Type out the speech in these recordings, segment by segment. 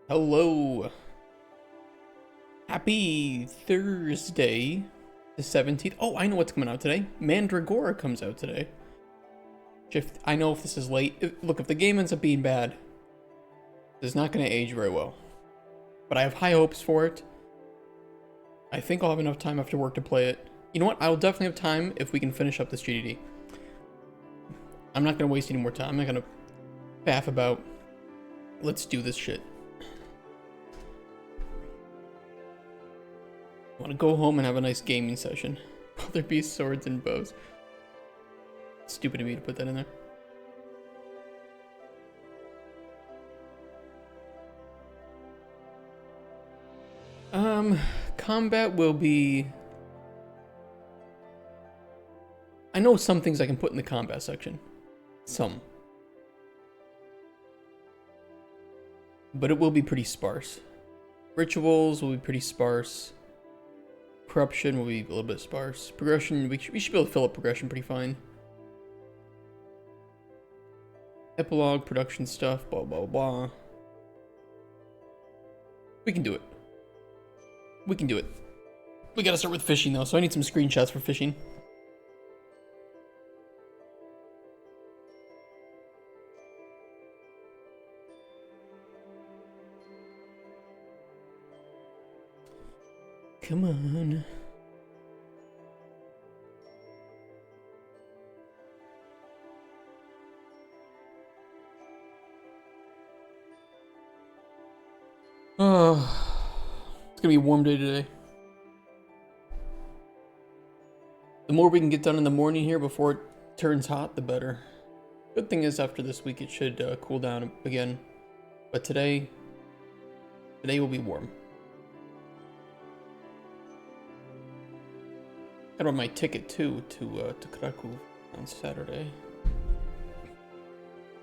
Hello. Happy Thursday, the 17th. Oh, I know what's coming out today. Mandragora comes out today. I know if this is late. Look, if the game ends up being bad, it's not going to age very well. But I have high hopes for it. I think I'll have enough time after work to play it. You know what? I'll definitely have time if we can finish up this GDD. I'm not going to waste any more time. I'm not going to faff about. Let's do this shit. I want to go home and have a nice gaming session. Will there be swords and bows? Stupid of me to put that in there. Combat will be... I know some things I can put in the combat section. Some. But it will be pretty sparse. Rituals will be pretty sparse. Corruption will be a little bit sparse. Progression, we should be able to fill up progression pretty fine. Epilogue, production stuff, blah, blah, blah. We can do it. We can do it. We gotta start with fishing though, so I need some screenshots for fishing. Come on. Oh, it's gonna be a warm day today. The more we can get done in the morning here before it turns hot, the better. Good thing is after this week it should cool down again. But today will be warm. I got my ticket too to Krakow on Saturday.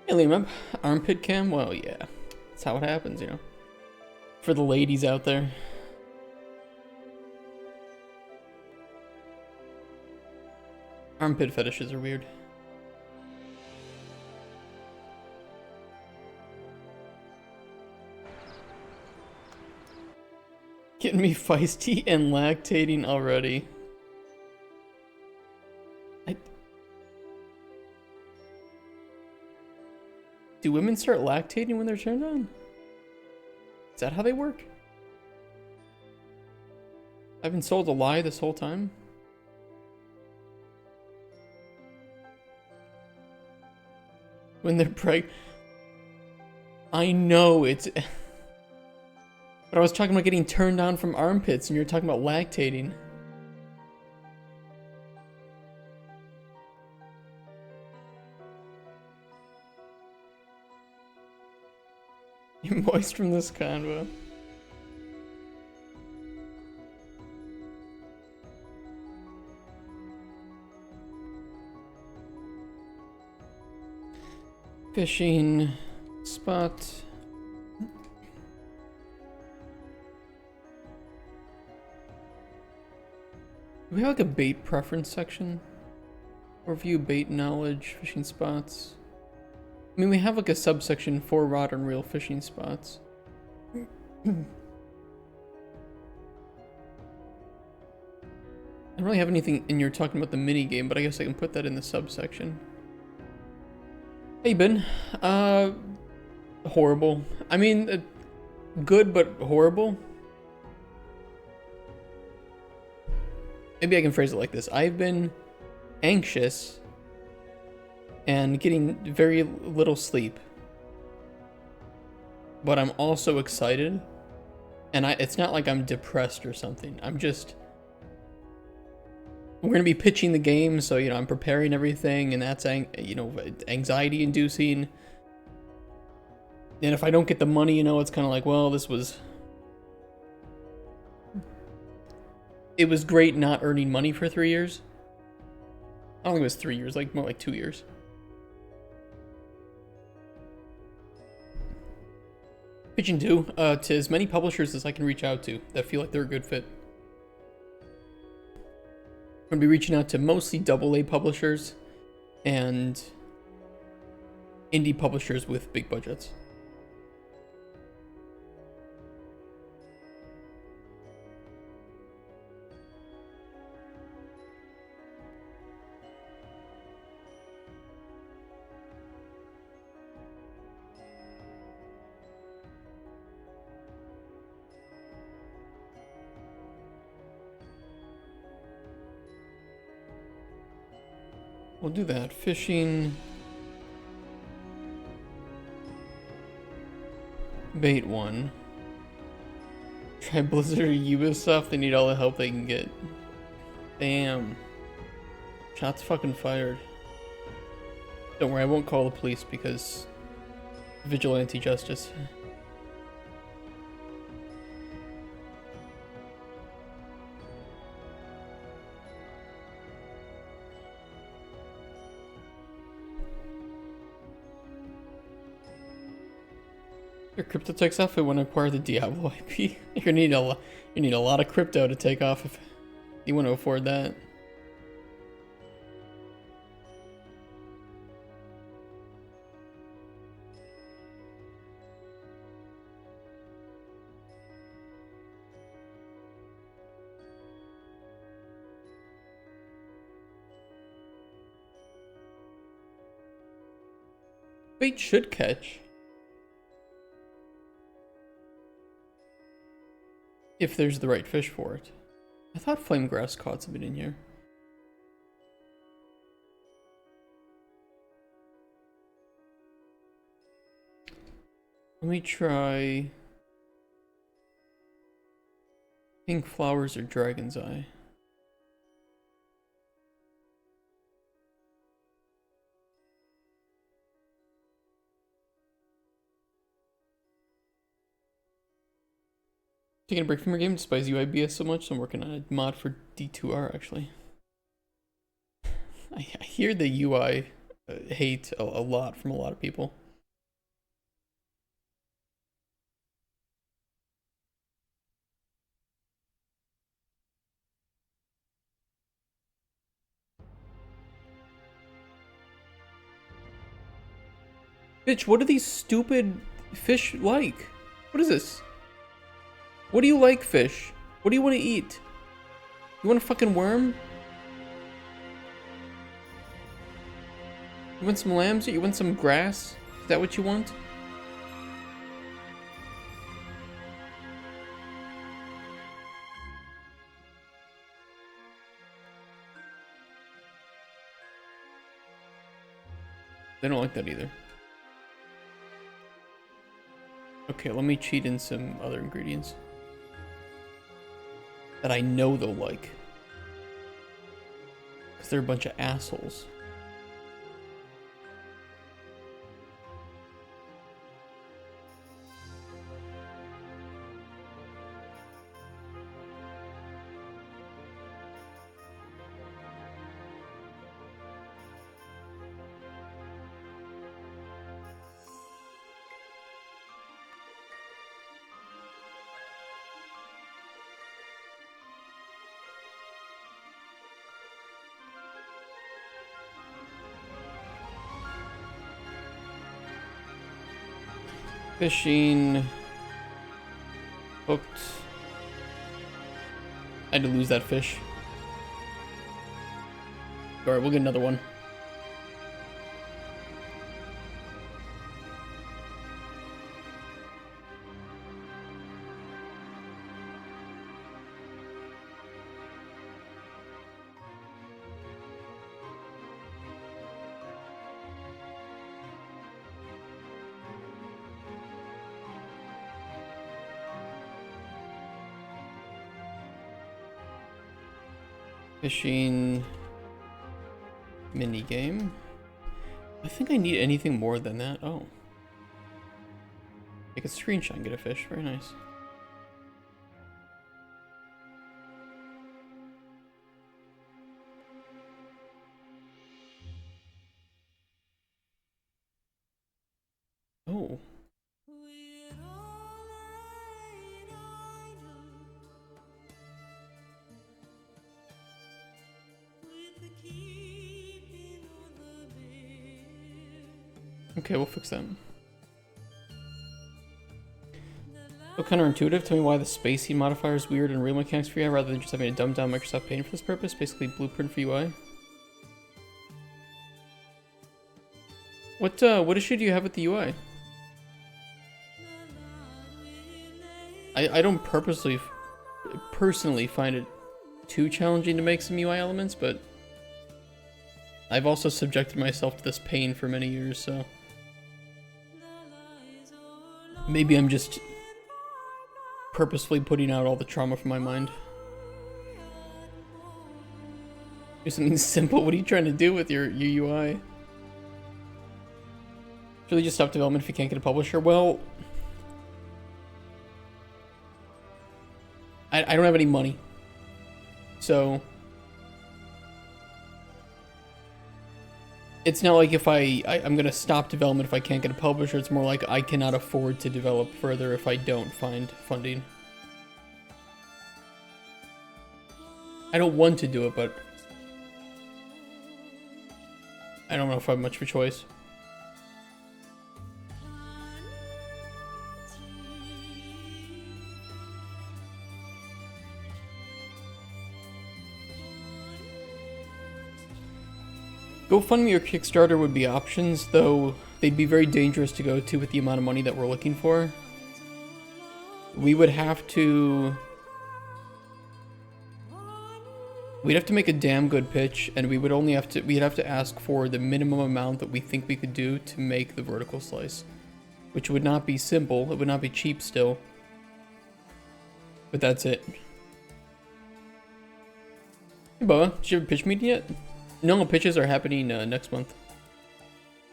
Hey Liam, armpit cam? Well, yeah, that's how it happens, you know. For the ladies out there. Armpit fetishes are weird. Getting me feisty and lactating already. Do women start lactating when they're turned on? Is that how they work? I've been sold a lie this whole time. When they're pregnant. I know it's... But I was talking about getting turned on from armpits and you're talking about lactating. You're moist from this convo. Fishing spot. Do we have like a bait preference section? Or view bait knowledge, fishing spots. I mean, we have like a subsection for rod and reel fishing spots. I don't really have anything, and you're talking about the mini game, but I guess I can put that in the subsection. Hey, Ben. Horrible. I mean, good, but horrible. Maybe I can phrase it like this. I've been anxious and getting very little sleep. But I'm also excited. And it's not like I'm depressed or something. I'm just... We're going to be pitching the game, so, you know, I'm preparing everything, and that's, you know, anxiety-inducing. And if I don't get the money, you know, it's kind of like, well, this was... It was great not earning money for 3 years. I don't think it was 3 years, like more like 2 years. Pitching to as many publishers as I can reach out to that feel like they're a good fit. I'm going to be reaching out to mostly AA publishers and indie publishers with big budgets. We'll do that. Fishing. Bait 1. Try Blizzard or Ubisoft. They need all the help they can get. Damn. Shots fucking fired. Don't worry, I won't call the police because vigilante justice. Your CryptoTech's outfit when I acquire the Diablo IP. You're gonna need you need a lot of crypto to take off if you want to afford that. Bait should catch. If there's the right fish for it. I thought flame grass caught something in here. Let me try pink flowers or dragon's eye. Taking a break from your game despite UIBS so much, so I'm working on a mod for D2R actually. I hear the UI hate a lot from a lot of people. Bitch, what are these stupid fish like? What is this? What do you like, fish? What do you want to eat? You want a fucking worm? You want some lambs? You want some grass? Is that what you want? They don't like that either. Okay, let me cheat in some other ingredients that I know they'll like. Because they're a bunch of assholes. Fishing. Hooked. I had to lose that fish. Alright, we'll get another one. Fishing mini game. I think I need anything more than that. Oh, take a screenshot and get a fish. Very nice. Oh. Okay, we'll fix that. So counterintuitive. Tell me why the spacey modifier is weird and real mechanics for you rather than just having a dumbed down Microsoft Paint for this purpose. Basically, blueprint for UI. What issue do you have with the UI? I don't personally find it too challenging to make some UI elements, but I've also subjected myself to this pain for many years, so maybe I'm just purposefully putting out all the trauma from my mind. Do something simple. What are you trying to do with your UI? Really just stop development if you can't get a publisher? Well, I don't have any money. So it's not like if I'm gonna stop development if I can't get a publisher. It's more like I cannot afford to develop further if I don't find funding. I don't want to do it, but I don't know if I have much of a choice. GoFundMe or Kickstarter would be options, though they'd be very dangerous to go to with the amount of money that we're looking for. We would have to... We'd have to make a damn good pitch, and we would only have to... We'd have to ask for the minimum amount that we think we could do to make the vertical slice. Which would not be simple, it would not be cheap still. But that's it. Hey Bubba, did you have a pitch meeting yet? No, pitches are happening next month.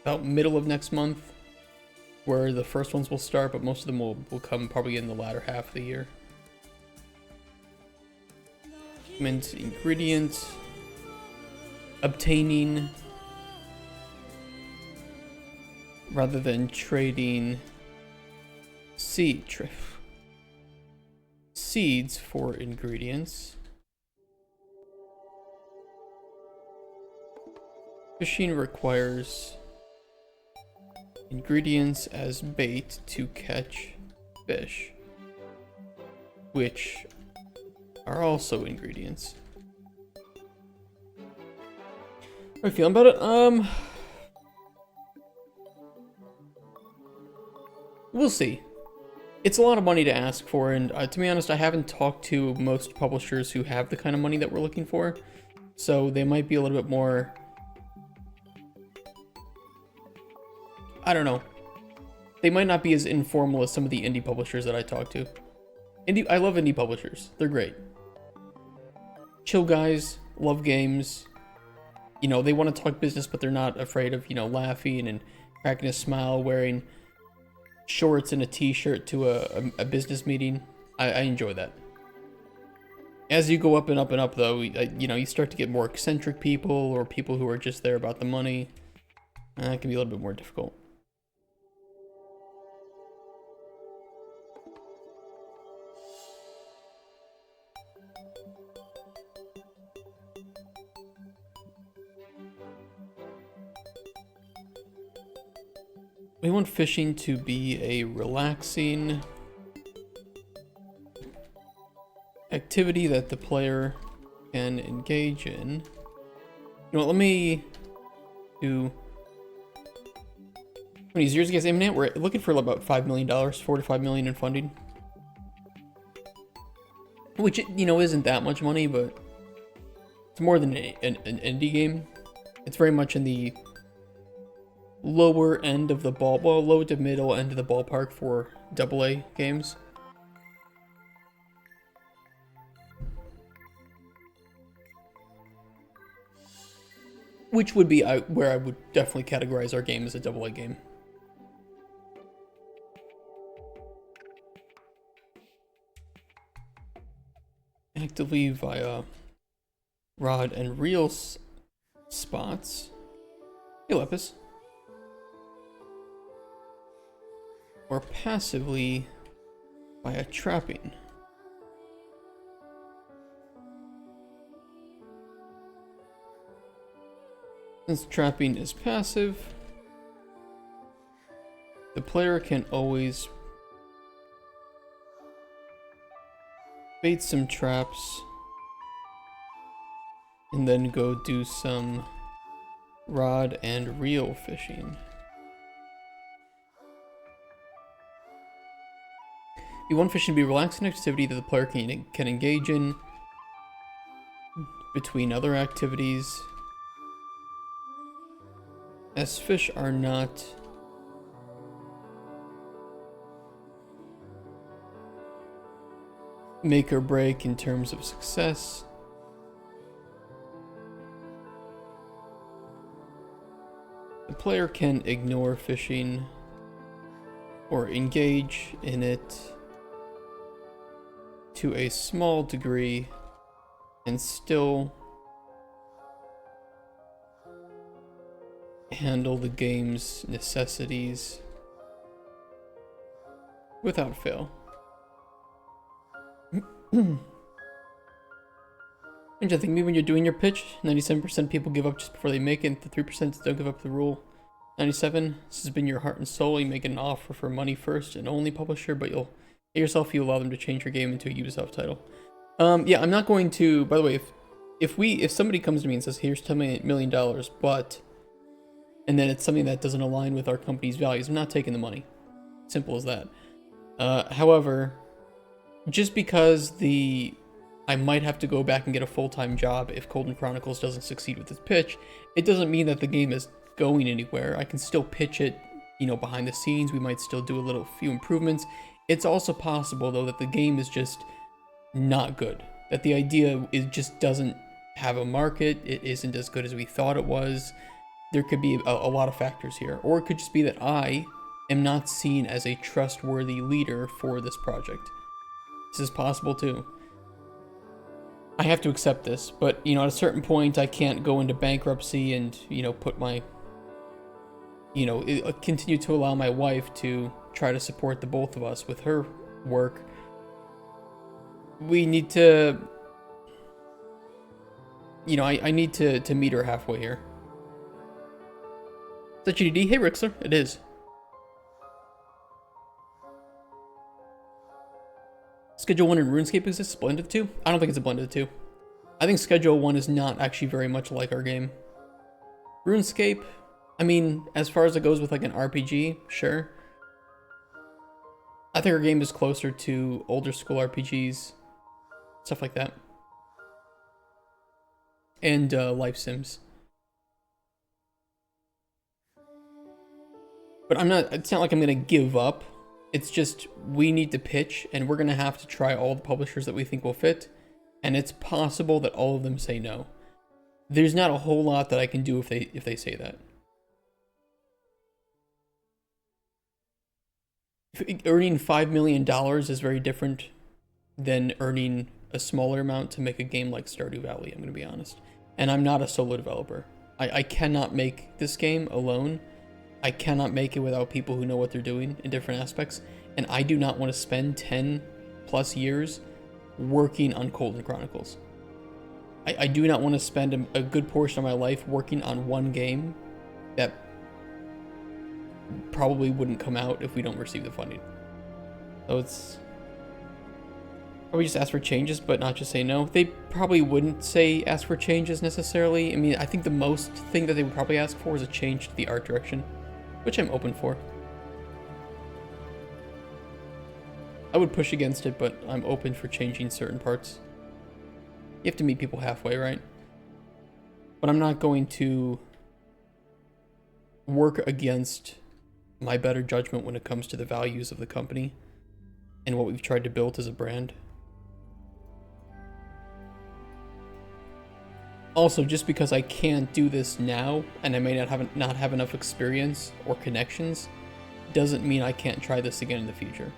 About middle of next month, where the first ones will start, but most of them will come probably in the latter half of the year. Mint ingredient, obtaining, rather than trading seeds for ingredients. Fishing requires ingredients as bait to catch fish, which are also ingredients. How are you feeling about it? We'll see. It's a lot of money to ask for, and to be honest, I haven't talked to most publishers who have the kind of money that we're looking for, so they might be a little bit more... I don't know. They might not be as informal as some of the indie publishers that I talk to. I love indie publishers. They're great. Chill guys, love games. You know, they want to talk business, but they're not afraid of, you know, laughing and cracking a smile, wearing shorts and a t-shirt to a business meeting. I enjoy that. As you go up and up and up, though, you know, you start to get more eccentric people or people who are just there about the money. It can be a little bit more difficult. We want fishing to be a relaxing activity that the player can engage in. You know what, let me do... How many years you guys aiming at? We're looking for about $5 million, $4 to $5 million in funding. Which, you know, isn't that much money, but it's more than an indie game. It's very much in the lower end of the low to middle end of the ballpark for AA games. Which would be where I would definitely categorize our game as a AA game. Actively via rod and reel spots. Hey, Lepus. Or passively via trapping. Since trapping is passive, the player can always bait some traps and then go do some rod and reel fishing. We want fishing to be a relaxing activity that the player can engage in between other activities. as fish are not make or break in terms of success, the player can ignore fishing or engage in it to a small degree and still handle the game's necessities without fail. Interesting. Maybe when you're doing your pitch, 97% people give up just before they make it. The 3% don't give up the rule. 97. This has been your heart and soul. You make an offer for money first and only publisher, but you'll get yourself. You allow them to change your game into a Ubisoft title. Yeah, I'm not going to. By the way, if somebody comes to me and says, "Here's $10 million," but and then it's something that doesn't align with our company's values, I'm not taking the money. Simple as that. However, just because I might have to go back and get a full-time job if Cauldron Chronicles doesn't succeed with its pitch, it doesn't mean that the game is going anywhere. I can still pitch it, you know, behind the scenes. We might still do a few improvements. It's also possible, though, that the game is just not good. That the idea just doesn't have a market. It isn't as good as we thought it was. There could be a lot of factors here. Or it could just be that I am not seen as a trustworthy leader for this project. This is possible, too. I have to accept this, but, you know, at a certain point, I can't go into bankruptcy and, you know, put my, you know, continue to allow my wife to try to support the both of us with her work. We need to, you know, I need to meet her halfway here. Is that GDD? Hey, Rixler. It is. Schedule 1 and RuneScape exists, blend of the two? I don't think it's a blend of the two. I think Schedule 1 is not actually very much like our game. RuneScape, I mean, as far as it goes with like an RPG, sure. I think our game is closer to older school RPGs, stuff like that. And life sims. But it's not like I'm gonna give up. It's just, we need to pitch, and we're gonna have to try all the publishers that we think will fit, and it's possible that all of them say no. There's not a whole lot that I can do if they say that. Earning $5 million is very different than earning a smaller amount to make a game like Stardew Valley, I'm gonna be honest. And I'm not a solo developer. I cannot make this game alone. I cannot make it without people who know what they're doing in different aspects, and I do not want to spend 10 plus years working on Cauldron Chronicles. I do not want to spend a good portion of my life working on one game that probably wouldn't come out if we don't receive the funding. So it's probably just ask for changes, but not just say no. They probably wouldn't say ask for changes necessarily. I mean, I think the most thing that they would probably ask for is a change to the art direction, which I'm open for. I would push against it, but I'm open for changing certain parts. You have to meet people halfway, right? But I'm not going to work against my better judgment when it comes to the values of the company and what we've tried to build as a brand. Also, just because I can't do this now, and I may not have enough experience or connections, doesn't mean I can't try this again in the future.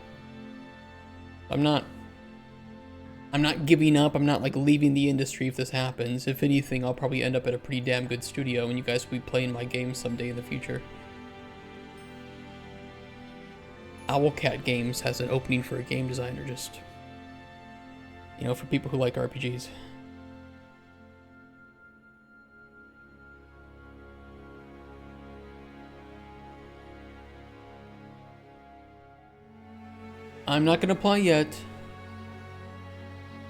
I'm not giving up. I'm not like leaving the industry if this happens. If anything, I'll probably end up at a pretty damn good studio, and you guys will be playing my games someday in the future. Owlcat Games has an opening for a game designer, just, you know, for people who like RPGs. I'm not going to apply yet.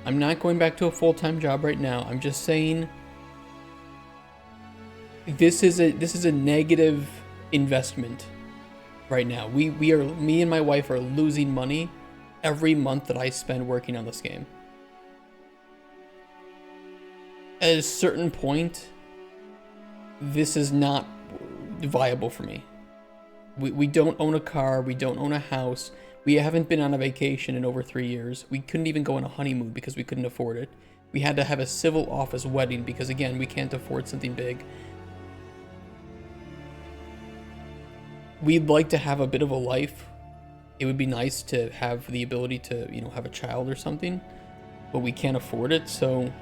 I'm not going back to a full-time job right now. I'm just saying this is a negative investment right now. Me and my wife are losing money every month that I spend working on this game. At a certain point, this is not viable for me. We don't own a car, we don't own a house, we haven't been on a vacation in over 3 years. We couldn't even go on a honeymoon because we couldn't afford it. We had to have a civil office wedding because, again, we can't afford something big. We'd like to have a bit of a life. It would be nice to have the ability to, you know, have a child or something, but we can't afford it. So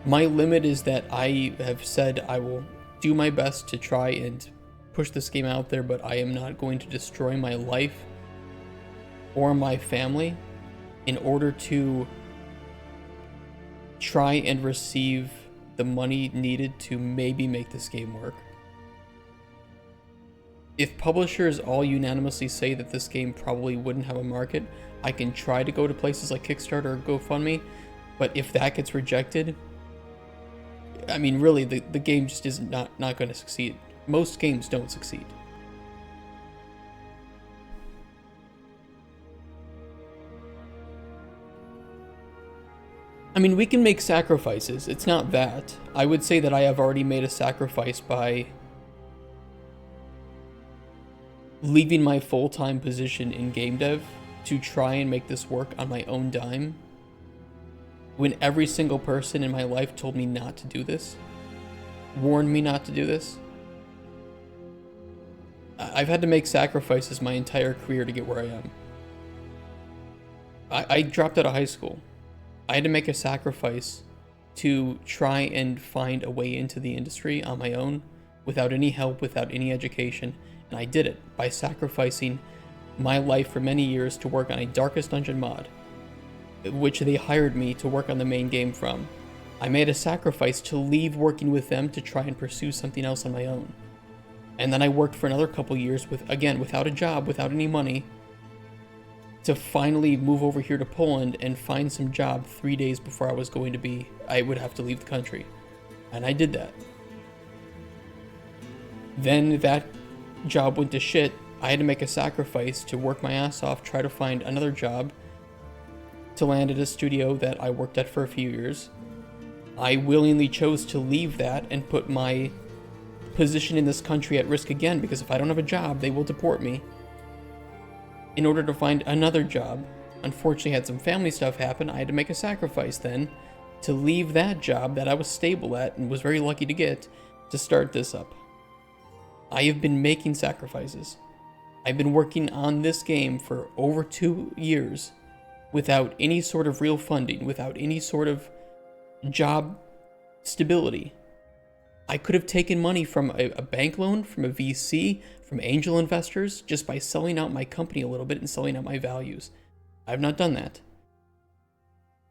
my limit is that I have said I will do my best to try and push this game out there, but I am not going to destroy my life or my family in order to try and receive the money needed to maybe make this game work. If publishers all unanimously say that this game probably wouldn't have a market, I can try to go to places like Kickstarter or GoFundMe, but if that gets rejected, I mean, really, the game just is not going to succeed. Most games don't succeed. I mean, we can make sacrifices. It's not that. I would say that I have already made a sacrifice by leaving my full-time position in game dev to try and make this work on my own dime, when every single person in my life told me not to do this, warned me not to do this. I've had to make sacrifices my entire career to get where I am. I dropped out of high school. I had to make a sacrifice to try and find a way into the industry on my own, without any help, without any education, and I did it by sacrificing my life for many years to work on a Darkest Dungeon mod, which they hired me to work on the main game from. I made a sacrifice to leave working with them to try and pursue something else on my own. And then I worked for another couple years without a job, without any money, to finally move over here to Poland and find some job 3 days before I would have to leave the country. And I did that. Then that job went to shit. I had to make a sacrifice to work my ass off, try to find another job, to land at a studio that I worked at for a few years. I willingly chose to leave that and put my position in this country at risk again, because if I don't have a job, they will deport me, in order to find another job. Unfortunately, had some family stuff happen. I had to make a sacrifice then to leave that job that I was stable at and was very lucky to get, to start this up. I have been making sacrifices. I've been working on this game for over 2 years without any sort of real funding, without any sort of job stability. I could have taken money from a bank loan, from a VC, from angel investors, just by selling out my company a little bit and selling out my values. I've not done that.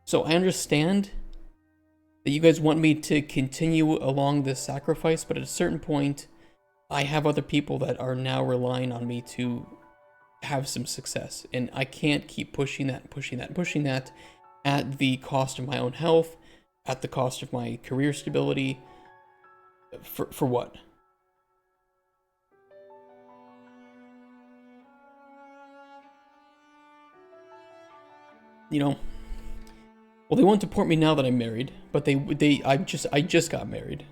So I understand that you guys want me to continue along this sacrifice, but at a certain point, I have other people that are now relying on me to have some success, and I can't keep pushing that at the cost of my own health, at the cost of my career stability. For what? You know, well, they won't deport me now that I'm married, but I just got married.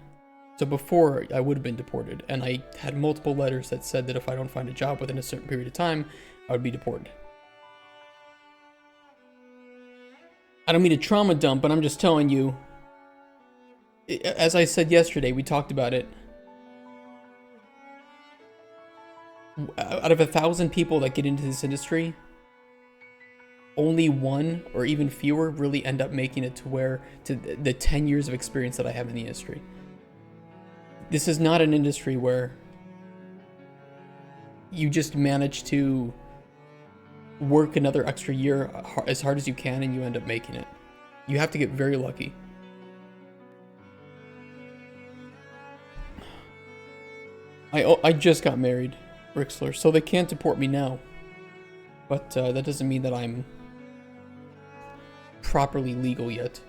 So before, I would have been deported, and I had multiple letters that said that if I don't find a job within a certain period of time, I would be deported. I don't mean to trauma dump, but I'm just telling you, as I said yesterday, we talked about it. Out of 1,000 people that get into this industry, only one or even fewer really end up making it to the 10 years of experience that I have in the industry. This is not an industry where you just manage to work another extra year as hard as you can and you end up making it. You have to get very lucky. I just got married, Rixler, so they can't deport me now. But that doesn't mean that I'm properly legal yet.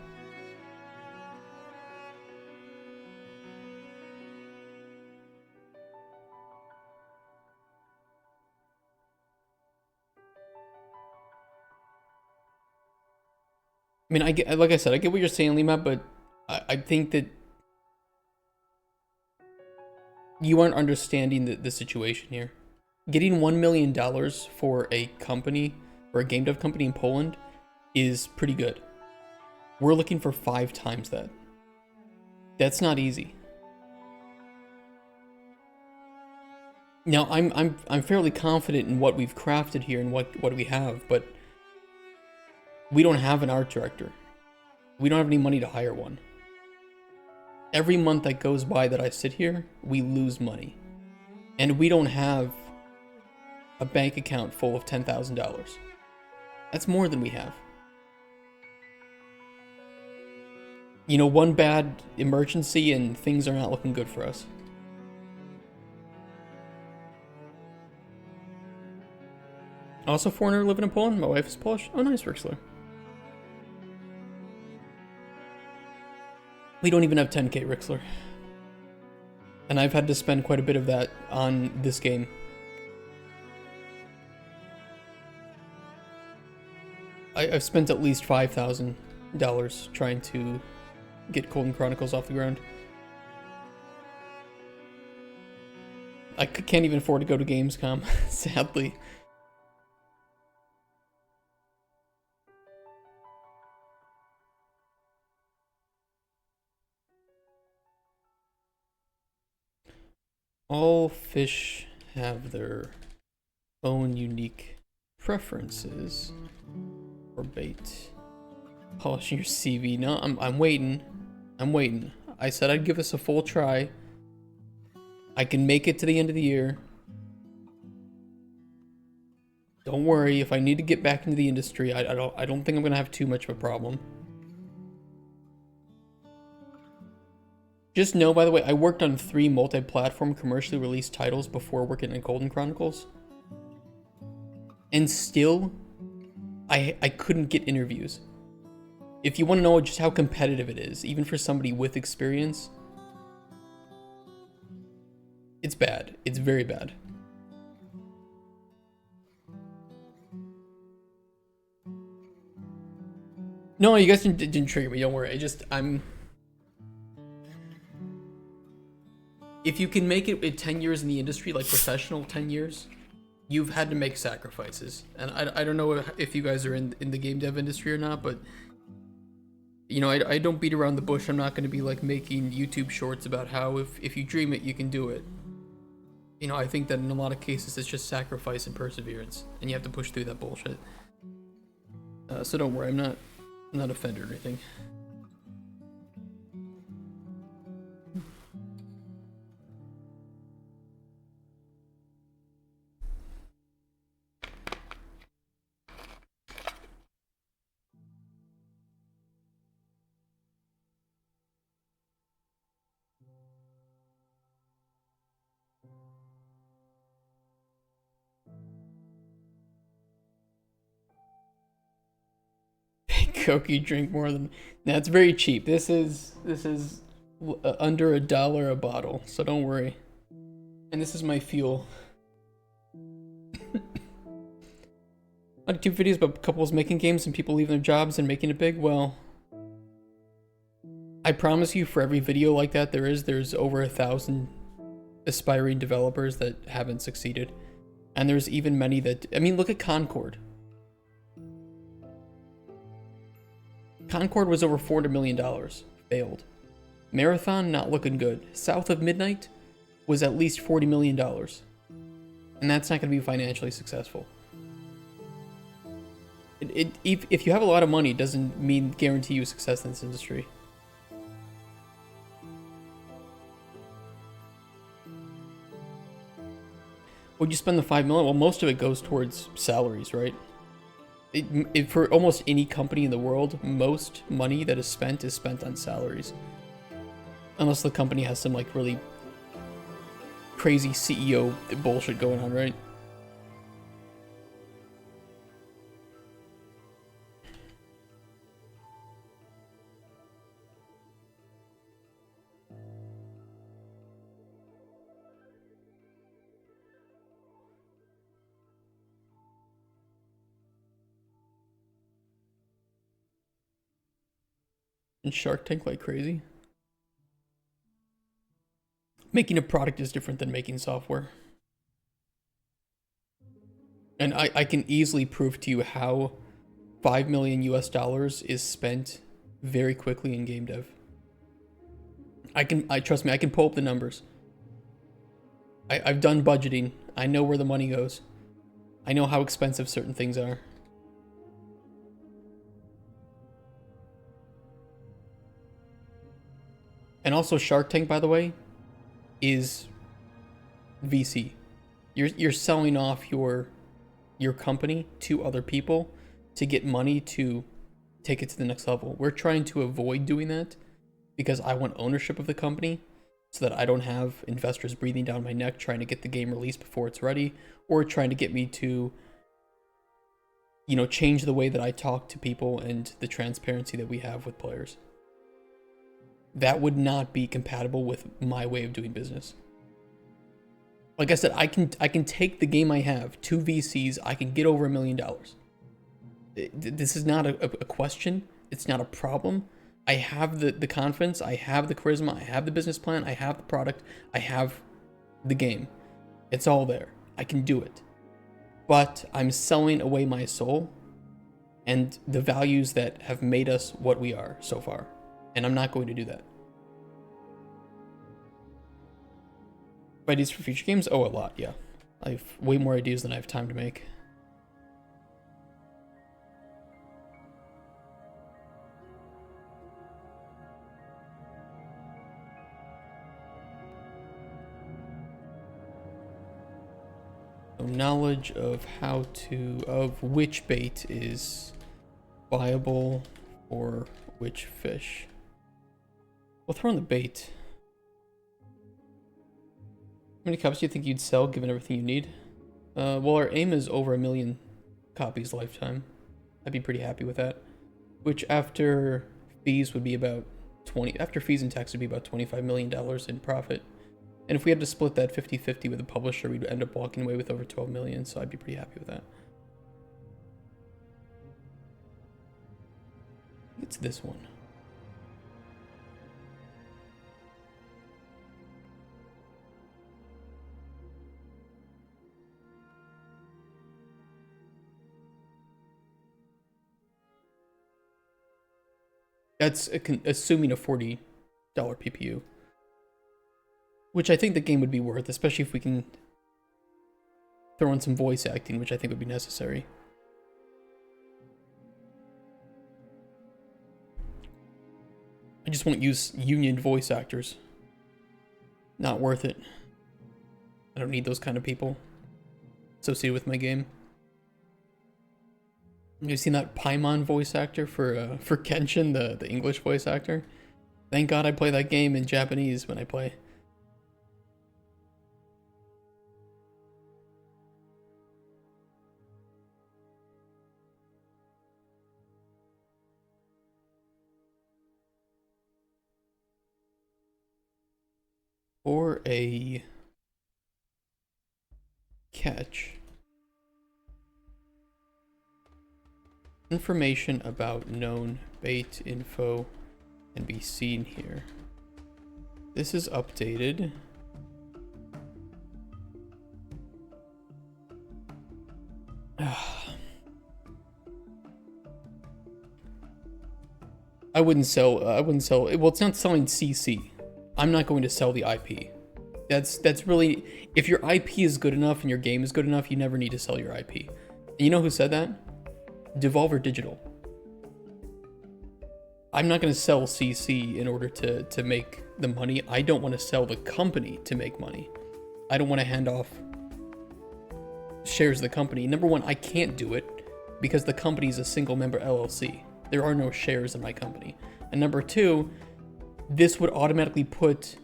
I mean, like I said, I get what you're saying, Lima, but I think that You aren't understanding the situation here. Getting $1 million for a company, or a game dev company in Poland, is pretty good. We're looking for 5 times that. That's not easy. Now, I'm fairly confident in what we've crafted here and what we have, but we don't have an art director. We don't have any money to hire one. Every month that goes by that I sit here, we lose money. And we don't have a bank account full of $10,000. That's more than we have. You know, one bad emergency and things are not looking good for us. Also, foreigner living in Poland. My wife is Polish. Oh, nice, Rixler. We don't even have 10k, Rixler. And I've had to spend quite a bit of that on this game. I've spent at least $5,000 trying to get Cauldron Chronicles off the ground. I can't even afford to go to Gamescom, sadly. All fish have their own unique preferences for bait. Polishing your CV. No, I'm waiting. I'm waiting. I said I'd give this a full try. I can make it to the end of the year. Don't worry, if I need to get back into the industry, I don't think I'm gonna have too much of a problem. Just know, by the way, I worked on 3 multi-platform commercially released titles before working on Cauldron Chronicles. And still, I couldn't get interviews. If you want to know just how competitive it is, even for somebody with experience, it's bad. It's very bad. No, you guys didn't trigger me, don't worry. If you can make it with 10 years in the industry, like professional 10 years, you've had to make sacrifices. And I don't know if you guys are in the game dev industry or not, but you know, I don't beat around the bush. I'm not going to be like making YouTube shorts about how if you dream it, you can do it. You know, I think that in a lot of cases, it's just sacrifice and perseverance, and you have to push through that bullshit. So don't worry, I'm not offended or anything. Coke, you drink more than. That's very cheap. This is under $1 a bottle, so don't worry. And this is my fuel. I did 2 videos about couples making games and people leaving their jobs and making it big. Well, I promise you, for every video like that there's over 1,000 aspiring developers that haven't succeeded, and there's even many that. I mean, look at Concord. Concord was over $400 million. Failed. Marathon, not looking good. South of Midnight was at least $40 million. And that's not going to be financially successful. If you have a lot of money, it doesn't mean guarantee you success in this industry. Would you spend the $5 million? Well, most of it goes towards salaries, right? For almost any company in the world, most money that is spent on salaries. Unless the company has some like really crazy CEO bullshit going on, right? And Shark Tank like crazy. Making a product is different than making software. And I can easily prove to you how 5 million US dollars is spent very quickly in game dev. Trust me, I can pull up the numbers. I've done budgeting. I know where the money goes. I know how expensive certain things are. And also Shark Tank, by the way, is VC. You're selling off your company to other people to get money to take it to the next level. We're trying to avoid doing that because I want ownership of the company so that I don't have investors breathing down my neck trying to get the game released before it's ready, or trying to get me to, you know, change the way that I talk to people and the transparency that we have with players. That would not be compatible with my way of doing business. Like I said, I can take the game I have to VCs. I can get over $1 million. This is not a question. It's not a problem. I have the confidence. I have the charisma. I have the business plan. I have the product. I have the game. It's all there. I can do it. But I'm selling away my soul and the values that have made us what we are so far. And I'm not going to do that. Ideas for future games? Oh, a lot, yeah. I have way more ideas than I have time to make. So knowledge of of which bait is viable for which fish. We'll throw in the bait. How many copies do you think you'd sell given everything you need? Well, our aim is over 1 million copies lifetime. I'd be pretty happy with that. Which after fees would be about after fees and tax would be about $25 million in profit. And if we had to split that 50-50 with a publisher, we'd end up walking away with over 12 million, so I'd be pretty happy with that. It's this one. That's assuming a $40 PPU. Which I think the game would be worth, especially if we can throw in some voice acting, which I think would be necessary. I just won't use union voice actors. Not worth it. I don't need those kind of people associated with my game. You've seen that Paimon voice actor for Kenshin, the English voice actor? Thank God I play that game in Japanese when I play. Or a catch. Information about known bait info can be seen here. This is updated. I wouldn't sell, well, it's not selling CC. I'm not going to sell the IP. That's really, if your IP is good enough and your game is good enough, you never need to sell your IP. And you know who said that? Devolver Digital. I'm not going to sell CC in order to make the money. I don't want to sell the company to make money. I don't want to hand off shares of the company. Number one, I can't do it because the company is a single member LLC. There are no shares in my company. And number two, this would automatically put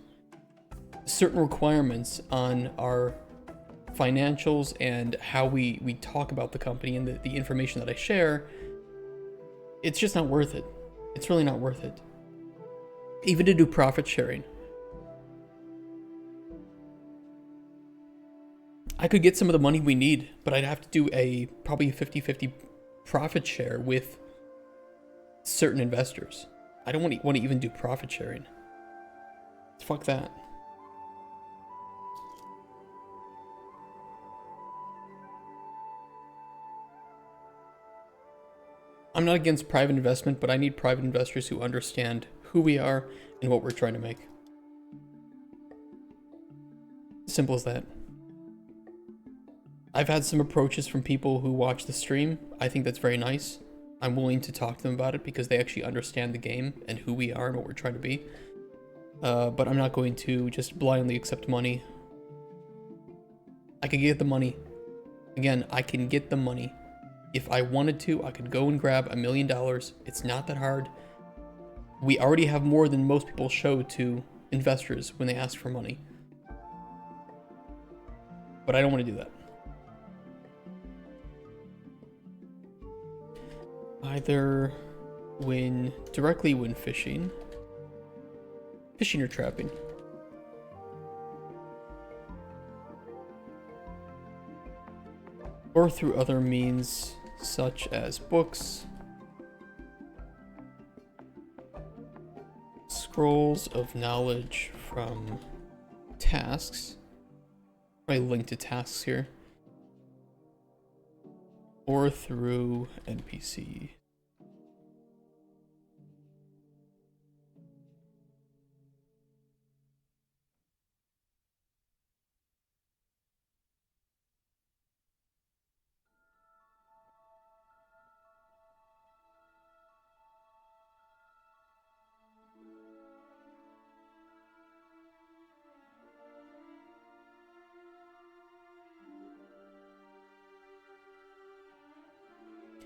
certain requirements on our financials and how we talk about the company and the information that I share. It's just not worth it. It's really not worth it. Even to do profit sharing. I could get some of the money we need, but I'd have to do probably a 50-50 profit share with certain investors. I don't want to even do profit sharing. Fuck that. I'm not against private investment, but I need private investors who understand who we are and what we're trying to make. Simple as that. I've had some approaches from people who watch the stream. I think that's very nice. I'm willing to talk to them about it because they actually understand the game and who we are and what we're trying to be. But I'm not going to just blindly accept money. I could get the money. Again, I can get the money. If I wanted to, I could go and grab $1 million. It's not that hard. We already have more than most people show to investors when they ask for money. But I don't want to do that. Either directly when fishing or trapping. Or through other means such as books, scrolls of knowledge from tasks. Probably link to tasks here. Or through NPC.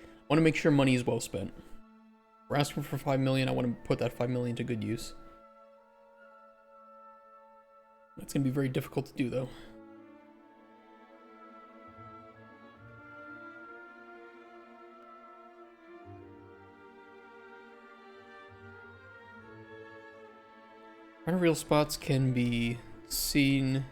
I want to make sure money is well spent. We're asking for 5 million. I want to put that 5 million to good use. That's going to be very difficult to do, though. Unreal spots can be seen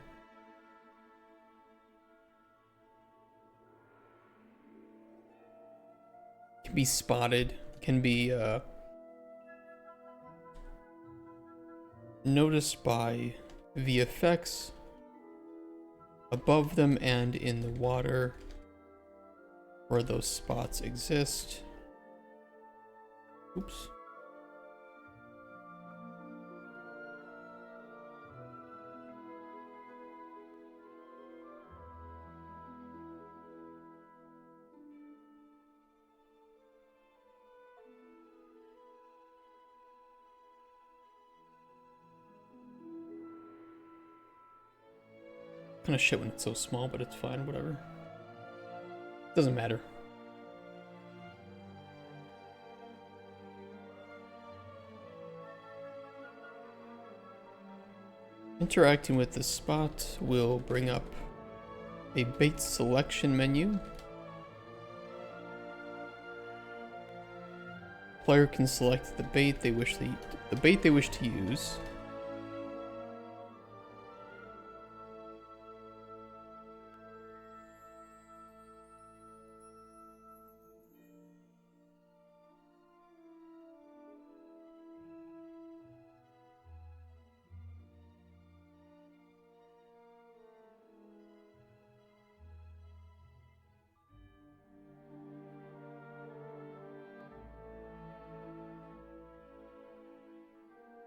be spotted, can be noticed by the effects above them and in the water where those spots exist. Oops. Kind of shit when it's so small, but it's fine, whatever. Doesn't matter. Interacting with the spot will bring up a bait selection menu. Player can select the bait they wish to use.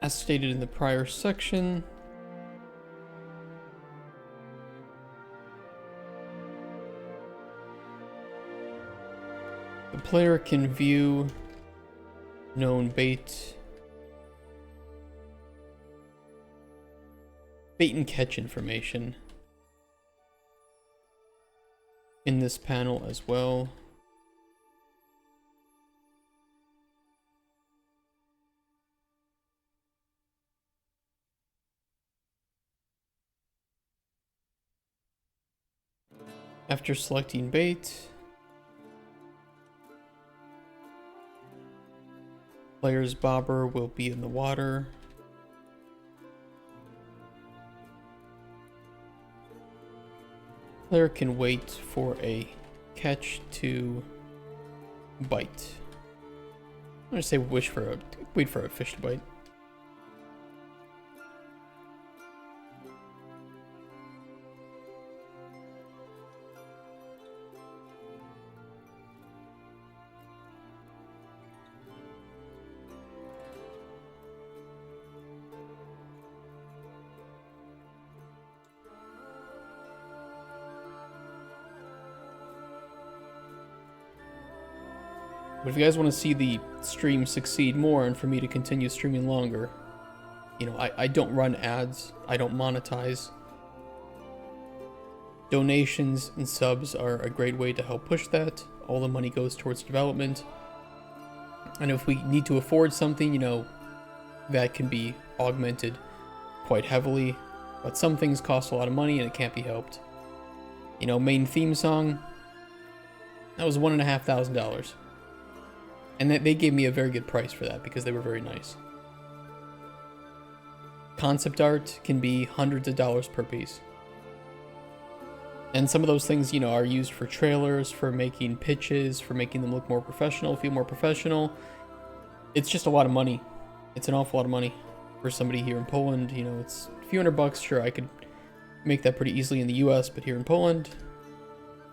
As stated in the prior section, the player can view known bait and catch information in this panel as well. After selecting bait, player's bobber will be in the water. Player can wait for a catch to bite. I'm gonna say wait for a fish to bite. But if you guys want to see the stream succeed more and for me to continue streaming longer, you know, I don't run ads, I don't monetize. Donations and subs are a great way to help push that. All the money goes towards development. And if we need to afford something, you know, that can be augmented quite heavily. But some things cost a lot of money and it can't be helped. You know, main theme song, that was $1,500. And they gave me a very good price for that because they were very nice. Concept art can be hundreds of dollars per piece. And some of those things, you know, are used for trailers, for making pitches, for making them look more professional, feel more professional. It's just a lot of money. It's an awful lot of money for somebody here in Poland. You know, it's a few $100. Sure, I could make that pretty easily in the US, but here in Poland,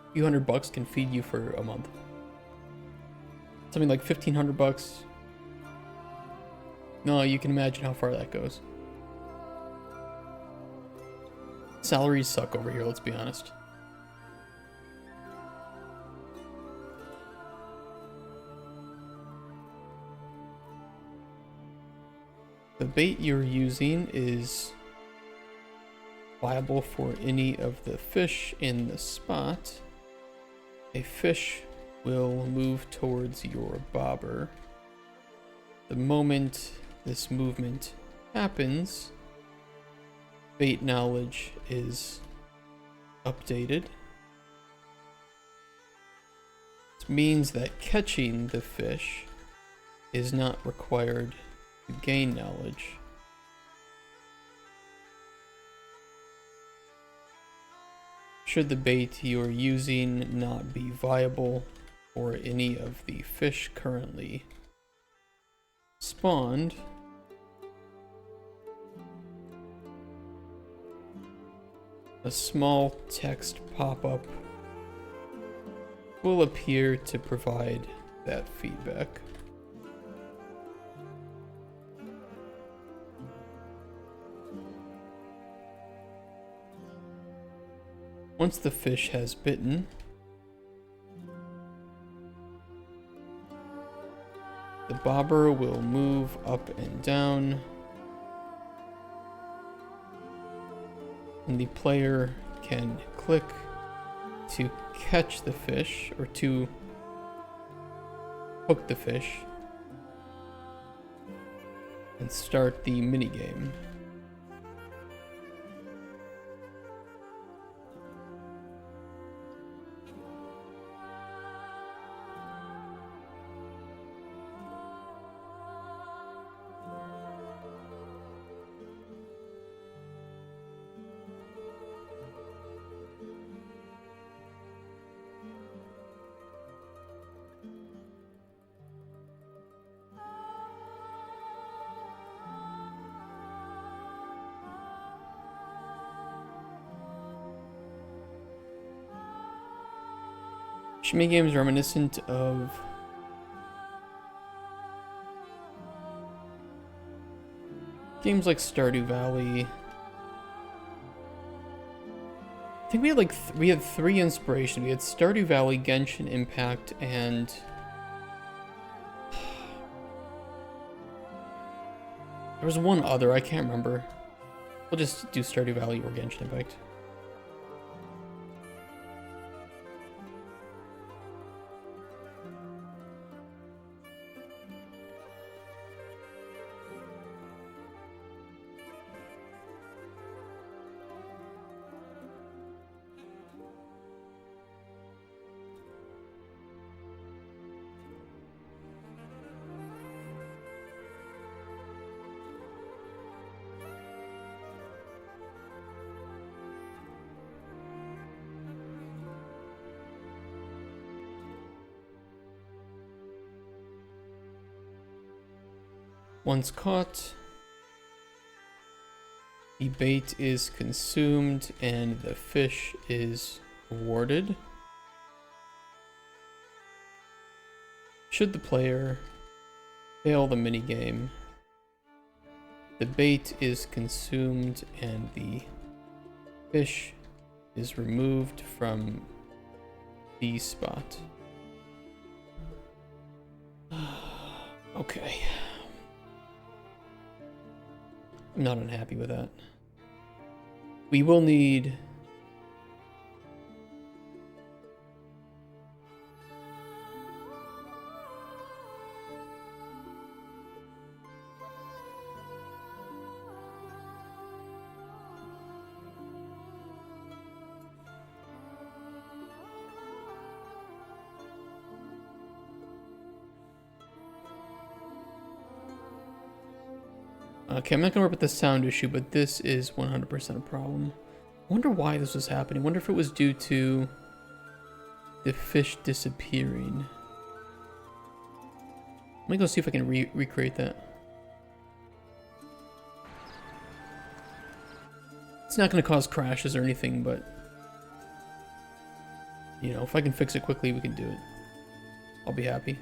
a few $100 can feed you for a month. Something like $1,500. No, you can imagine how far that goes. Salaries suck over here, let's be honest. The bait you're using is viable for any of the fish in the spot. A fish will move towards your bobber. The moment this movement happens, bait knowledge is updated. This means that catching the fish is not required to gain knowledge. Should the bait you're using not be viable for any of the fish currently spawned, a small text pop-up will appear to provide that feedback. Once the fish has bitten, the bobber will move up and down, and the player can click to catch the fish or to hook the fish and start the minigame. Shimmy games reminiscent of games like Stardew Valley. I think we had like we had three inspiration. We had Stardew Valley, Genshin Impact, and there was one other, I can't remember. We'll just do Stardew Valley or Genshin Impact. Once caught, the bait is consumed and the fish is rewarded. Should the player fail the minigame, the bait is consumed and the fish is removed from the spot. Okay. I'm not unhappy with that. We will need... Okay, I'm not gonna worry about the sound issue, but this is 100% a problem. I wonder why this was happening. I wonder if it was due to the fish disappearing. Let me go see if I can recreate that. It's not gonna cause crashes or anything, but you know, if I can fix it quickly, we can do it. I'll be happy.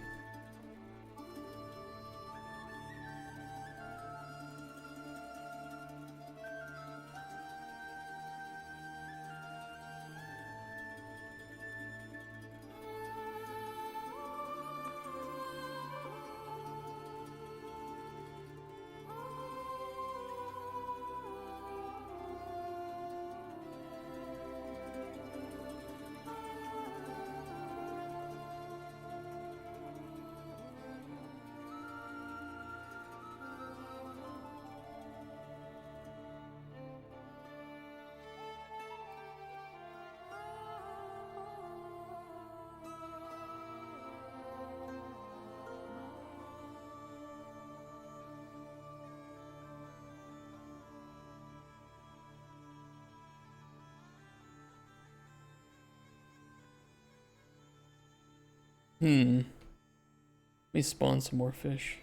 Let me spawn some more fish.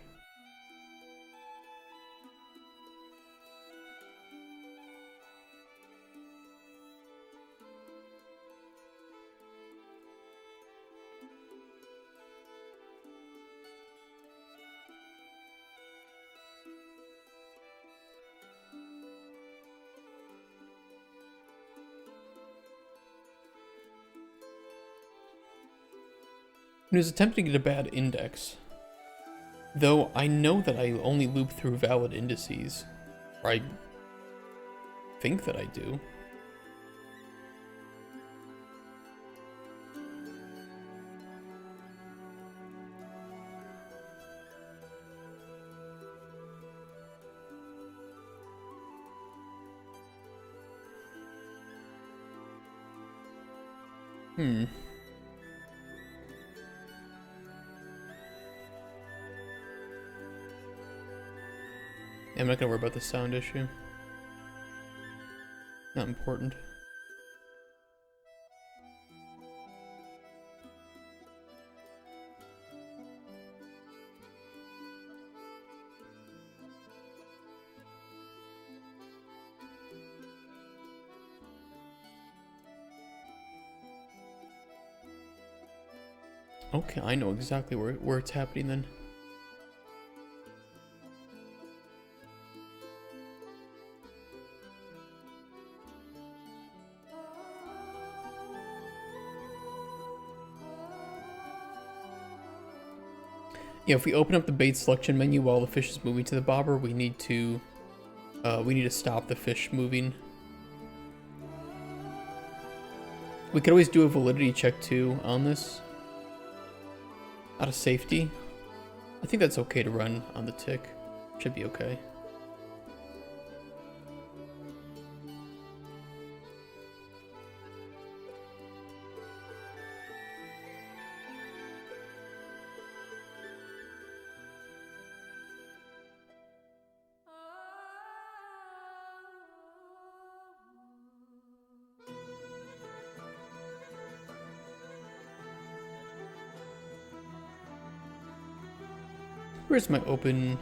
It was attempting to get a bad index. Though I know that I only loop through valid indices. Or I think that I do. I'm not gonna worry about the sound issue. Not important. Okay, I know exactly where it's happening then. Yeah, if we open up the bait selection menu while the fish is moving to the bobber, we need to stop the fish moving. We could always do a validity check too on this. Out of safety. I think that's okay to run on the tick. Should be okay. Where's my open?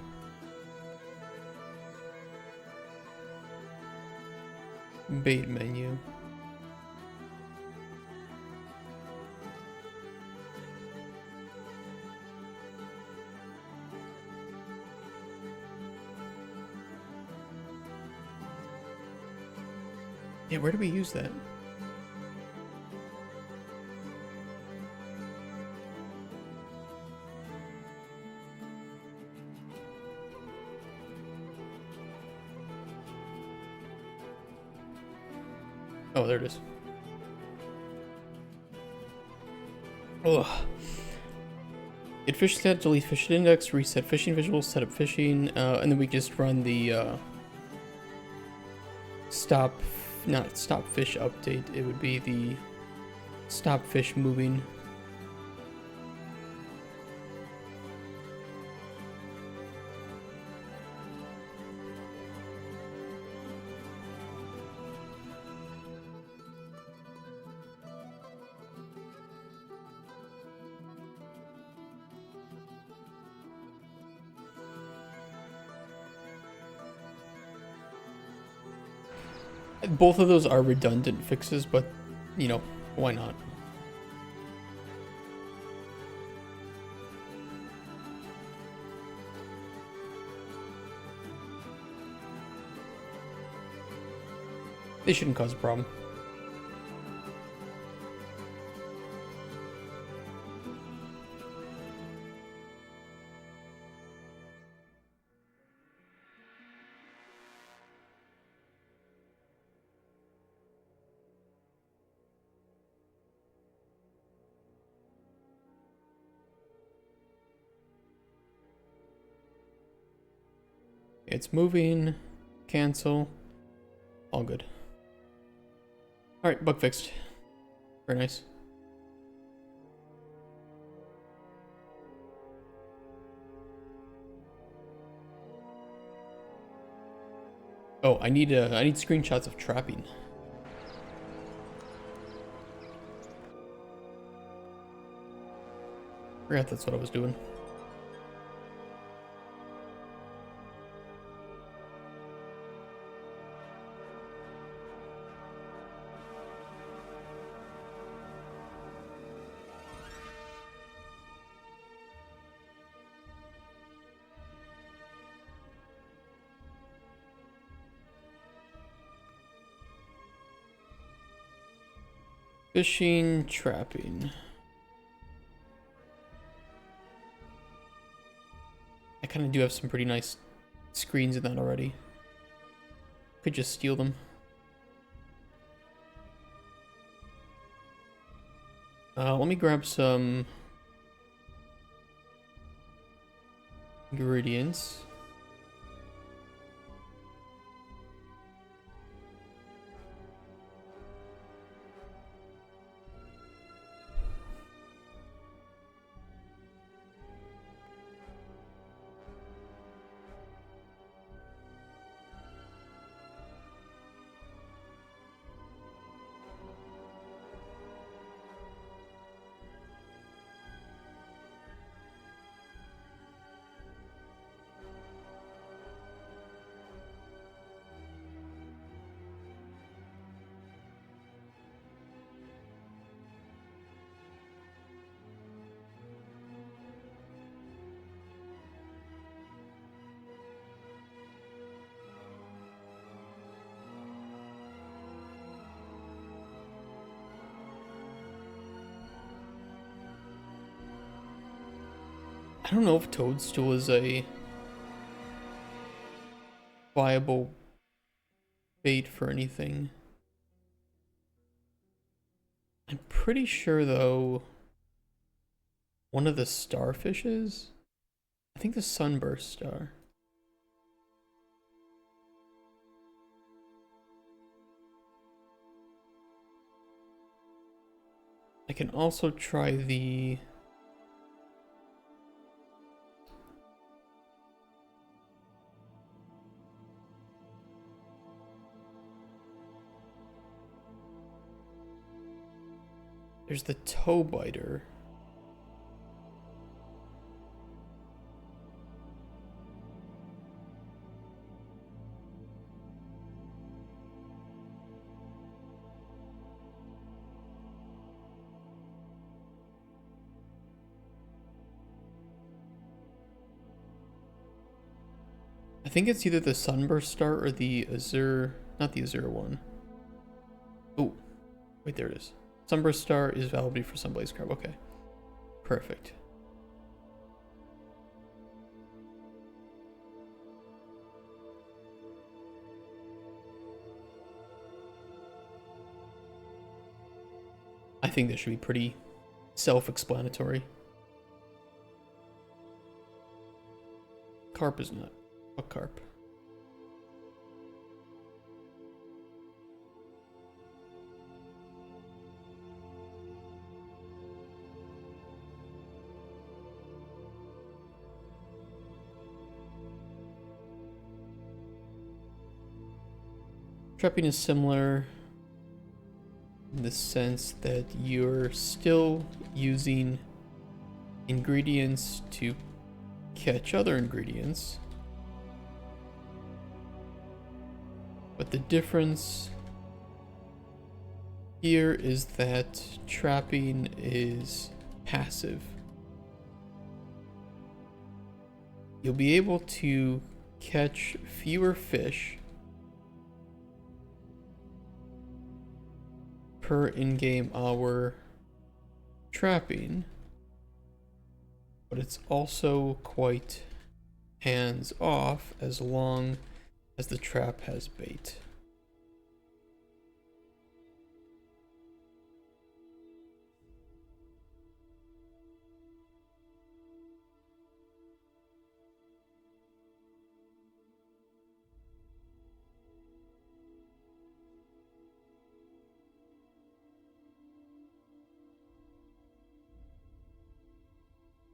Bait menu. Yeah, where do we use that? Oh, there it is. Ugh. Get fish set, delete fish index, reset fishing visuals, set up fishing, and then we just run the not stop fish update. It would be the stop fish moving. Both of those are redundant fixes, but, you know, why not? They shouldn't cause a problem. It's moving. Cancel. All good. Alright, bug fixed. Very nice. Oh, I need screenshots of trapping. Forgot that's what I was doing. Fishing, trapping. I kind of do have some pretty nice screens in that already. Could just steal them. Let me grab some ingredients. I don't know if Toadstool is a viable bait for anything. I'm pretty sure, though, one of the starfishes? I think the sunburst star. I can also try the... There's the toe biter. I think it's either the sunburst star or the azure, not the azure one. Oh, wait, there it is. Sunburst star is validity for sunblaze crab. Okay, perfect. think this should be pretty self-explanatory. Carp is not. What carp? Trapping is similar in the sense that you're still using ingredients to catch other ingredients, but the difference here is that trapping is passive. You'll be able to catch fewer fish per in-game hour trapping, but it's also quite hands-off as long as the trap has bait.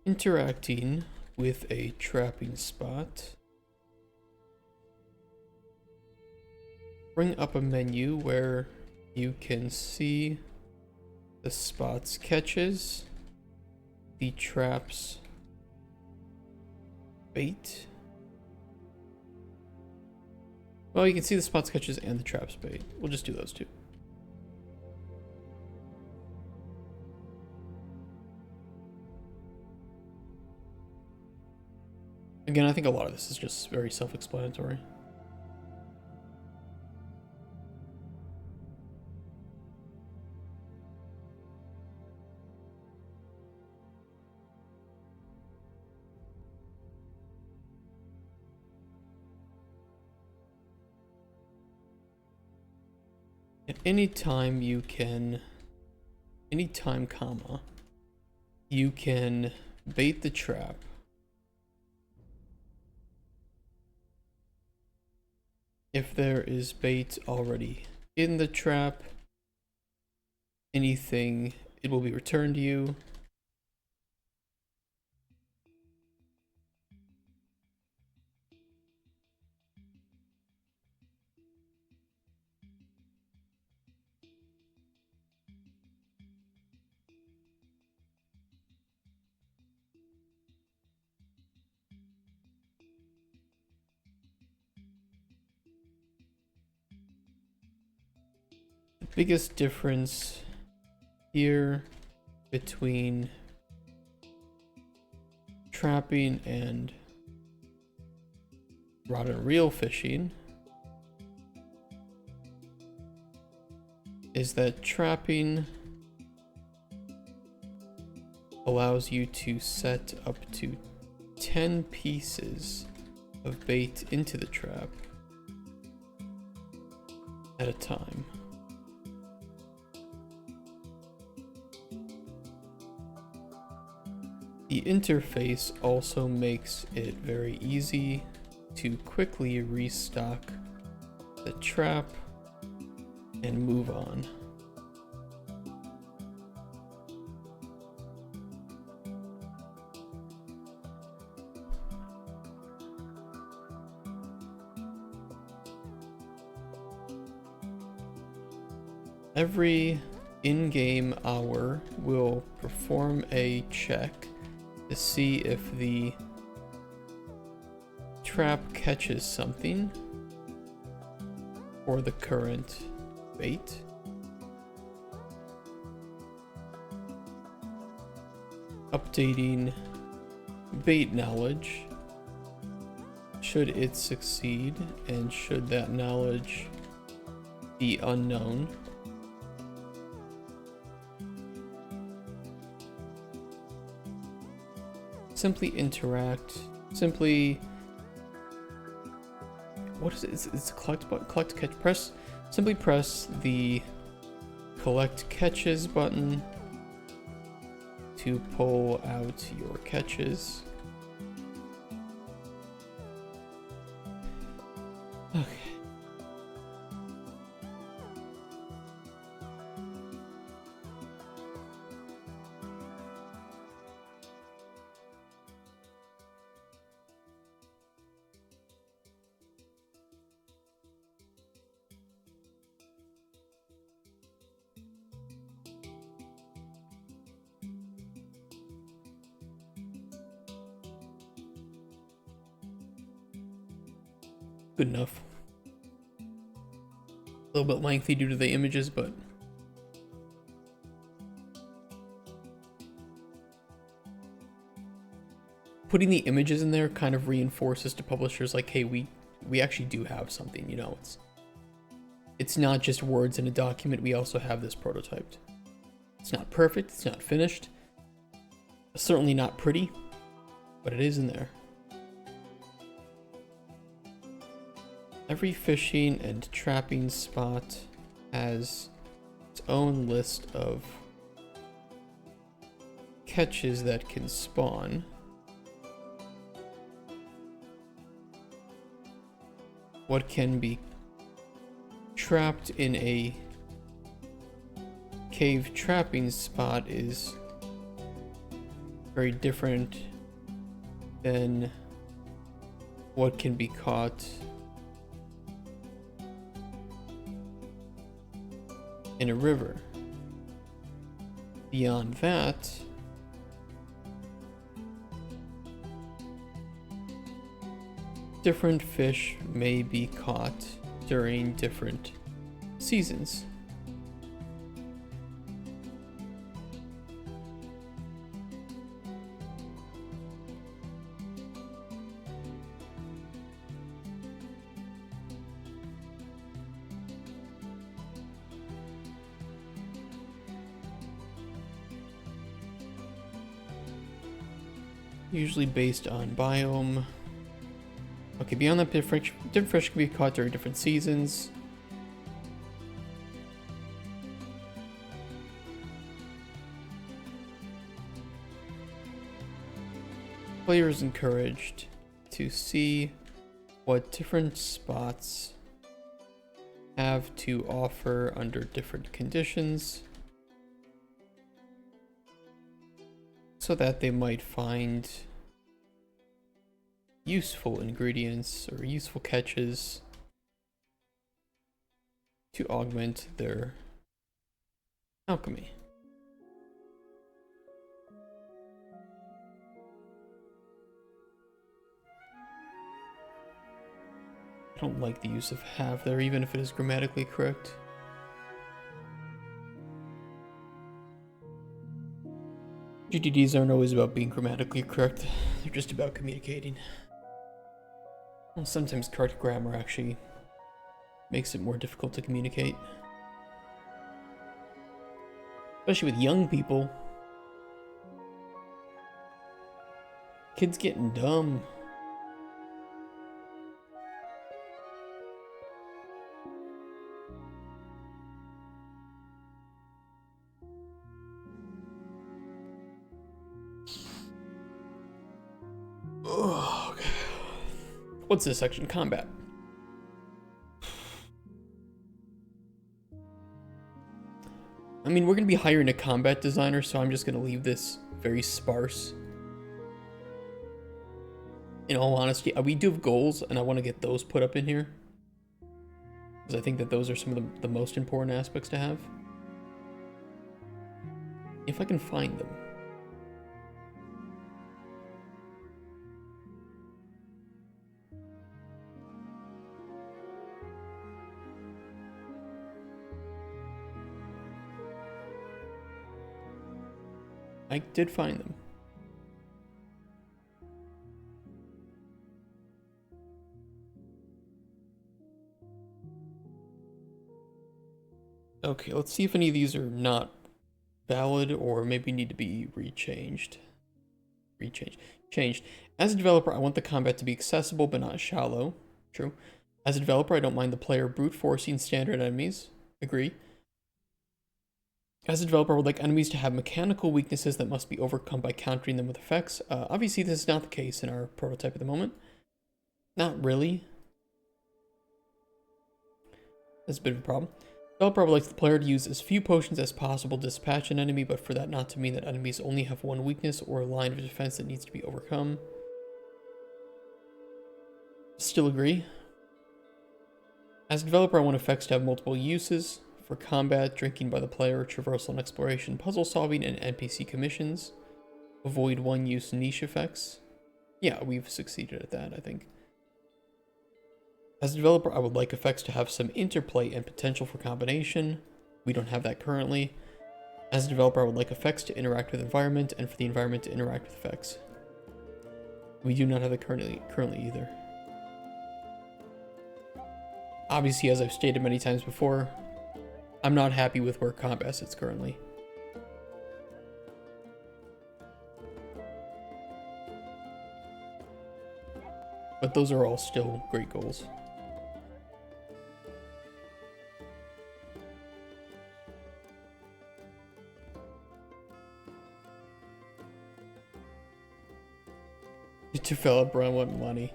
Interacting with a trapping spot. Bring up a menu where you can see the spot's catches, the trap's bait. Well, you can see the spot's catches and the trap's bait. We'll just do those two. Again, I think a lot of this is just very self-explanatory. At any time you can, anytime comma, you can bait the trap. If there is bait already in the trap, anything, it will be returned to you. The biggest difference here between trapping and rod and reel fishing is that trapping allows you to set up to 10 pieces of bait into the trap at a time. The interface also makes it very easy to quickly restock the trap and move on. Every in-game hour will perform a check to see if the trap catches something for the current bait. Updating bait knowledge should it succeed, and should that knowledge be unknown, simply interact, simply, what is it? It's a collect button, collect catch, simply press the collect catches button to pull out your catches. Okay. Good enough. A little bit lengthy due to the images, but putting the images in there kind of reinforces to publishers like, hey, we actually do have something, you know, it's not just words in a document, we also have this prototyped. It's not perfect, it's not finished, certainly not pretty, but it is in there. Every fishing and trapping spot has its own list of catches that can spawn. What can be trapped in a cave trapping spot is very different than what can be caught in a river. Beyond that, different fish may be caught during different seasons. Usually based on biome. Okay, beyond that, different fish can be caught during different seasons. Players encouraged to see what different spots have to offer under different conditions, so that they might find useful ingredients or useful catches to augment their alchemy. I don't like the use of have there, even if it is grammatically correct. GTDs aren't always about being grammatically correct, they're just about communicating. Well, sometimes correct grammar actually makes it more difficult to communicate. Especially with young people. Kids getting dumb. Oh, okay. What's this section? Combat. I mean, we're going to be hiring a combat designer, so I'm just going to leave this very sparse. In all honesty, we do have goals, and I want to get those put up in here. Because I think that those are some of the most important aspects to have. If I can find them. I did find them. Okay, let's see if any of these are not valid or maybe need to be changed. As a developer, I want the combat to be accessible but not shallow. True. As a developer, I don't mind the player brute forcing standard enemies. Agree. As a developer, I would like enemies to have mechanical weaknesses that must be overcome by countering them with effects. Obviously, this is not the case in our prototype at the moment. Not really. That's a bit of a problem. Developer would like the player to use as few potions as possible to dispatch an enemy, but for that not to mean that enemies only have one weakness or a line of defense that needs to be overcome. Still agree. As a developer, I want effects to have multiple uses. For combat, drinking by the player, traversal and exploration, puzzle solving, and NPC commissions. Avoid one-use niche effects. Yeah, we've succeeded at that, I think. As a developer, I would like effects to have some interplay and potential for combination. We don't have that currently. As a developer, I would like effects to interact with the environment and for the environment to interact with effects. We do not have that currently either. Obviously, as I've stated many times before, I'm not happy with where combat sits currently. But those are all still great goals. To develop around what money.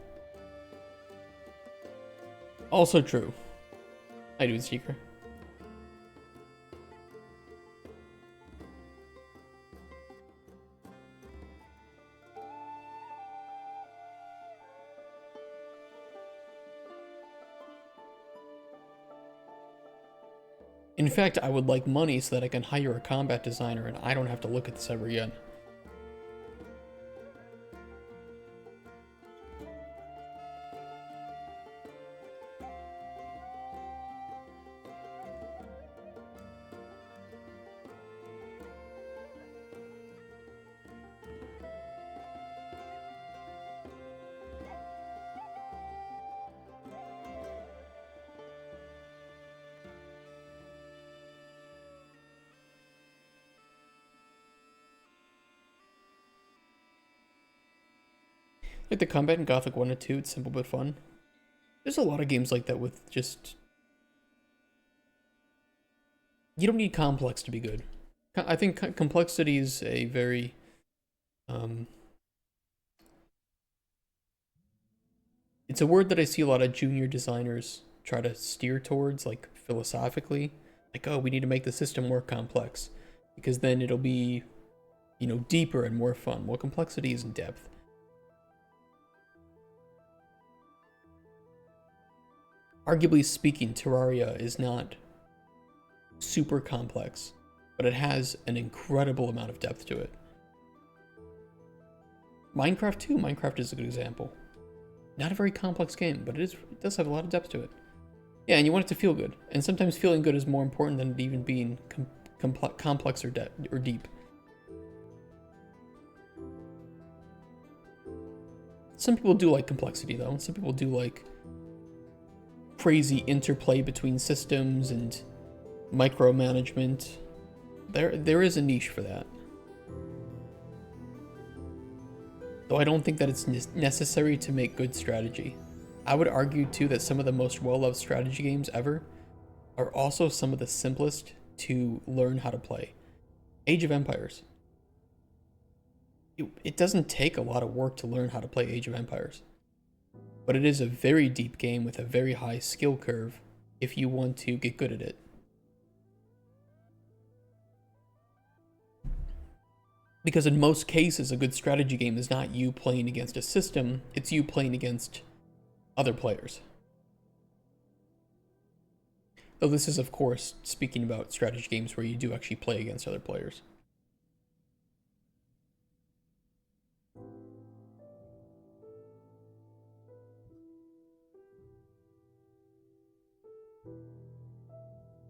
Also true. I do, Seeker. In fact, I would like money so that I can hire a combat designer and I don't have to look at this ever again. Like the combat in Gothic 1 and 2, it's simple but fun. There's a lot of games like that with just... You don't need complex to be good. I think complexity is a very... It's a word that I see a lot of junior designers try to steer towards, like, philosophically. Like, oh, we need to make the system more complex. Because then it'll be, you know, deeper and more fun. Well, complexity isn't depth. Arguably speaking, Terraria is not super complex, but it has an incredible amount of depth to it. Minecraft too. Minecraft is a good example. Not a very complex game, but it does have a lot of depth to it. Yeah, and you want it to feel good. And sometimes feeling good is more important than it even being complex or deep. Some people do like complexity though, and some people do like crazy interplay between systems and micromanagement. There is a niche for that. Though I don't think that it's necessary to make good strategy. I would argue too that some of the most well-loved strategy games ever are also some of the simplest to learn how to play. Age of Empires. It doesn't take a lot of work to learn how to play Age of Empires. But it is a very deep game with a very high skill curve if you want to get good at it. Because in most cases, a good strategy game is not you playing against a system, it's you playing against other players. Though this is, of course, speaking about strategy games where you do actually play against other players.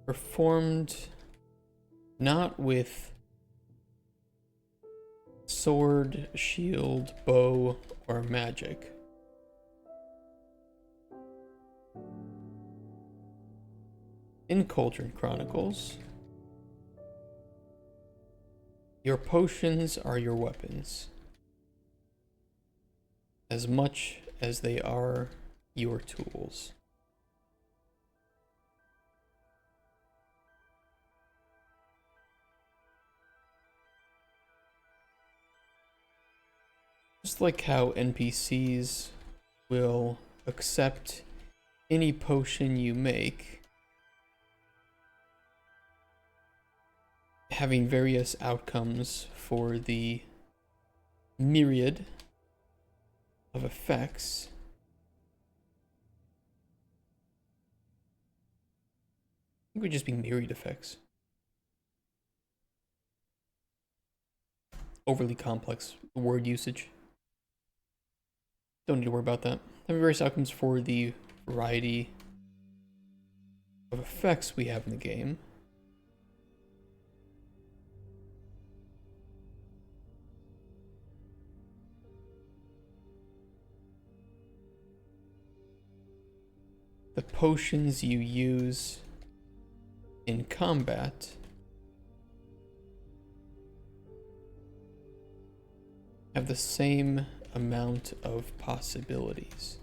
Performed not with sword, shield, bow, or magic. In Cauldron Chronicles, your potions are your weapons, as much as they are your tools. Just like how NPCs will accept any potion you make, having various outcomes for the myriad of effects. I think it would just be myriad effects. Overly complex word usage. Don't need to worry about that. Having various outcomes for the variety of effects we have in the game. The potions you use in combat have the same amount of possibilities.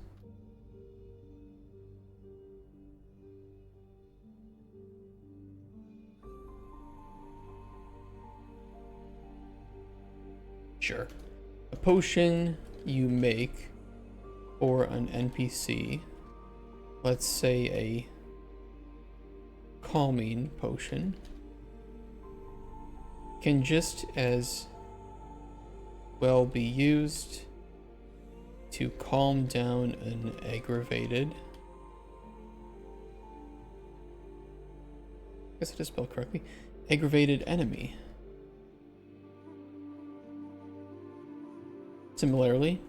Sure. A potion you make for an NPC, let's say a calming potion, can just as well be used to calm down an aggravated, I guess I just spelled correctly, aggravated enemy. Similarly,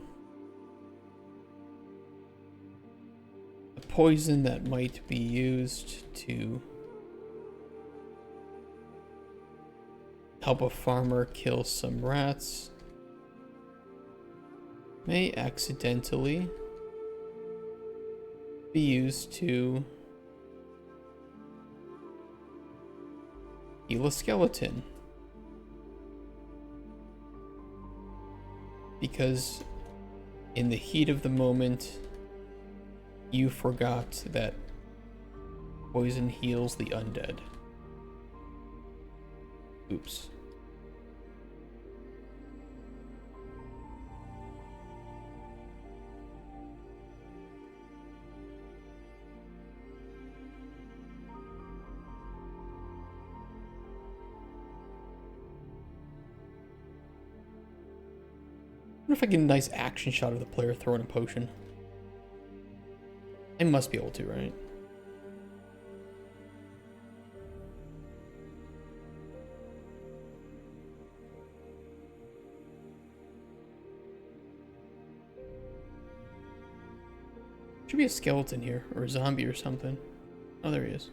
a poison that might be used to help a farmer kill some rats may accidentally be used to heal a skeleton. Because in the heat of the moment, you forgot that poison heals the undead. Oops. I wonder if I get a nice action shot of the player throwing a potion. I must be able to, right? Should be a skeleton here, or a zombie or something. Oh, there he is.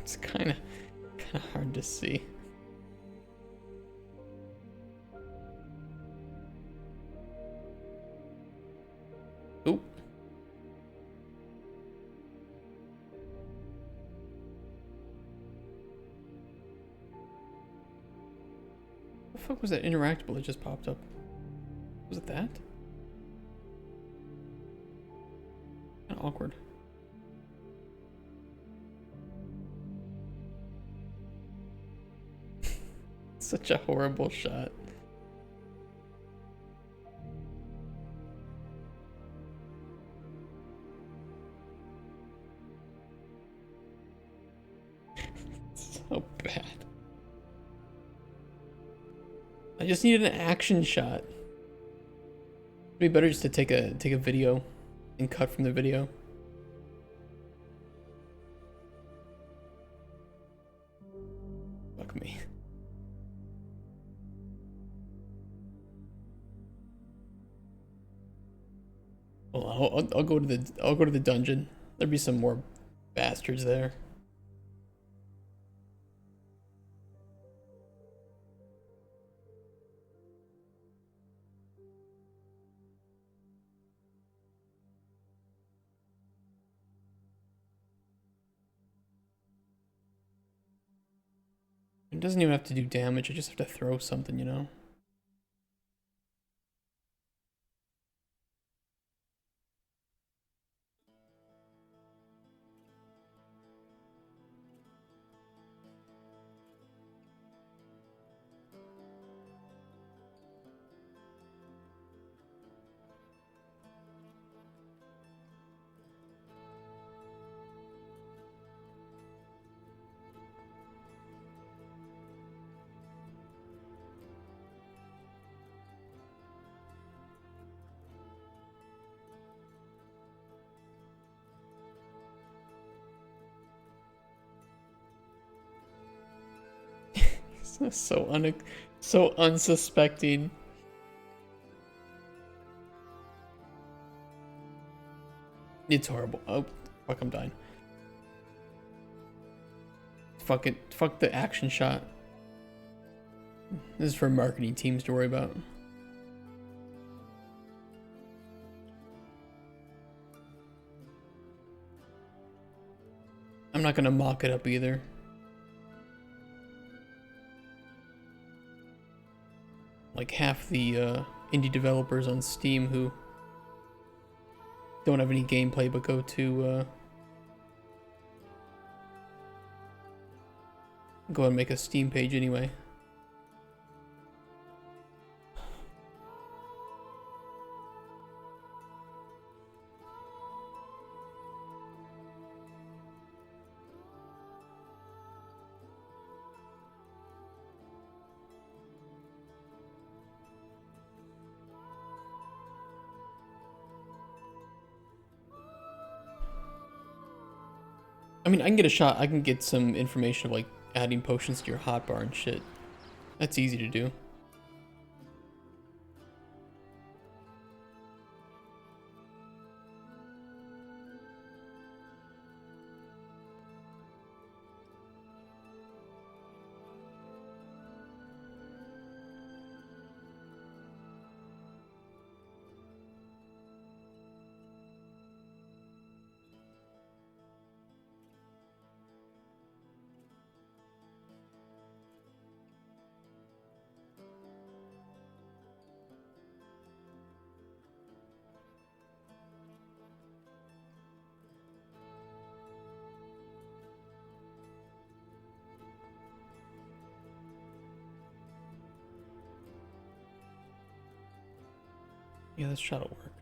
It's kind of hard to see. Oop. What the fuck was that interactable that just popped up? Was it that? Kind of awkward. Such a horrible shot. So bad. I just needed an action shot. It'd be better just to take a video and cut from the video. Fuck me. Well, I'll go to the dungeon. There'll be some more bastards there. It doesn't even have to do damage. I just have to throw something, you know? So unsuspecting. It's horrible. Oh, fuck, I'm dying. Fuck it. Fuck the action shot. This is for marketing teams to worry about. I'm not gonna mock it up either. Like half the indie developers on Steam who don't have any gameplay but go to go and make a Steam page anyway. I mean, I can get a shot. I can get some information of like adding potions to your hotbar and shit. That's easy to do. Yeah, this shot'll work.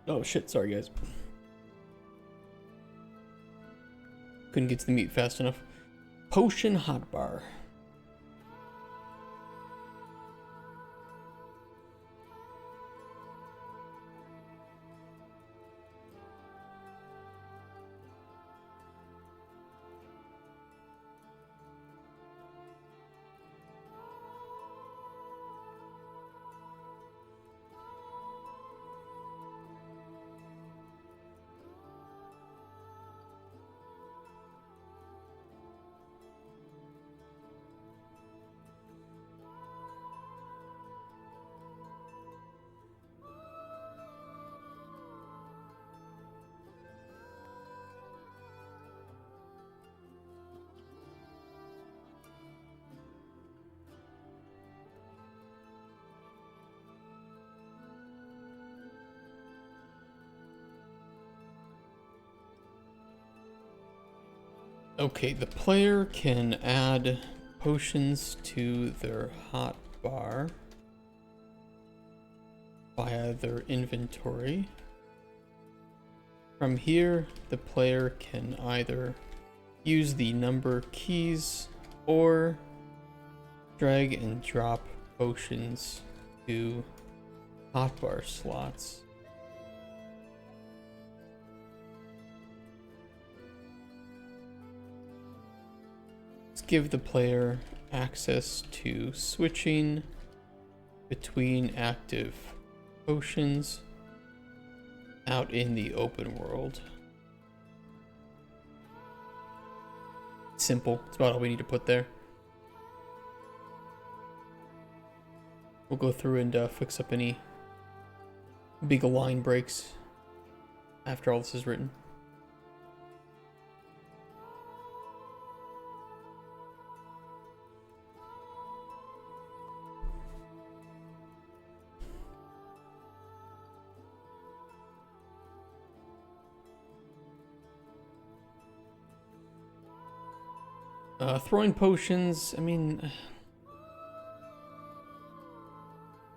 Oh shit, sorry guys. Couldn't get to the meat fast enough. Potion hotbar. Okay, the player can add potions to their hotbar via their inventory. From here, the player can either use the number keys or drag and drop potions to hotbar slots. Give the player access to switching between active potions out in the open world. Simple. It's about all we need to put there. We'll go through and fix up any big line breaks after all this is written. Throwing potions, I mean...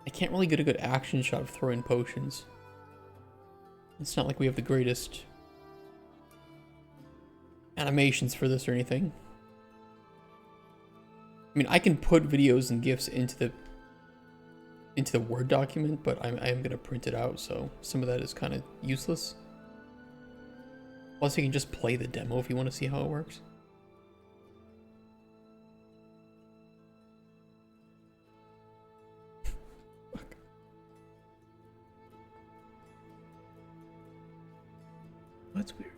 I can't really get a good action shot of throwing potions. It's not like we have the greatest animations for this or anything. I mean, I can put videos and GIFs into the Word document, but I am going to print it out, so some of that is kind of useless. Plus, you can just play the demo if you want to see how it works. That's weird.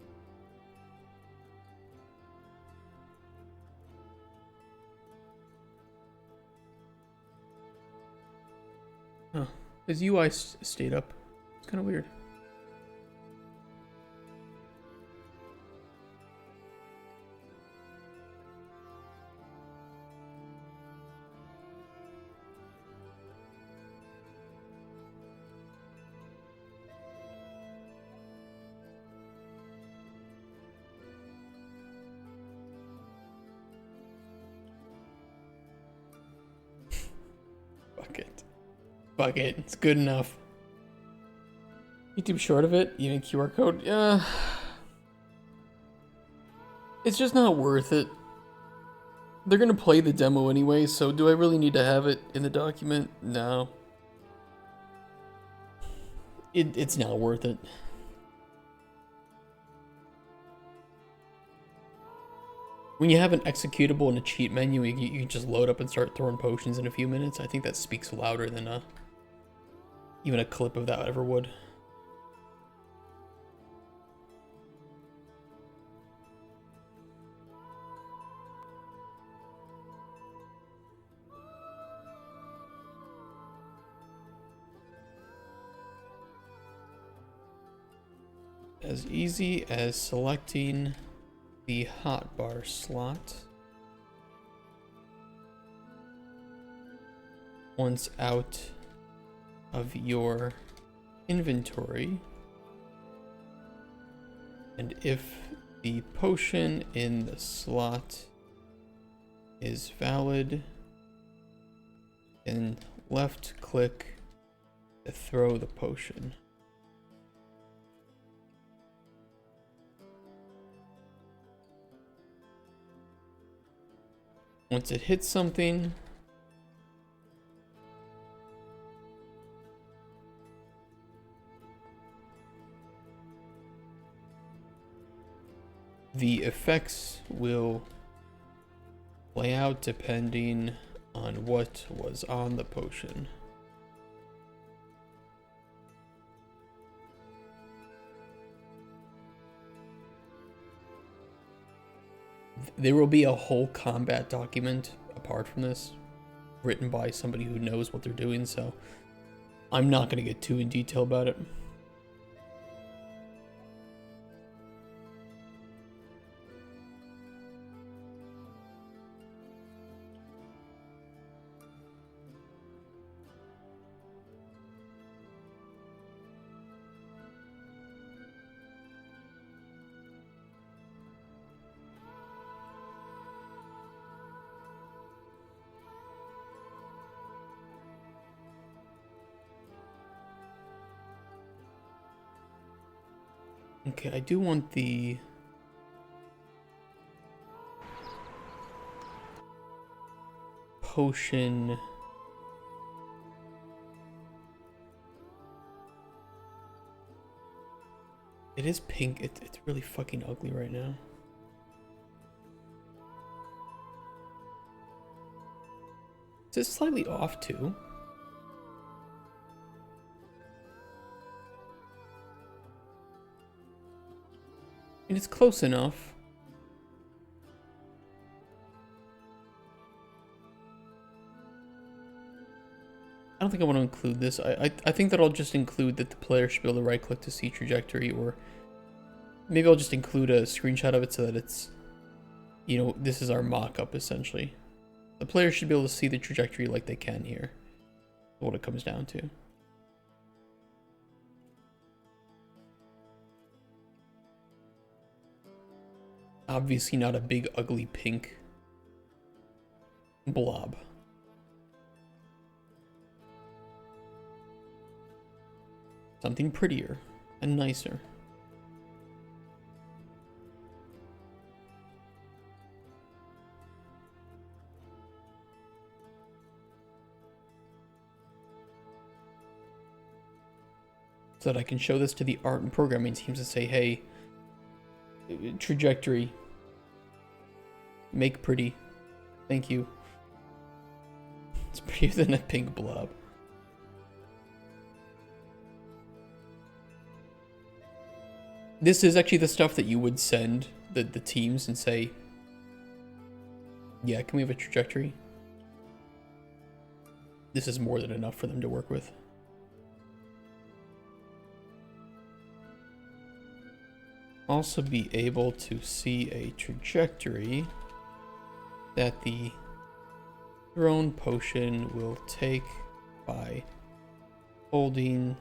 Huh. His UI stayed up. It's kind of weird. Fuck it. Fuck it. It's good enough. YouTube short of it, even QR code. It's just not worth it. They're gonna play the demo anyway, so do I really need to have it in the document? No. It's not worth it. When you have an executable and a cheat menu, you can just load up and start throwing potions in a few minutes. I think that speaks louder than even a clip of that ever would. As easy as selecting the hotbar slot. Once out of your inventory, and if the potion in the slot is valid, then left click to throw the potion. Once it hits something, the effects will play out depending on what was on the potion. There will be a whole combat document apart from this, written by somebody who knows what they're doing, so I'm not going to get too in detail about it. Okay, I do want the potion. It is pink. It's really fucking ugly right now. Is it slightly off too? And it's close enough. I don't think I want to include this. I think that I'll just include that the player should be able to right click to see trajectory, or maybe I'll just include a screenshot of it so that it's, you know, this is our mock-up essentially. The player should be able to see the trajectory like they can here. What it comes down to. Obviously not a big ugly pink blob. Something prettier and nicer. So that I can show this to the art and programming teams and say, hey, trajectory, make pretty, thank you. It's prettier than a pink blob. This is actually the stuff that you would send the teams and say, yeah, can we have a trajectory? This is more than enough for them to work with. Also be able to see a trajectory that the thrown potion will take by holding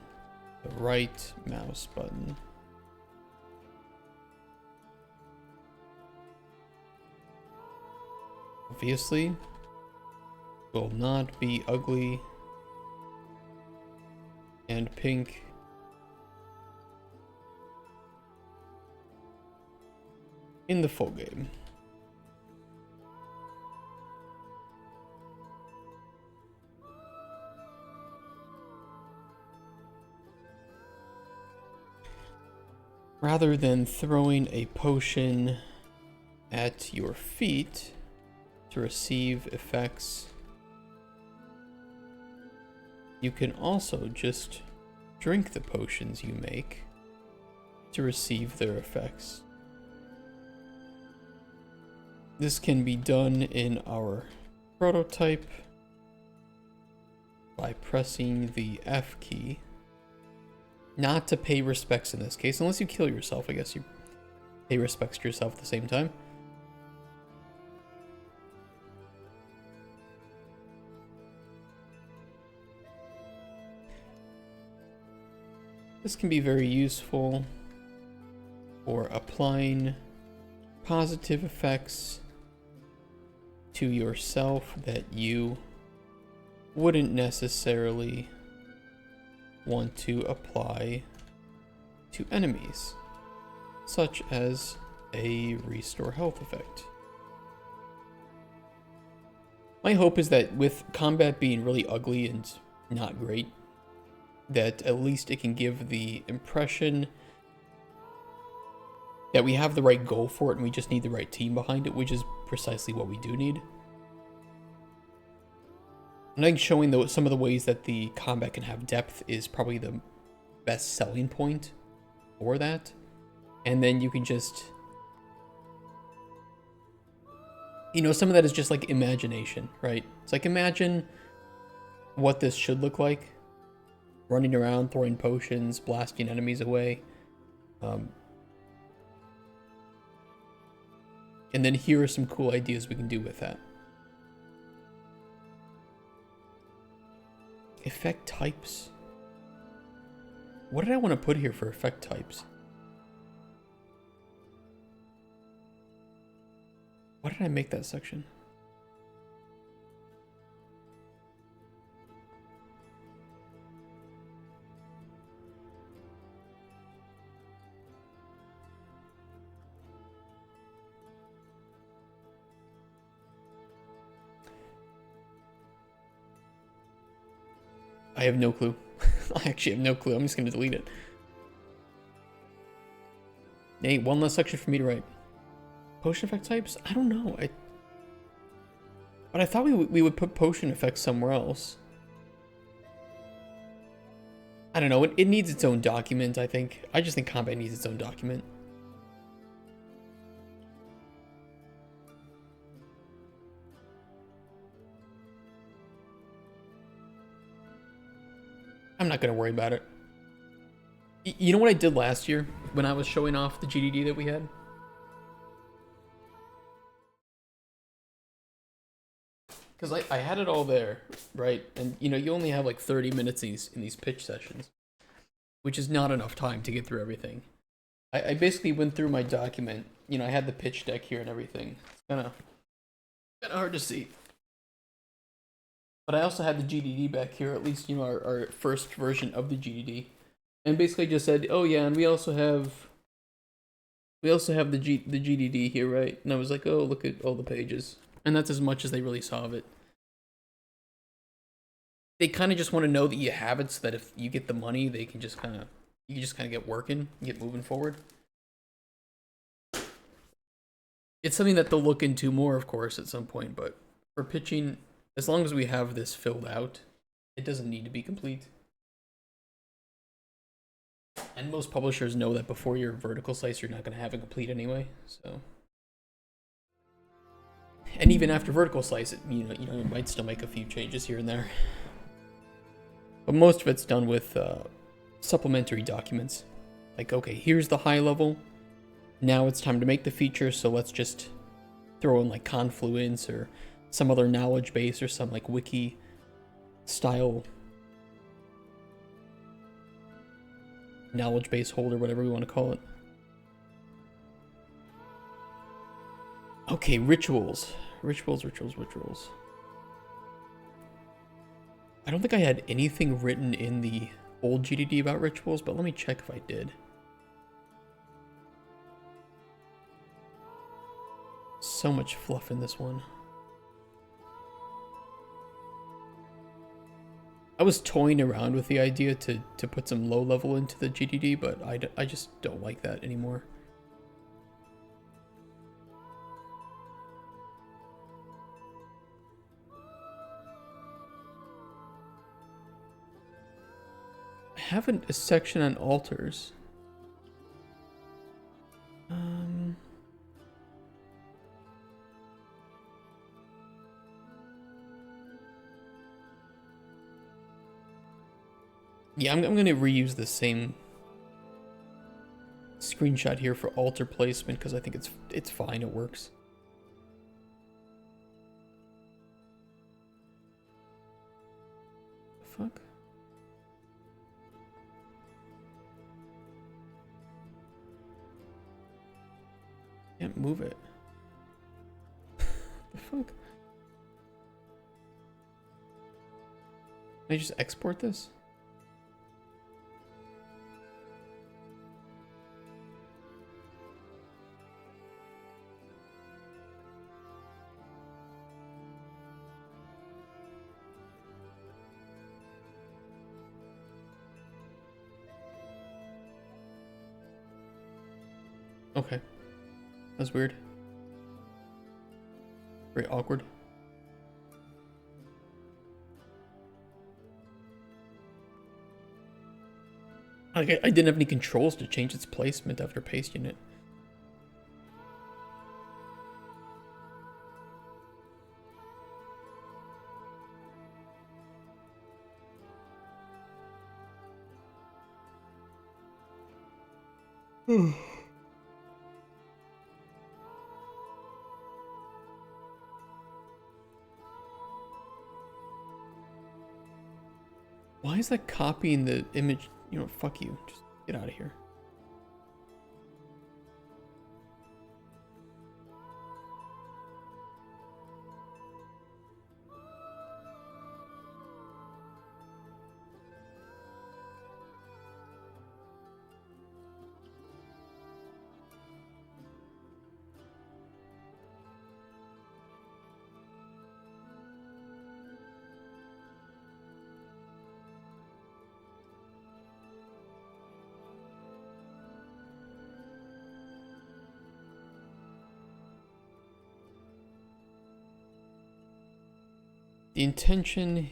the right mouse button. Obviously, will not be ugly and pink. In the full game. Rather than throwing a potion at your feet to receive effects, you can also just drink the potions you make to receive their effects. This can be done in our prototype by pressing the F key. Not to pay respects in this case, unless you kill yourself, I guess you pay respects to yourself at the same time. This can be very useful for applying positive effects to yourself that you wouldn't necessarily want to apply to enemies, such as a restore health effect. My hope is that with combat being really ugly and not great, that at least it can give the impression that we have the right goal for it and we just need the right team behind it, which is precisely what we do need. And I think showing some of the ways that the combat can have depth is probably the best selling point for that. And then you can just, you know, some of that is just like imagination, right? It's like, imagine what this should look like. Running around, throwing potions, blasting enemies away. And then here are some cool ideas we can do with that. Effect types. What did I want to put here for effect types? Why did I make that section? I have no clue. I actually have no clue. I'm just going to delete it. Hey, one less section for me to write. Potion effect types? I don't know. But I thought we would put potion effects somewhere else. I don't know. It needs its own document, I think. I just think combat needs its own document. I'm not going to worry about it. You know what I did last year when I was showing off the GDD that we had? Because I had it all there, right? And, you know, you only have like 30 minutes in these pitch sessions, which is not enough time to get through everything. I basically went through my document. You know, I had the pitch deck here and everything. It's kind of hard to see. But I also had the GDD back here, at least, you know, our first version of the GDD. And basically just said, oh yeah, and we also have the GDD here, right? And I was like, oh, look at all the pages. And that's as much as they really saw of it. They kind of just want to know that you have it so that if you get the money, they can just kind of, you can just kind of get working, get moving forward. It's something that they'll look into more, of course, at some point, but for pitching, as long as we have this filled out, it doesn't need to be complete. And most publishers know that before your vertical slice, you're not going to have it complete anyway, so. And even after vertical slice, it, you might still make a few changes here and there. But most of it's done with supplementary documents. Like, okay, here's the high level. Now it's time to make the feature, so let's just throw in like Confluence or some other knowledge base or some like wiki style knowledge base holder, whatever we want to call it. Okay, rituals. Rituals. I don't think I had anything written in the old GDD about rituals, but let me check if I did. So much fluff in this one. I was toying around with the idea to put some low level into the GDD, but I just don't like that anymore. I haven't a section on altars. Yeah, I'm going to reuse the same screenshot here for altar placement because I think it's fine, it works. Fuck. Can't move it. The fuck? Can I just export this? Okay. That's weird. Very awkward. I didn't have any controls to change its placement after pasting it. Why is that copying the image? You know, fuck you. Just get out of here. The intention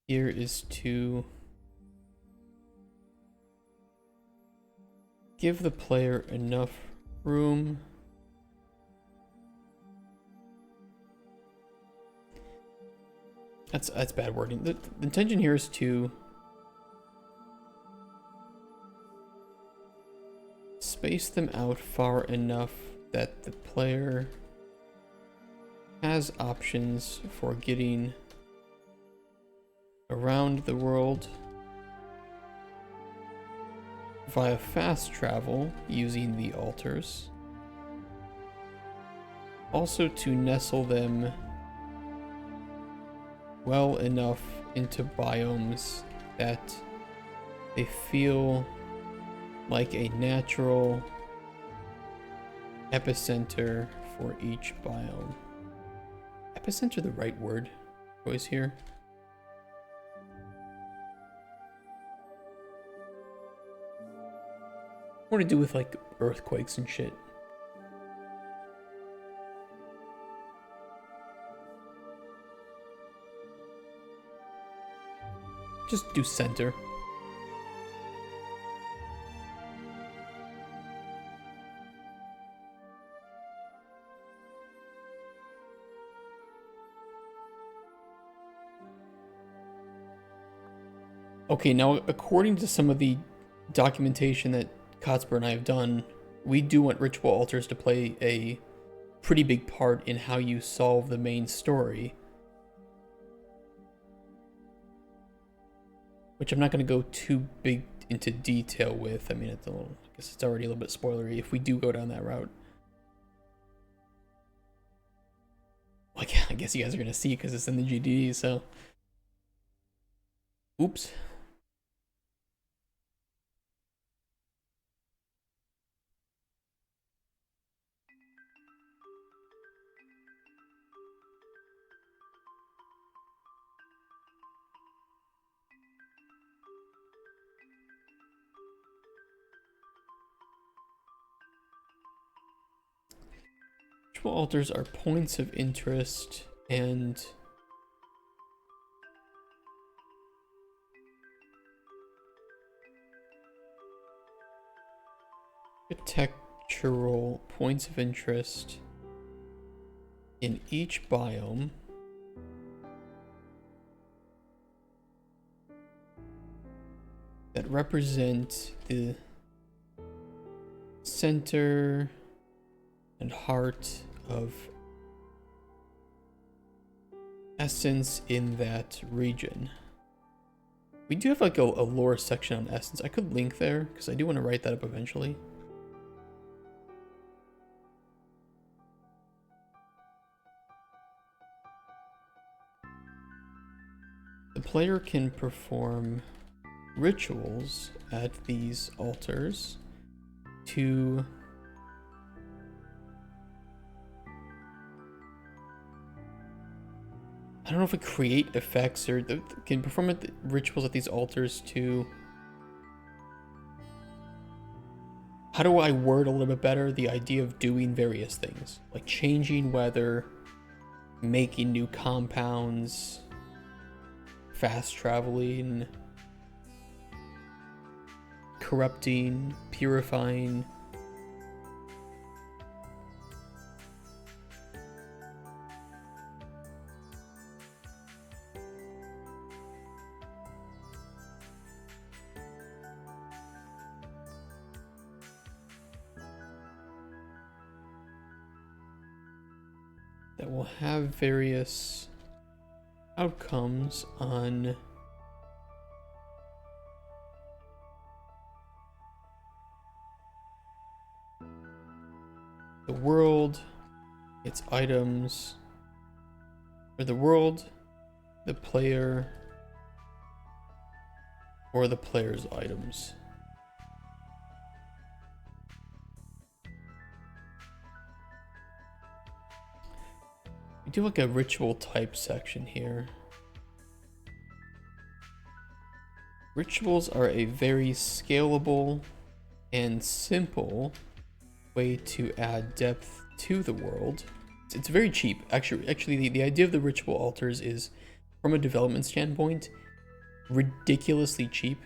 here is to give the player enough room that's bad wording. The intention here is to space them out far enough that the player has options for getting around the world via fast travel using the altars, Also to nestle them well enough into biomes that they feel like a natural epicenter for each biome. Epicenter the right word choice here? More to do with like earthquakes and shit. Just do center. Okay, now according to some of the documentation that Kotspur and I have done, we do want ritual altars to play a pretty big part in how you solve the main story. Which I'm not going to go too big into detail with. I mean, I guess it's already a little bit spoilery if we do go down that route. Like, I guess you guys are going to see it because it's in the GDD, so. Oops. Ritual altars are points of interest and architectural points of interest in each biome that represent the center and heart of essence in that region. We do have like a lore section on essence. I could link there because I do want to write that up eventually. The player can perform rituals at these altars to I don't know if it create effects or can perform rituals at these altars to. How do I word a little bit better the idea of doing various things like changing weather, making new compounds, fast traveling, corrupting, purifying. That will have various outcomes on the world, its items, or the world, the player, or the player's items. We do like a ritual type section here. Rituals are a very scalable and simple way to add depth to the world. It's very cheap. Actually, the idea of the ritual altars is, from a development standpoint, ridiculously cheap,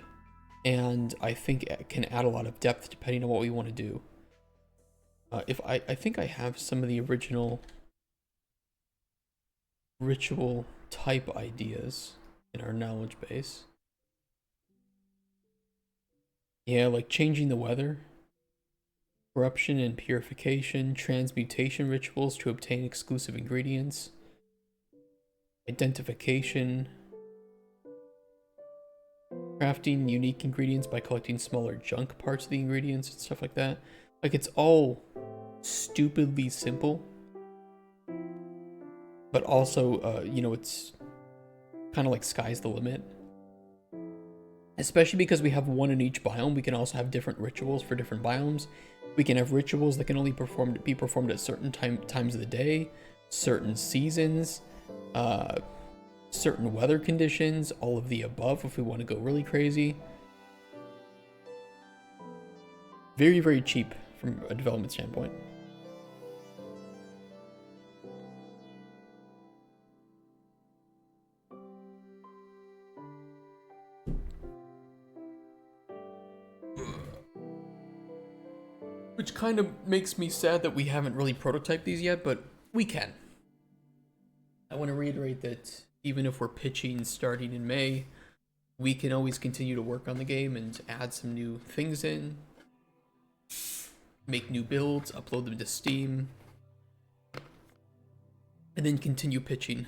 and I think it can add a lot of depth depending on what we want to do. I think I have some of the original ritual type ideas in our knowledge base. Yeah, like changing the weather, corruption and purification, transmutation rituals to obtain exclusive ingredients, identification, crafting unique ingredients by collecting smaller junk parts of the ingredients and stuff like that. Like, it's all stupidly simple, but also, you know, it's kind of like sky's the limit. Especially because we have one in each biome, we can also have different rituals for different biomes. We can have rituals that can only be performed at certain times of the day, certain seasons, certain weather conditions, all of the above if we want to go really crazy. Very, very cheap from a development standpoint. Which kind of makes me sad that we haven't really prototyped these yet, but we can. I want to reiterate that even if we're pitching starting in May, we can always continue to work on the game and add some new things in, make new builds, upload them to Steam, and then continue pitching.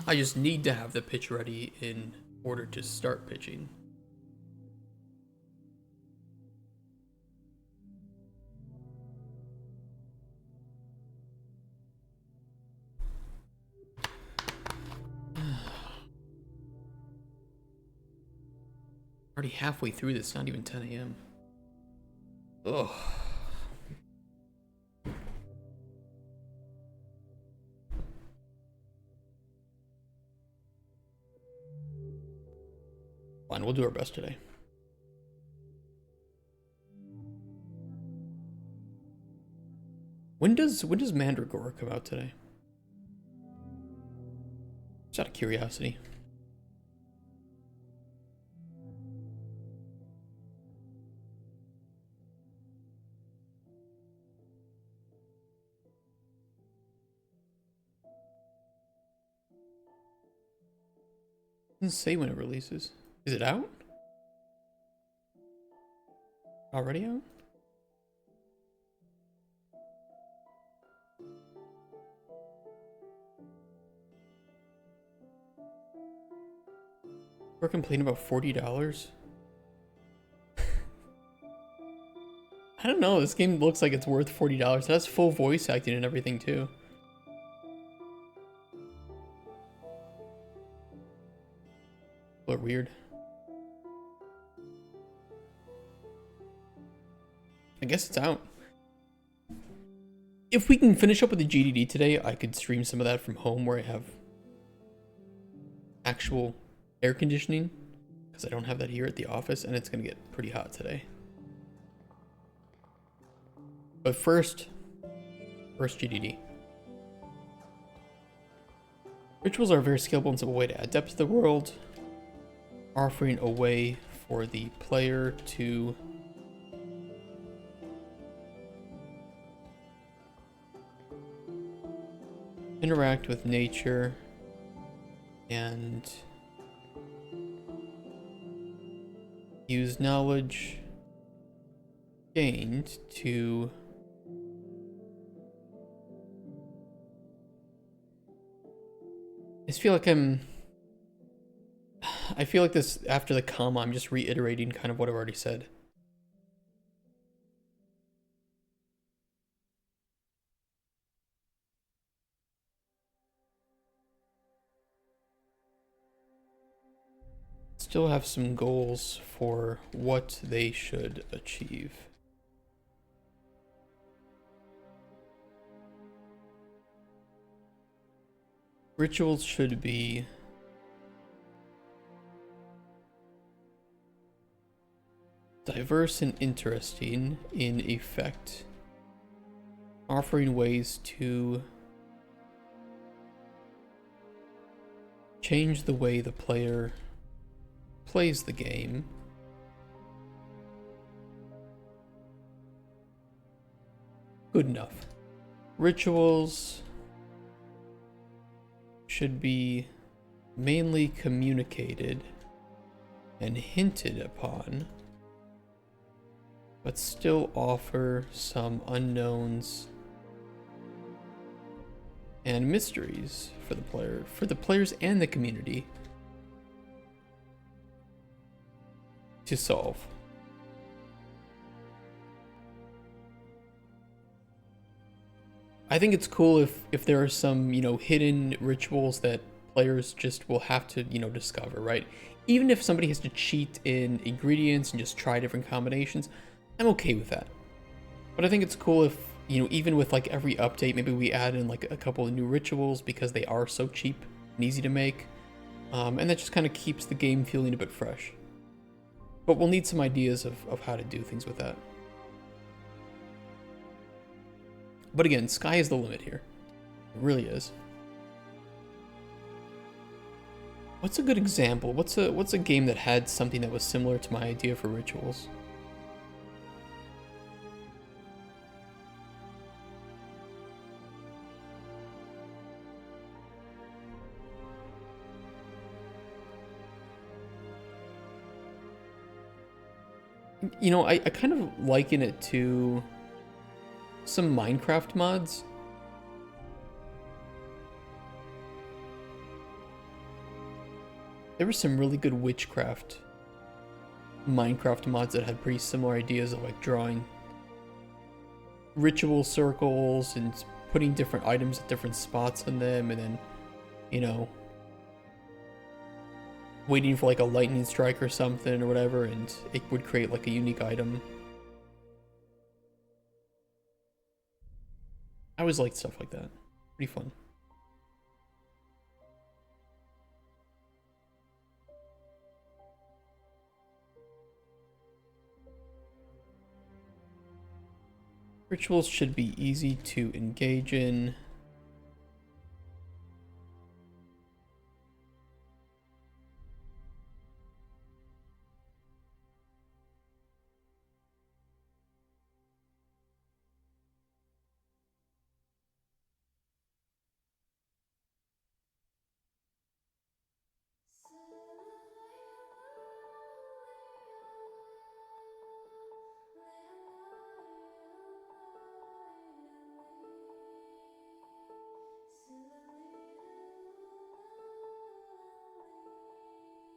I just need to have the pitch ready in order to start pitching. Already halfway through this, not even 10 a.m. Ugh. Fine, we'll do our best today. When does Mandragora come out today? Just out of curiosity. Doesn't say when it releases. Is it out? Already out? We're complaining about $40. I don't know, this game looks like it's worth $40. It has full voice acting and everything too. But weird. I guess it's out. If we can finish up with the GDD today, I could stream some of that from home where I have actual air conditioning, because I don't have that here at the office, and it's gonna get pretty hot today. But first GDD. Rituals are a very scalable and simple way to add depth to the world, offering a way for the player to interact with nature and use knowledge gained to I feel like this, after the comma, I'm just reiterating kind of what I've already said. Still have some goals for what they should achieve. Rituals should be diverse and interesting in effect, offering ways to change the way the player plays the game, good enough. Rituals should be mainly communicated and hinted upon, but still offer some unknowns and mysteries for the players and the community to solve. I think it's cool if there are some, you know, hidden rituals that players just will have to, you know, discover, right? Even if somebody has to cheat in ingredients and just try different combinations, I'm okay with that. But I think it's cool if, you know, even with like every update, maybe we add in like a couple of new rituals because they are so cheap and easy to make. And that just kind of keeps the game feeling a bit fresh. But we'll need some ideas of how to do things with that. But again, sky is the limit here. It really is. What's a good example? What's a game that had something that was similar to my idea for rituals? You know, I kind of liken it to some Minecraft mods. There were some really good witchcraft Minecraft mods that had pretty similar ideas of like drawing ritual circles and putting different items at different spots in them, and then, you know, waiting for like a lightning strike or something or whatever, and it would create like a unique item. I always liked stuff like that. Pretty fun. Rituals should be easy to engage in.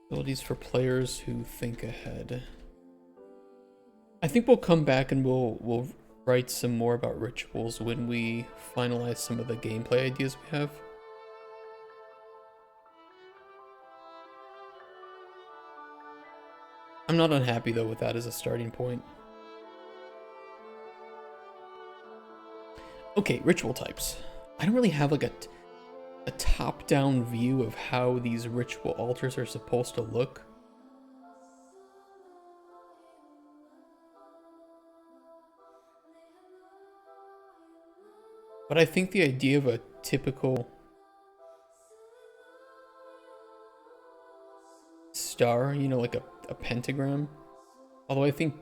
Abilities for players who think ahead. I think we'll come back and we'll write some more about rituals when we finalize some of the gameplay ideas we have. I'm not unhappy though with that as a starting point. Okay, ritual types. I don't really have like a top-down view of how these ritual altars are supposed to look. But I think the idea of a typical star, you know, like a pentagram, although I think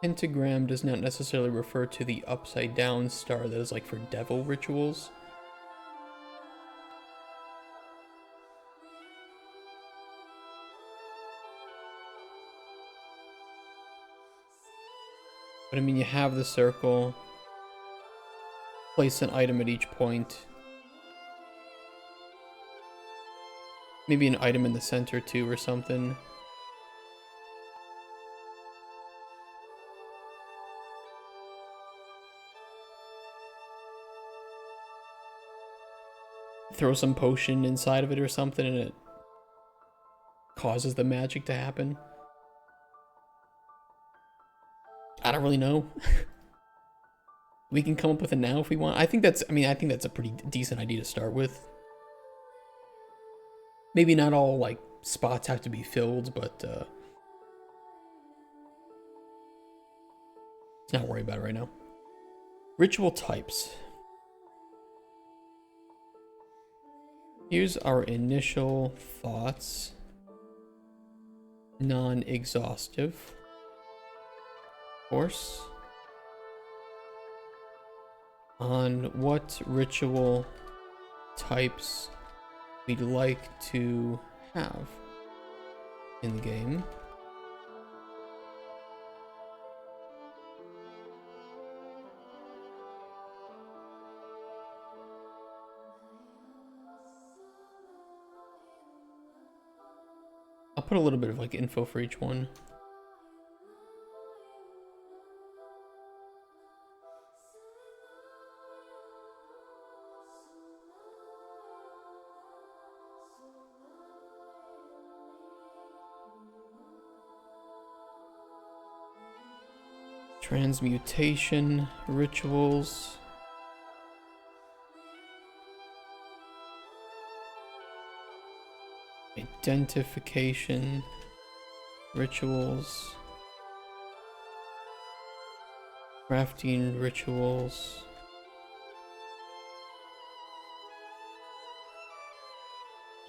pentagram does not necessarily refer to the upside down star that is like for devil rituals. But I mean, you have the circle, place an item at each point. Maybe an item in the center too or something. Throw some potion inside of it or something and it causes the magic to happen. I don't really know. We can come up with it now if we want. I think that's a pretty decent idea to start with. Maybe not all like spots have to be filled, but let's not worry about it right now. Ritual types. Here's our initial thoughts. Non-exhaustive, of course, on what ritual types we'd like to have in the game. I'll put a little bit of like info for each one. Transmutation rituals. Identification rituals. Crafting rituals.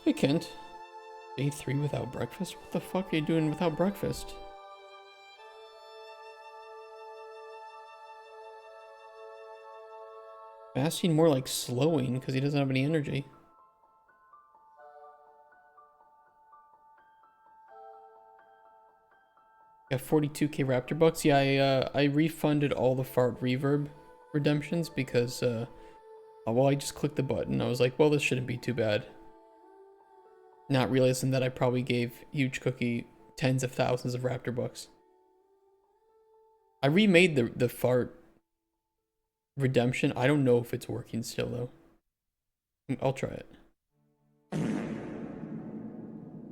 Hey Kent. Day 3 without breakfast? What the fuck are you doing without breakfast? Fasting more like slowing because he doesn't have any energy. Got 42k Raptor bucks. Yeah, I refunded all the fart reverb redemptions because well, I just clicked the button. I was like, well, this shouldn't be too bad. Not realizing that I probably gave Huge Cookie tens of thousands of Raptor bucks. I remade the fart redemption. I don't know if it's working still though. I'll try it.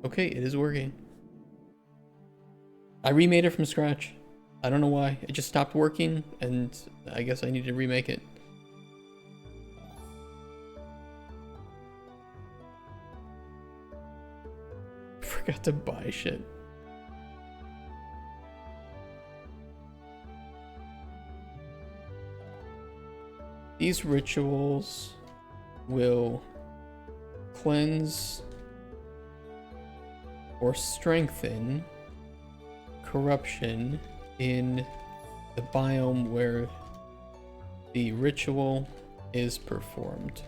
Okay, it is working. I remade it from scratch. I don't know why. It just stopped working, and I guess I need to remake it. Forgot to buy shit. These rituals will cleanse or strengthen corruption in the biome where the ritual is performed.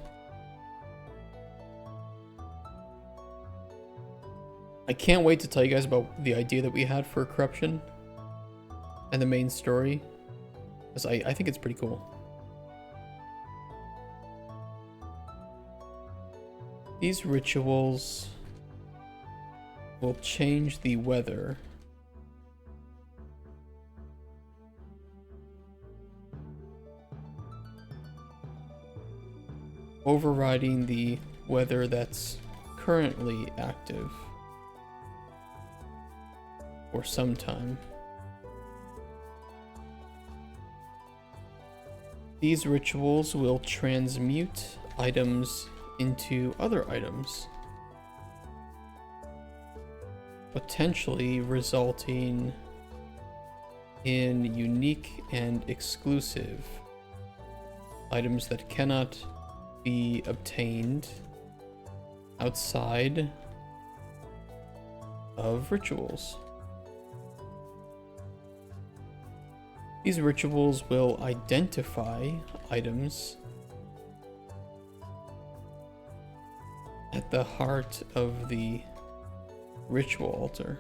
I can't wait to tell you guys about the idea that we had for corruption and the main story, because I think it's pretty cool. These rituals will change the weather overriding the weather that's currently active for some time. These rituals will transmute items into other items, potentially resulting in unique and exclusive items that cannot be obtained outside of rituals. These rituals will identify items at the heart of the ritual altar.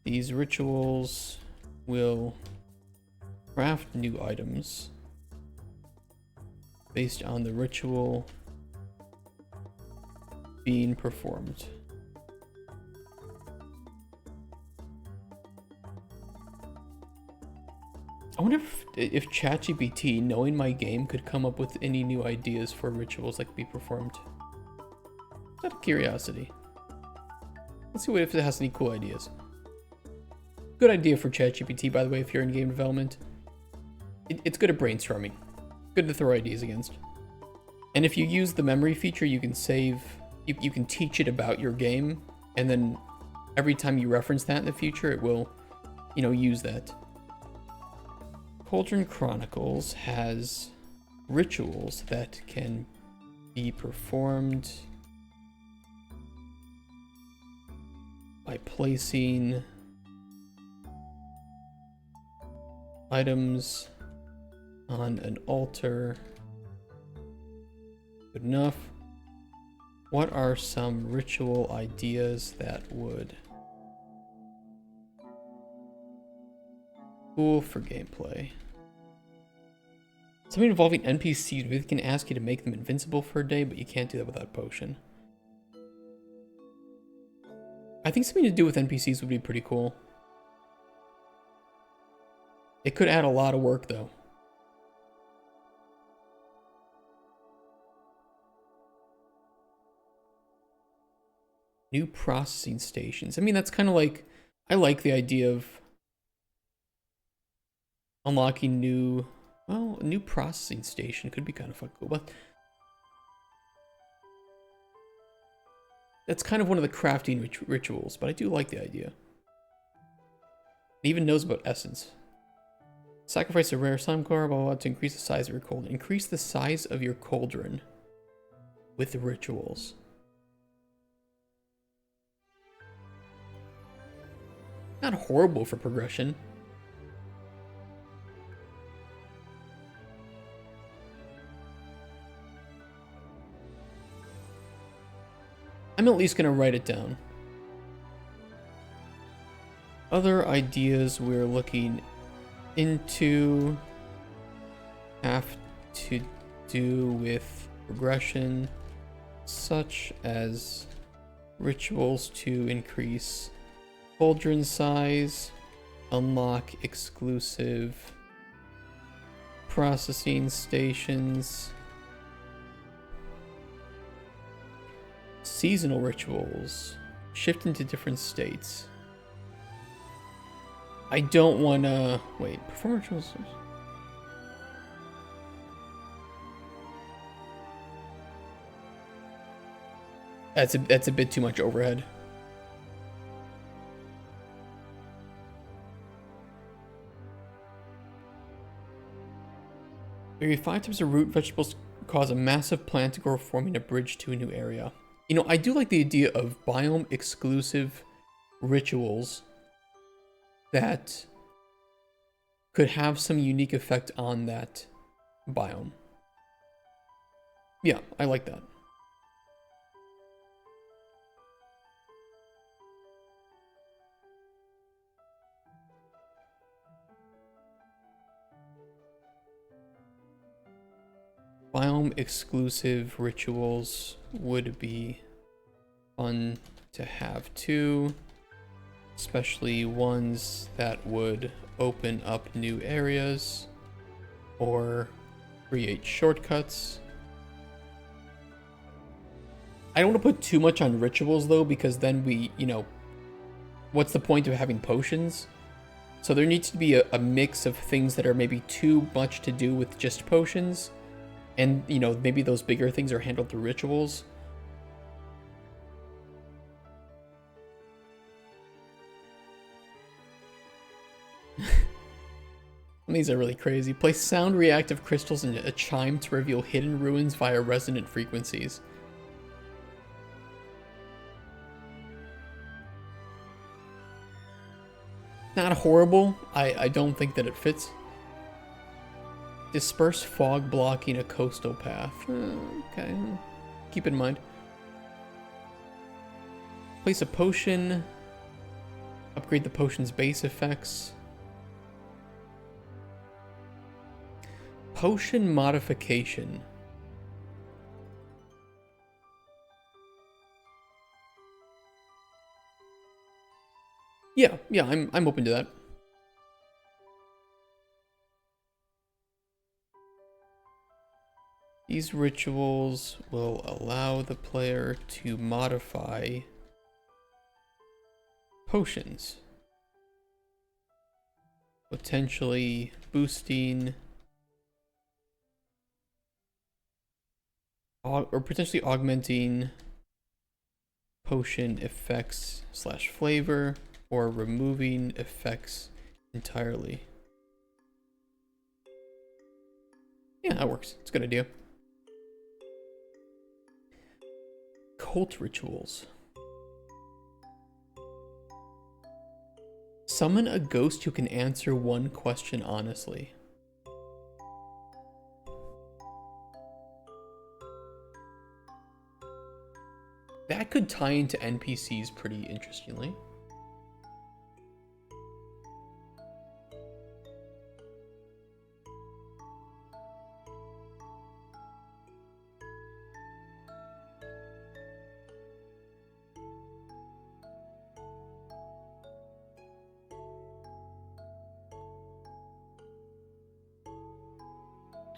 These rituals will craft new items based on the ritual being performed. I wonder if ChatGPT, knowing my game, could come up with any new ideas for rituals that could be performed. Out of curiosity. Let's see if it has any cool ideas. Good idea for ChatGPT, by the way, if you're in game development. It's good at brainstorming. Good to throw ideas against. And if you use the memory feature, you can save, you can teach it about your game, and then every time you reference that in the future, it will, use that. Cauldron Chronicles has rituals that can be performed by placing items on an altar. Good enough. What are some ritual ideas that would cool for gameplay? Something involving NPCs. We can ask you to make them invincible for a day, but you can't do that without a potion. I think something to do with NPCs would be pretty cool. It could add a lot of work, though. New processing stations. I mean, that's kind of like... I like the idea of unlocking new, well, a new processing station could be kind of fucking cool, but that's kind of one of the crafting rituals, but I do like the idea. It even knows about essence. Sacrifice a rare slime core, blah, blah, blah, to increase the size of your cauldron. Increase the size of your cauldron with rituals. Not horrible for progression. I'm at least gonna write it down. Other ideas we're looking into have to do with progression, such as rituals to increase cauldron size, unlock exclusive processing stations, seasonal rituals, shift into different states. I don't want to... Wait, perform rituals... That's a bit too much overhead. Maybe 5 types of root vegetables cause a massive plant to grow, forming a bridge to a new area. You know, I do like the idea of biome exclusive rituals that could have some unique effect on that biome. Yeah, I like that. Biome exclusive rituals would be fun to have too, especially ones that would open up new areas or create shortcuts. I don't want to put too much on rituals though, because then we, you know, what's the point of having potions? So there needs to be a mix of things that are maybe too much to do with just potions. And, you know, maybe those bigger things are handled through rituals. These are really crazy. Place sound reactive crystals in a chime to reveal hidden ruins via resonant frequencies. Not horrible. I don't think that it fits. Disperse fog blocking a coastal path. Okay, keep in mind. Place a potion. Upgrade the potion's base effects. Potion modification. Yeah, I'm open to that. These rituals will allow the player to modify potions, potentially boosting or potentially augmenting potion effects / flavor, or removing effects entirely. Yeah, that works. It's a good idea. Cult rituals. Summon a ghost who can answer one question honestly. That could tie into NPCs pretty interestingly.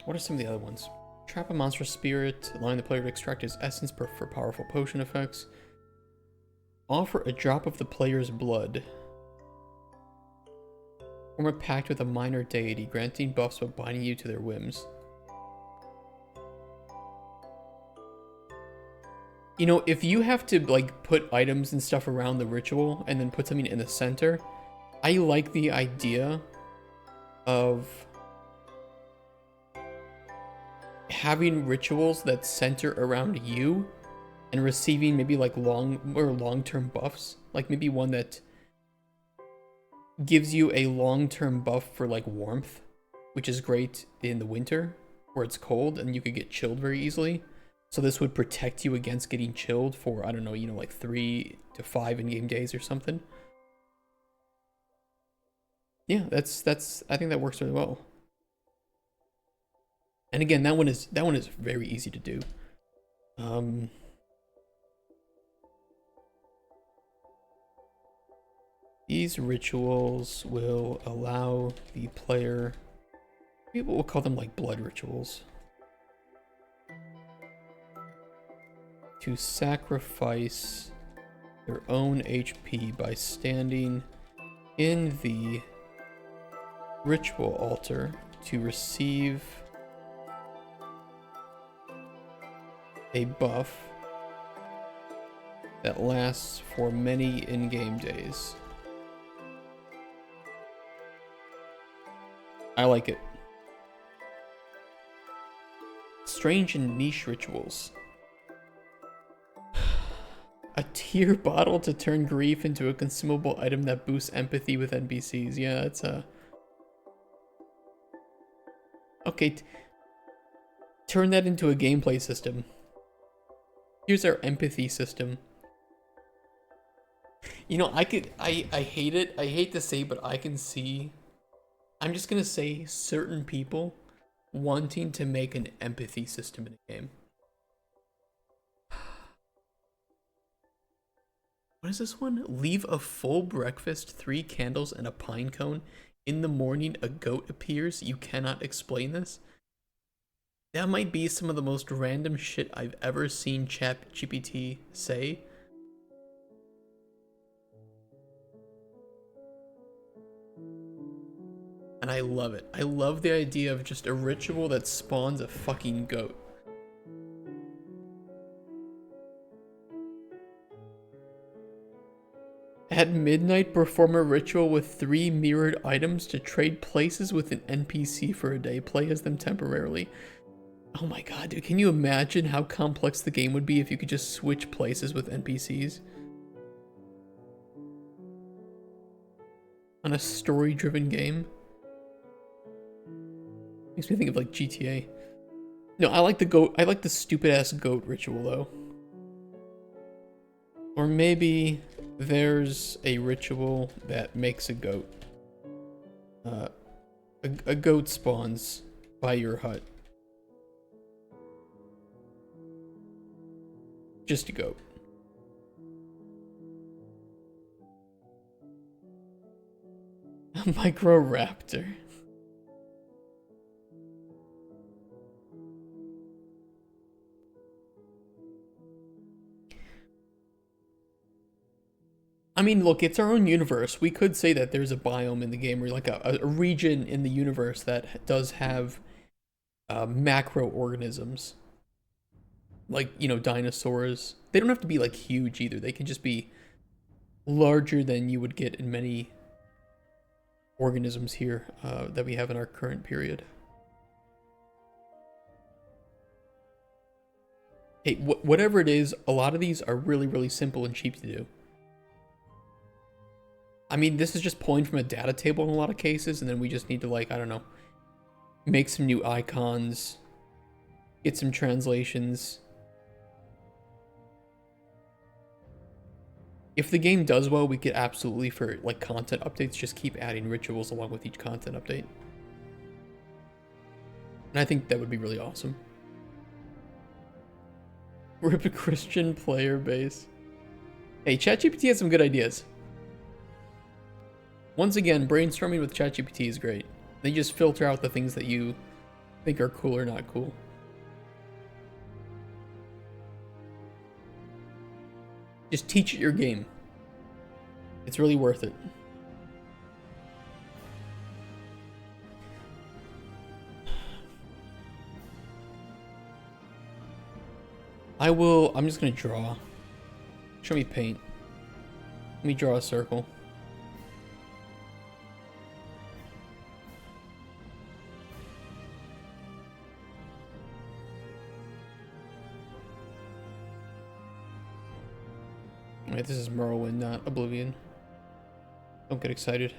What are some of the other ones? Trap a monster spirit, allowing the player to extract his essence for powerful potion effects. Offer a drop of the player's blood. Form a pact with a minor deity, granting buffs but binding you to their whims. You know, if you have to, like, put items and stuff around the ritual and then put something in the center, I like the idea of having rituals that center around you and receiving maybe, like, long-term buffs. Like, maybe one that gives you a long-term buff for, like, warmth, which is great in the winter, where it's cold and you could get chilled very easily. So this would protect you against getting chilled for, I don't know, you know, like 3 to 5 in-game days or something. Yeah, I think that works really well. And again, that one is very easy to do. These rituals will allow the player, people will call them like blood rituals, to sacrifice their own HP by standing in the ritual altar to receive a buff that lasts for many in-game days. I like it. Strange and niche rituals. A tear bottle to turn grief into a consumable item that boosts empathy with NPCs. Yeah, it's a... Okay, turn that into a gameplay system. Here's our empathy system. You know, I hate it. I hate to say, but I can see... I'm just gonna say certain people wanting to make an empathy system in a game. What is this one? Leave a full breakfast, 3 candles, and a pine cone. In the morning, a goat appears. You cannot explain this. That might be some of the most random shit I've ever seen ChatGPT say. And I love it. I love the idea of just a ritual that spawns a fucking goat. At midnight, perform a ritual with 3 mirrored items to trade places with an NPC for a day. Play as them temporarily. Oh my god, dude. Can you imagine how complex the game would be if you could just switch places with NPCs? On a story-driven game? Makes me think of like GTA. No, I like the goat. I like the stupid-ass goat ritual, though. Or maybe there's a ritual that makes a goat. A goat spawns by your hut. Just a goat. A Microraptor. I mean, look, it's our own universe. We could say that there's a biome in the game, or like a region in the universe that does have macroorganisms. Like, you know, dinosaurs. They don't have to be like huge either. They can just be larger than you would get in many organisms here that we have in our current period. Hey, whatever it is, a lot of these are really, really simple and cheap to do. I mean, this is just pulling from a data table in a lot of cases, and then we just need to, like, I don't know, make some new icons, get some translations. If the game does well, we could absolutely, for, like, content updates, just keep adding rituals along with each content update. And I think that would be really awesome. Rip a Christian player base. Hey, ChatGPT has some good ideas. Once again, brainstorming with ChatGPT is great. They just filter out the things that you think are cool or not cool. Just teach it your game. It's really worth it. I'm just gonna draw. Show me paint. Let me draw a circle. Alright, this is Morrowind, not Oblivion. Don't get excited.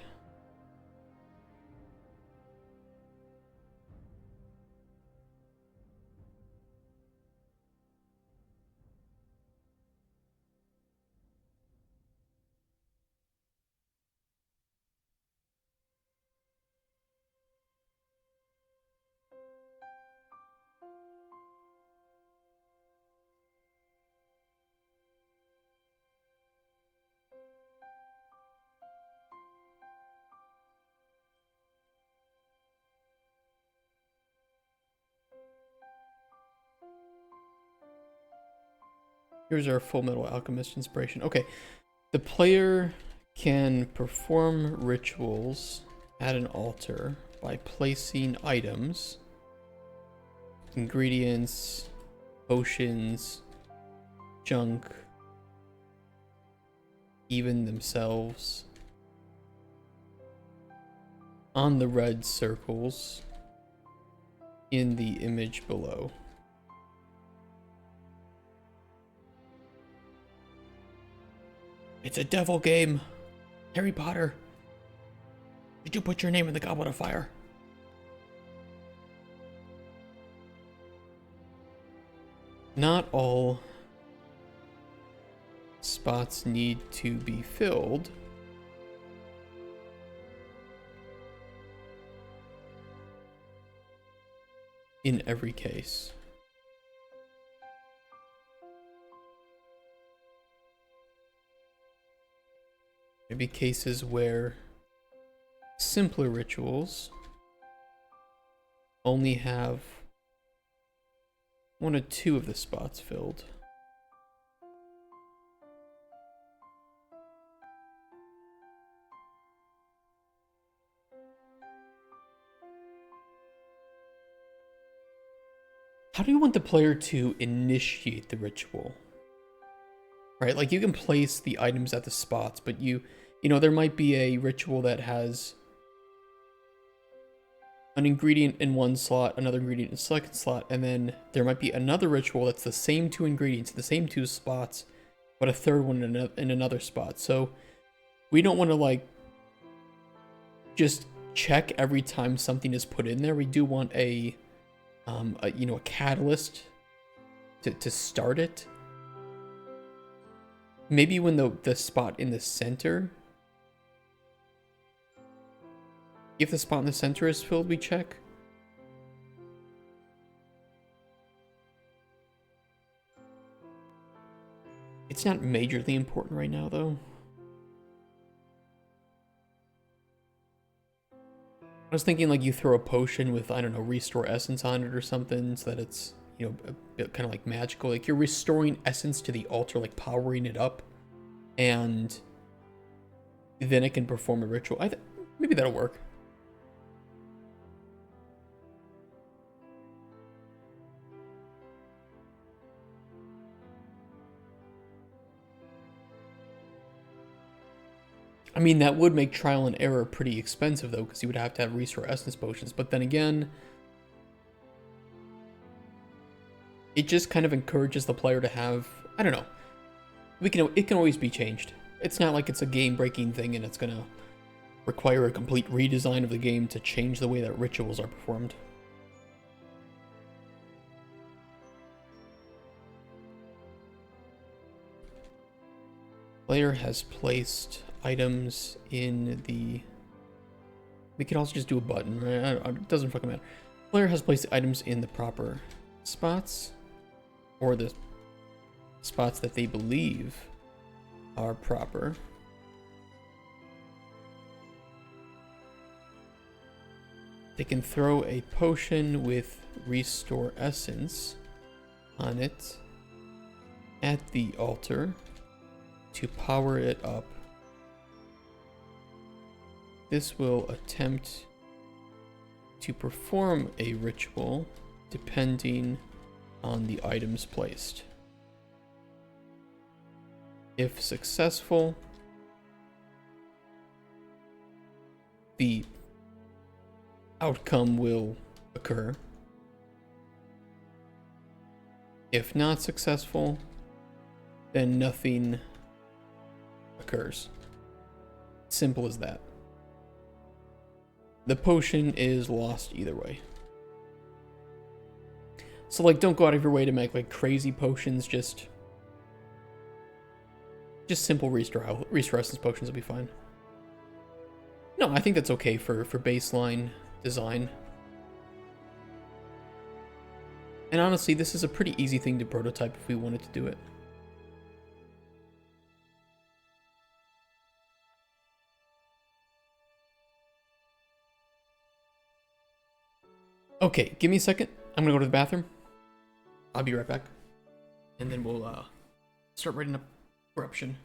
Here's our Full Metal Alchemist inspiration. Okay, the player can perform rituals at an altar by placing items, ingredients, potions, junk, even themselves, on the red circles in the image below. It's a devil game. Harry Potter. Did you put your name in the Goblet of Fire? Not all spots need to be filled. In every case. Maybe cases where simpler rituals only have 1 or 2 of the spots filled. How do you want the player to initiate the ritual? Right, like you can place the items at the spots, but you know, there might be a ritual that has an ingredient in one slot, another ingredient in the second slot, and then there might be another ritual that's the same 2 ingredients, the same 2 spots, but a third one in another spot. So we don't want to like just check every time something is put in there. We do want a catalyst to start it. Maybe when the spot in the center, if the spot in the center is filled, we check. It's not majorly important right now, though. I was thinking like you throw a potion with, I don't know, restore essence on it or something so that it's, you know, a bit kind of like magical. Like you're restoring essence to the altar, like powering it up, and then it can perform a ritual. Maybe that'll work. I mean, that would make trial and error pretty expensive, though, because you would have to have restore essence potions. But then again, it just kind of encourages the player to have, I don't know. It can always be changed. It's not like it's a game-breaking thing and it's gonna require a complete redesign of the game to change the way that rituals are performed. Player has placed items in the... We can also just do a button, right? It doesn't fucking matter. Player has placed the items in the proper spots, or the spots that they believe are proper. They can throw a potion with restore essence on it at the altar to power it up. This will attempt to perform a ritual depending on the items placed. If successful, the outcome will occur. If not successful, then nothing occurs. Simple as that. The potion is lost either way. So like, don't go out of your way to make like crazy potions, just simple restore essence potions will be fine. No, I think that's okay for baseline design. And honestly, this is a pretty easy thing to prototype if we wanted to do it. Okay, give me a second. I'm gonna go to the bathroom. I'll be right back. And then we'll start writing up corruption.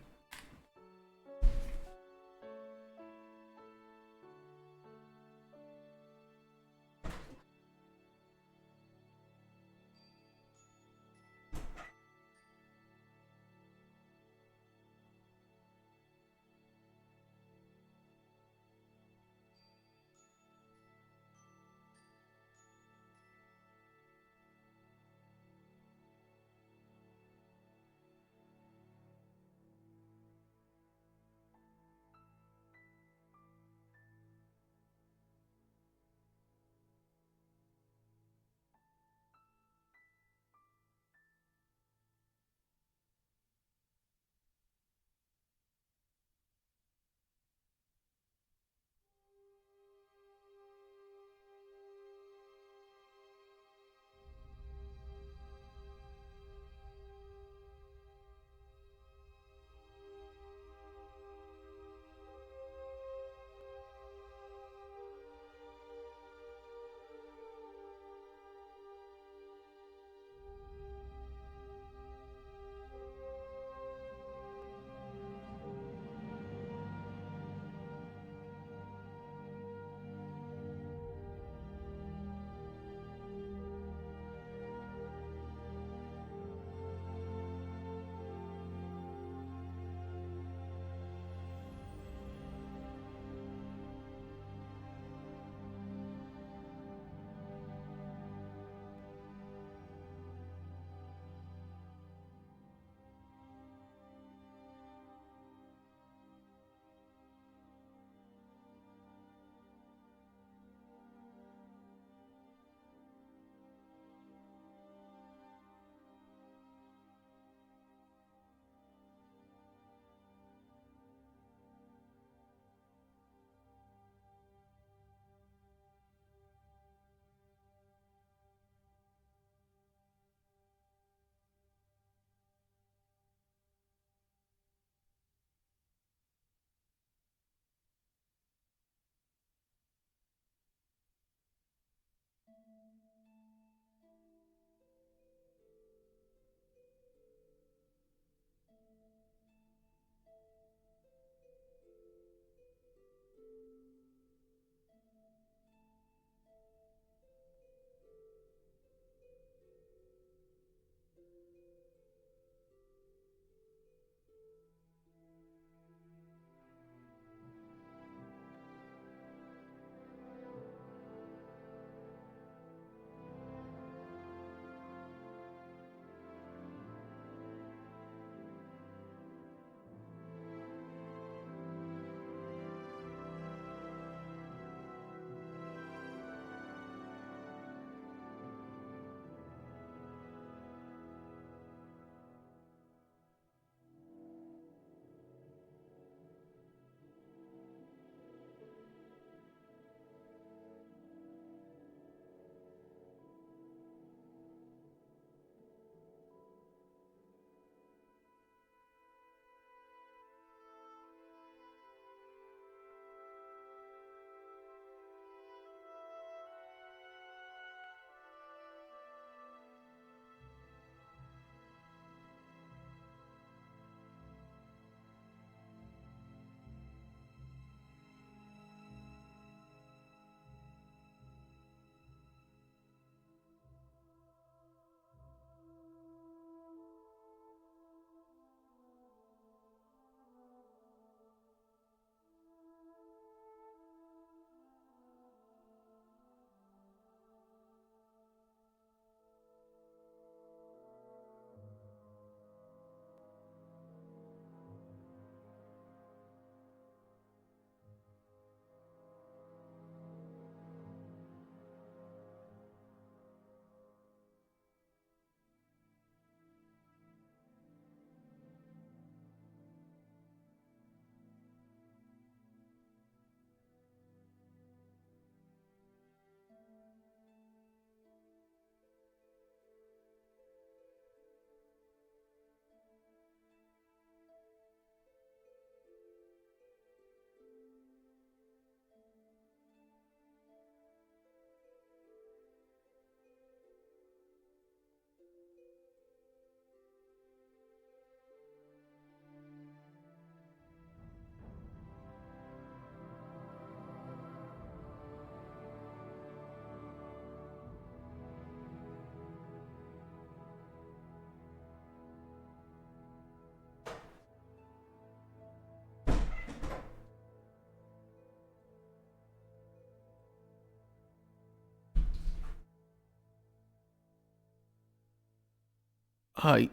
Hi.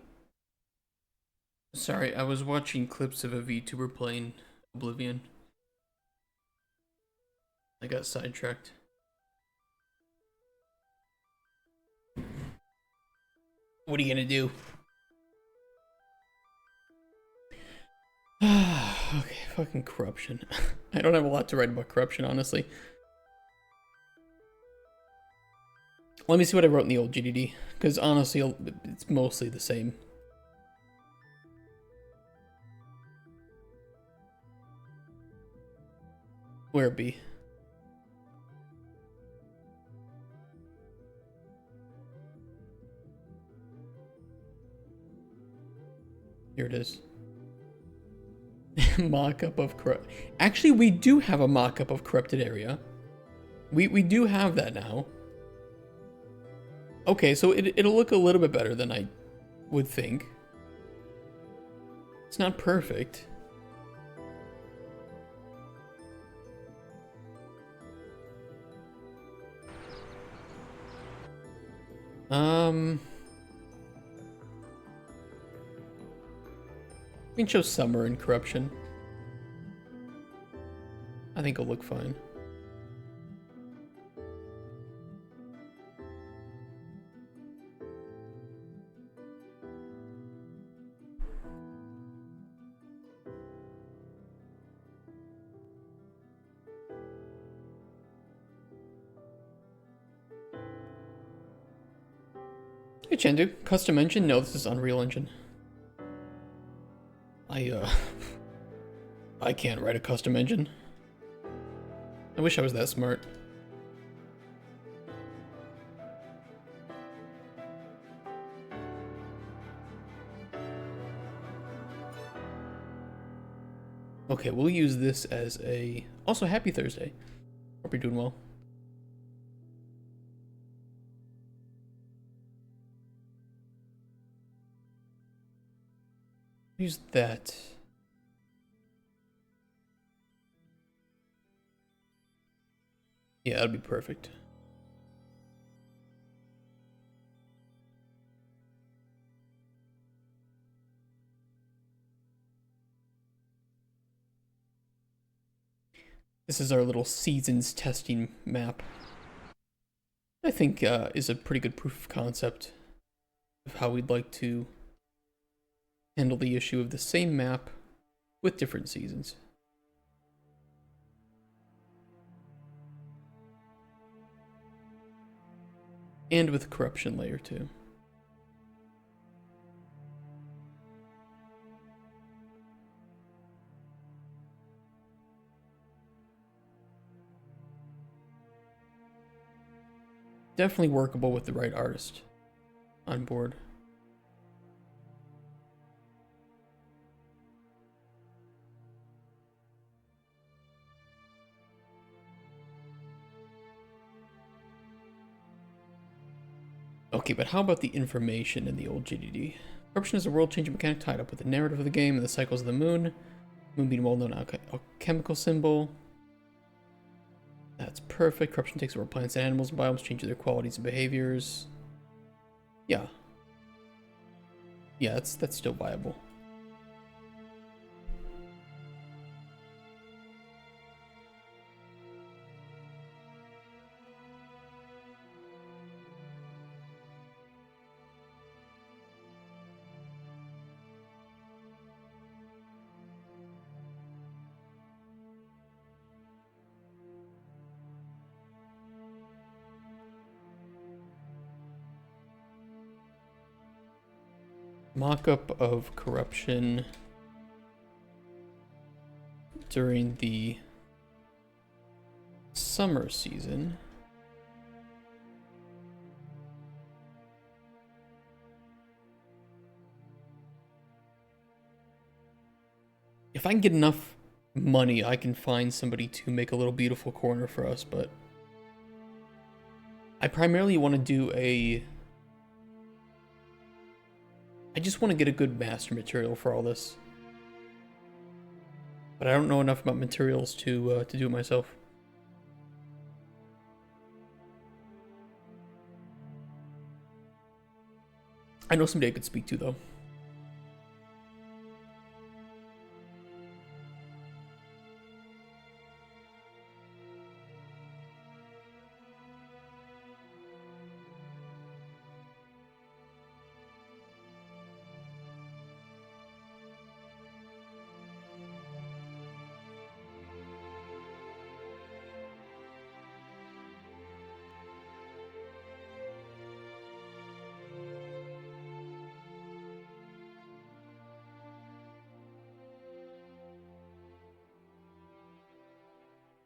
Sorry, I was watching clips of a VTuber playing Oblivion. I got sidetracked. What are you gonna do? Okay, fucking corruption. I don't have a lot to write about corruption, honestly. Let me see what I wrote in the old GDD, because honestly, it's mostly the same. Where it be? Here it is. Mock-up of corrupt. Actually, we do have a mock-up of corrupted area. We do have that now. Okay, so it'll look a little bit better than I would think. It's not perfect. We can show summer and corruption. I think it'll look fine. Hey Chandu, custom engine? No, this is Unreal Engine. I can't write a custom engine. I wish I was that smart. Okay, we'll use this as a... Also, happy Thursday. Hope you're doing well. Use that. Yeah, that'd be perfect. This is our little seasons testing map. I think is a pretty good proof of concept of how we'd like to handle the issue of the same map with different seasons. And with corruption layer too. Definitely workable with the right artist on board. Okay, but how about the information in the old GDD? Corruption is a world-changing mechanic tied up with the narrative of the game and the cycles of the moon. Moon being a well-known alchemical symbol. That's perfect. Corruption takes over plants and animals and biomes, changing their qualities and behaviors. Yeah. Yeah, that's still viable. Mock-up of corruption during the summer season. If I can get enough money, I can find somebody to make a little beautiful corner for us, but I primarily want to do I just want to get a good master material for all this. But I don't know enough about materials to do it myself. I know somebody I could speak to, though.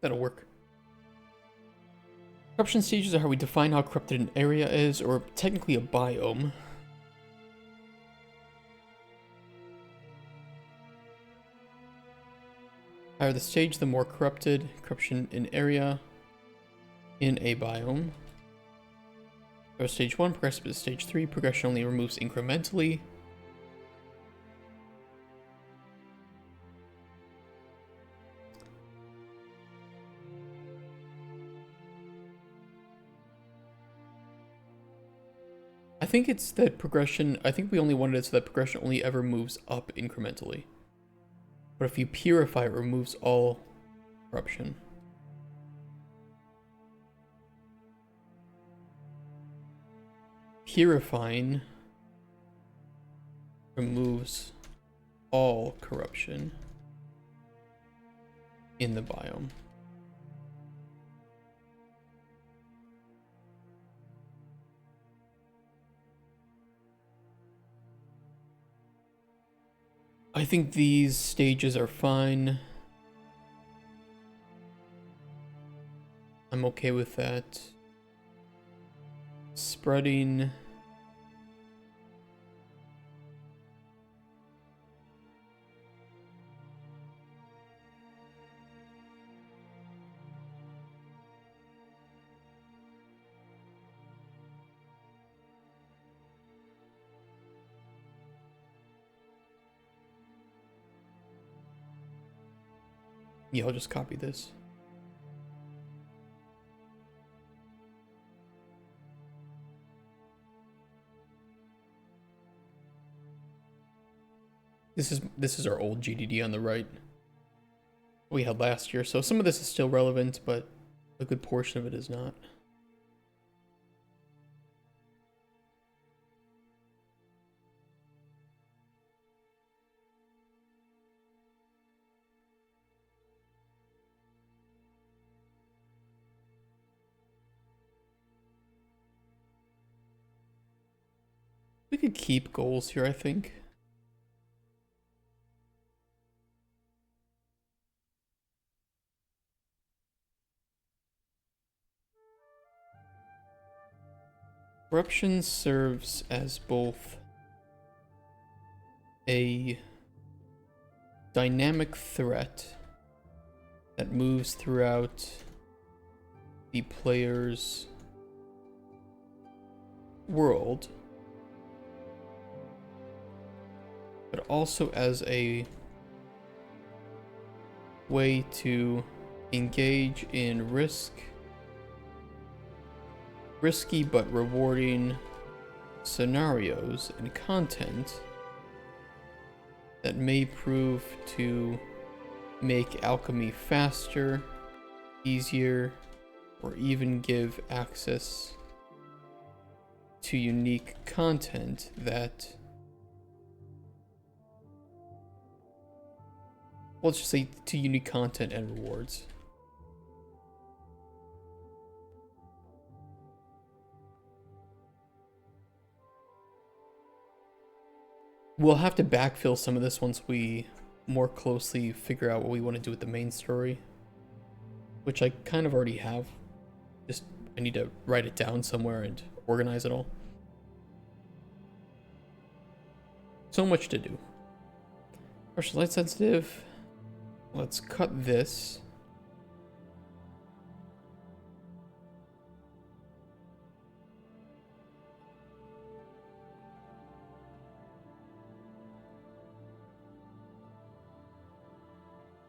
That'll work. Corruption stages are how we define how corrupted an area is, or technically a biome. Higher the stage, the more corrupted. Corruption in area in a biome. Or stage 1, progressive to stage 3. Progression only removes incrementally. I think it's that progression, I think we only wanted it so that progression only ever moves up incrementally. But if you purify, it removes all corruption. Purifying removes all corruption in the biome. I think these stages are fine. I'm okay with that. Spreading. Yeah, I'll just copy this. This is our old GDD on the right we had last year, so some of this is still relevant, but a good portion of it is not. We could keep goals here, I think. Corruption serves as both a dynamic threat that moves throughout the player's world, but also as a way to engage in risky but rewarding scenarios and content that may prove to make alchemy faster, easier, or even give access to unique content that, well, let's just say to unique content and rewards. We'll have to backfill some of this once we more closely figure out what we want to do with the main story, which I kind of already have. Just I need to write it down somewhere and organize it all. So much to do. Partial light sensitive. Let's cut this.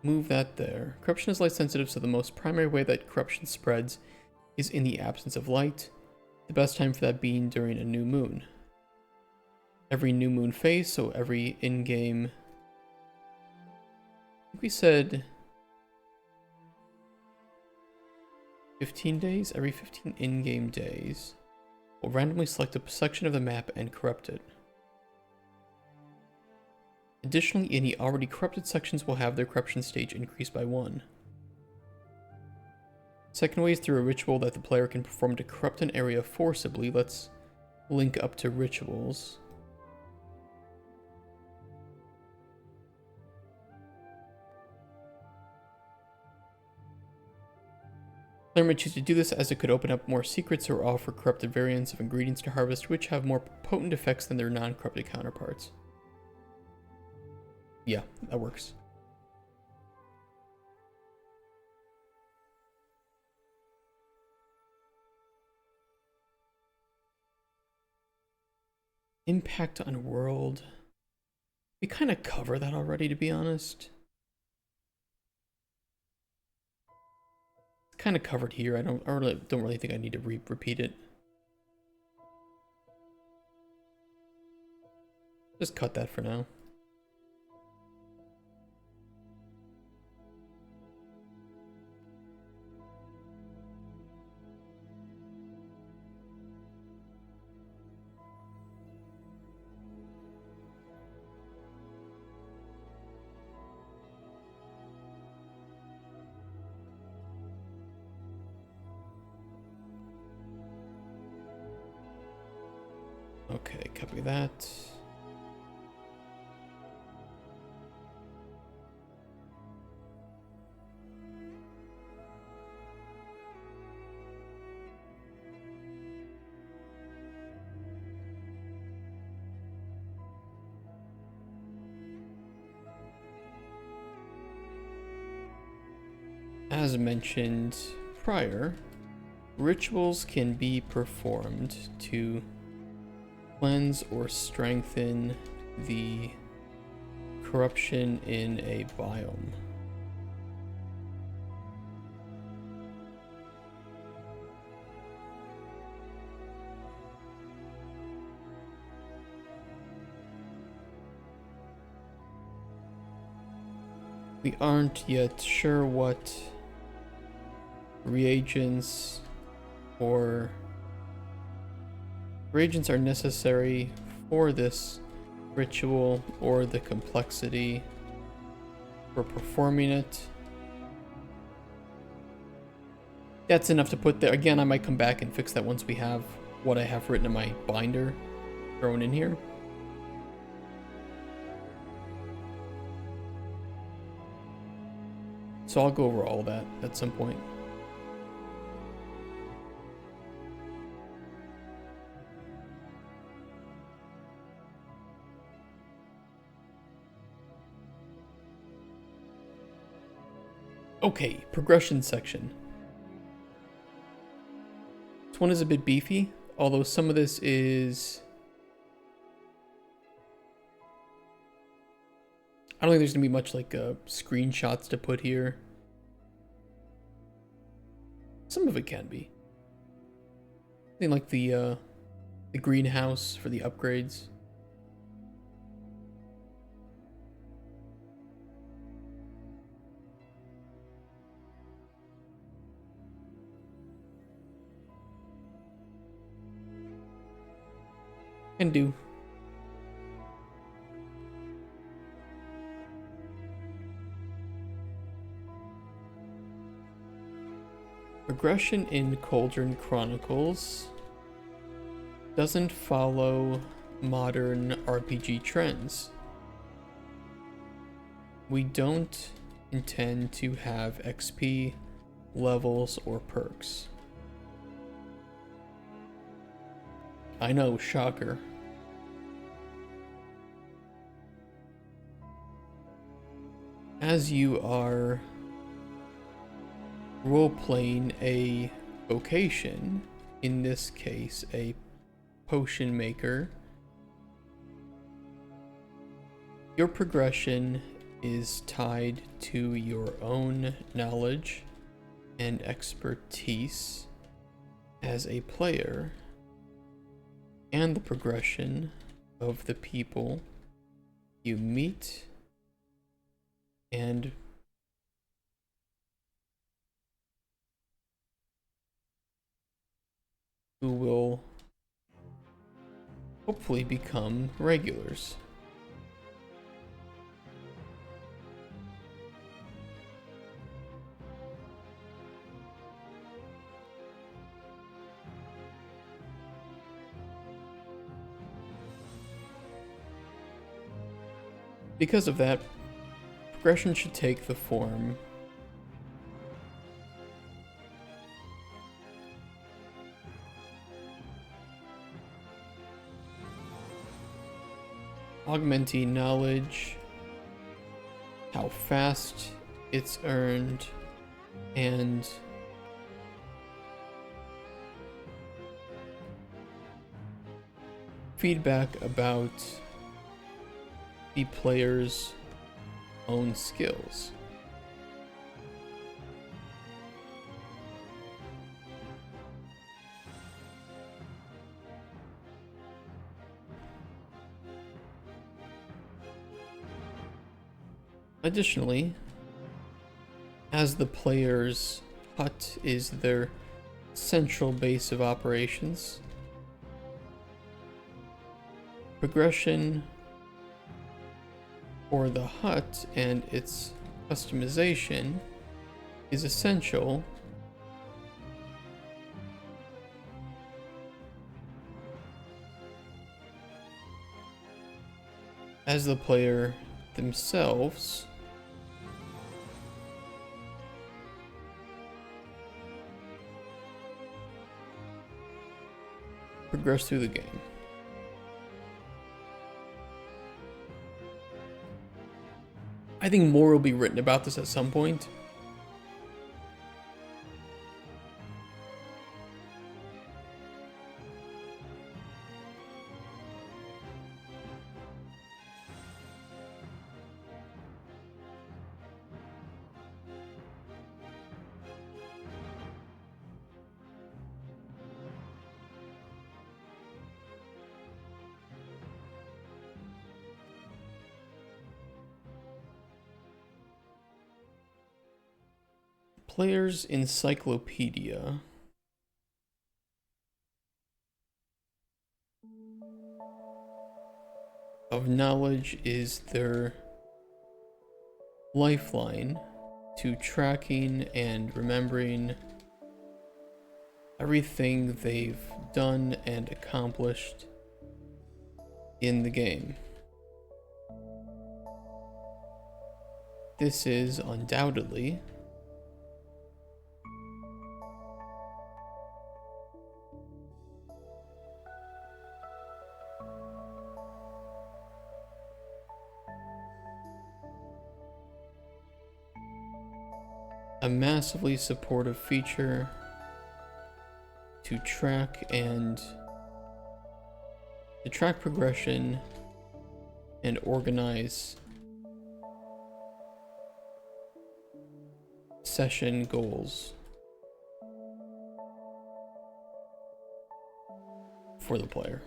Move that there. Corruption is light sensitive, so the most primary way that corruption spreads is in the absence of light. The best time for that being during a new moon. every new moon phase, so every in-game, I think we said 15 days? Every 15 in-game days, we'll randomly select a section of the map and corrupt it. Additionally, any already corrupted sections will have their corruption stage increased by 1. Second way is through a ritual that the player can perform to corrupt an area forcibly. Let's link up to rituals. Player may choose to do this as it could open up more secrets or offer corrupted variants of ingredients to harvest, which have more potent effects than their non-corrupted counterparts. Yeah, that works. Impact on world. We kind of cover that already, to be honest. It's kind of covered here. I don't really think I need to repeat it. Just cut that for now. Okay, copy that. As mentioned prior, rituals can be performed to cleanse or strengthen the corruption in a biome. We aren't yet sure what reagents are necessary for this ritual or the complexity for performing it. That's enough to put there. Again, I might come back and fix that once we have what I have written in my binder thrown in here. So I'll go over all that at some point. Okay, progression section. This one is a bit beefy, although some of this is... I don't think there's gonna be much like screenshots to put here. Some of it can be. I think like the greenhouse for the upgrades. Can do. Progression in Cauldron Chronicles doesn't follow modern RPG trends. We don't intend to have XP, levels, or perks. I know, shocker. As you are role-playing a vocation, in this case a potion maker, your progression is tied to your own knowledge and expertise as a player, and the progression of the people you meet and who will hopefully become regulars. Because of that, progression should take the form augmenting knowledge, how fast it's earned, and feedback about the player's own skills. Additionally, as the player's hut is their central base of operations, progression for the hut and its customization is essential as the player themselves progress through the game. I think more will be written about this at some point. Player's encyclopedia of knowledge is their lifeline to tracking and remembering everything they've done and accomplished in the game. This is undoubtedly a massively supportive feature to track progression and organize session goals for the player.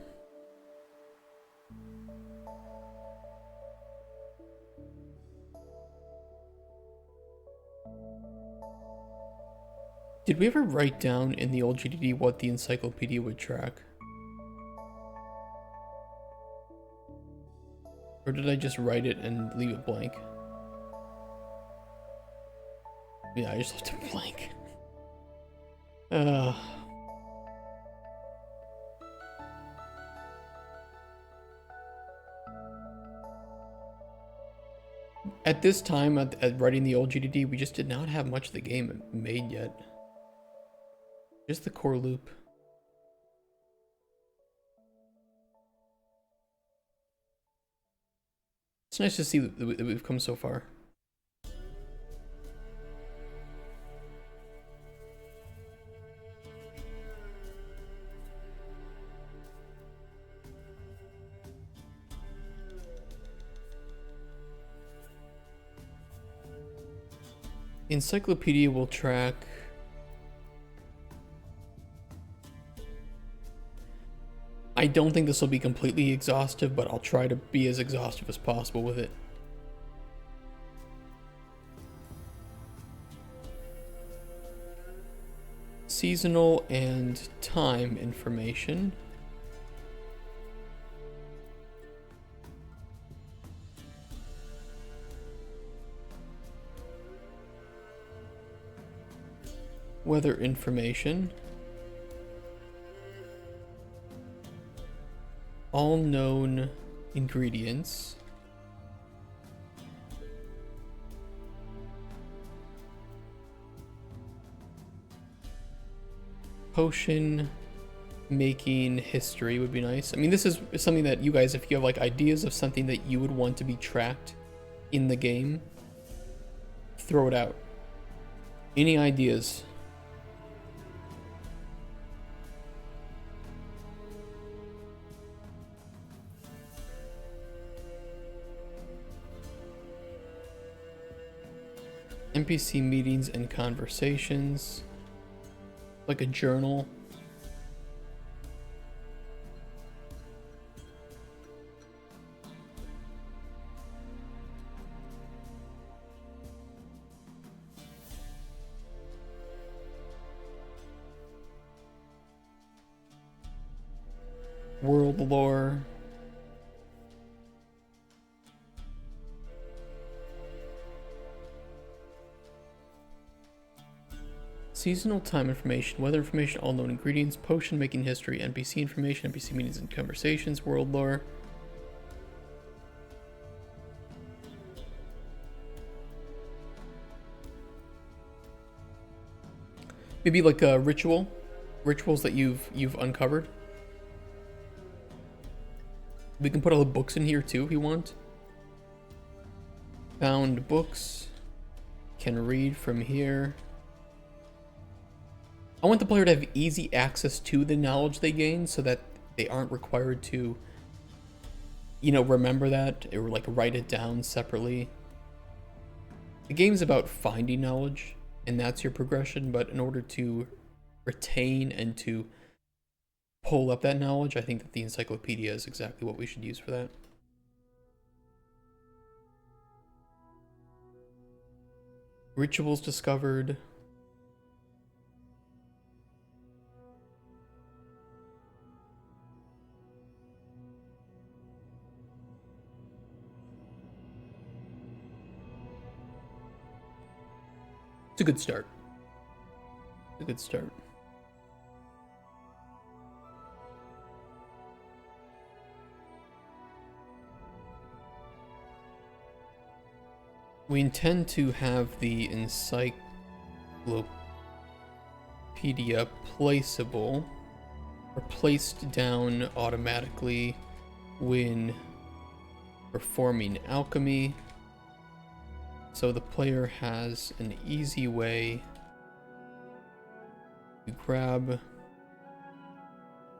Did we ever write down in the old GDD what the encyclopedia would track? Or did I just write it and leave it blank? Yeah, I just left it blank. At this time, at writing the old GDD, we just did not have much of the game made yet. Just the core loop. It's nice to see that we've come so far. Encyclopedia will track I don't think this will be completely exhaustive, but I'll try to be as exhaustive as possible with it. Seasonal and time information. Weather information. All known ingredients. Potion making history would be nice. I mean, this is something that you guys, if you have like ideas of something that you would want to be tracked in the game, throw it out. Any ideas? NPC meetings and conversations. Like a journal. World lore. Seasonal time information, weather information, all known ingredients, potion making history, NPC information, NPC meetings and conversations, world lore. Maybe like a rituals that you've uncovered. We can put all the books in here too if you want. Found books. Can read from here. I want the player to have easy access to the knowledge they gain so that they aren't required to, you know, remember that or like write it down separately. The game's about finding knowledge and that's your progression, but in order to retain and to pull up that knowledge, I think that the encyclopedia is exactly what we should use for that. Rituals discovered. It's a good start. It's a good start. We intend to have the encyclopedia placeable or placed down automatically when performing alchemy, so the player has an easy way to grab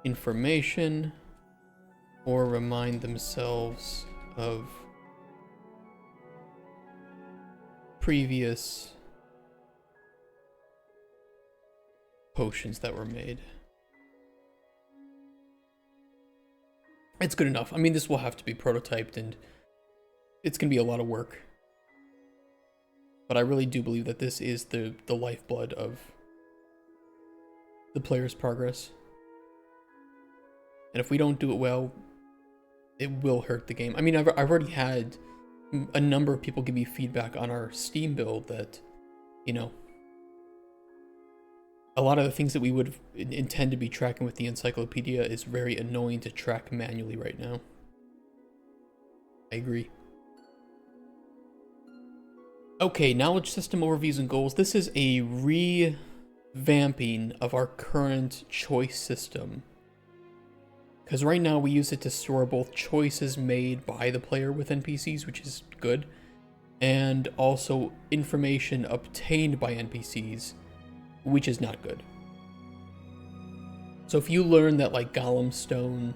information or remind themselves of previous potions that were made. It's good enough. I mean, this will have to be prototyped and it's gonna be a lot of work. But I really do believe that this is the lifeblood of the player's progress. And if we don't do it well, it will hurt the game. I mean, I've already had a number of people give me feedback on our Steam build that, you know, a lot of the things that we would intend to be tracking with the encyclopedia is very annoying to track manually right now. I agree. Okay, knowledge system overviews and goals. This is a revamping of our current choice system. Because right now we use it to store both choices made by the player with NPCs, which is good, and also information obtained by NPCs, which is not good. So if you learn that like Golem Stone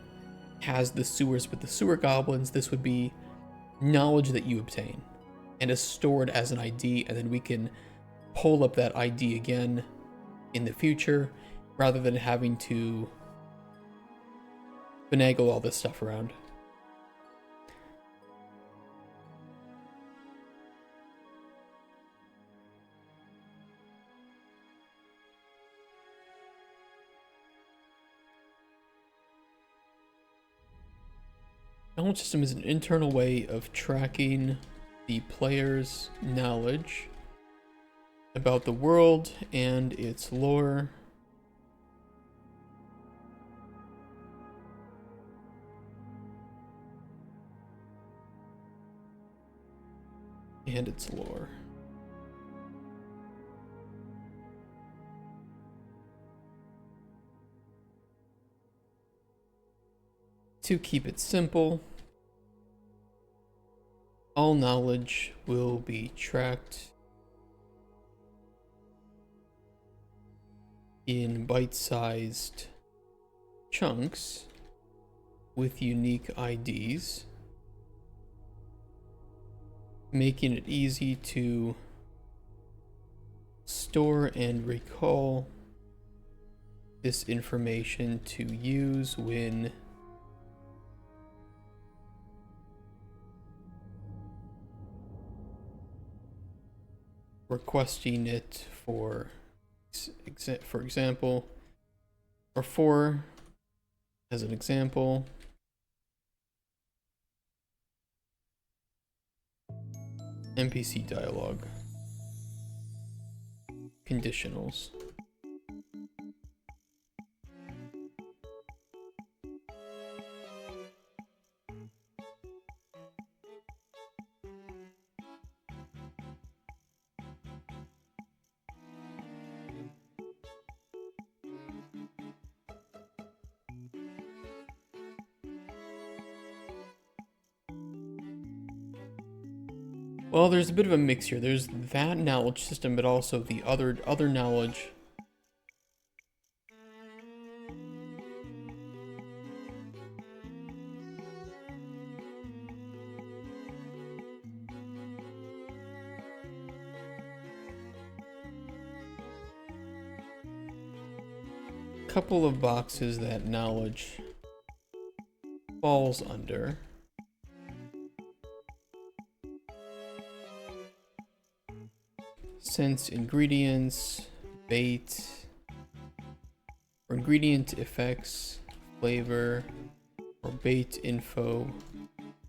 has the sewers with the sewer goblins, this would be knowledge that you obtain and is stored as an ID, and then we can pull up that ID again in the future rather than having to finagle all this stuff around. Knowledge system is an internal way of tracking the player's knowledge about the world and its lore. To keep it simple, all knowledge will be tracked in bite-sized chunks with unique IDs, making it easy to store and recall this information to use when requesting it for example, or for, as an example, NPC dialogue, conditionals. Well, there's a bit of a mix here. There's that knowledge system, but also the other knowledge. Couple of boxes that knowledge falls under. Sense ingredients, bait, or ingredient effects, flavor, or bait info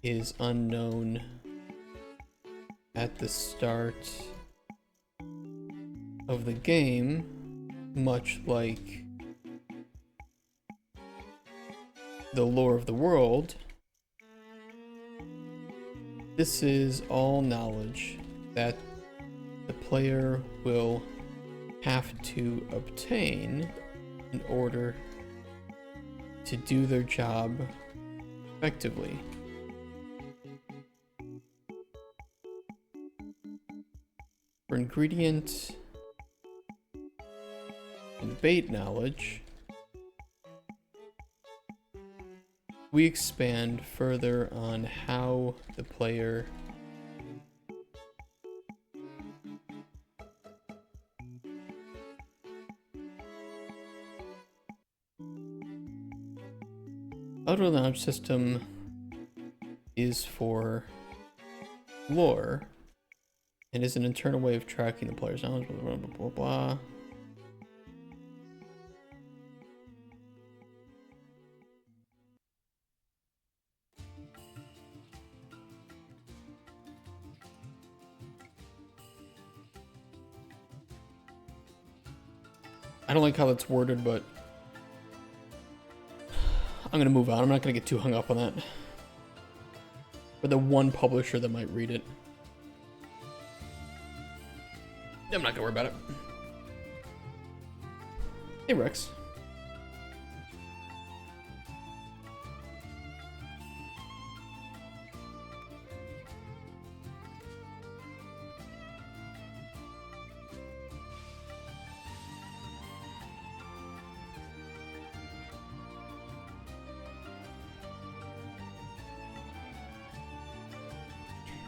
is unknown at the start of the game, much like the lore of the world. This is all knowledge that the player will have to obtain in order to do their job effectively. For ingredient and bait knowledge, we expand further on how the player auto knowledge system is for lore and is an internal way of tracking the player's knowledge, blah, blah, blah, blah, blah. I don't like how that's worded, but I'm gonna move on. I'm not gonna get too hung up on that. For the one publisher that might read it. I'm not gonna worry about it. Hey, Rex.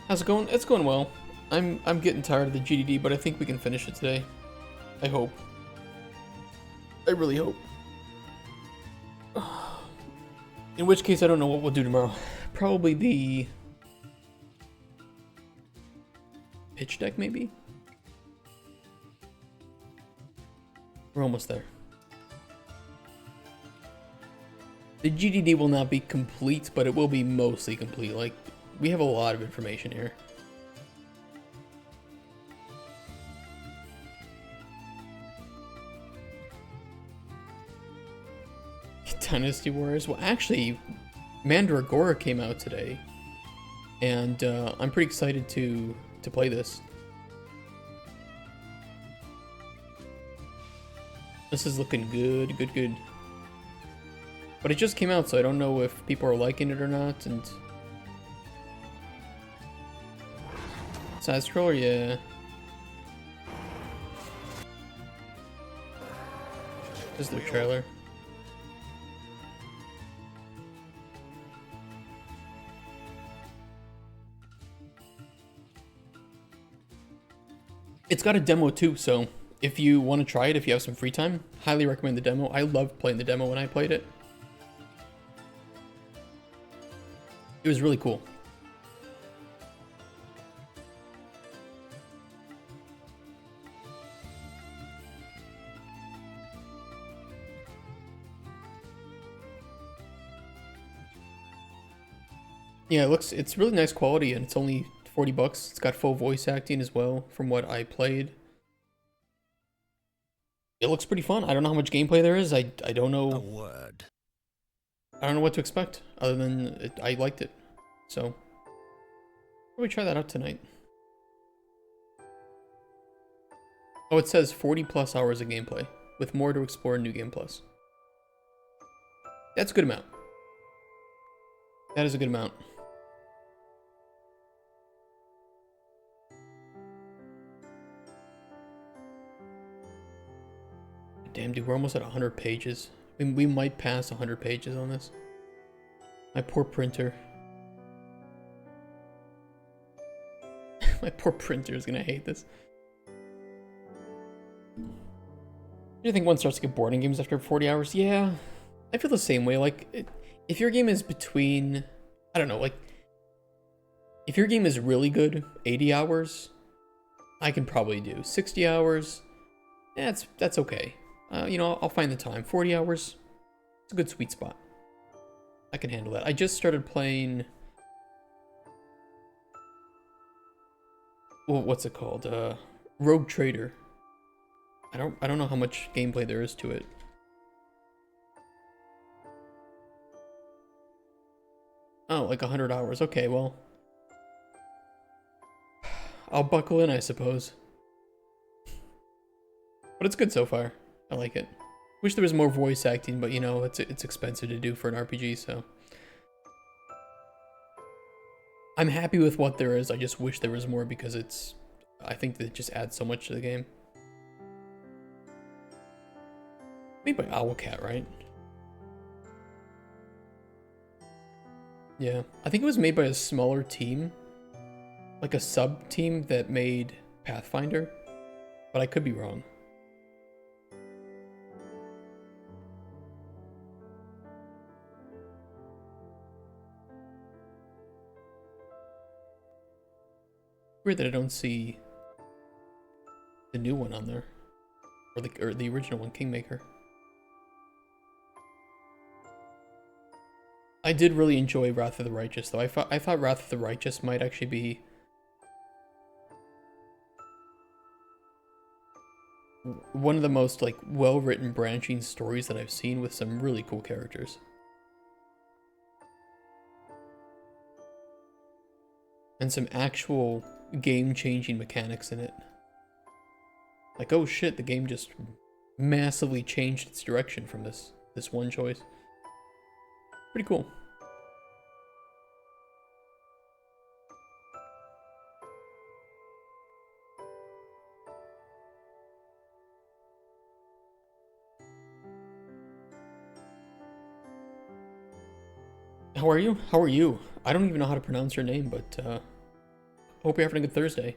How's it going? It's going well. I'm getting tired of the GDD, but I think we can finish it today. I hope. I really hope. In which case, I don't know what we'll do tomorrow. Probably the pitch deck, maybe? We're almost there. The GDD will not be complete, but it will be mostly complete. Like, we have a lot of information here. Dynasty Wars. Well, actually, Mandragora came out today, and I'm pretty excited to play this. This is looking good, good. But it just came out, so I don't know if people are liking it or not. And side scroller, yeah. This is their trailer. It's got a demo too, so if you want to try it, if you have some free time, highly recommend the demo. I loved playing the demo when I played it. It was really cool. Yeah, it's really nice quality, and it's only 40 bucks. It's got full voice acting as well, from what I played. It looks pretty fun. I don't know how much gameplay there is. I don't know. A word. I don't know what to expect, other than I liked it. So, probably try that out tonight. Oh, it says 40 plus hours of gameplay, with more to explore in New Game Plus. That's a good amount. That is a good amount. Damn, dude, we're almost at 100 pages. I mean, we might pass 100 pages on this. My poor printer. My poor printer is gonna hate this. Do you think one starts to get bored in games after 40 hours? Yeah, I feel the same way. Like, if your game is between, I don't know, like, if your game is really good, 80 hours, I can probably do. 60 hours, that's okay. You know, I'll find the time. 40 hours, it's a good sweet spot. I can handle that. I just started playing, well, what's it called? Rogue Trader. I don't know how much gameplay there is to it. Oh, like 100 hours. Okay, well, I'll buckle in, I suppose. But it's good so far. I like it. Wish there was more voice acting, but you know, it's expensive to do for an RPG, so. I'm happy with what there is. I just wish there was more because I think that it just adds so much to the game. Made by Owlcat, right? Yeah, I think it was made by a smaller team, like a sub team that made Pathfinder, but I could be wrong. Weird that I don't see the new one on there, or the original one, Kingmaker. I did really enjoy Wrath of the Righteous, though. I thought Wrath of the Righteous might actually be one of the most like well-written branching stories that I've seen, with some really cool characters. And some actual game-changing mechanics in it. Like, oh shit, the game just massively changed its direction from this one choice. Pretty cool. How are you? How are you? I don't even know how to pronounce your name, but hope you're having a good Thursday.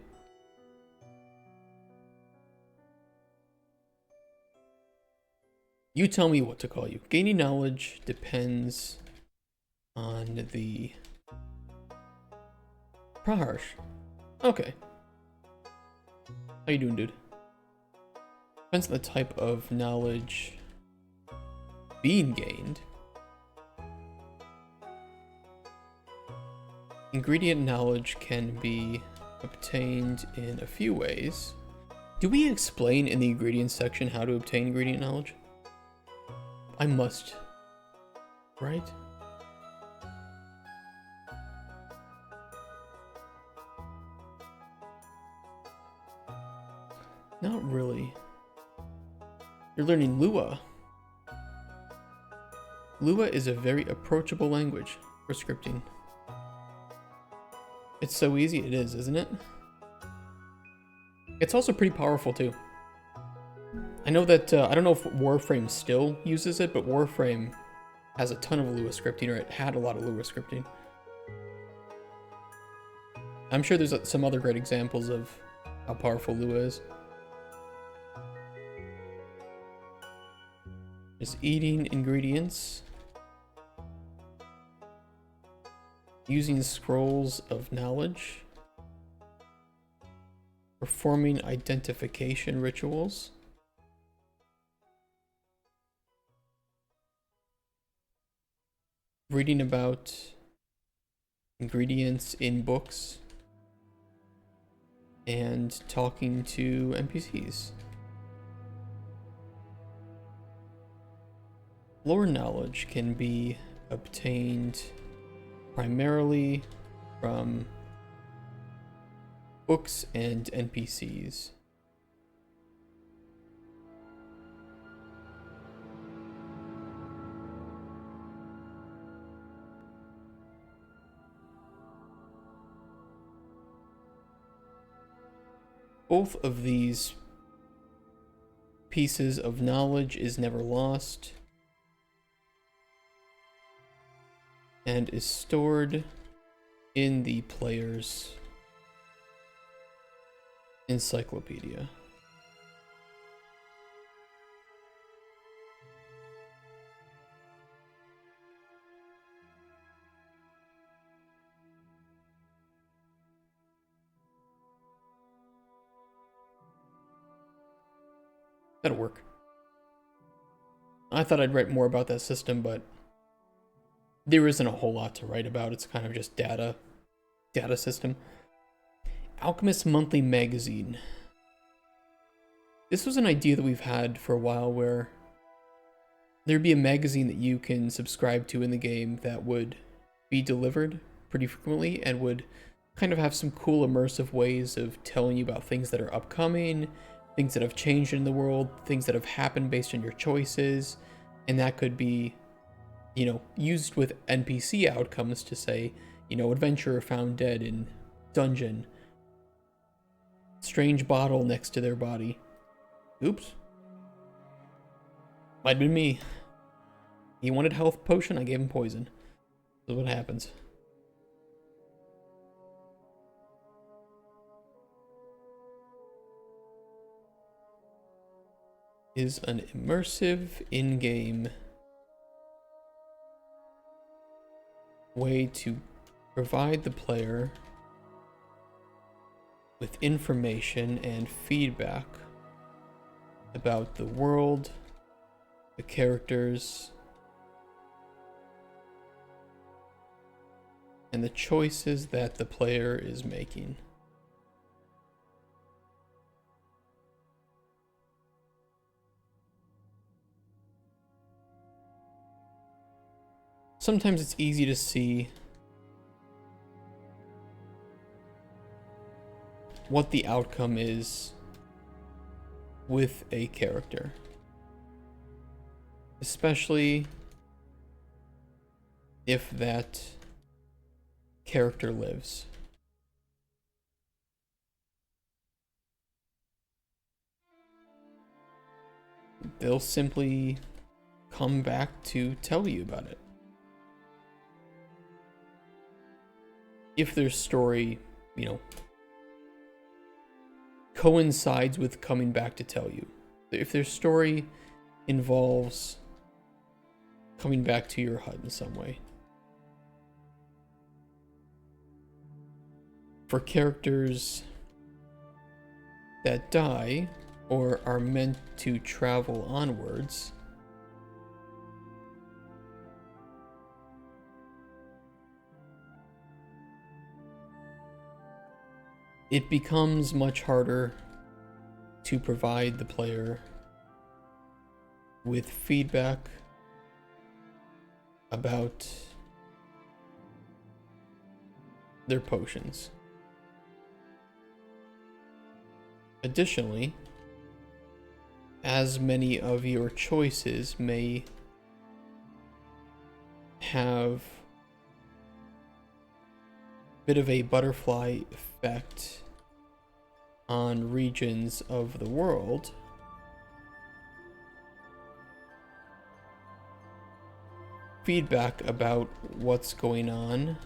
You tell me what to call you. Gaining knowledge depends on the Praharsh. Okay. How you doing, dude? Depends on the type of knowledge being gained. Ingredient knowledge can be obtained in a few ways. Do we explain in the ingredients section how to obtain ingredient knowledge? I must, right? Not really. You're learning Lua. Lua is a very approachable language for scripting. It's so easy, it is, isn't it? It's also pretty powerful too. I know that, I don't know if Warframe still uses it, but Warframe has a ton of Lua scripting, or it had a lot of Lua scripting. I'm sure there's some other great examples of how powerful Lua is. Just eating ingredients. Using scrolls of knowledge. Performing identification rituals. Reading about ingredients in books. And talking to NPCs. Lore knowledge can be obtained primarily from books and NPCs. Both of these pieces of knowledge is never lost and is stored in the player's encyclopedia. That'll work. I thought I'd write more about that system, but there isn't a whole lot to write about. It's kind of just data system. Alchemist Monthly Magazine. This was an idea that we've had for a while, where there'd be a magazine that you can subscribe to in the game that would be delivered pretty frequently and would kind of have some cool immersive ways of telling you about things that are upcoming, things that have changed in the world, things that have happened based on your choices, and that could be, you know, used with NPC outcomes to say, you know, adventurer found dead in dungeon, strange bottle next to their body. Oops. Might have been me. He wanted health potion, I gave him poison. That's what happens. Is an immersive in-game way to provide the player with information and feedback about the world, the characters, and the choices that the player is making. Sometimes it's easy to see what the outcome is with a character, especially if that character lives. They'll simply come back to tell you about it. If their story, you know, coincides with coming back to tell you. If their story involves coming back to your hut in some way. for characters that die or are meant to travel onwards, it becomes much harder to provide the player with feedback about their potions. Additionally, as many of your choices may have a bit of a butterfly effect on regions of the world, feedback about what's going on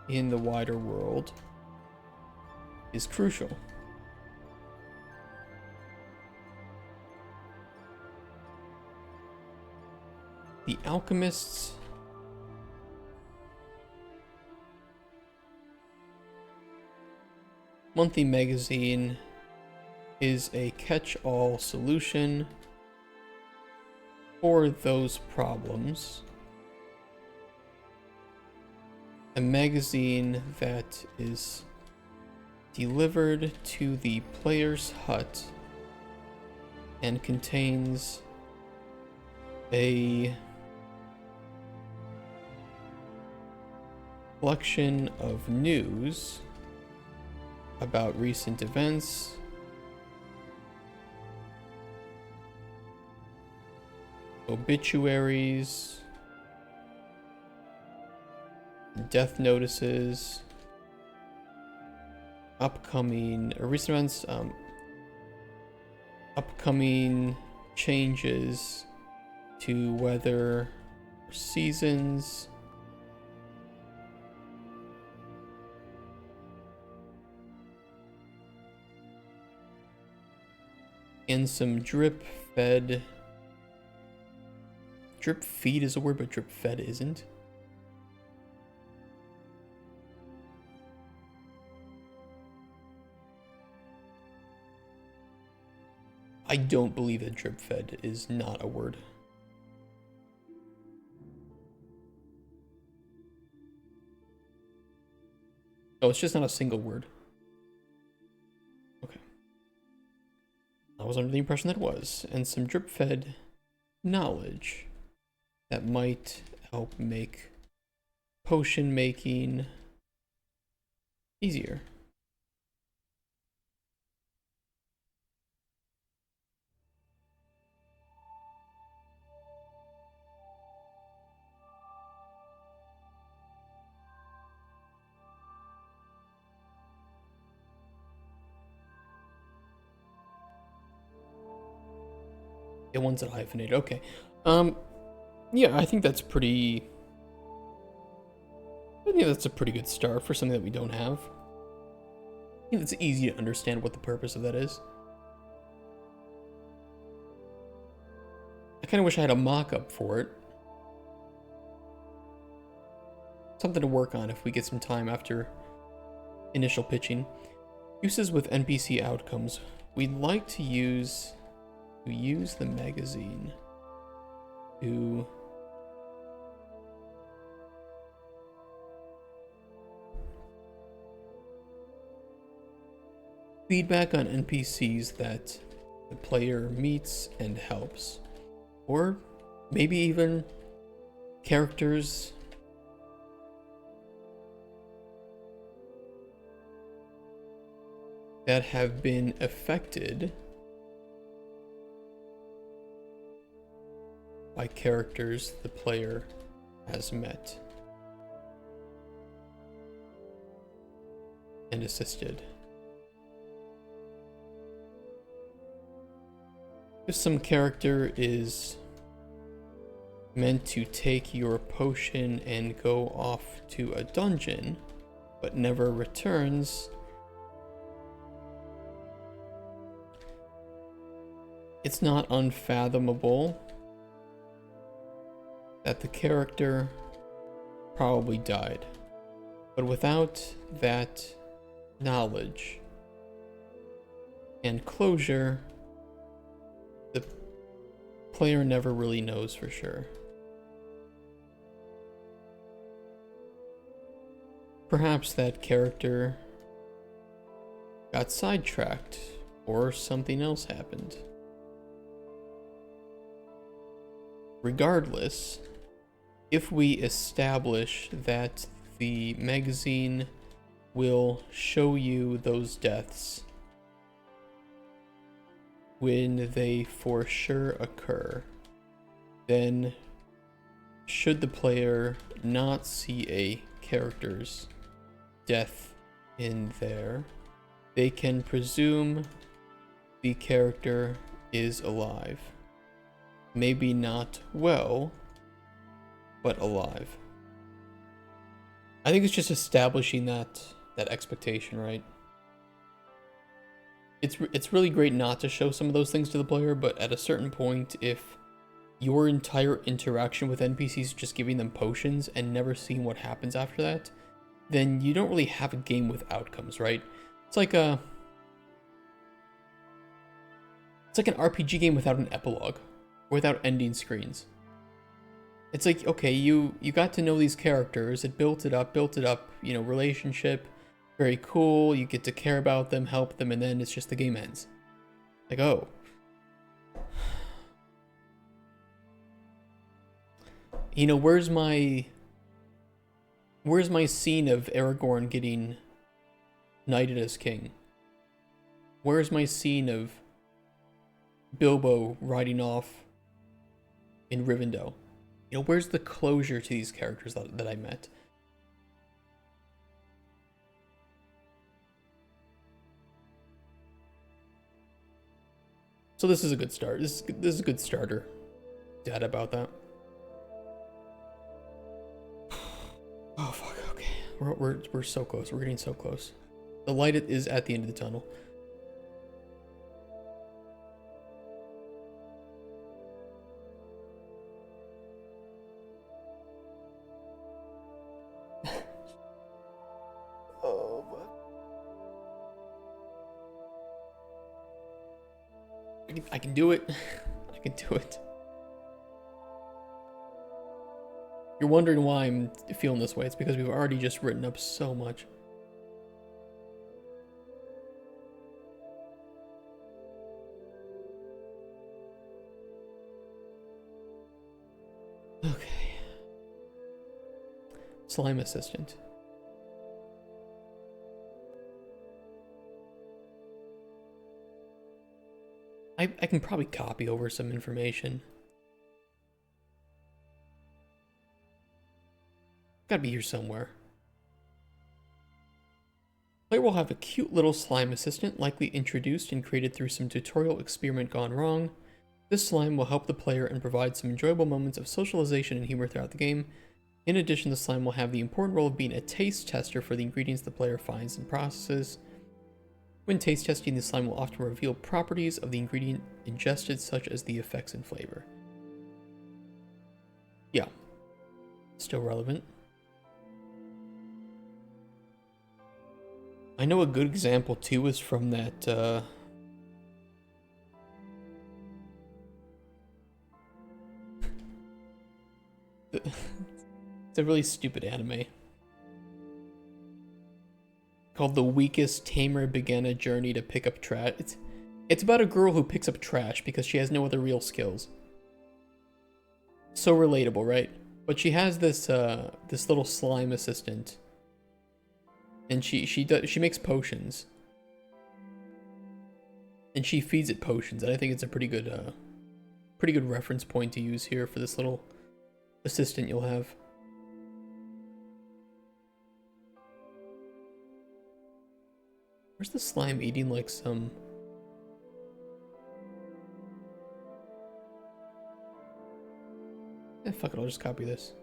in the wider world is crucial. The Alchemist's monthly magazine is a catch-all solution for those problems. A magazine that is delivered to the player's hut and contains a collection of news about recent events, obituaries, death notices, upcoming recent events, upcoming changes to weather, seasons, and some drip feed is a word, but drip fed isn't. I don't believe that drip fed is not a word. Oh, it's just not a single word. Okay. I was under the impression that it was. And some drip fed knowledge that might help make potion making easier. The ones that hyphenated. Okay. Yeah, I think that's pretty. I think that's a pretty good start for something that we don't have. I think it's easy to understand what the purpose of that is. I kind of wish I had a mock-up for it. Something to work on if we get some time after initial pitching. Uses with NPC outcomes. We'd like to use the magazine to feedback on NPCs that the player meets and helps, or maybe even characters that have been affected by characters the player has met and assisted. If some character is meant to take your potion and go off to a dungeon, but never returns, it's not unfathomable that the character probably died. But without that knowledge, and closure, the player never really knows for sure. Perhaps that character got sidetracked, or something else happened. Regardless, if we establish that the magazine will show you those deaths when they for sure occur, then should the player not see a character's death in there, they can presume the character is alive. Maybe not well, but alive. I think it's just establishing that expectation, right? It's really great not to show some of those things to the player, but at a certain point, if your entire interaction with NPCs is just giving them potions and never seeing what happens after that, then you don't really have a game with outcomes, right? It's like an RPG game without an epilogue, without ending screens. It's like, okay, you got to know these characters, it built it up, you know, relationship, very cool, you get to care about them, help them, and then it's just the game ends. Like, oh. You know, where's my scene of Aragorn getting knighted as king? Where's my scene of Bilbo riding off in Rivendell? You know, where's the closure to these characters that I met? So this is a good start. This is a good starter data about that. Oh fuck, okay. We're so close. We're getting so close. The light is at the end of the tunnel. Oh my. I can do it. I can do it. You're wondering why I'm feeling this way. It's because we've already just written up so much. Okay. Slime assistant. I can probably copy over some information. Gotta be here somewhere. Player will have a cute little slime assistant, likely introduced and created through some tutorial experiment gone wrong. This slime will help the player and provide some enjoyable moments of socialization and humor throughout the game. In addition, the slime will have the important role of being a taste tester for the ingredients the player finds and processes. When taste testing, the slime will often reveal properties of the ingredient ingested, such as the effects and flavor. Yeah, still relevant. I know a good example too is from that it's a really stupid anime called The Weakest Tamer Began a Journey to Pick Up Trash. It's about a girl who picks up trash because she has no other real skills. So relatable, right? But she has this this little slime assistant, and she makes potions, and she feeds it potions. And I think it's a pretty good reference point to use here for this little assistant you'll have. Where's the slime eating like some... Eh, fuck it, I'll just copy this.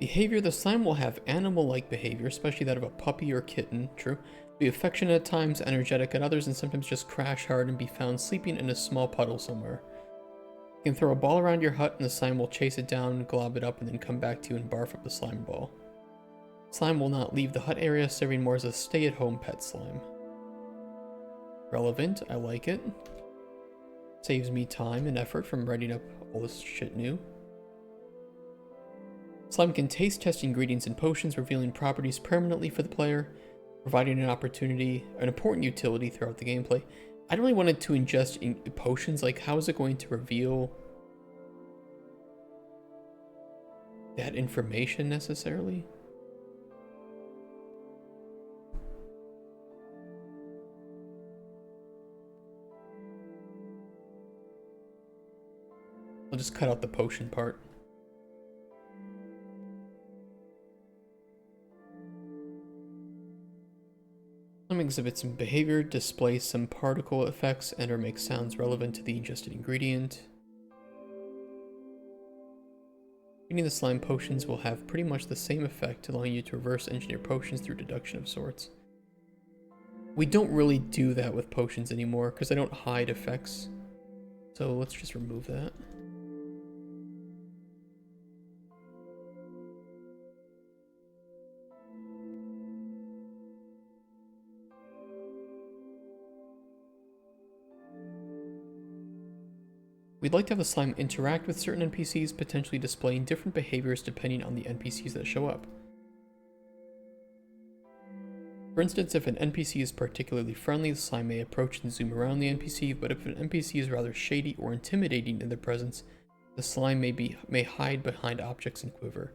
Behavior. The slime will have animal-like behavior, especially that of a puppy or kitten. True. Be affectionate at times, energetic at others, and sometimes just crash hard and be found sleeping in a small puddle somewhere. You can throw a ball around your hut and the slime will chase it down, glob it up, and then come back to you and barf up the slime ball. Slime will not leave the hut area, serving more as a stay-at-home pet slime. Relevant, I like it. Saves me time and effort from writing up all this shit new. Slime can taste test ingredients and potions, revealing properties permanently for the player, providing an important utility throughout the gameplay. I don't really want it to ingest potions. Like, how is it going to reveal that information necessarily? I'll just cut out the potion part. Slime exhibits some behavior, displays some particle effects, and or makes sounds relevant to the ingested ingredient. Eating the slime potions will have pretty much the same effect, allowing you to reverse engineer potions through deduction of sorts. We don't really do that with potions anymore because they don't hide effects. So let's just remove that. We'd like to have the slime interact with certain NPCs, potentially displaying different behaviors depending on the NPCs that show up. For instance, if an NPC is particularly friendly, the slime may approach and zoom around the NPC, but if an NPC is rather shady or intimidating in their presence, the slime may hide behind objects and quiver.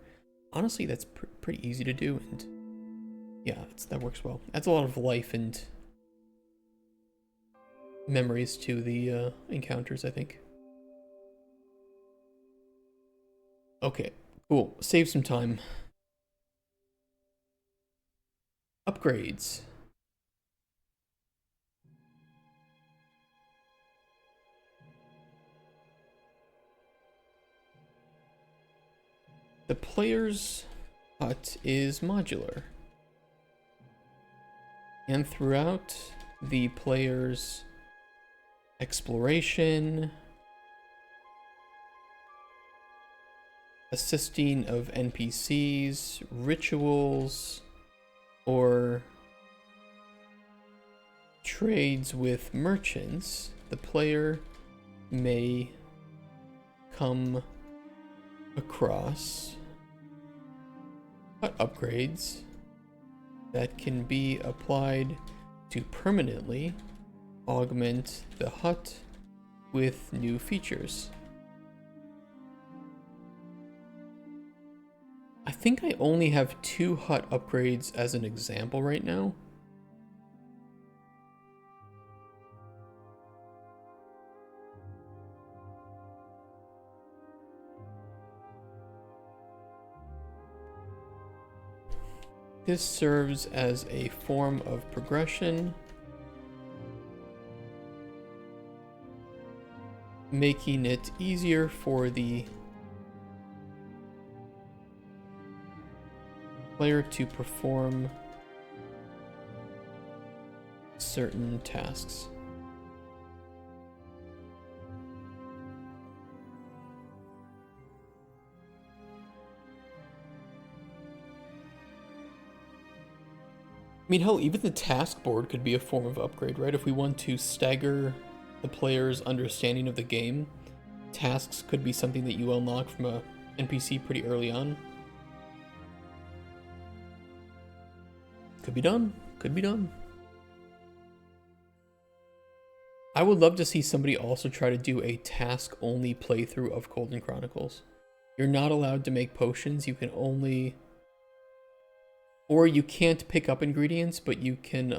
Honestly, that's pretty easy to do, and yeah, that works well. Adds a lot of life and memories to the encounters, I think. Okay, cool. Save some time. Upgrades. The player's hut is modular. And throughout the player's exploration, assisting of NPCs, rituals, or trades with merchants, the player may come across hut upgrades that can be applied to permanently augment the hut with new features. I think I only have 2 hut upgrades as an example right now. This serves as a form of progression, making it easier for the player to perform certain tasks. I mean, hell, even the task board could be a form of upgrade, right? If we want to stagger the player's understanding of the game, tasks could be something that you unlock from a NPC pretty early on. Could be done. Could be done. I would love to see somebody also try to do a task-only playthrough of Cauldron Chronicles. You're not allowed to make potions. You can only... Or you can't pick up ingredients, but you can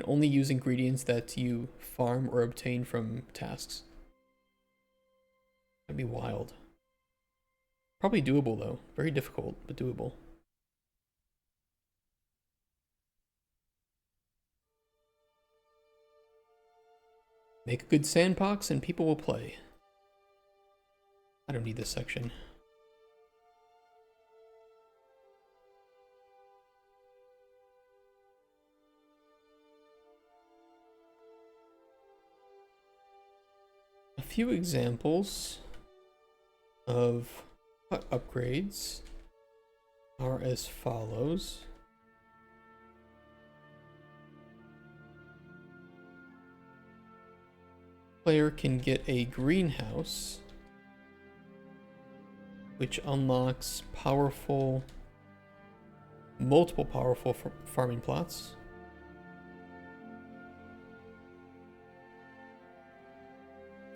only use ingredients that you farm or obtain from tasks. That'd be wild. Probably doable though. Very difficult, but doable. Make a good sandbox and people will play. I don't need this section. few examples of hut upgrades are as follows. Player can get a greenhouse, which unlocks multiple powerful farming plots.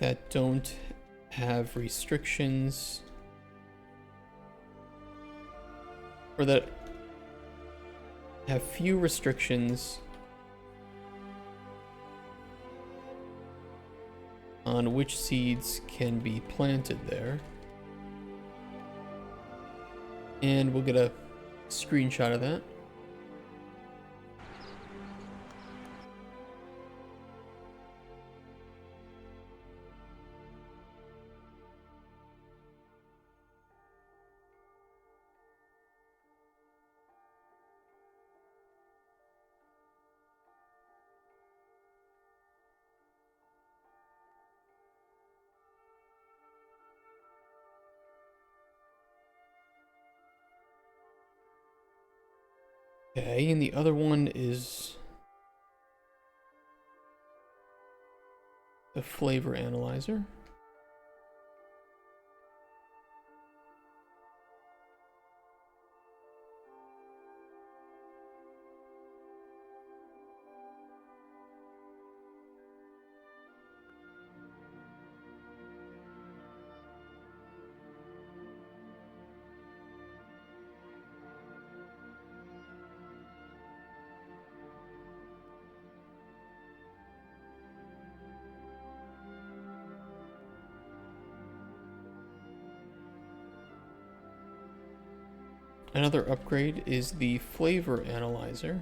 That don't have restrictions, or that have few restrictions on which seeds can be planted there. And we'll get a screenshot of that. Okay, and the other one is the flavor analyzer. Another upgrade is the flavor analyzer,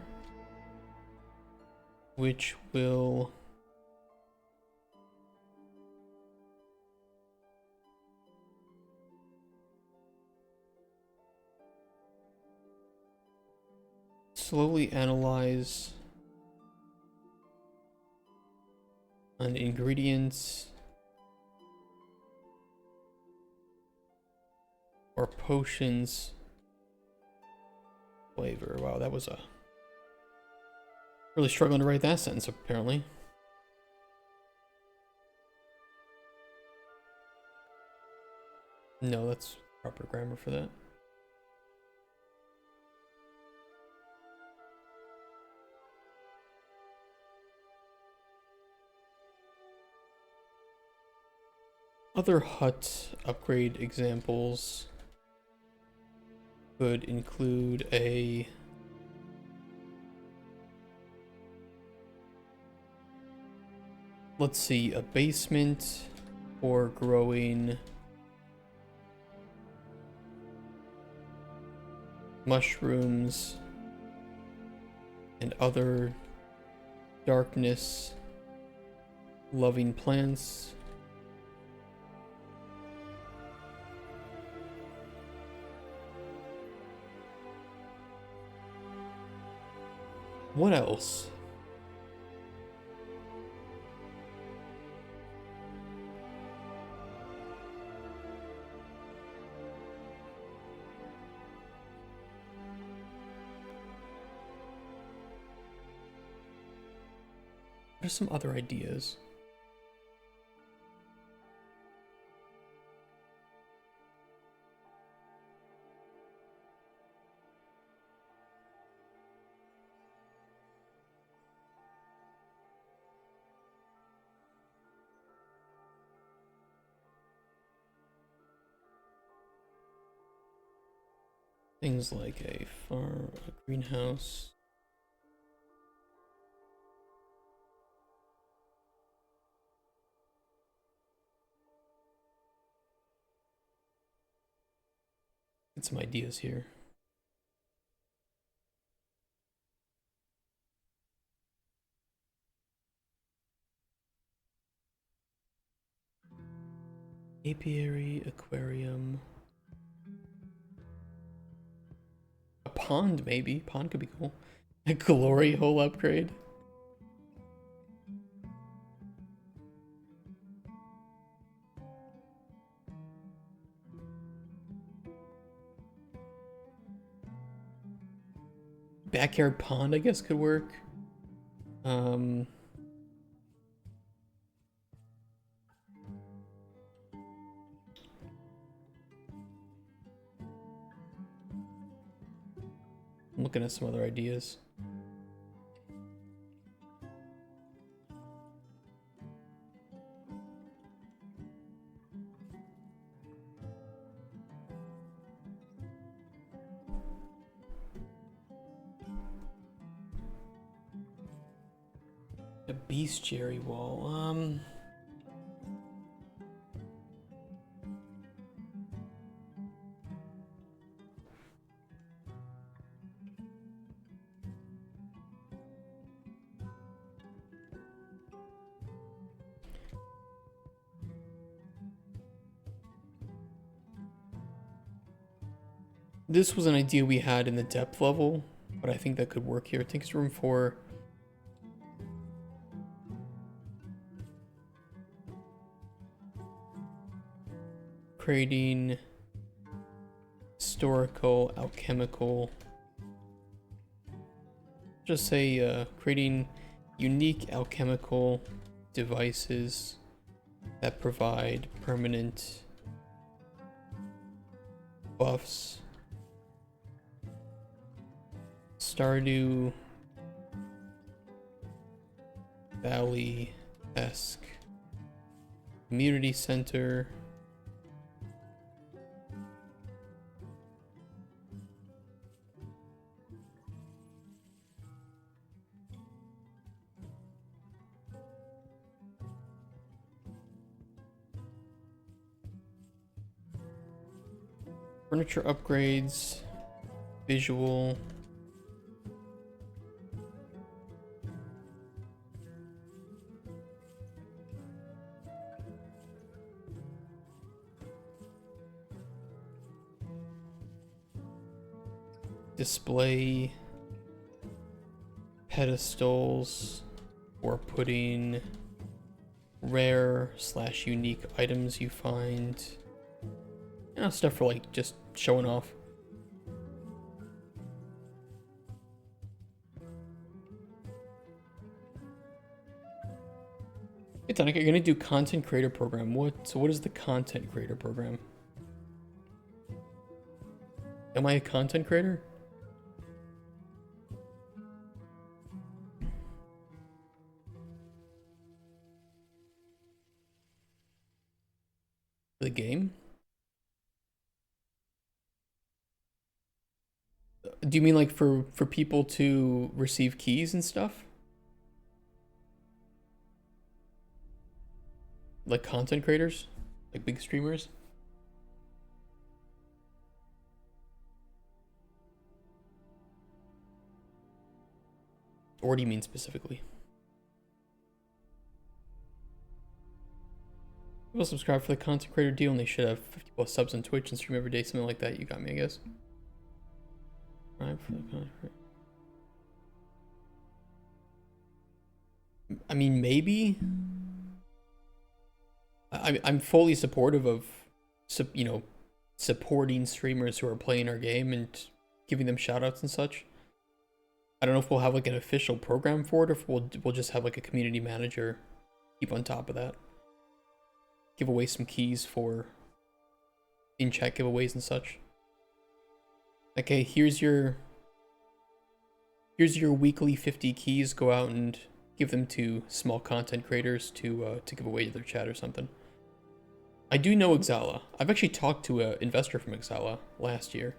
which will slowly analyze an ingredients or potions flavor. Wow, that was really struggling to write that sentence apparently. No, that's proper grammar for that. Other hut upgrade examples could include let's see, a basement for growing mushrooms and other darkness loving plants. What else? What are some other ideas? Things like a farm, a greenhouse. Get some ideas here. Apiary, aquarium. A pond, maybe. Pond could be cool. A glory hole upgrade. backyard pond, I guess, could work. I'm looking at some other ideas. A bestiary wall. This was an idea we had in the depth level, but I think that could work here. I think it's room for creating historical, alchemical, just say creating unique alchemical devices that provide permanent buffs. Stardew Valley-esque community center. Furniture upgrades, visual. Display pedestals for putting rare / unique items you find. You know, stuff for like just showing off. Hey Tonic, you're gonna do content creator program. What is the content creator program? Am I a content creator? The game? Do you mean like for people to receive keys and stuff? Like content creators? Like big streamers? Or what do you mean specifically? People subscribe for the content creator deal and they should have 50 plus subs on Twitch and stream every day, something like that. You got me, I guess. Right for the content creator. I mean, maybe. I'm fully supportive of, you know, supporting streamers who are playing our game and giving them shoutouts and such. I don't know if we'll have like an official program for it, or if we'll just have like a community manager keep on top of that. Give away some keys for in-chat giveaways and such. Okay, here's your weekly 50 keys. Go out and give them to small content creators to give away to their chat or something. I do know Exala. I've actually talked to an investor from Exala last year.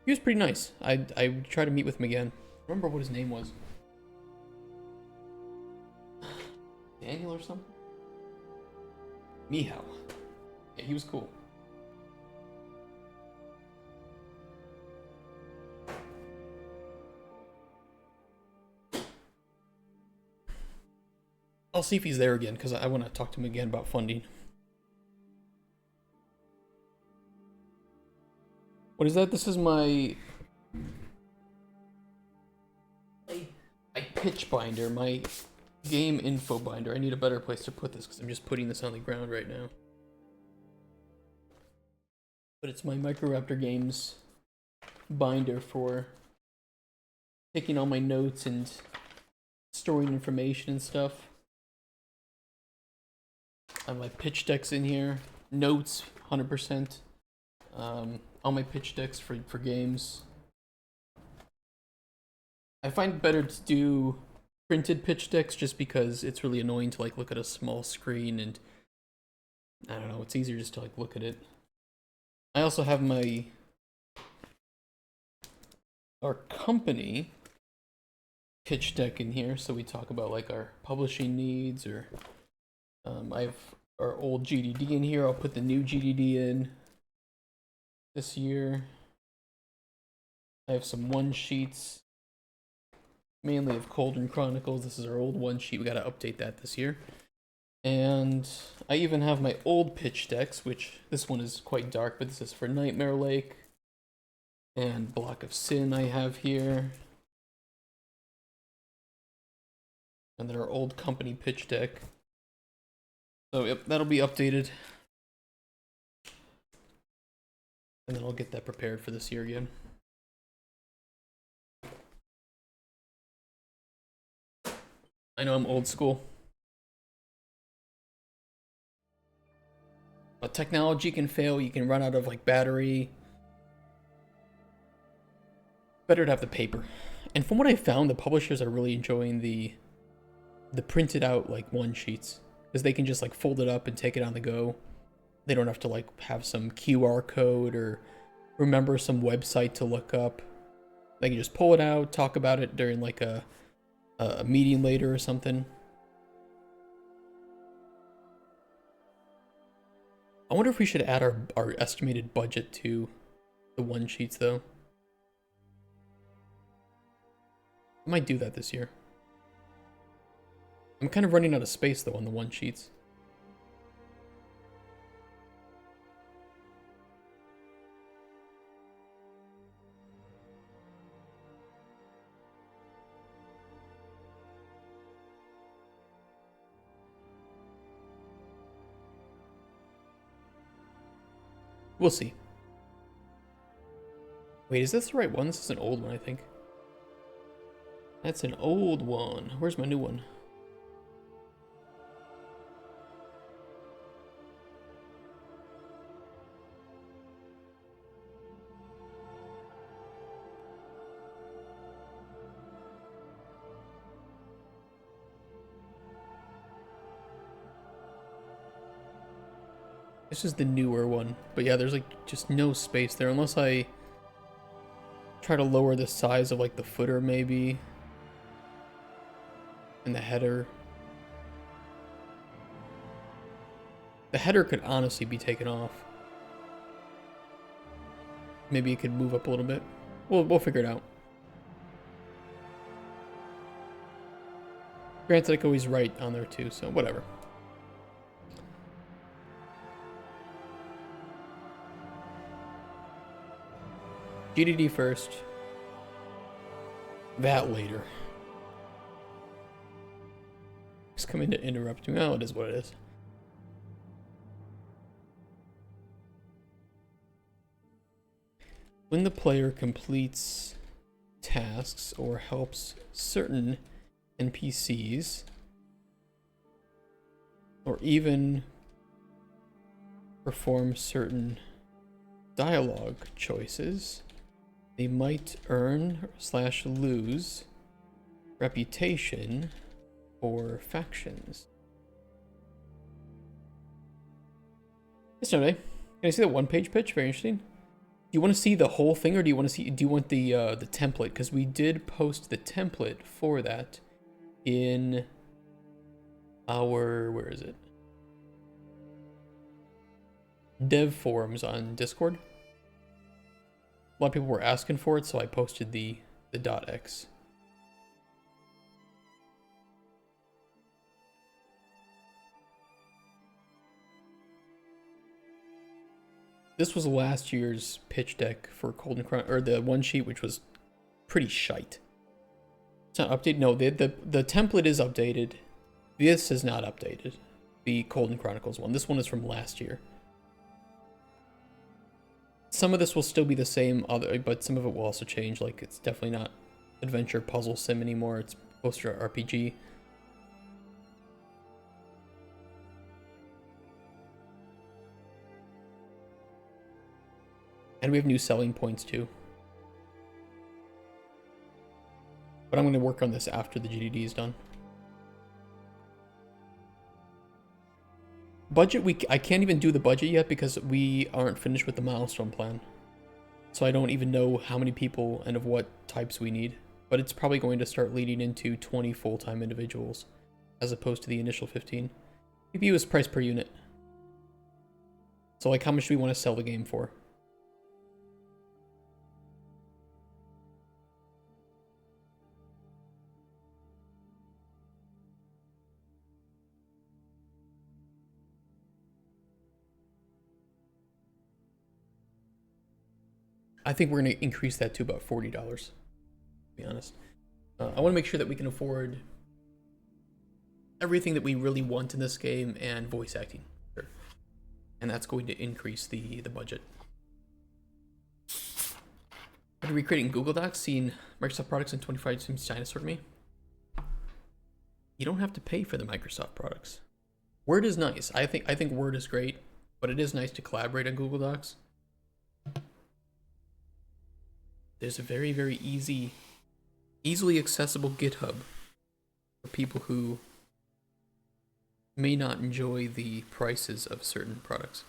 He was pretty nice. I try to meet with him again. I remember what his name was. Daniel or something? Mihao. Yeah, he was cool. I'll see if he's there again, because I want to talk to him again about funding. What is that? This is my pitch binder, my game info binder. I need a better place to put this because I'm just putting this on the ground right now. But it's my Microraptor Games binder for taking all my notes and storing information and stuff. I have my pitch decks in here. Notes, 100%. All my pitch decks for games. I find it better to do printed pitch decks just because it's really annoying to like look at a small screen, and I don't know, it's easier just to like look at it. I also have our company pitch deck in here, so we talk about like our publishing needs, or I have our old GDD in here. I'll put the new GDD in this year. I have some one sheets, mainly of Cauldron Chronicles. This is our old one sheet. We got to update that this year. And I even have my old pitch decks, which this one is quite dark, but this is for Nightmare Lake and Block of Sin I have here. And then our old company pitch deck. So yep, that'll be updated. And then I'll get that prepared for this year again. I know I'm old school. But technology can fail, you can run out of like battery. Better to have the paper. And from what I found, the publishers are really enjoying the printed out like one sheets, because they can just like fold it up and take it on the go. They don't have to like have some QR code or remember some website to look up. They can just pull it out, talk about it during like a meeting later or something. I wonder if we should add our estimated budget to the one sheets though. I might do that this year. I'm kind of running out of space though on the one sheets. We'll see. Wait, is this the right one? This is an old one, I think. That's an old one. Where's my new one? This is the newer one. But yeah, there's like just no space there unless I try to lower the size of like the footer maybe. And the header. The header could honestly be taken off. Maybe it could move up a little bit. We'll figure it out. Granted, I could always write on there too, so whatever. GDD first. That later. He's coming to interrupt me. Oh, it is what it is. When the player completes tasks or helps certain NPCs, or even perform certain dialogue choices, they might earn / lose reputation or factions. Yes, no day. Can I see that one-page pitch? Very interesting. Do you want to see the whole thing, or do you want the template? Because we did post the template for that in our, where is it? Dev forums on Discord. A lot of people were asking for it, so I posted the .x. This was last year's pitch deck for Cauldron Chronicles, or the one sheet, which was pretty shite. It's not updated. No, the template is updated. This is not updated. The Cauldron Chronicles one. This one is from last year. Some of this will still be the same, but some of it will also change. Like, it's definitely not adventure puzzle sim anymore. It's closer to RPG. And we have new selling points too. But I'm going to work on this after the GDD is done. Budget, I can't even do the budget yet because we aren't finished with the milestone plan. So I don't even know how many people and of what types we need. But it's probably going to start leading into 20 full-time individuals as opposed to the initial 15. PPU is price per unit. So like, how much do we want to sell the game for? I think we're going to increase that to about $40, to be honest. I want to make sure that we can afford everything that we really want in this game and voice acting. Sure. And that's going to increase the budget. After recreating Google Docs, seeing Microsoft products in 25 seems dinosaur to me. You don't have to pay for the Microsoft products. Word is nice. I think Word is great, but it is nice to collaborate on Google Docs. There's a very, very easily accessible GitHub for people who may not enjoy the prices of certain products.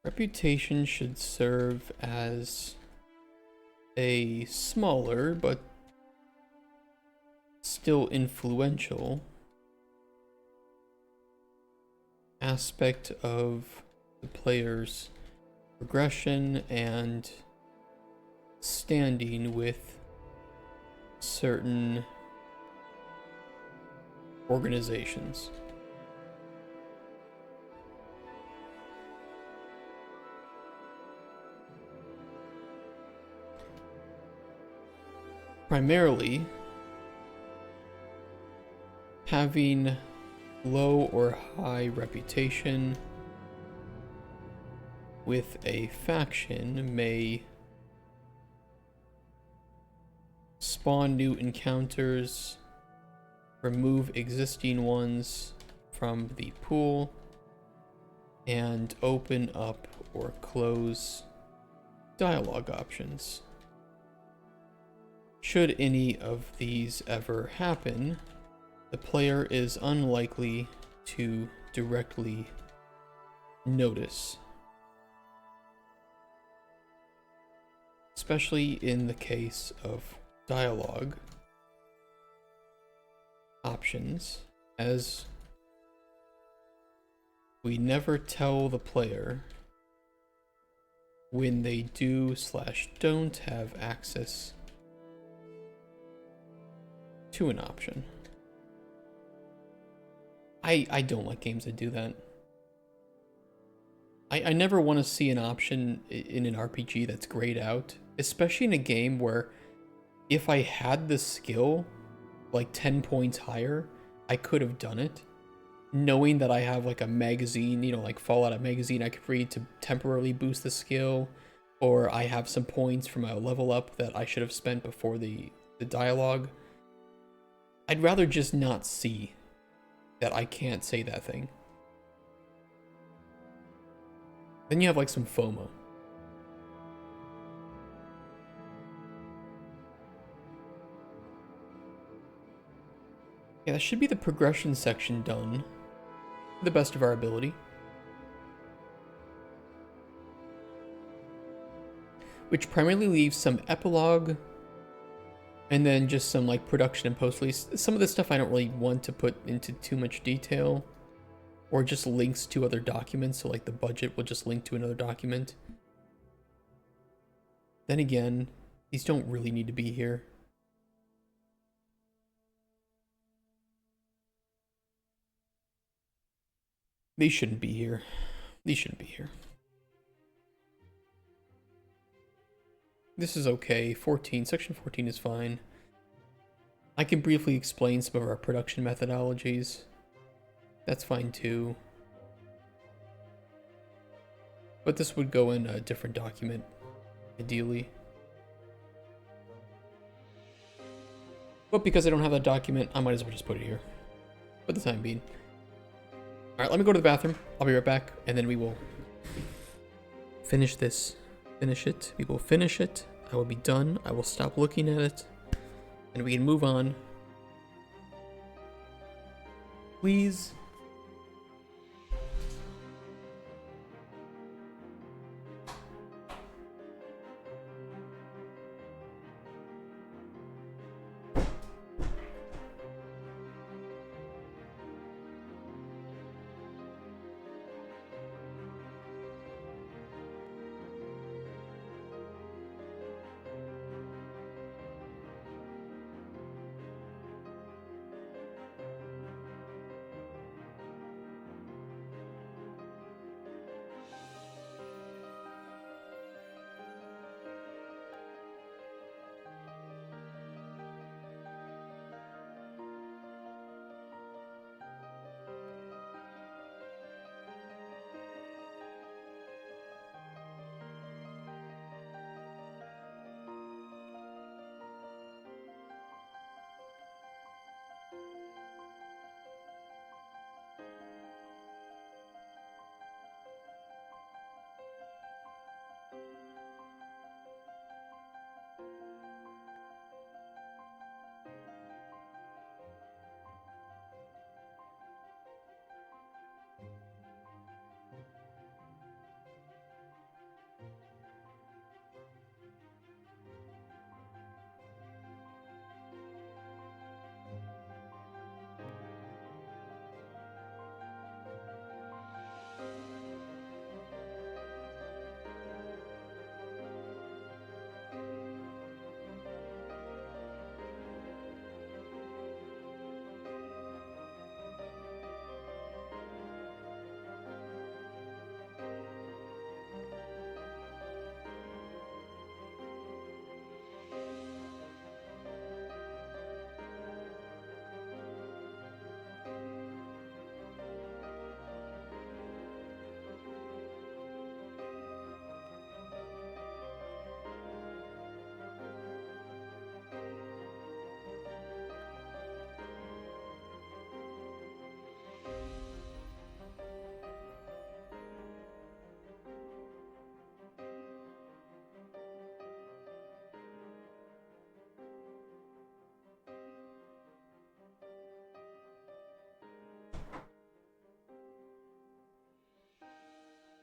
Reputation should serve as a smaller but still influential aspect of the player's progression and standing with certain organizations. Primarily, having low or high reputation with a faction may spawn new encounters, remove existing ones from the pool, and open up or close dialogue options. Should any of these ever happen, the player is unlikely to directly notice, especially in the case of dialogue options, as we never tell the player when they do/don't have access to an option. I don't like games that do that. I never want to see an option in an RPG that's grayed out, especially in a game where if I had the skill like 10 points higher, I could have done it. Knowing that I have like a magazine, you know, like Fallout a magazine I could read to temporarily boost the skill, or I have some points from a level up that I should have spent before the dialogue. I'd rather just not see that I can't say that thing. Then you have like some FOMO. Yeah, that should be the progression section done to the best of our ability. Which primarily leaves some epilogue and then just some like production and post-release. Some of this stuff I don't really want to put into too much detail, or just links to other documents, so like the budget will just link to another document. Then again, these don't really need to be here. These shouldn't be here. These shouldn't be here. This is okay. 14. Section 14 is fine. I can briefly explain some of our production methodologies. That's fine too. But this would go in a different document, ideally. But because I don't have that document, I might as well just put it here for the time being. Alright, let me go to the bathroom. I'll be right back, and then we will finish this. Finish it. We will finish it. I will be done. I will stop looking at it. And we can move on. Please.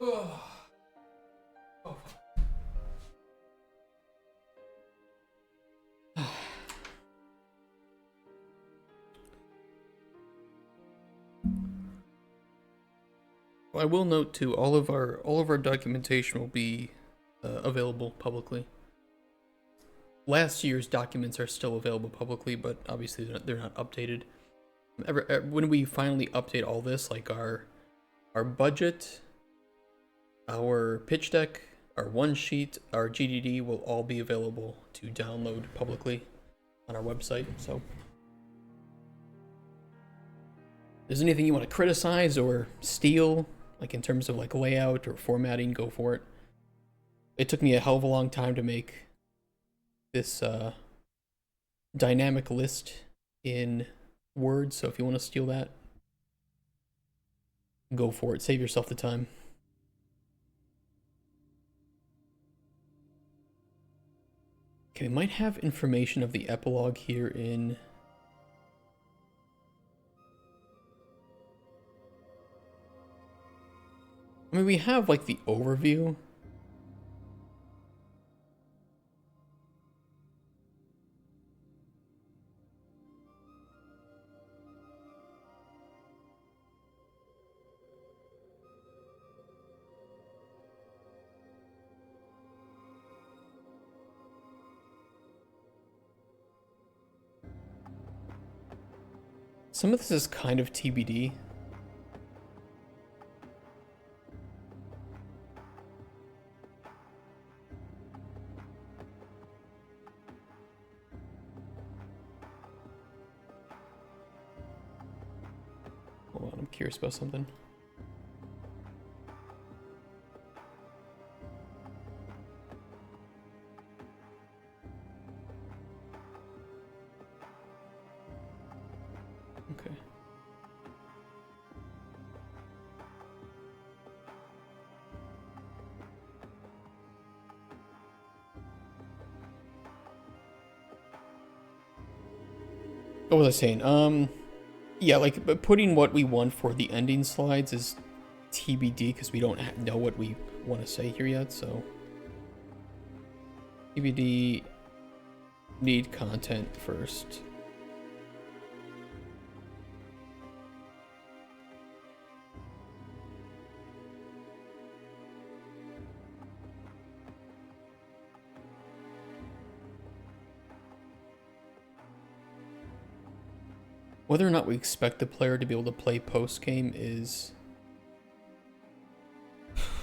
Oh. Oh. Well, I will note too, all of our documentation will be available publicly. Last year's documents are still available publicly, but obviously they're not updated. When we finally update all this, like our budget, our pitch deck, our one sheet, our GDD will all be available to download publicly on our website. So, if there's anything you want to criticize or steal, like in terms of like layout or formatting, go for it. It took me a hell of a long time to make this dynamic list in Word, so if you want to steal that, go for it. Save yourself the time. Okay, we might have information of the epilogue here in... I mean, we have like the overview. Some of this is kind of TBD. curious about something. Okay. What was I saying? Yeah, like, but putting what we want for the ending slides is TBD because we don't know what we want to say here yet, so TBD, need content first. Whether or not we expect the player to be able to play post-game is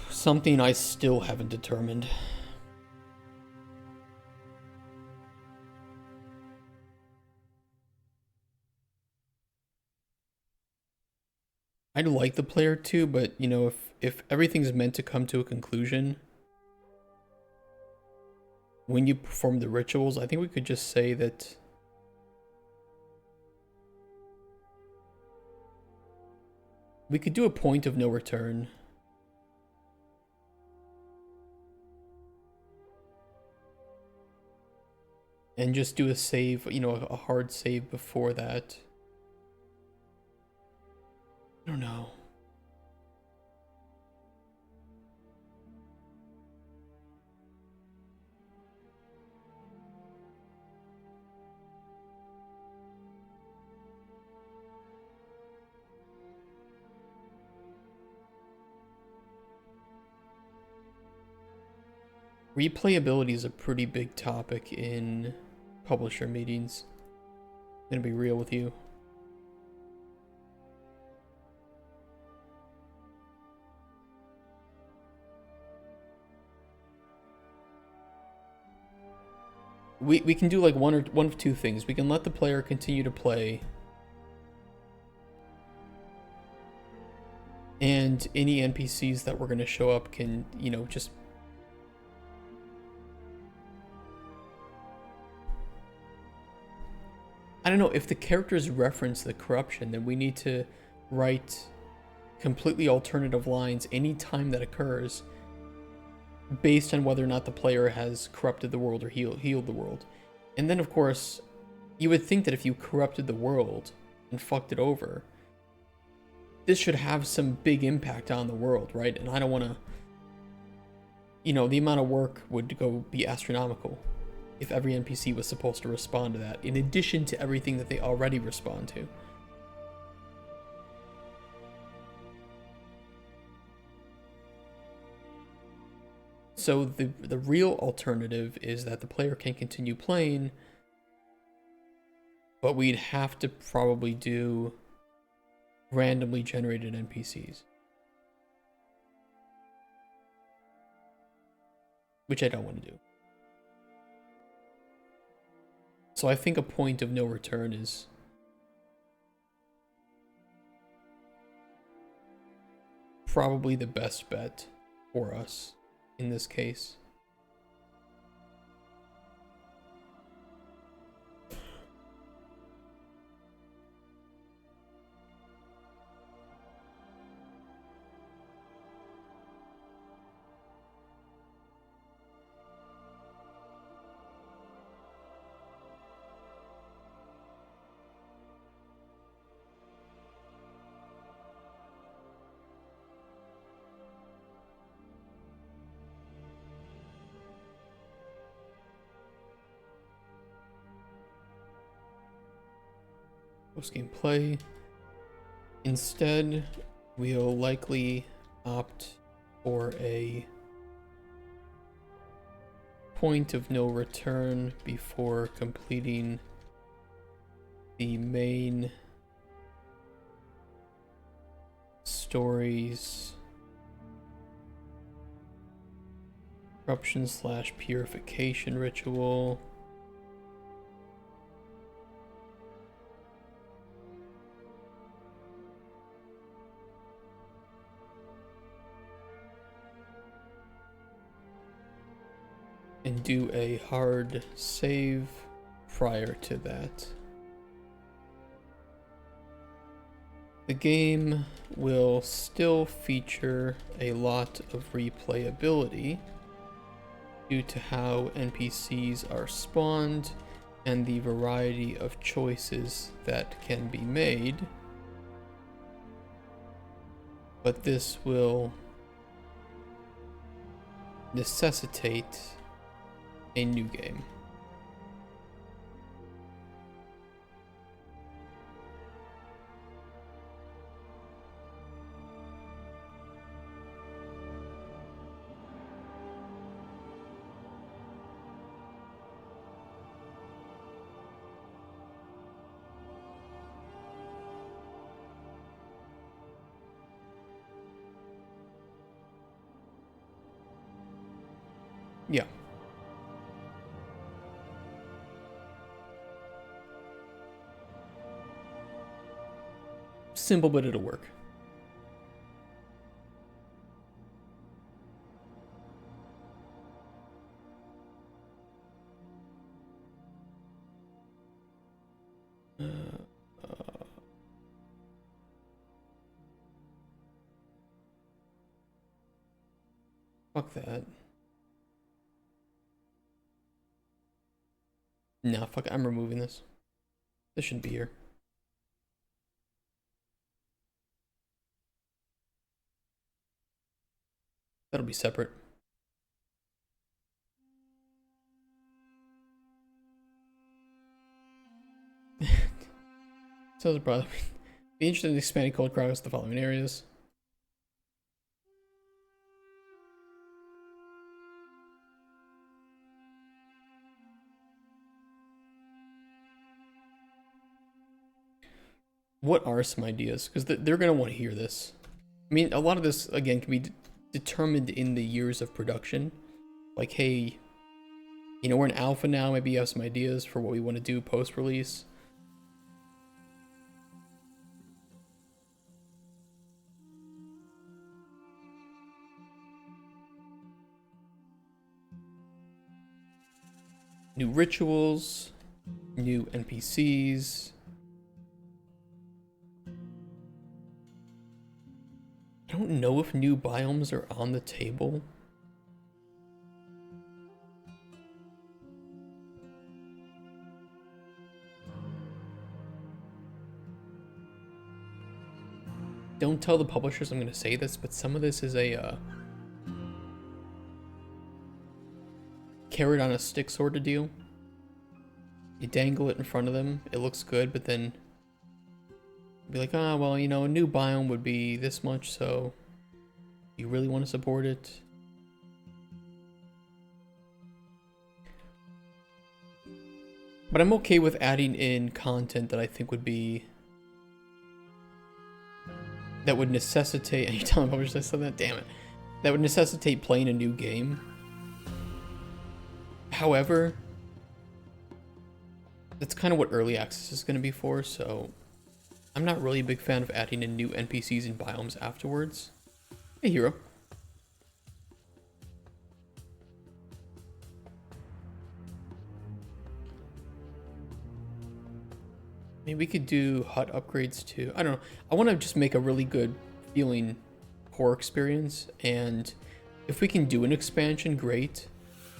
something I still haven't determined. I'd like the player to, but you know, if everything's meant to come to a conclusion when you perform the rituals, I think we could just say that we could do a point of no return. And just do a save, you know, a hard save before that. I don't know. Replayability is a pretty big topic in publisher meetings. I'm gonna be real with you. We can do like one of two things. We can let the player continue to play, and any NPCs that we're gonna show up can, you know, just I don't know, if the characters reference the corruption, then we need to write completely alternative lines anytime that occurs based on whether or not the player has corrupted the world or healed the world. And then, of course, you would think that if you corrupted the world and fucked it over, this should have some big impact on the world, right? And I don't want to, you know, the amount of work would go be astronomical if every NPC was supposed to respond to that, in addition to everything that they already respond to. So the real alternative is that the player can continue playing, but we'd have to probably do randomly generated NPCs. Which I don't want to do. So I think a point of no return is probably the best bet for us in this case. Post-game play. Instead, we'll likely opt for a point of no return before completing the main stories corruption/purification ritual. and do a hard save prior to that. The game will still feature a lot of replayability due to how NPCs are spawned and the variety of choices that can be made. But this will necessitate a new game. Yeah. Simple, but it'll work. Fuck that. Nah, fuck it. I'm removing this. This shouldn't be here. That'll be separate. So probably be interested in expanding Cauldron Chronicles to the following areas. What are some ideas? Because they're going to want to hear this. I mean, a lot of this, again, can be determined in the years of production. Like, hey, you know, we're in alpha now. Maybe you have some ideas for what we want to do post-release. New rituals, new NPCs. I don't know if new biomes are on the table. Don't tell the publishers I'm going to say this, but some of this is a carrot on a stick sort of deal. You dangle it in front of them, it looks good, but then be like, ah, well, you know, a new biome would be this much, so you really want to support it? But I'm okay with adding in content that I think would be, that would necessitate, are you telling me I said that? Damn it. That would necessitate playing a new game. However, that's kind of what early access is going to be for, so I'm not really a big fan of adding in new NPCs and biomes afterwards. Hey, hero. Maybe we could do hut upgrades too. I don't know. I want to just make a really good feeling core experience, and if we can do an expansion, great.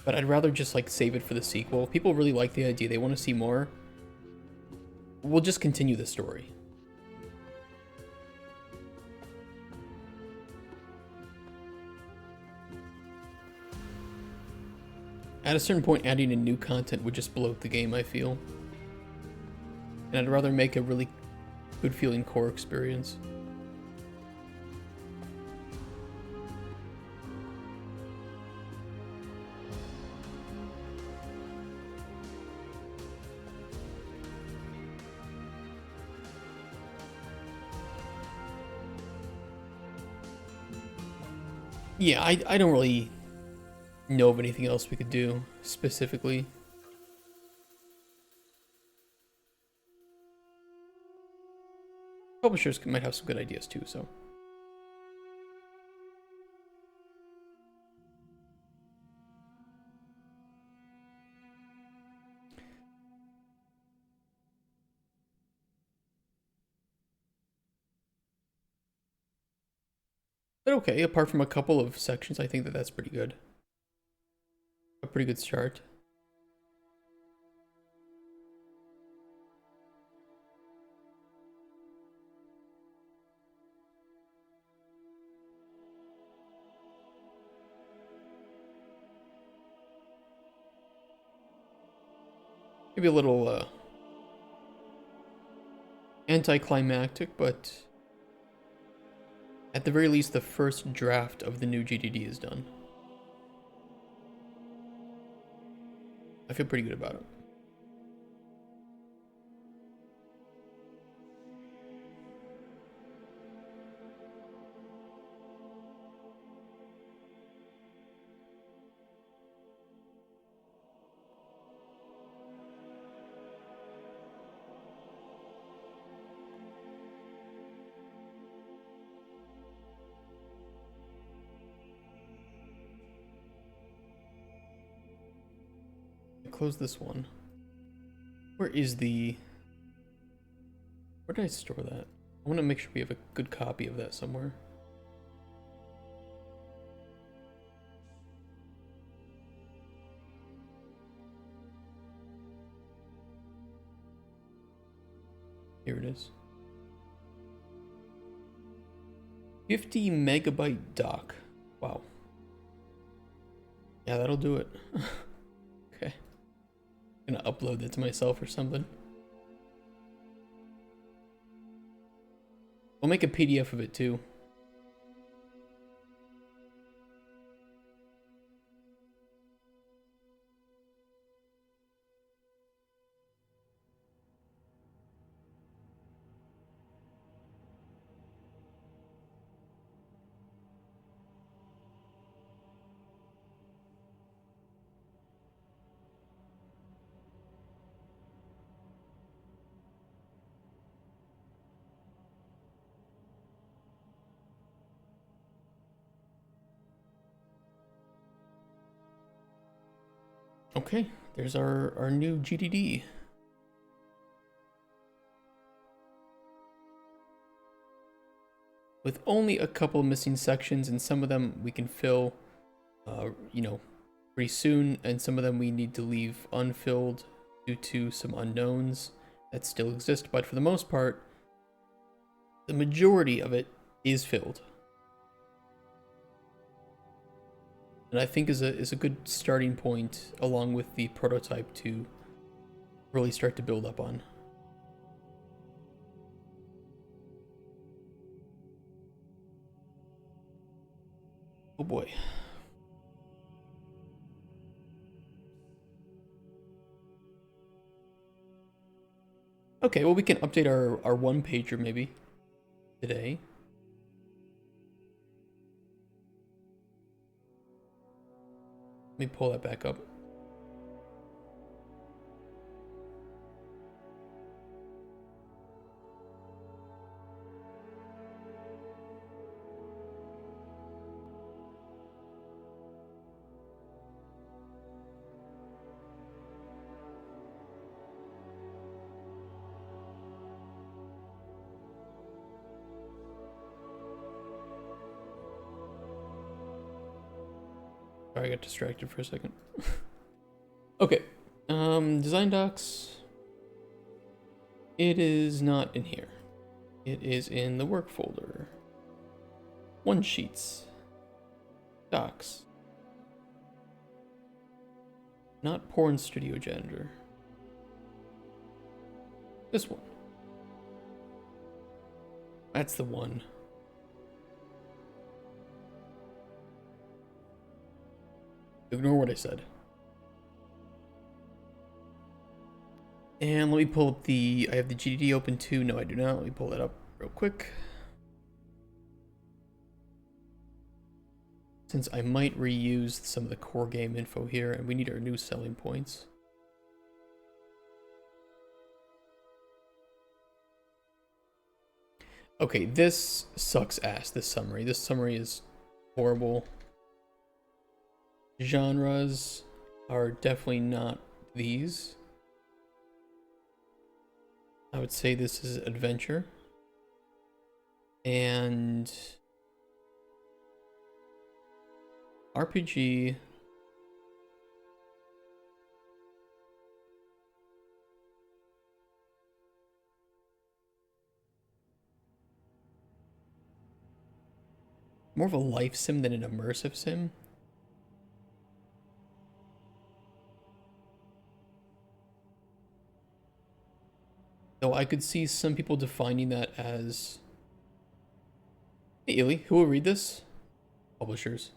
But I'd rather just like save it for the sequel. If people really like the idea, they want to see more, we'll just continue the story. At a certain point, adding in new content would just bloat the game, I feel. And I'd rather make a really good feeling core experience. Yeah, I don't really know of anything else we could do specifically. Publishers might have some good ideas too, so. But okay, apart from a couple of sections, I think that that's pretty good. A pretty good start. Maybe a little anticlimactic, but at the very least, the first draft of the new GDD is done. I feel pretty good about it. Close this one. Where is the... Where did I store that? I want to make sure we have a good copy of that somewhere. Here it is. 50 megabyte doc. Wow. Yeah, that'll do it. Okay. I'm gonna upload that to myself or something. We'll make a PDF of it too. Okay, there's our new GDD. With only a couple missing sections, and some of them we can fill, you know, pretty soon, and some of them we need to leave unfilled due to some unknowns that still exist. But for the most part, the majority of it is filled. And I think is a good starting point along with the prototype to really start to build up on. Oh boy. Okay, well we can update our one pager maybe today. Let me pull that back up. Sorry, I got distracted for a second. Okay, design docs. It is not in here. It is in the work folder. One sheets. Docs. Not porn studio janitor. This one. That's the one. Ignore what I said. And let me pull up the... I have the GDD open too. No, I do not. Let me pull that up real quick. Since I might reuse some of the core game info here, and we need our new selling points. Okay, this sucks ass, this summary. This summary is horrible. Genres are definitely not these. I would say this is adventure. And RPG. More of a life sim than an immersive sim. Though I could see some people defining that as... Hey, Illy, who will read this? Publishers.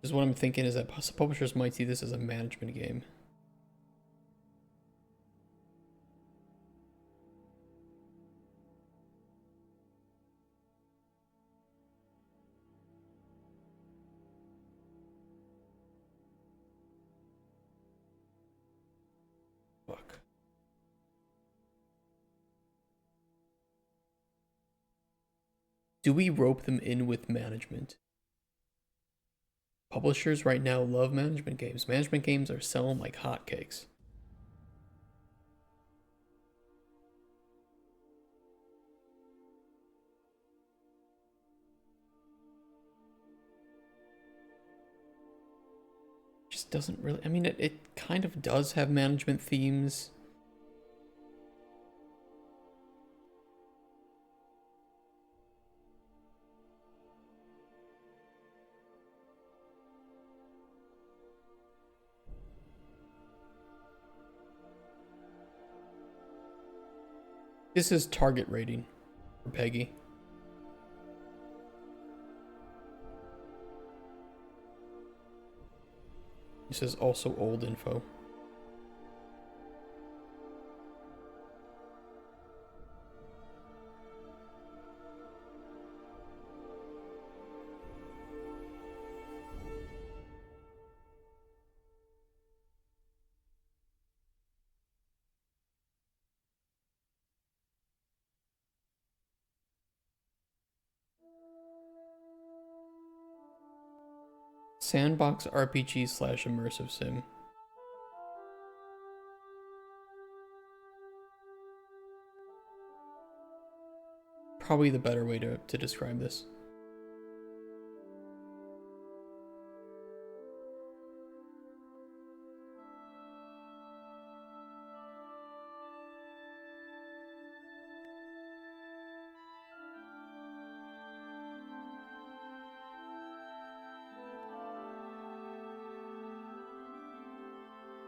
Because what I'm thinking is that publishers might see this as a management game. Fuck. Do we rope them in with management? Publishers right now love management games. Management games are selling like hotcakes. Just doesn't really... I mean, it kind of does have management themes. This is target rating for Peggy. This is also old info. Sandbox RPG / immersive sim. Probably the better way to describe this.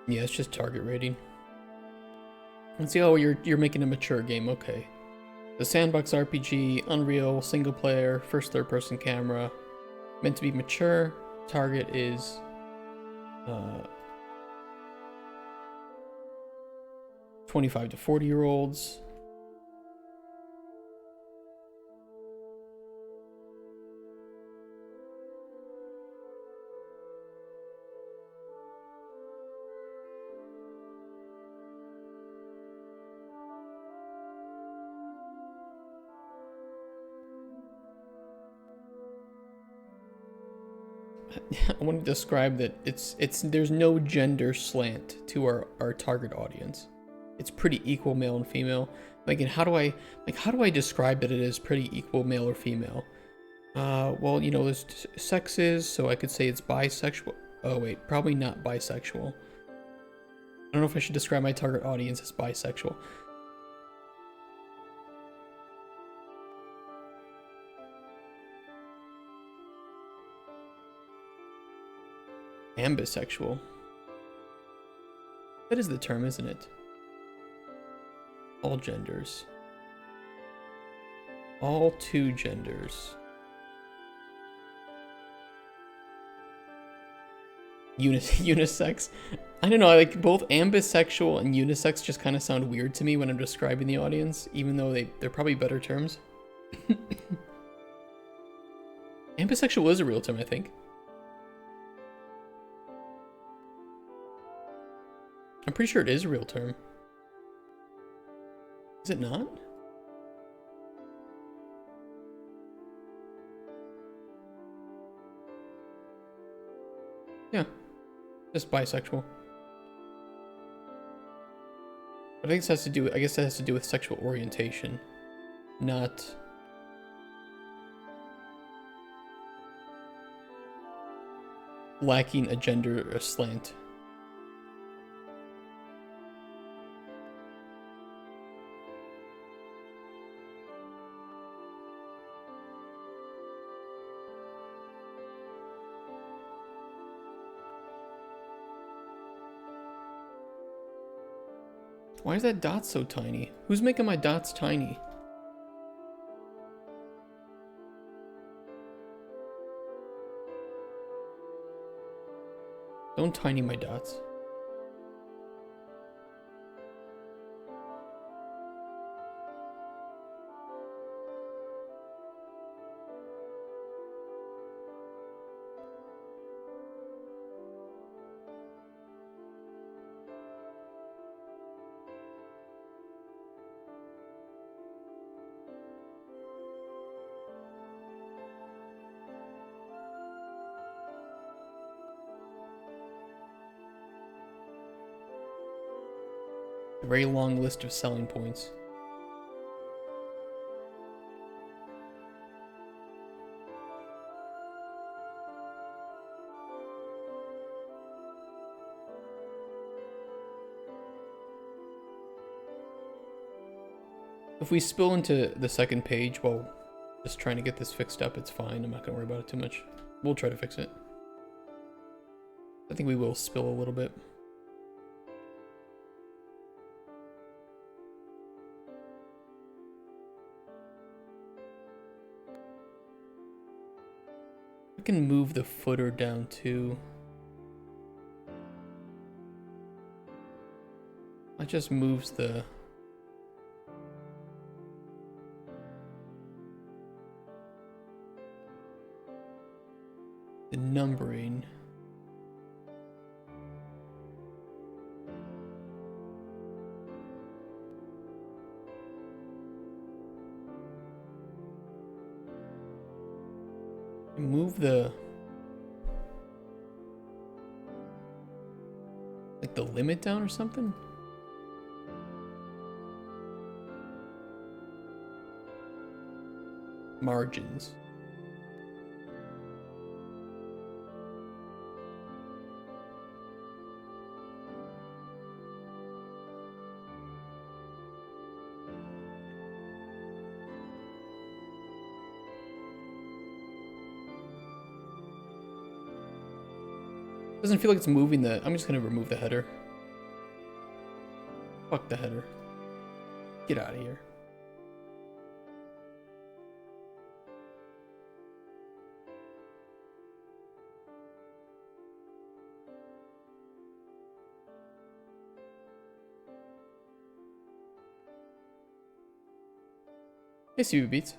Yeah, it's just target rating. Let's see. Oh, you're making a mature game. Okay. The sandbox RPG, Unreal, single player, first third person camera, meant to be mature. Target is 25 to 40-year-olds. I want to describe that there's no gender slant to our target audience. It's pretty equal male and female. Like, and how do I describe that it is pretty equal male or female? Well, you know, there's sexes, so I could say it's bisexual. Oh wait, probably not bisexual. I don't know if I should describe my target audience as bisexual. Ambisexual. That is the term, isn't it? All genders. All two genders. Unisex. I don't know, like both ambisexual and unisex just kind of sound weird to me when I'm describing the audience, even though they're probably better terms. Ambisexual is a real term, I think. I'm pretty sure it is a real term. Is it not? Yeah. Just bisexual. I think this has to do with, I guess that has to do with sexual orientation. Not... lacking a gender slant. Why is that dot so tiny? Who's making my dots tiny? Don't tiny my dots. A very long list of selling points. If we spill into the second page while just trying to get this fixed up, it's fine. I'm not gonna worry about it too much. We'll try to fix it. I think we will spill a little bit. I can move the footer down too. That just moves the numbering. Move the like the limit down or something. Margins. Doesn't feel like it's moving the... I'm just gonna remove the header. Fuck the header. Get out of here. Hey, CB Beats.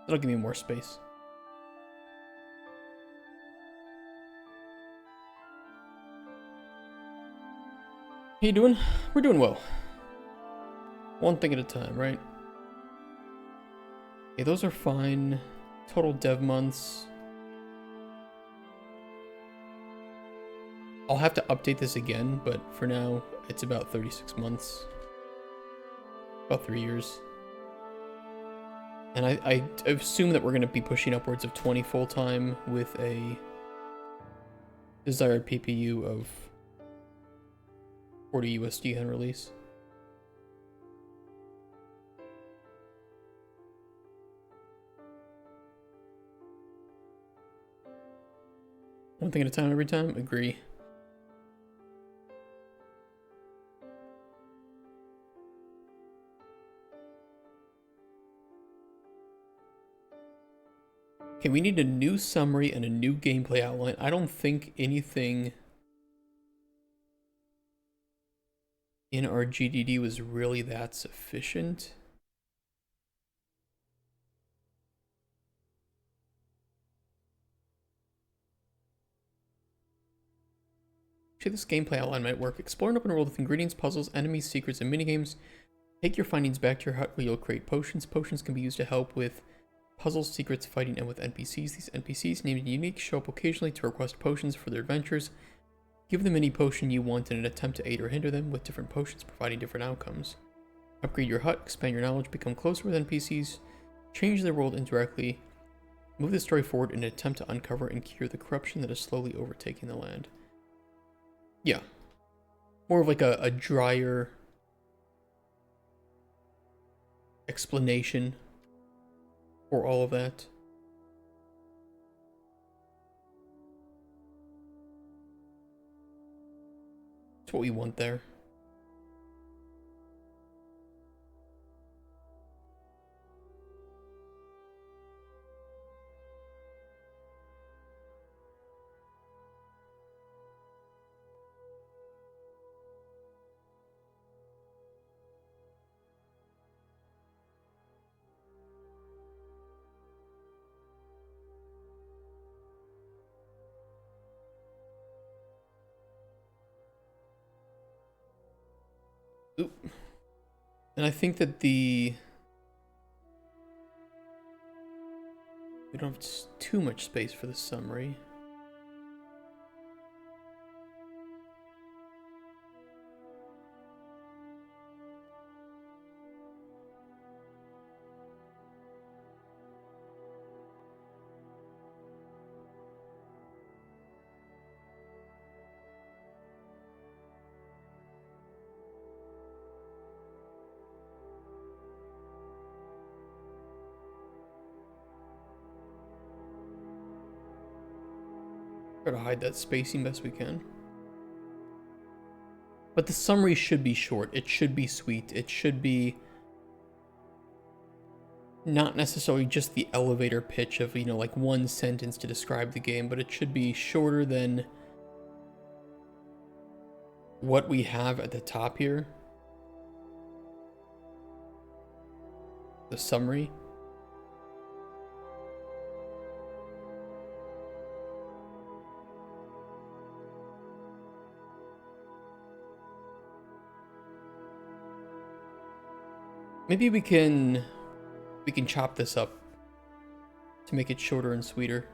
That'll give me more space. How you doing? We're doing well. One thing at a time, right? Okay, those are fine. Total dev months. I'll have to update this again, but for now, it's about 36 months. About 3 years. And I assume that we're going to be pushing upwards of 20 full-time with a desired PPU of 40 USD on release. One thing at a time every time? Agree. Okay, we need a new summary and a new gameplay outline. I don't think anything in our GDD was really that sufficient. Actually, this gameplay outline might work. Explore an open world with ingredients, puzzles, enemies, secrets, and minigames. Take your findings back to your hut where you'll create potions. Potions can be used to help with puzzles, secrets, fighting, and with NPCs. These NPCs, named unique, show up occasionally to request potions for their adventures. Give them any potion you want in an attempt to aid or hinder them with different potions, providing different outcomes. Upgrade your hut, expand your knowledge, become closer with NPCs, change their world indirectly, move the story forward in an attempt to uncover and cure the corruption that is slowly overtaking the land. Yeah. More of like a drier explanation for all of that. That's what we want there. Oop. And I think that we don't have too much space for the summary. Try to hide that spacing best we can. But the summary should be short. It should be sweet. It should be not necessarily just the elevator pitch of, you know, like one sentence to describe the game, but it should be shorter than what we have at the top here. The summary. Maybe we can chop this up to make it shorter and sweeter.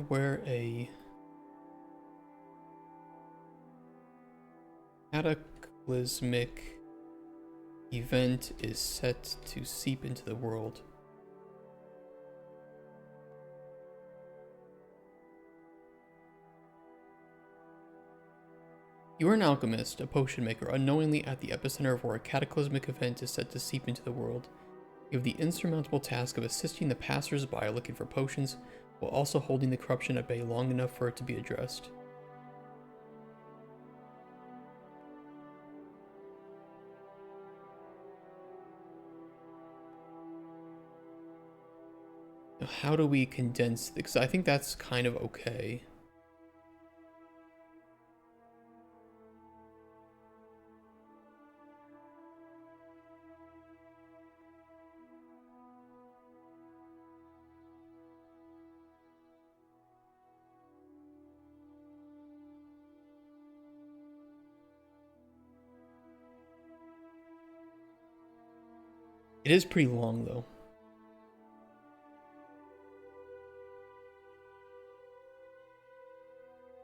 Where a cataclysmic event is set to seep into the world. You are an alchemist, a potion maker, unknowingly at the epicenter of where a cataclysmic event is set to seep into the world. You have the insurmountable task of assisting the passers-by looking for potions, while also holding the corruption at bay long enough for it to be addressed. Now, how do we condense this? Because I think that's kind of okay. It is pretty long, though.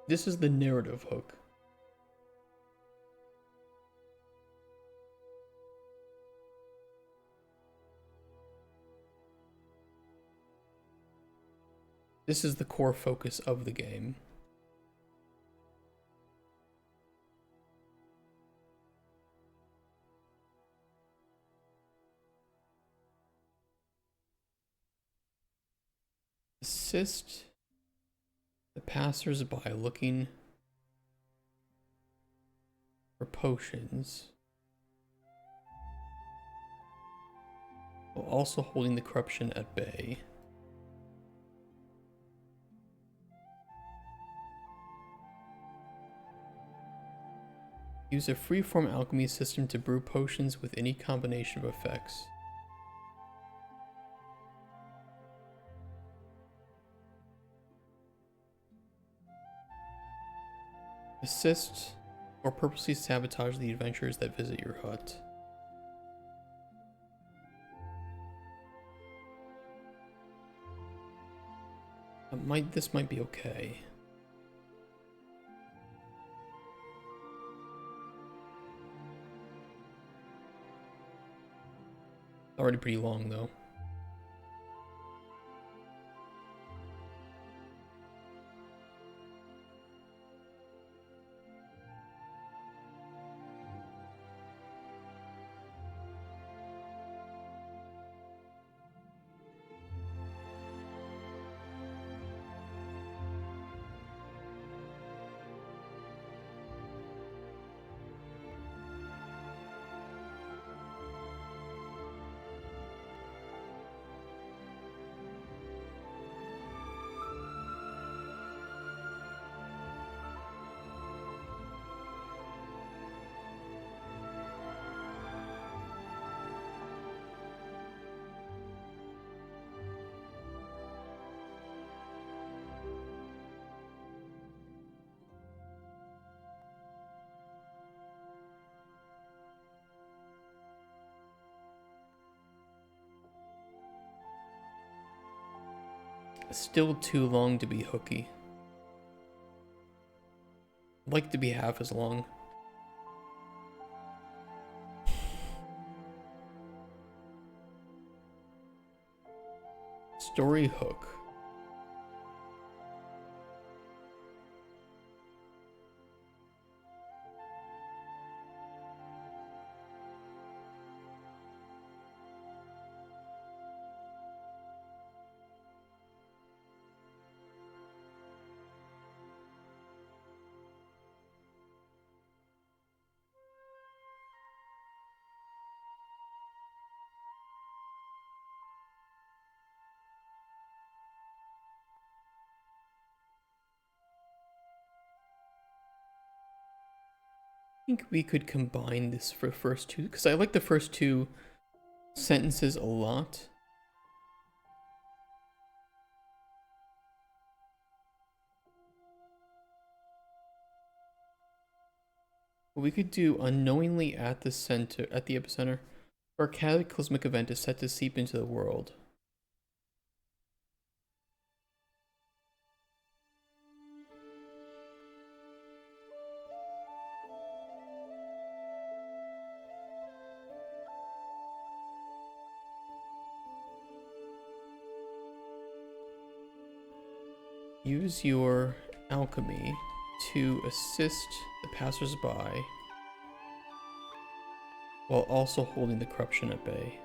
This is the narrative hook. This is the core focus of the game. Assist the passers-by looking for potions, while also holding the corruption at bay. Use a freeform alchemy system to brew potions with any combination of effects. Assist or purposely sabotage the adventurers that visit your hut. This might be okay. Already pretty long though. Still too long to be hooky. I'd like to be half as long. Story hook. I think we could combine this for the first two, because I like the first two sentences a lot. We could do unknowingly at the epicenter, or a cataclysmic event is set to seep into the world. Use your alchemy to assist the passersby while also holding the corruption at bay.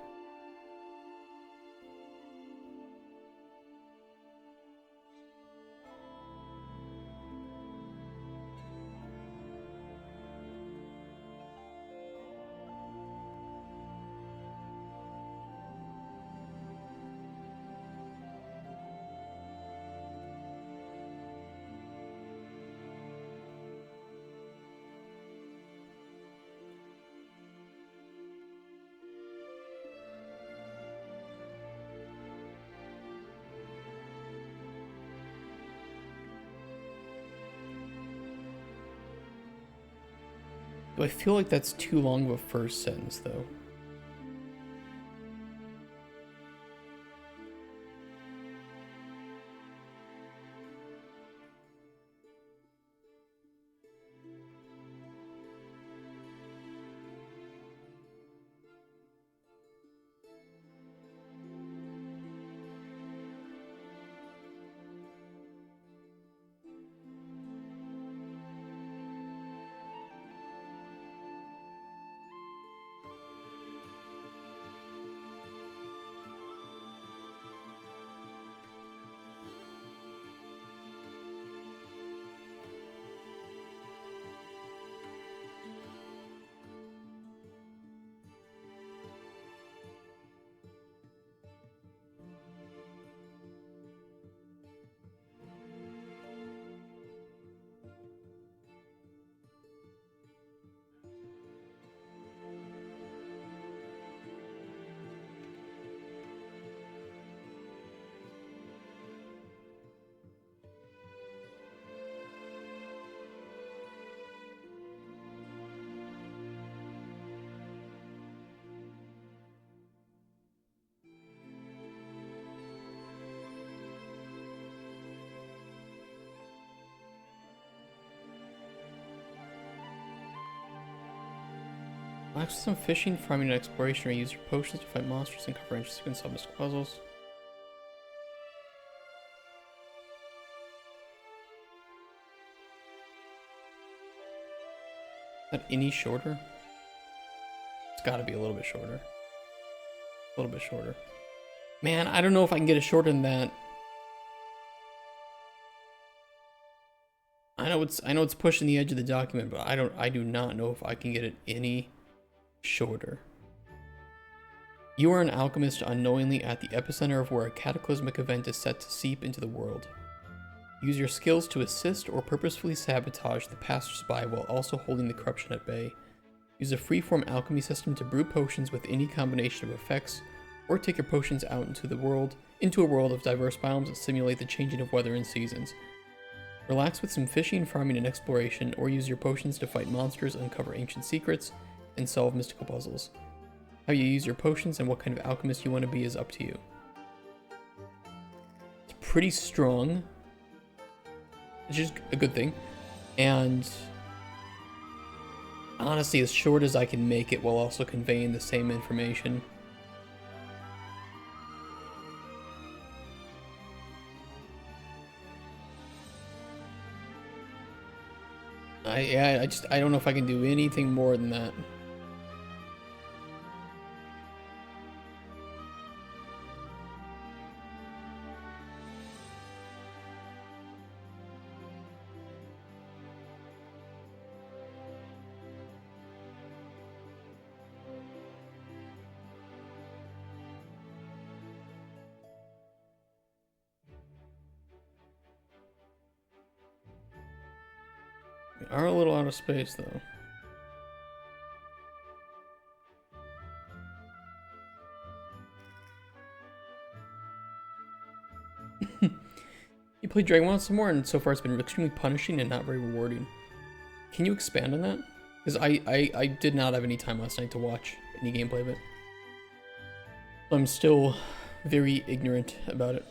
Do I feel like that's too long of a first sentence, though? Relax with some fishing, farming, and exploration, or use your potions to fight monsters and cover interesting and solve mystical puzzles. Is that any shorter? It's gotta be a little bit shorter. A little bit shorter. Man, I don't know if I can get it shorter than that. I know it's pushing the edge of the document, but I do not know if I can get it any shorter. You are an alchemist unknowingly at the epicenter of where a cataclysmic event is set to seep into the world. Use your skills to assist or purposefully sabotage the passersby while also holding the corruption at bay. Use a freeform alchemy system to brew potions with any combination of effects, or take your potions out into a world of diverse biomes that simulate the changing of weather and seasons. Relax with some fishing, farming, and exploration, or use your potions to fight monsters, uncover ancient secrets, and solve mystical puzzles. How you use your potions and what kind of alchemist you want to be is up to you. It's pretty strong, which is a good thing, and honestly as short as I can make it while also conveying the same information. I don't know if I can do anything more than that. We are a little out of space though. You played Dragon some more, and so far it's been extremely punishing and not very rewarding. Can you expand on that? Because I did not have any time last night to watch any gameplay of it. I'm still very ignorant about it.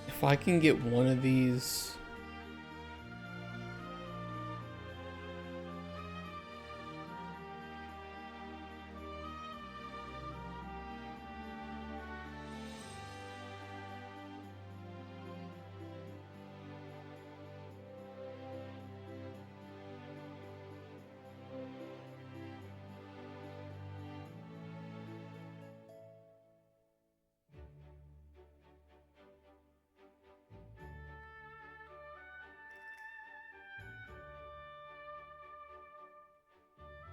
If I can get one of these...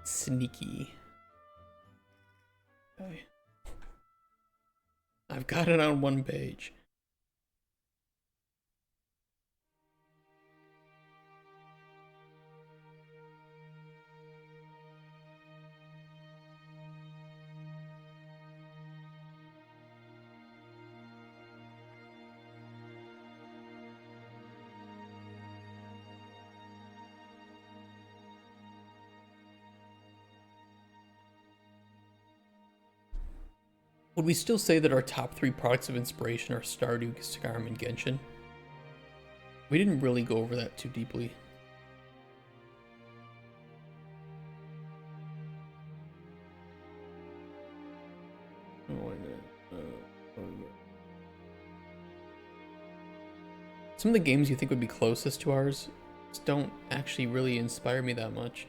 Sneaky. Okay. I've got it on one page. Would we still say that our top 3 products of inspiration are Stardew, Skyrim, and Genshin? We didn't really go over that too deeply. Some of the games you think would be closest to ours don't actually really inspire me that much.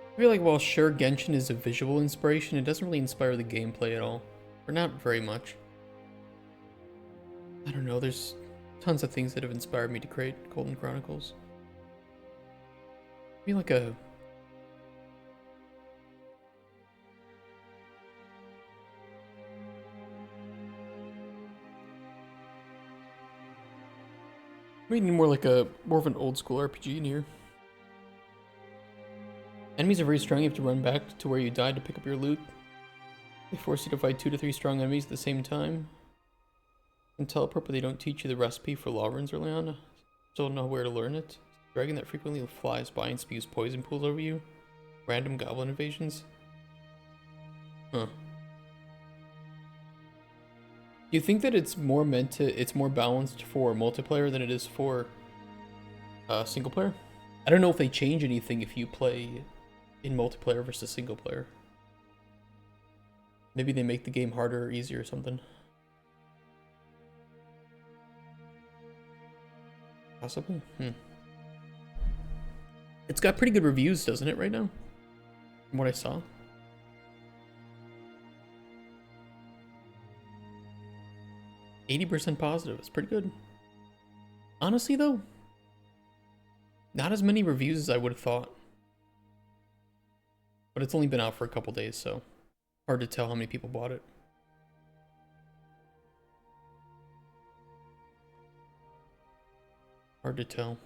I feel like while sure Genshin is a visual inspiration, it doesn't really inspire the gameplay at all. Or not very much. I don't know, there's tons of things that have inspired me to create Cauldron Chronicles. I feel like a... We need more of an old school RPG in here. Enemies are very strong. You have to run back to where you died to pick up your loot. They force you to fight 2 to 3 strong enemies at the same time. And teleport, but they don't teach you the recipe for law runes early on. Still don't know where to learn it. Dragon that frequently flies by and spews poison pools over you. Random goblin invasions. Huh. Do you think that it's more balanced for multiplayer than it is for single player? I don't know if they change anything if you play in multiplayer versus single player. Maybe they make the game harder or easier or something. Possibly. It's got pretty good reviews, doesn't it, right now? From what I saw. %80 positive. It's pretty good. Honestly, though, not as many reviews as I would have thought. But it's only been out for a couple days, so hard to tell how many people bought it. Hard to tell.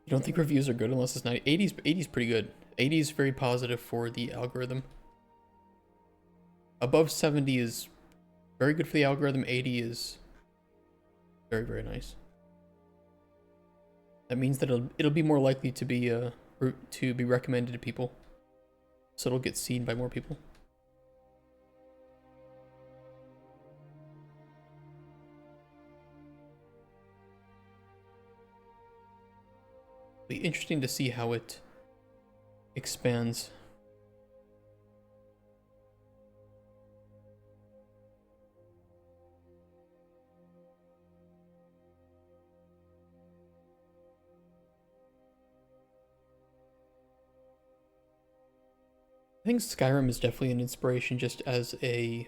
You don't think reviews are good unless it's 90? 80's pretty good. 80 is very positive for the algorithm. Above 70 is very good for the algorithm. 80 is very, very nice. That means that it'll be more likely to be recommended to people, so it'll get seen by more people. Be interesting to see how it expands. I think Skyrim is definitely an inspiration just as a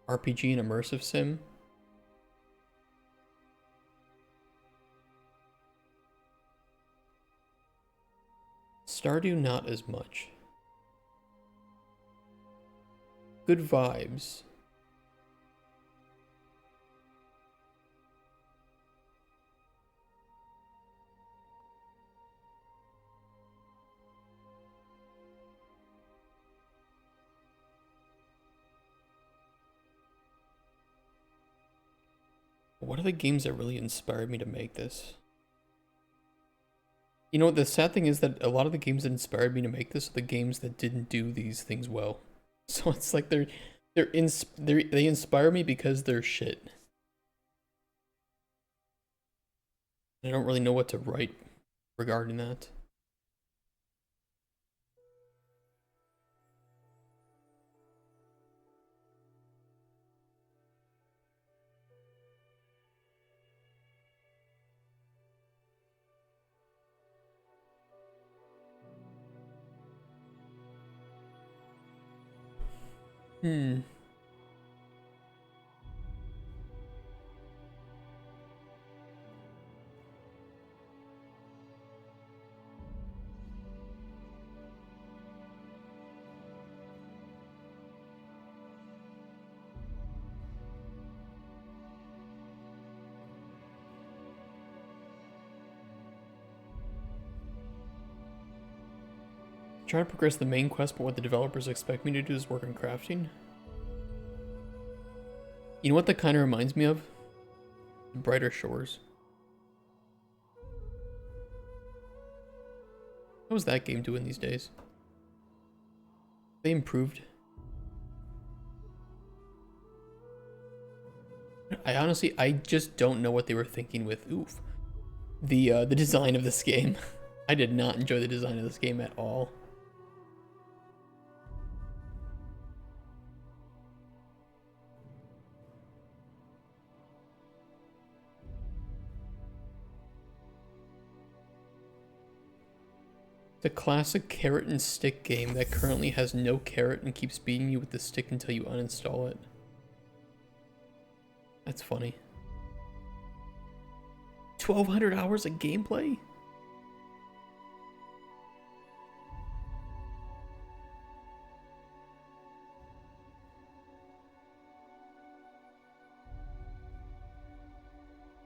RPG and immersive sim. Stardew, not as much. Good vibes. What are the games that really inspired me to make this? You know, the sad thing is that a lot of the games that inspired me to make this are the games that didn't do these things well. So it's like they inspire me because they're shit. I don't really know what to write regarding that. Try to progress the main quest, but what the developers expect me to do is work on crafting. You know what that kind of reminds me of? Brighter Shores. How's that game doing these days? They improved. I just don't know what they were thinking with the design of this game. I did not enjoy the design of this game at all. The classic carrot and stick game that currently has no carrot and keeps beating you with the stick until you uninstall it. That's funny. 1,200 hours of gameplay?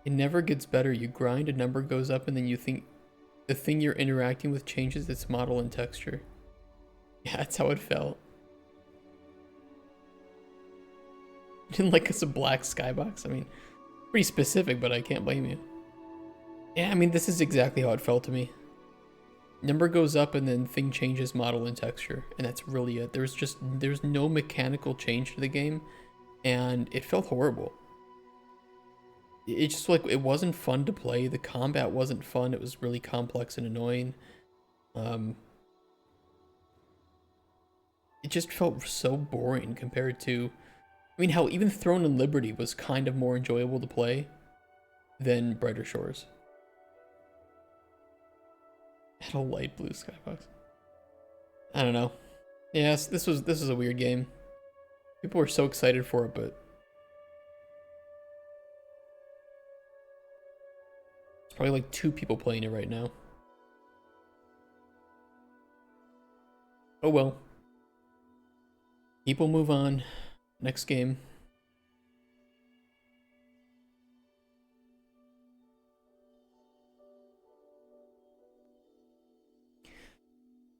It never gets better. You grind, a number goes up, and then you think the thing you're interacting with changes its model and texture. Yeah, that's how it felt. Didn't like us a black skybox. I mean, pretty specific, but I can't blame you. Yeah, I mean, this is exactly how it felt to me. Number goes up and then thing changes model and texture, and that's really it. There's no mechanical change to the game, and it felt horrible. It just like it wasn't fun to play. The combat wasn't fun. It was really complex and annoying. It just felt so boring compared to, I mean, hell, even Throne and Liberty was kind of more enjoyable to play than Brighter Shores. Had a light blue skybox. I don't know. Yes, this was a weird game. People were so excited for it, but it's probably like 2 people playing it right now. Oh well. People move on. Next game.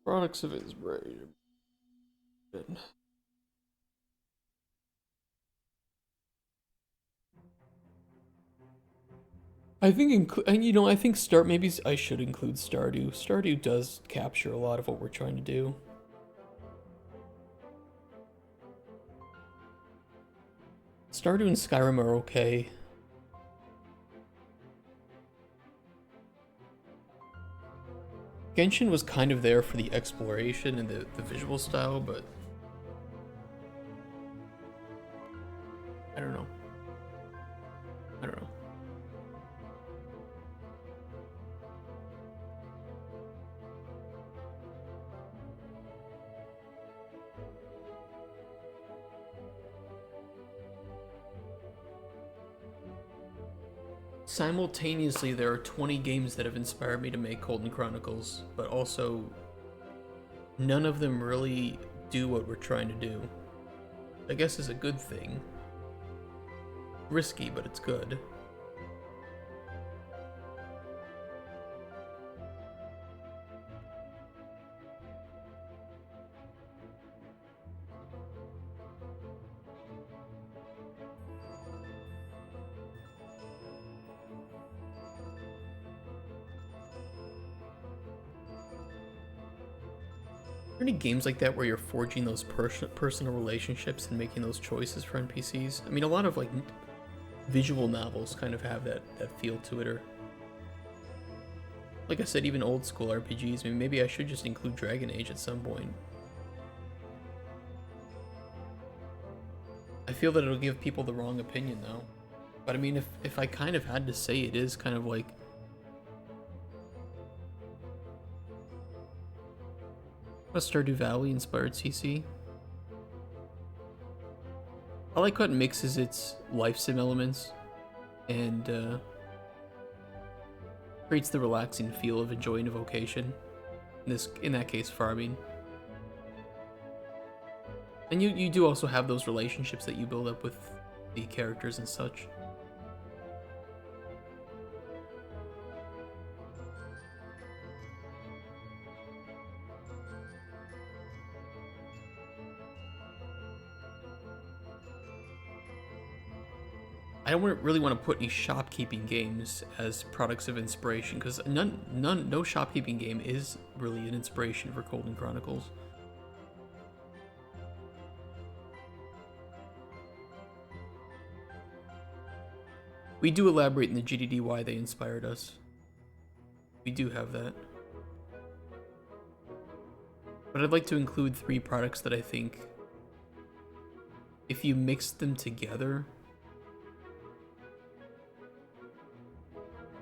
Products of inspiration. I think, and you know, I think maybe I should include Stardew. Stardew does capture a lot of what we're trying to do. Stardew and Skyrim are okay. Genshin was kind of there for the exploration and the visual style, but I don't know. I don't know. Simultaneously, there are 20 games that have inspired me to make Cauldron Chronicles, but also none of them really do what we're trying to do. I guess is a good thing. Risky, but it's good. Are there any games like that where you're forging those personal relationships and making those choices for NPCs? I mean, a lot of like visual novels kind of have that feel to it, or like I said, even old school RPGs. I mean, maybe I should just include Dragon Age at some point. I feel that it'll give people the wrong opinion though. But I mean, if I kind of had to say, it is kind of like a Stardew Valley inspired CC. I like how it mixes its life sim elements and creates the relaxing feel of enjoying a vocation. In that case, farming. And you do also have those relationships that you build up with the characters and such. I don't really want to put any shopkeeping games as products of inspiration, because no shopkeeping game is really an inspiration for Cauldron Chronicles. We do elaborate in the GDD why they inspired us. We do have that. But I'd like to include 3 products that I think, if you mix them together,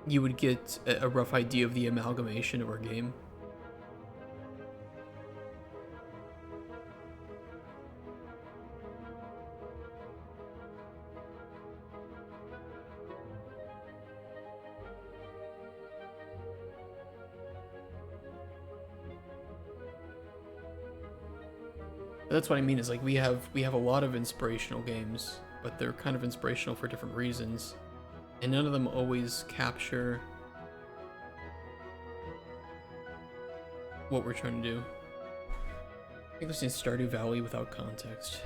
you would get a rough idea of the amalgamation of our game. But that's what I mean, is like we have a lot of inspirational games, but they're kind of inspirational for different reasons. And none of them always capture what we're trying to do. I think this is Stardew Valley without context.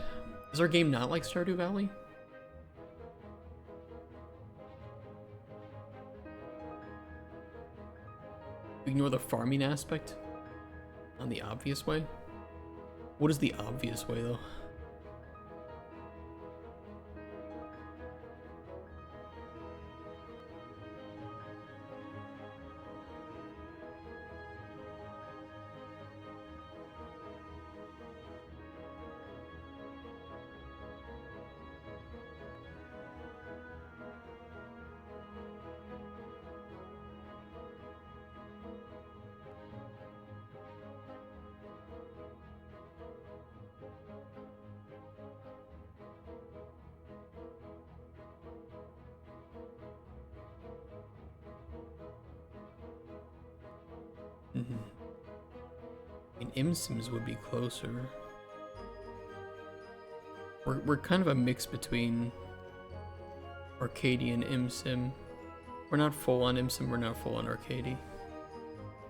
Is our game not like Stardew Valley? Ignore the farming aspect on the obvious way. What is the obvious way though? I mean, ImSims would be closer. We're kind of a mix between Arcady and ImSim. We're not full on ImSim, we're not full on Arcady.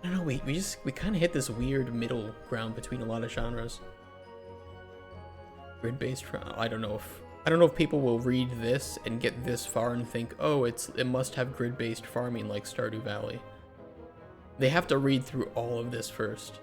I don't know, we kind of hit this weird middle ground between a lot of genres. Grid-based, I don't know if people will read this and get this far and think, oh, it must have grid-based farming like Stardew Valley. They have to read through all of this first.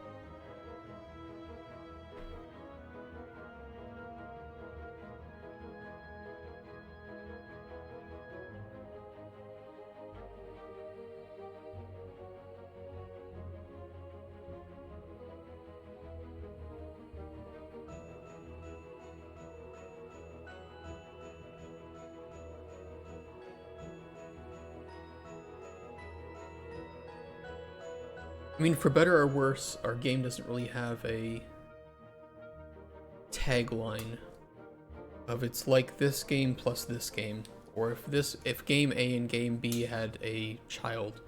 I mean, for better or worse, our game doesn't really have a tagline of it's like this game plus this game, or if game A and game B had a child.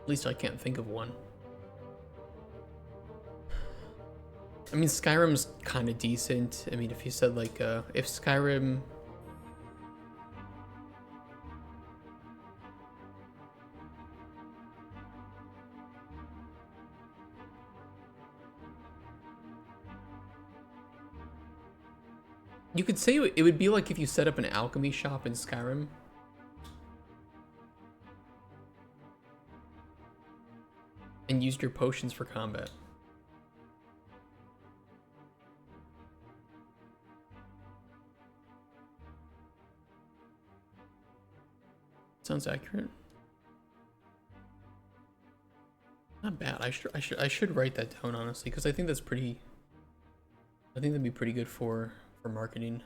At least I can't think of one. I mean, Skyrim's kind of decent. I mean, if you said like, if Skyrim... You could say it would be like if you set up an alchemy shop in Skyrim. And used your potions for combat. Sounds accurate. Not bad. I should write that down honestly, because I think that's pretty. I think that'd be pretty good for marketing.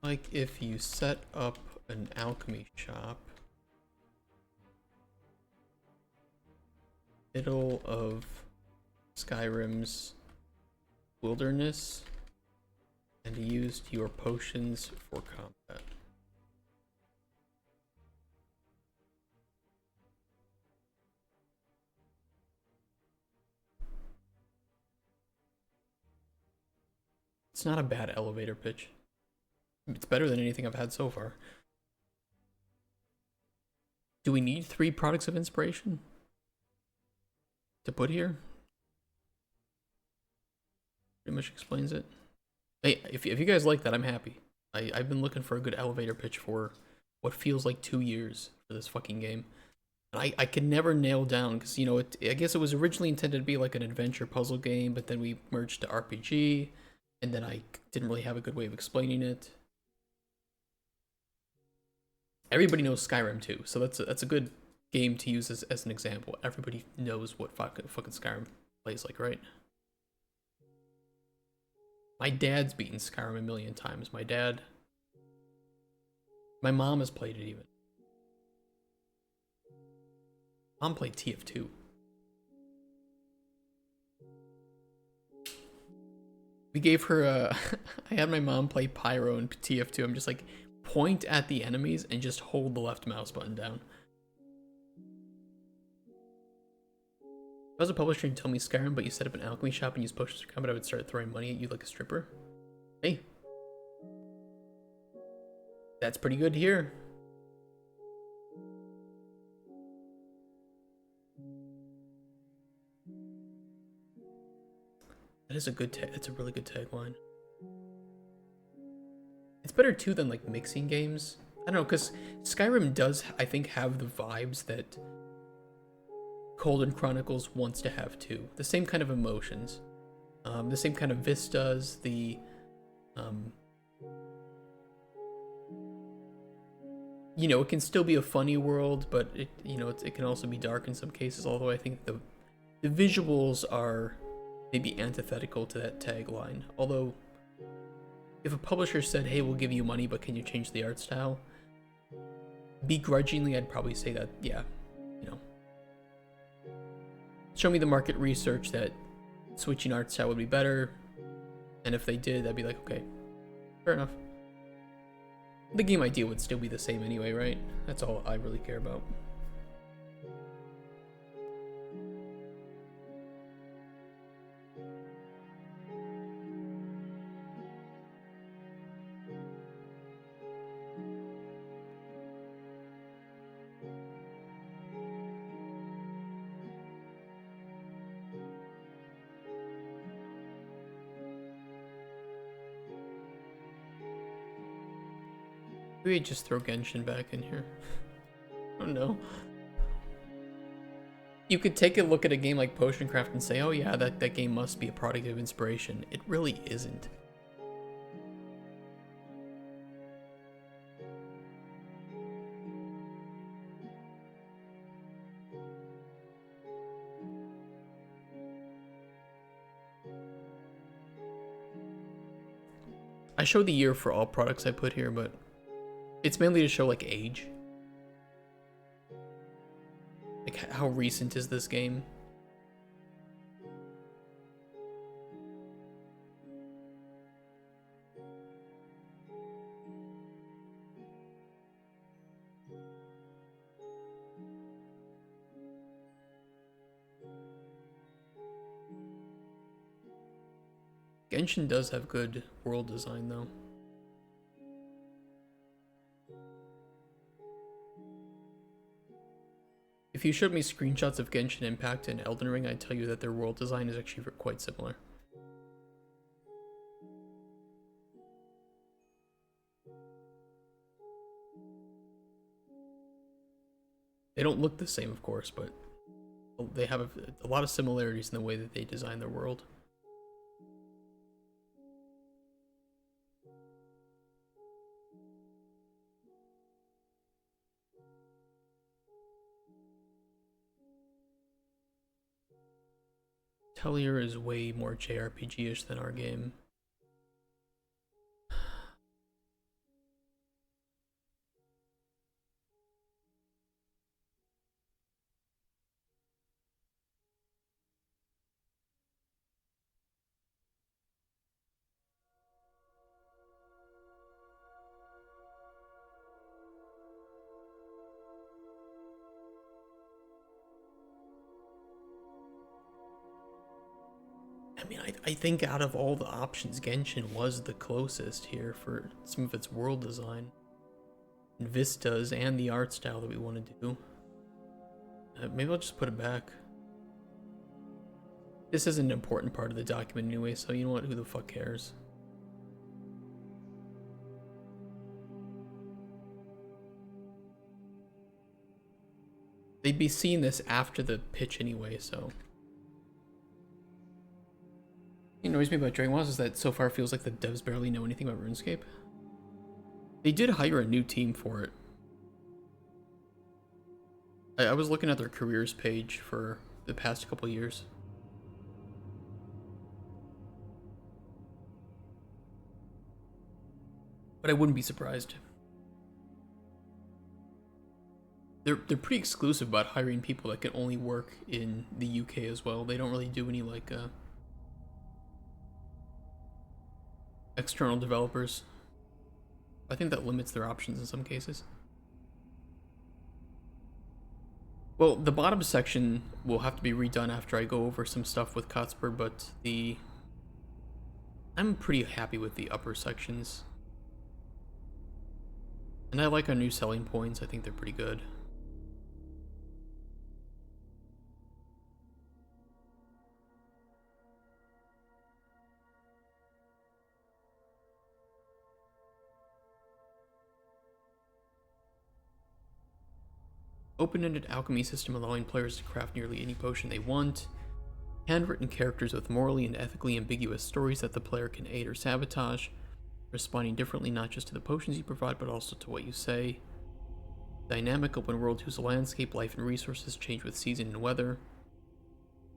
Like if you set up an alchemy shop, middle of Skyrim's wilderness, and used your potions for combat. It's not a bad elevator pitch. It's better than anything I've had so far. Do we need 3 products of inspiration to put here? Pretty much explains it. Hey, if you guys like that, I'm happy. I've been looking for a good elevator pitch for what feels like 2 years for this fucking game. And I can never nail down, because, you know, I guess it was originally intended to be like an adventure puzzle game, but then we merged to RPG, and then I didn't really have a good way of explaining it. Everybody knows Skyrim too, so that's a good game to use as an example. Everybody knows what fucking Skyrim plays like, right? My dad's beaten Skyrim a million times. My mom has played it even. Mom played TF2. We gave her a... I had my mom play Pyro and TF2. I'm just like, point at the enemies and just hold the left mouse button down. I was a publisher and you told me Skyrim, but you set up an alchemy shop and use potions for combat, I would start throwing money at you like a stripper. Hey. That's pretty good here. That is a good tag. That's a really good tagline. It's better too than like mixing games. I don't know, because Skyrim does, I think, have the vibes that Cauldron Chronicles wants to have too. The same kind of emotions, the same kind of vistas. You know, it can still be a funny world, but it can also be dark in some cases. Although I think the visuals are maybe antithetical to that tagline. Although, if a publisher said, "Hey, we'll give you money, but can you change the art style?" Begrudgingly, I'd probably say that, yeah, you know, show me the market research that switching art style would be better, and if they did, I'd be like, okay, fair enough. The game idea would still be the same anyway, right? That's all I really care about. Maybe just throw Genshin back in here. Oh no. You could take a look at a game like Potioncraft and say, oh yeah, that game must be a product of inspiration. It really isn't. I show the year for all products I put here, but it's mainly to show like age. Like how recent is this game? Genshin does have good world design though. If you showed me screenshots of Genshin Impact and Elden Ring, I'd tell you that their world design is actually quite similar. They don't look the same, of course, but they have a lot of similarities in the way that they design their world. Tellier is way more JRPG-ish than our game. I mean, I think out of all the options, Genshin was the closest here for some of its world design, and vistas, and the art style that we want to do. Maybe I'll just put it back. This is an important part of the document anyway, so you know what? Who the fuck cares? They'd be seeing this after the pitch anyway, so. What annoys me about Dragon Balls is that so far it feels like the devs barely know anything about RuneScape. They did hire a new team for it. I was looking at their careers page for the past couple years. But I wouldn't be surprised. They're pretty exclusive about hiring people that can only work in the UK as well. They don't really do any like external developers. I think that limits their options in some cases. Well, the bottom section will have to be redone after I go over some stuff with Kotspur, but I'm pretty happy with the upper sections. And I like our new selling points. I think they're pretty good. Open-ended alchemy system allowing players to craft nearly any potion they want. Handwritten characters with morally and ethically ambiguous stories that the player can aid or sabotage, responding differently not just to the potions you provide but also to what you say. Dynamic open world whose landscape, life, and resources change with season and weather.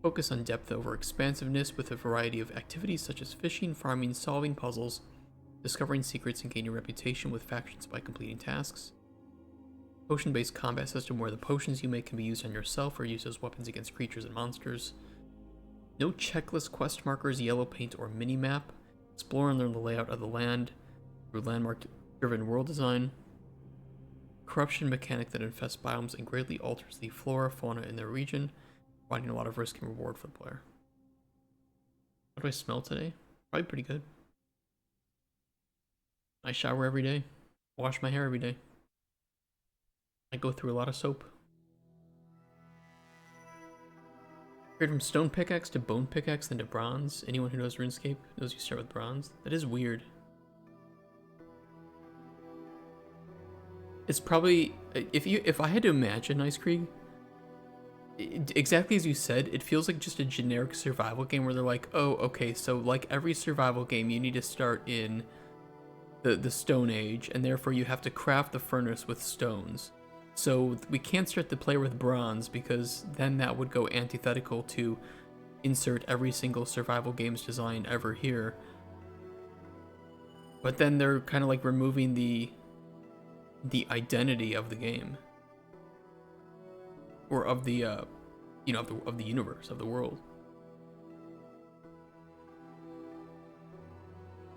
Focus on depth over expansiveness with a variety of activities such as fishing, farming, solving puzzles, discovering secrets, and gaining a reputation with factions by completing tasks. Potion-based combat system where the potions you make can be used on yourself or used as weapons against creatures and monsters. No checklist, quest markers, yellow paint, or mini-map. Explore and learn the layout of the land through landmark-driven world design. Corruption mechanic that infests biomes and greatly alters the flora, fauna in their region, providing a lot of risk and reward for the player. How do I smell today? Probably pretty good. I shower every day. Wash my hair every day. I go through a lot of soap. Upgrade from stone pickaxe to bone pickaxe, then to bronze. Anyone who knows RuneScape knows you start with bronze. That is weird. It's probably if I had to imagine Ice Creek, exactly as you said, it feels like just a generic survival game where they're like, oh, okay, so like every survival game, you need to start in the Stone Age, and therefore you have to craft the furnace with stones. So we can't start the player with bronze because then that would go antithetical to insert every single survival games design ever here. But then they're kind of like removing the identity of the game, or of the you know, of the universe, of the world.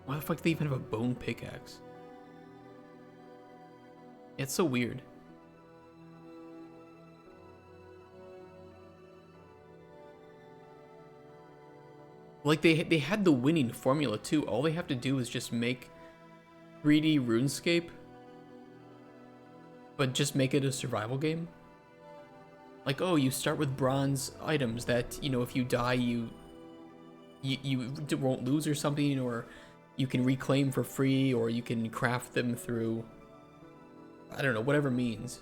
Why the fuck do they even have a bone pickaxe? It's so weird. Like they had the winning formula too. All they have to do is just make 3D RuneScape, but just make it a survival game. Like, oh, you start with bronze items that, you know, if you die, you won't lose or something, or you can reclaim for free, or you can craft them through, I don't know, whatever means.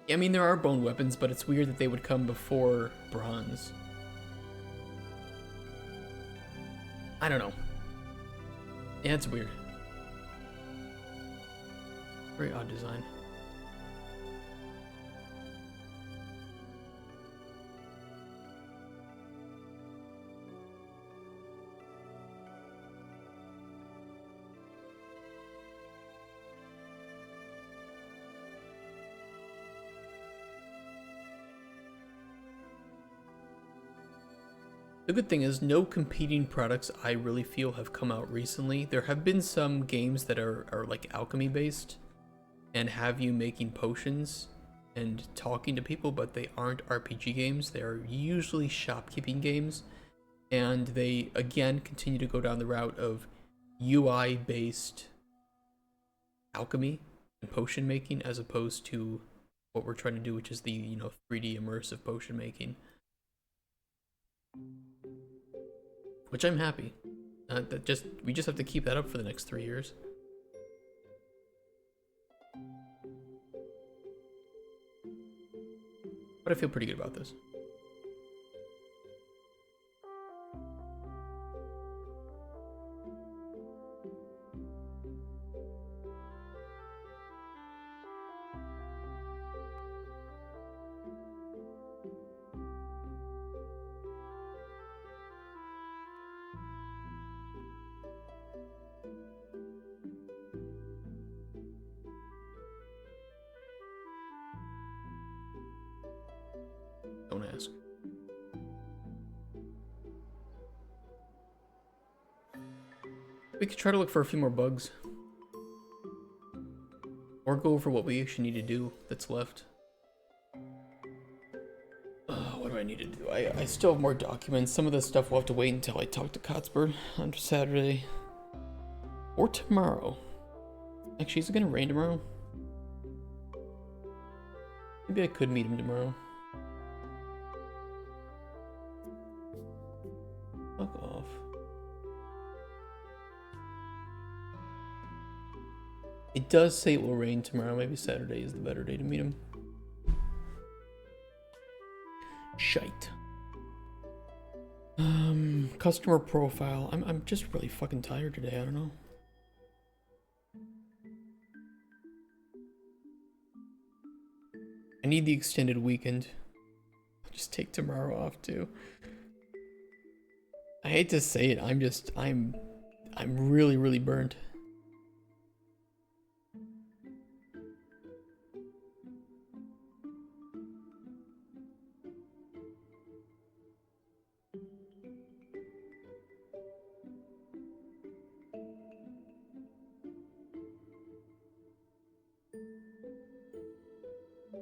I mean, there are bone weapons, but it's weird that they would come before bronze. I don't know. Yeah, it's weird. Very odd design. The good thing is no competing products I really feel have come out recently. There have been some games that are like alchemy based and have you making potions and talking to people, but they aren't RPG games. They are usually shopkeeping games, and they again continue to go down the route of UI based alchemy and potion making as opposed to what we're trying to do, which is the, you know, 3D immersive potion making. Which I'm happy. We just have to keep that up for the next 3 years. But I feel pretty good about this. Don't ask. We could try to look for a few more bugs. Or go over what we actually need to do that's left. need to do. I still have more documents. Some of this stuff will have to wait until I talk to Cotsburg on Saturday. Or tomorrow. Actually, is it gonna rain tomorrow? Maybe I could meet him tomorrow. Fuck off. It does say it will rain tomorrow. Maybe Saturday is the better day to meet him. Shite. Customer profile. I'm just really fucking tired today. I don't know. I need the extended weekend. I'll just take tomorrow off too. I hate to say it. I'm really, really burnt.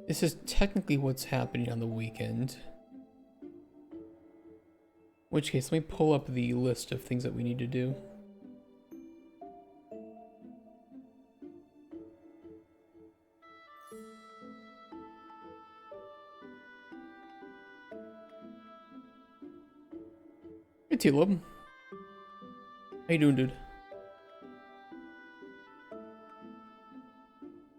This is technically what's happening on the weekend. In which case, let me pull up the list of things that we need to do. Hey, T-Lub. How you doing, dude?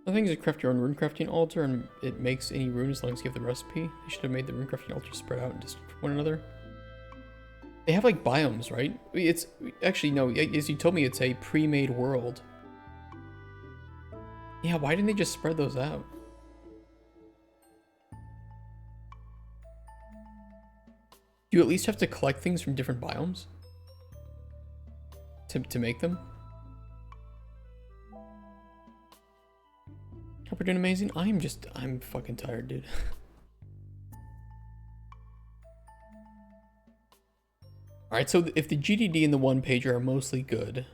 The thing is, you craft your own rune crafting altar, and it makes any rune as long as you have the recipe. They should have made the rune crafting altar spread out and just one another. They have like biomes, right? It's actually no. As you told me, it's a pre-made world. Yeah, why didn't they just spread those out? Do you at least have to collect things from different biomes to make them? Hope you're doing amazing. I'm fucking tired, dude. Alright, so if the GDD and the one pager are mostly good,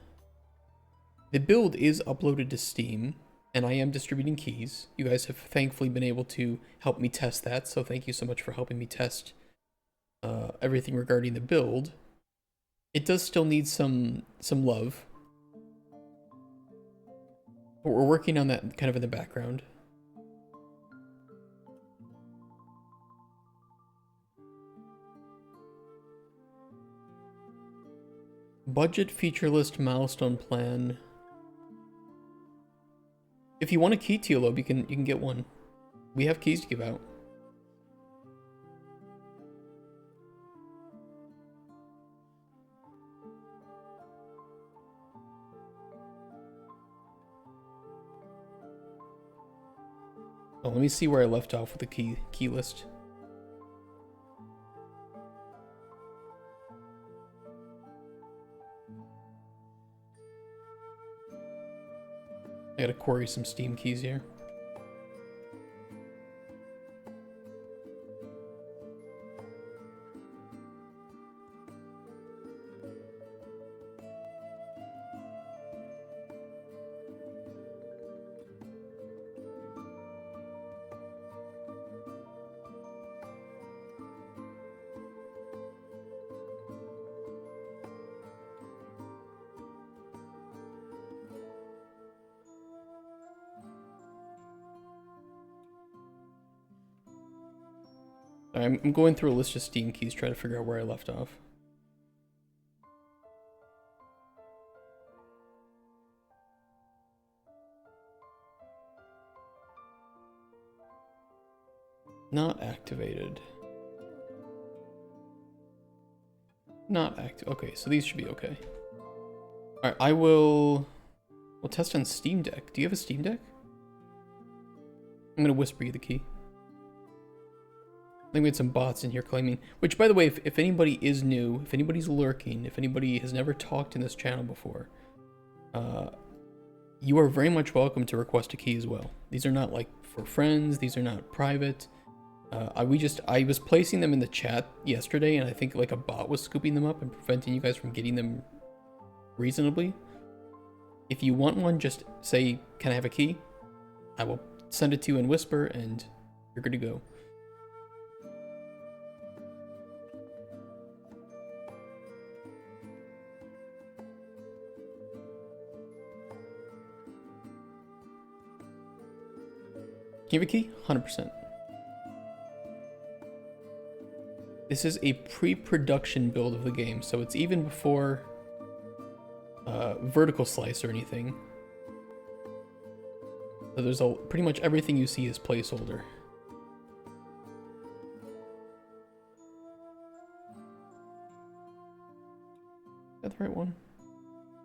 the build is uploaded to Steam, and I am distributing keys. You guys have thankfully been able to help me test that, so thank you so much for helping me test everything regarding the build. It does still need some love. But we're working on that kind of in the background. Budget, feature list, milestone plan. If you want a key, Teolob, you can get one. We have keys to give out. Oh, let me see where I left off with the key list. I gotta query some Steam keys here. I'm going through a list of Steam keys, trying to figure out where I left off. Not activated. Not active. Okay, so these should be okay. Alright, we'll test on Steam Deck. Do you have a Steam Deck? I'm gonna whisper you the key. I think we had some bots in here claiming, which by the way, if anybody is new, if anybody's lurking, if anybody has never talked in this channel before, you are very much welcome to request a key as well. These are not like for friends, these are not private. I was placing them in the chat yesterday, and I think like a bot was scooping them up and preventing you guys from getting them reasonably. If you want one, just say, can I have a key? I will send it to you in whisper, and you're good to go. you have a key? 100%. This is a pre-production build of the game, so it's even before vertical slice or anything. So there's pretty much everything you see is placeholder. Is that the right one?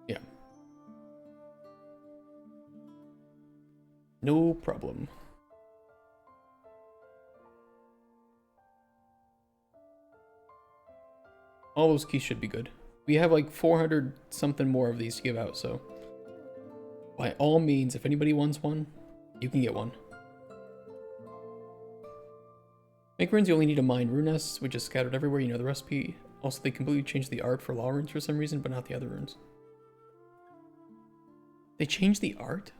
Yeah. No problem. All those keys should be good. We have like 400 something more of these to give out, so by all means, if anybody wants one, you can get one. Make runes, you only need to mine rune nests, which is scattered everywhere. You know the recipe. Also, they completely changed the art for law runes for some reason, but not the other runes. They changed the art?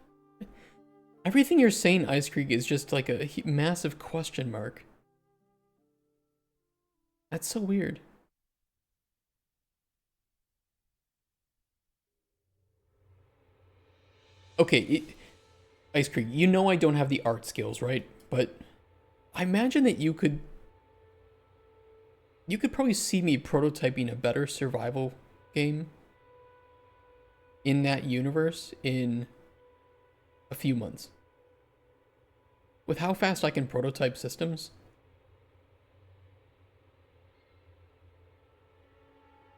Everything you're saying, Ice Creek, is just like a massive question mark. That's so weird. Okay, Ice Creek, you know I don't have the art skills, right? But I imagine that you could probably see me prototyping a better survival game in that universe in a few months. With how fast I can prototype systems.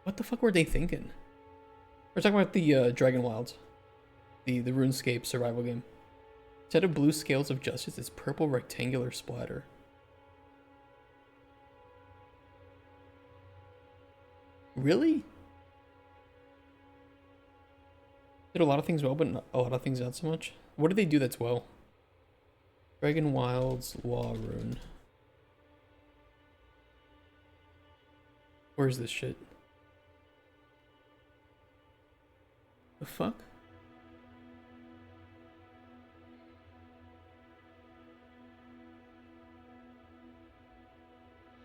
What the fuck were they thinking? We're talking about the Dragon Wilds. The RuneScape survival game. Instead of blue scales of justice, it's purple rectangular splatter. Really? Did a lot of things well, but not, a lot of things not so much. What did they do that's well? Dragon Wilds Law Rune. Where's this shit? The fuck?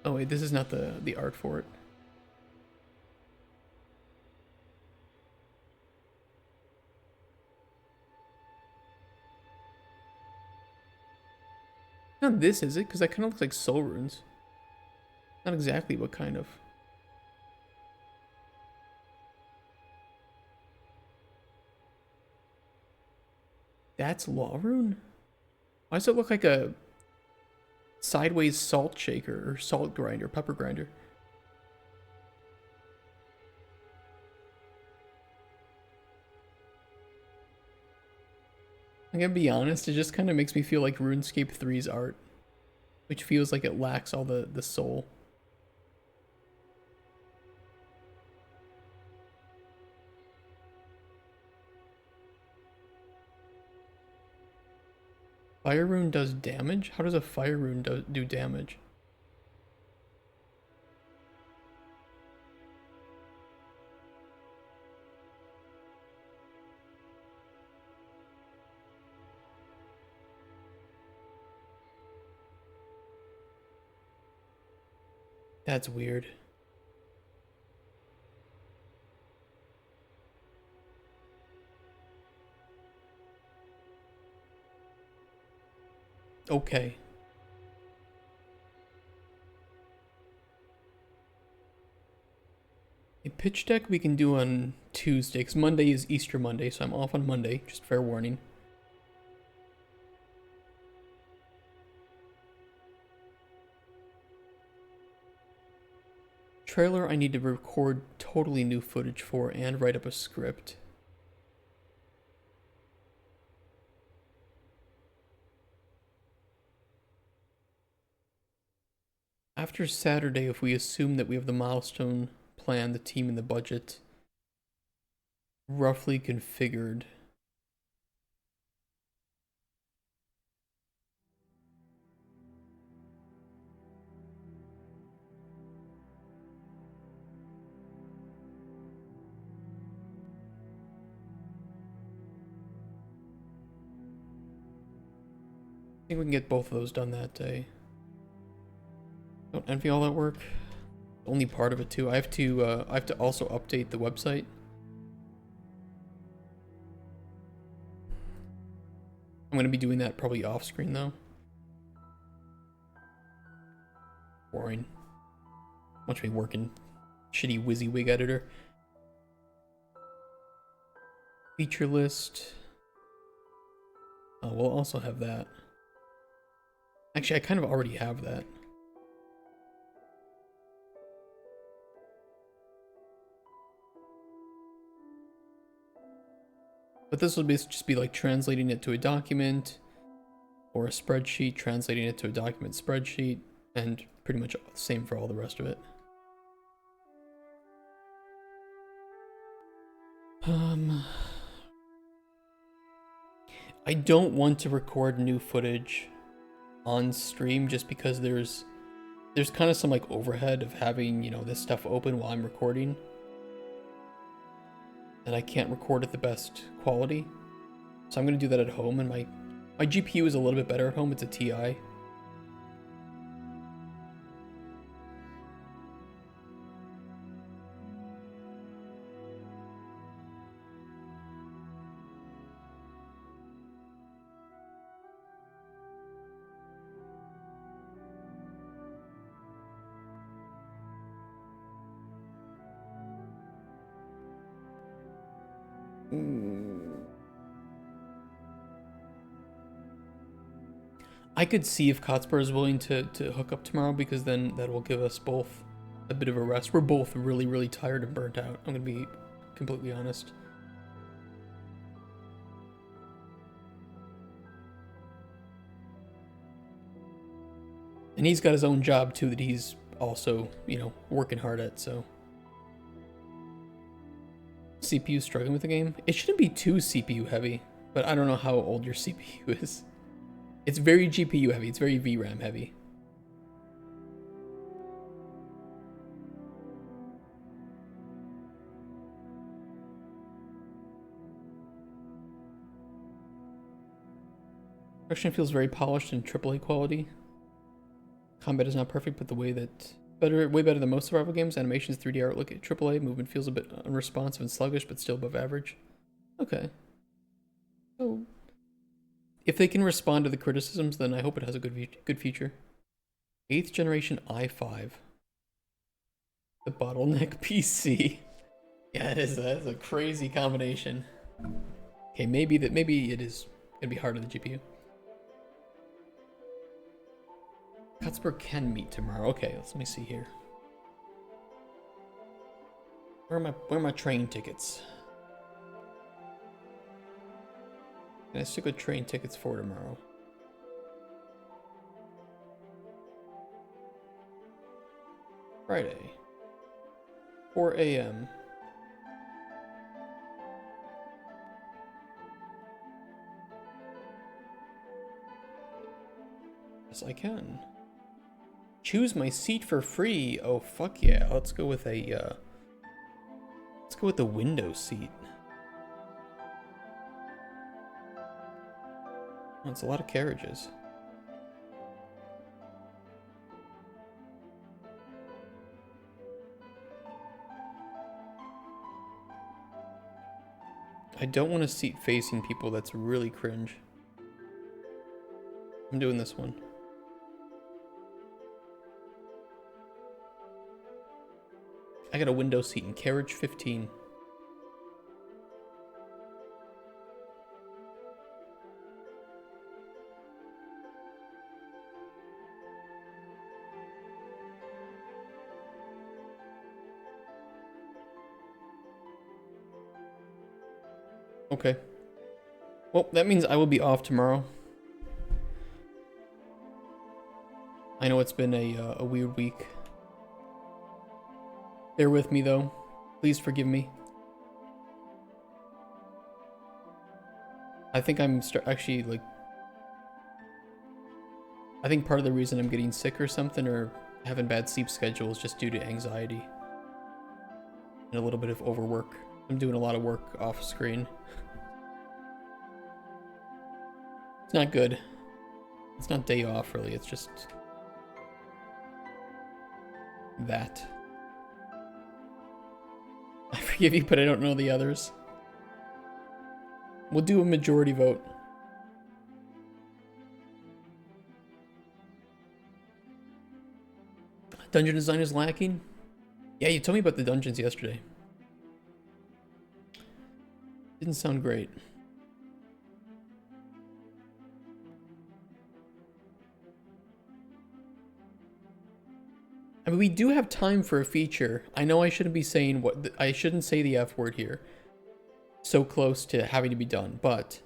Oh wait, this is not the art for it. Not this, is it? Because that kind of looks like soul runes. Not exactly what kind of. That's law rune? Why does it look like a sideways salt shaker or salt grinder, pepper grinder? I'm gonna be honest, it just kind of makes me feel like RuneScape 3's art, which feels like it lacks all the soul. Fire rune does damage? How does a fire rune do damage? That's weird. Okay. A pitch deck we can do on Tuesday, because Monday is Easter Monday, so I'm off on Monday, just fair warning. Trailer I need to record totally new footage for and write up a script. After Saturday, if we assume that we have the milestone plan, the team, and the budget roughly configured, I think we can get both of those done that day. Don't envy all that work. Only part of it too. I have to also update the website. I'm gonna be doing that probably off screen though. Boring. Watch me work in shitty WYSIWYG editor. Feature list. Oh, we'll also have that. Actually, I kind of already have that. But this will just be like translating it to a document or a spreadsheet, translating it to a document spreadsheet, and pretty much the same for all the rest of it. I don't want to record new footage on stream just because there's kind of some like overhead of having, you know, this stuff open while I'm recording. And I can't record at the best quality. So I'm going to do that at home, and my GPU is a little bit better at home. It's a TI. I could see if Kotspur is willing to hook up tomorrow, because then that will give us both a bit of a rest. We're both really, really tired and burnt out. I'm going to be completely honest. And he's got his own job too that he's also, you know, working hard at, so. CPU struggling with the game? It shouldn't be too CPU heavy, but I don't know how old your CPU is. It's very GPU heavy, it's very VRAM heavy. Production feels very polished and AAA quality. Combat is not perfect, but the way that way better than most survival games. Animations, 3D artwork at AAA. Movement feels a bit unresponsive and sluggish, but still above average. Okay. So, if they can respond to the criticisms, then I hope it has a good feature. 8th generation i5. The bottleneck PC. Yeah, that's a crazy combination. Okay, maybe it is gonna be hard on the GPU. Kotspur can meet tomorrow. Okay, let me see here. Where are my train tickets? Can I stick with train tickets for tomorrow? Friday. 4 a.m. Yes, I can. Choose my seat for free. Oh, fuck yeah. Let's go with a, let's go with the window seat. Oh, it's a lot of carriages. I don't want a seat facing people. That's really cringe. I'm doing this one. I got a window seat in carriage 15. Okay. Well, that means I will be off tomorrow. I know it's been a weird week. Bear with me, though. Please forgive me. I think I'm actually, like... I think part of the reason I'm getting sick or something, or having bad sleep schedule, is just due to anxiety. And a little bit of overwork. I'm doing a lot of work off screen. It's not good. It's not day off, really. It's just... that. I forgive you, but I don't know the others. We'll do a majority vote. Dungeon design is lacking? Yeah, you told me about the dungeons yesterday. Didn't sound great. I mean, we do have time for a feature. I know I shouldn't be saying I shouldn't say the F word here. So close to having to be done, but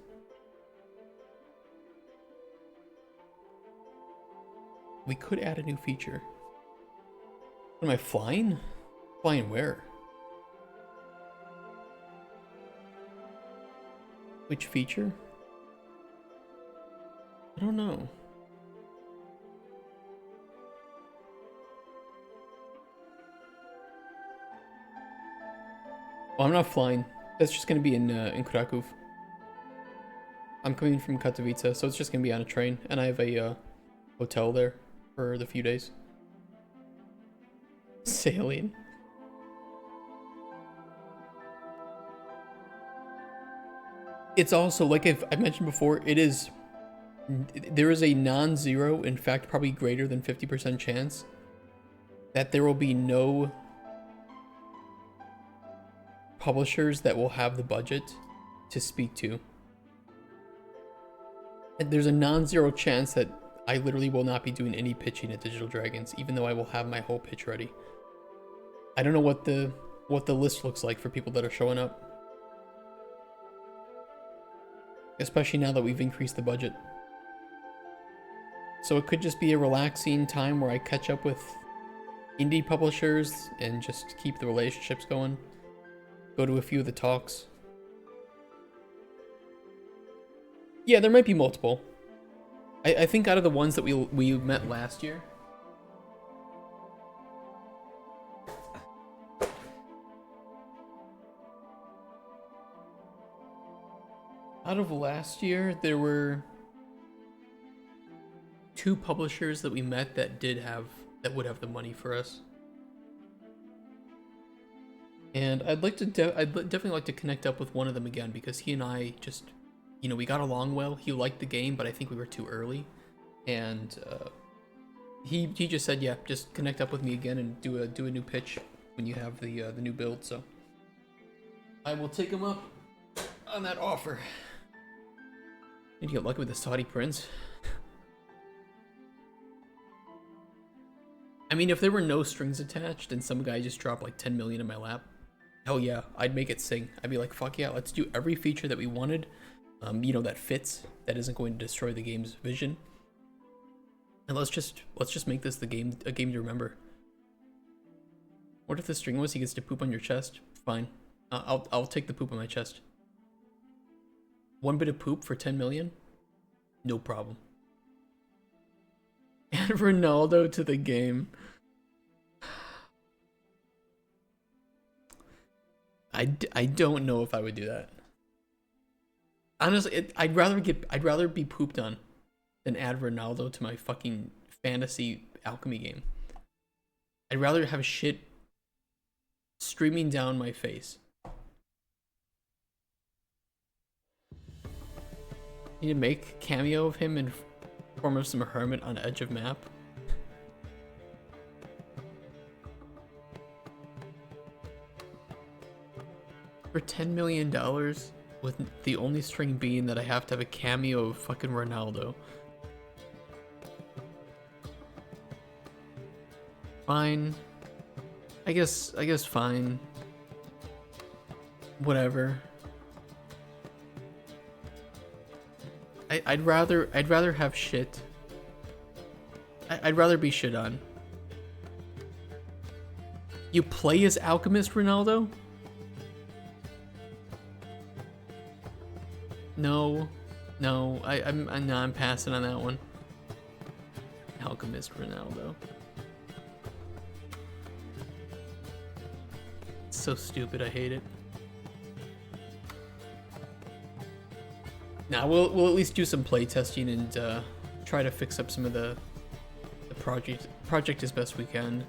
we could add a new feature. What am I flying? Flying where? Which feature? I don't know. Well, I'm not flying. That's just gonna be in Krakow. I'm coming from Katowice, so it's just gonna be on a train, and I have a hotel there for the few days. Sailing. It's also, like I mentioned before, there is a non-zero, in fact probably greater than 50% chance that there will be no publishers that will have the budget to speak to. And there's a non-zero chance that I literally will not be doing any pitching at Digital Dragons, even though I will have my whole pitch ready. I don't know what the list looks like for people that are showing up. Especially now that we've increased the budget. So it could just be a relaxing time where I catch up with indie publishers and just keep the relationships going. Go to a few of the talks. Yeah, there might be multiple. I think out of the ones that we met last year, there were 2 publishers that we met that would have the money for us. And I'd definitely like to connect up with one of them again, because he and I just, you know, we got along well. He liked the game, but I think we were too early. And he just said, yeah, just connect up with me again and do a new pitch when you have the new build. So I will take him up on that offer. Need to get lucky with the Saudi prince. I mean, if there were no strings attached and some guy just dropped like 10 million in my lap, hell yeah, I'd make it sing. I'd be like, fuck yeah, let's do every feature that we wanted, you know, that fits, that isn't going to destroy the game's vision. And let's just make this a game to remember. What if the string was he gets to poop on your chest? Fine. I'll take the poop on my chest. 1 bit of poop for 10 million? No problem. And Ronaldo to the game. I don't know if I would do that. Honestly, I'd rather be pooped on than add Ronaldo to my fucking fantasy alchemy game. I'd rather have shit streaming down my face. Need to make cameo of him in form of some hermit on edge of map. For $10 million, with the only string being that I have to have a cameo of fucking Ronaldo. Fine. I guess fine. Whatever. I'd rather have shit. I'd rather be shit on. You play as Alchemist Ronaldo? No, I'm passing on that one. Alchemist Ronaldo. It's so stupid. I hate it. Now we'll at least do some playtesting and try to fix up some of the project as best we can.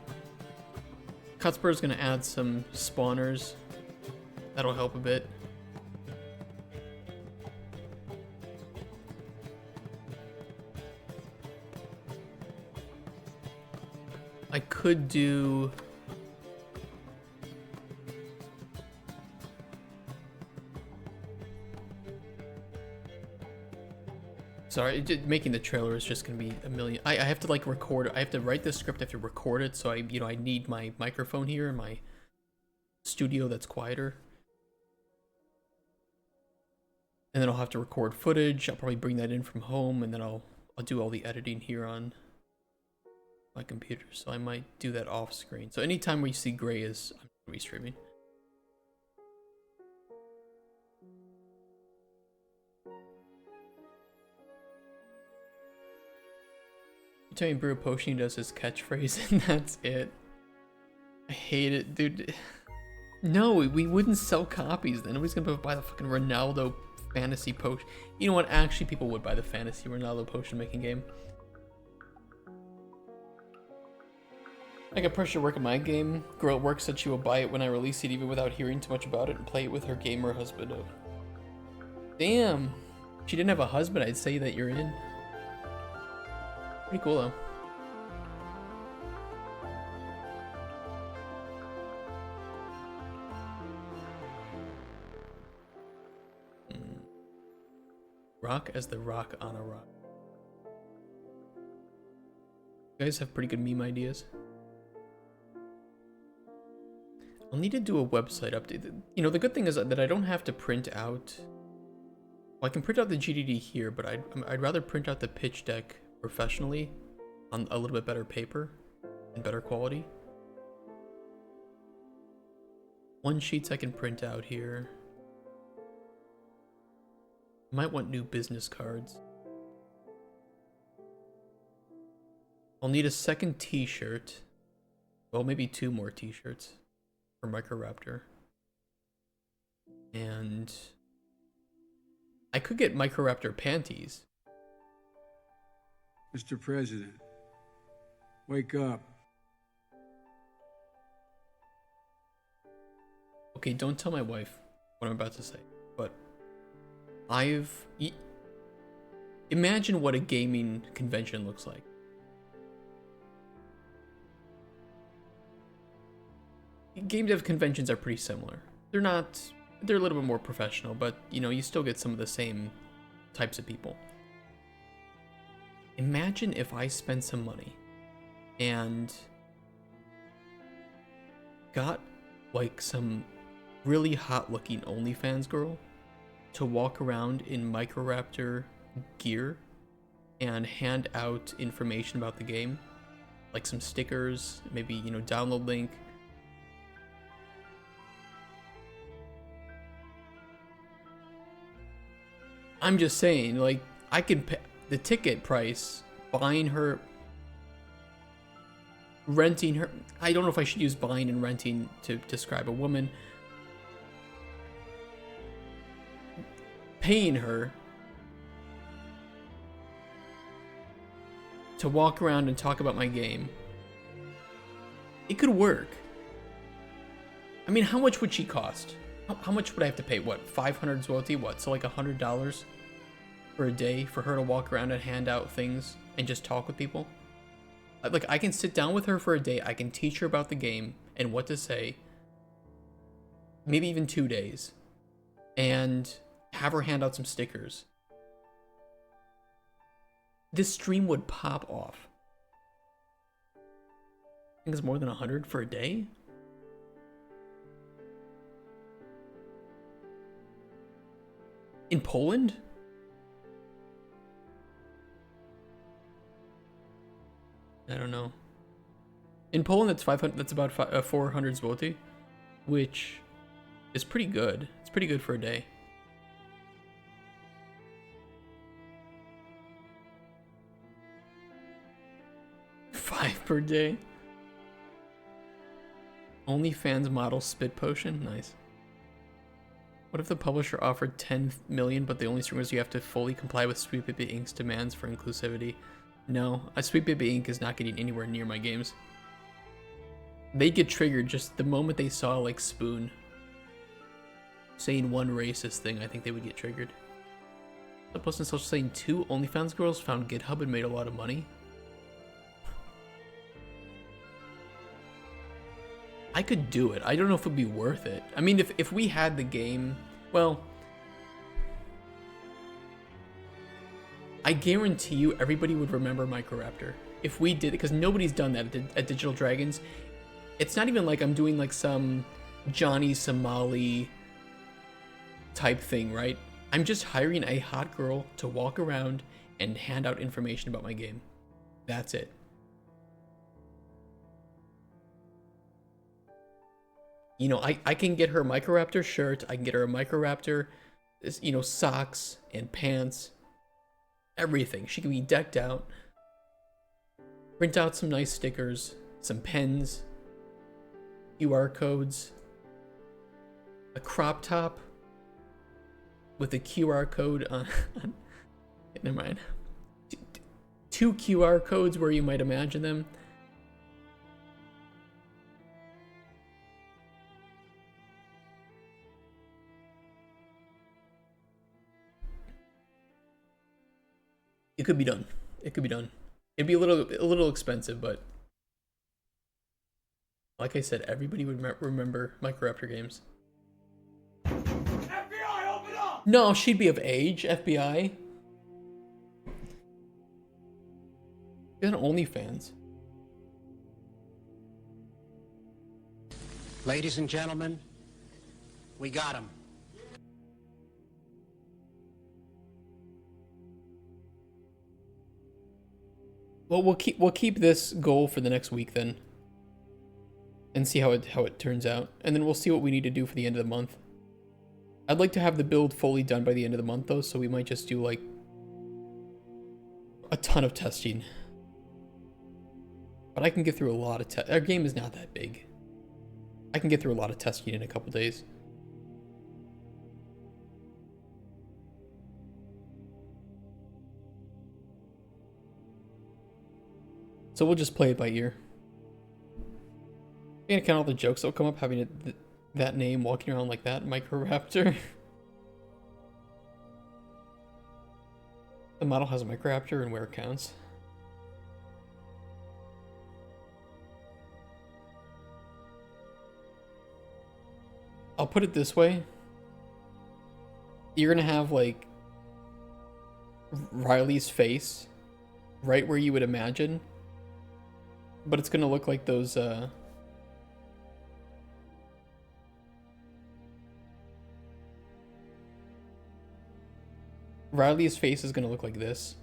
Cuthbert's gonna add some spawners. That'll help a bit. I could do... Sorry, making the trailer is just gonna be a million. I have to like record it. I have to write the script. I have to record it. So I need my microphone here in my studio that's quieter. And then I'll have to record footage. I'll probably bring that in from home, and then I'll do all the editing here on my computer. So I might do that off screen. So anytime we see gray is I'm gonna be streaming. Tell me Brew Potion does his catchphrase and that's it. I hate it, dude. No, we wouldn't sell copies then. Nobody's gonna buy the fucking Ronaldo fantasy potion. You know what? Actually, people would buy the fantasy Ronaldo potion making game. I got pressure to work on my game. Girl at work said she will buy it when I release it even without hearing too much about it and play it with her gamer husband. Oh. Damn. If she didn't have a husband, I'd say that you're in. Pretty cool though. Rock as the rock on a rock. You guys have pretty good meme ideas. I'll need to do a website update. You know, the good thing is that I don't have to print out. Well, I can print out the GDD here, but I'd rather print out the pitch deck professionally on a little bit better paper and better quality. One sheets I can print out here. Might want new business cards. I'll need a second t-shirt. Well, maybe 2 more t-shirts for Microraptor. And I could get Microraptor panties. Mr. President, wake up. Okay, don't tell my wife what I'm about to say, but imagine what a gaming convention looks like. Game dev conventions are pretty similar. They're a little bit more professional, but you know, you still get some of the same types of people. Imagine if I spent some money and got like some really hot looking OnlyFans girl to walk around in Microraptor gear and hand out information about the game, like some stickers, maybe, you know, download link. I'm just saying, like, I can pay the ticket price, buying her, renting her. I don't know if I should use buying and renting to describe a woman. Paying her to walk around and talk about my game. It could work. I mean, how much would she cost? How much would I have to pay? What, 500 zloty? What, so like $100 for a day for her to walk around and hand out things and just talk with people? Like, I can sit down with her for a day. I can teach her about the game and what to say. Maybe even 2 days. And have her hand out some stickers. This stream would pop off. I think it's more than 100 for a day. In Poland? I don't know. In Poland, that's 500. That's about 400 zloty, which is pretty good. It's pretty good for a day. $5 per day. OnlyFans model spit potion. Nice. What if the publisher offered 10 million, but the only streamers you have to fully comply with Sweet Baby Inc.'s demands for inclusivity? No, Sweet Baby Inc. is not getting anywhere near my games. They get triggered just the moment they saw, like, Spoon saying one racist thing. I think they would get triggered. The post in social saying 2 OnlyFans girls found GitHub and made a lot of money. I could do it. I don't know if it'd be worth it. I mean, if we had the game, well, I guarantee you everybody would remember Microraptor. If we did it, because nobody's done that at Digital Dragons. It's not even like I'm doing like some Johnny Somali type thing, right? I'm just hiring a hot girl to walk around and hand out information about my game. That's it. You know, I can get her a Microraptor shirt, I can get her a Microraptor, you know, socks and pants, everything. She can be decked out. Print out some nice stickers, some pens, QR codes, a crop top with a QR code on never mind. Two QR codes where you might imagine them. It could be done. It could be done. It'd be a little expensive, but like I said, everybody would remember Microraptor games. FBI, open up! No, she'd be of age, FBI. She's on OnlyFans. Ladies and gentlemen, we got him. Well, we'll keep this goal for the next week then, and see how it turns out, and then we'll see what we need to do for the end of the month. I'd like to have the build fully done by the end of the month though, so we might just do like a ton of testing. But I can get through a lot of our game is not that big. I can get through a lot of testing in a couple days. So we'll just play it by ear. And count all the jokes that'll come up having that name walking around like that, Microraptor. The model has a Microraptor and where it counts. I'll put it this way. You're gonna have like Riley's face right where you would imagine, but it's gonna look like those Riley's face is gonna look like this,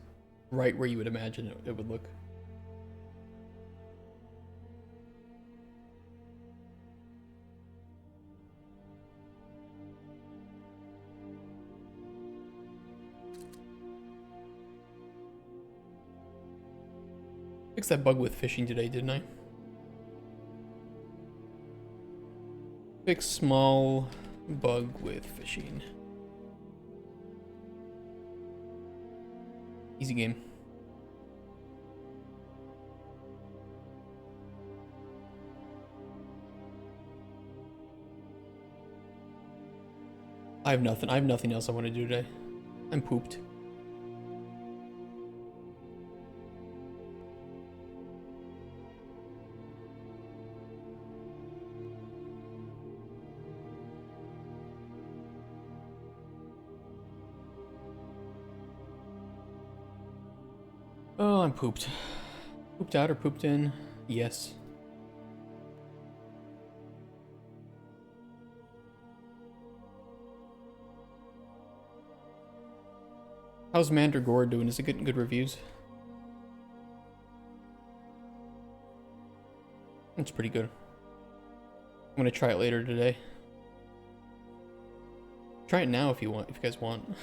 right where you would imagine it would look. Fixed that bug with fishing today, didn't I? Fix small bug with fishing. Easy game. I have nothing else I want to do today. I'm pooped. Oh, I'm pooped. Pooped out or pooped in? Yes. How's Mandragora doing? Is it getting good reviews? It's pretty good. I'm gonna try it later today. Try it now if you want, if you guys want.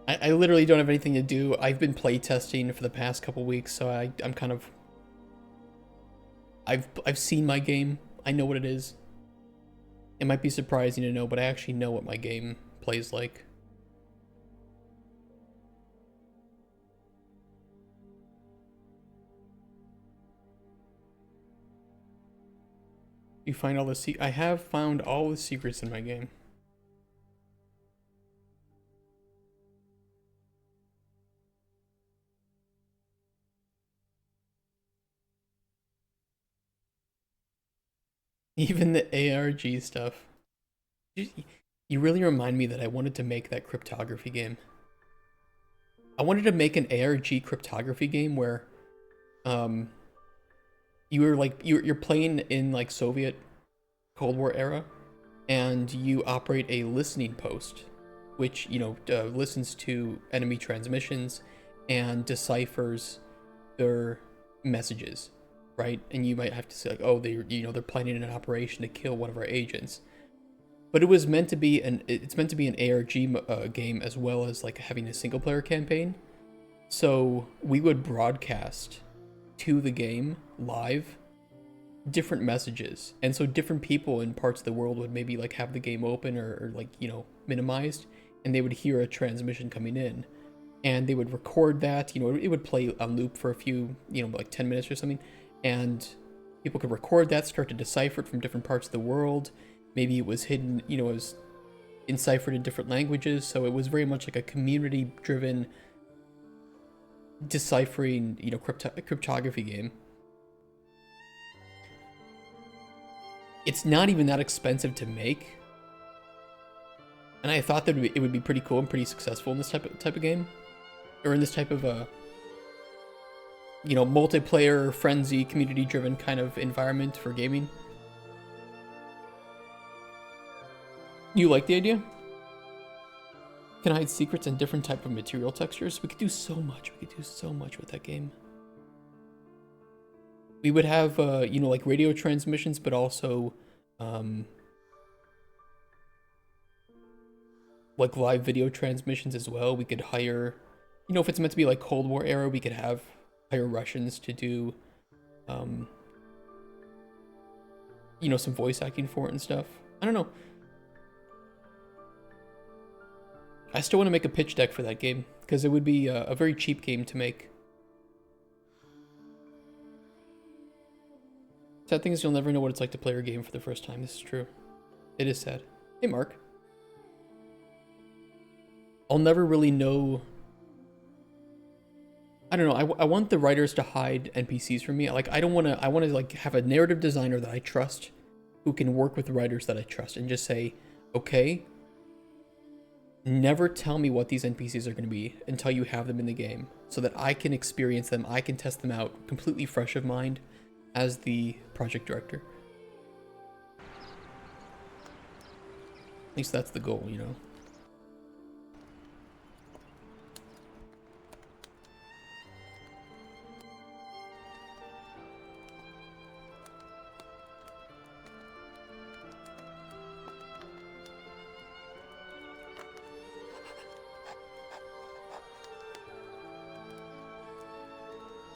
I literally don't have anything to do. I've been playtesting for the past couple weeks, so I'm kind of... I've seen my game. I know what it is. It might be surprising to know, but I actually know what my game plays like. You find all the I have found all the secrets in my game. Even the ARG stuff. You, you really remind me that I wanted to make that cryptography game. I wanted to make an ARG cryptography game where you were like you're playing in like Soviet Cold War era, and you operate a listening post, which listens to enemy transmissions and deciphers their messages, right? And you might have to say like, oh, they're planning an operation to kill one of our agents. But it was meant to be it's meant to be an ARG game as well as like having a single player campaign. So we would broadcast to the game live different messages, and so different people in parts of the world would maybe like have the game open or like minimized, and they would hear a transmission coming in, and they would record that. It would play on loop for a few like 10 minutes or something, and people could record that, start to decipher it from different parts of the world. Maybe it was hidden, it was enciphered in different languages, so it was very much like a community driven deciphering cryptography game. It's not even that expensive to make, and I thought that it would be pretty cool and pretty successful in this type of game, or in this type of multiplayer frenzy community driven kind of environment for gaming. You like the idea? Can hide secrets in different type of material textures. We could do so much. We could do so much with that game. We would have, like radio transmissions, but also, like live video transmissions as well. We could hire, if it's meant to be like Cold War era, we could hire Russians to do, some voice acting for it and stuff. I don't know. I still want to make a pitch deck for that game, because it would be a very cheap game to make. Sad thing is you'll never know what it's like to play a game for the first time. This is true. It is sad. Hey, Mark. I'll never really know. I don't know. I want the writers to hide NPCs from me. Like, I want to like have a narrative designer that I trust, who can work with the writers that I trust, and just say, okay, never tell me what these NPCs are going to be until you have them in the game, so that I can experience them, I can test them out completely fresh of mind as the project director. At least that's the goal,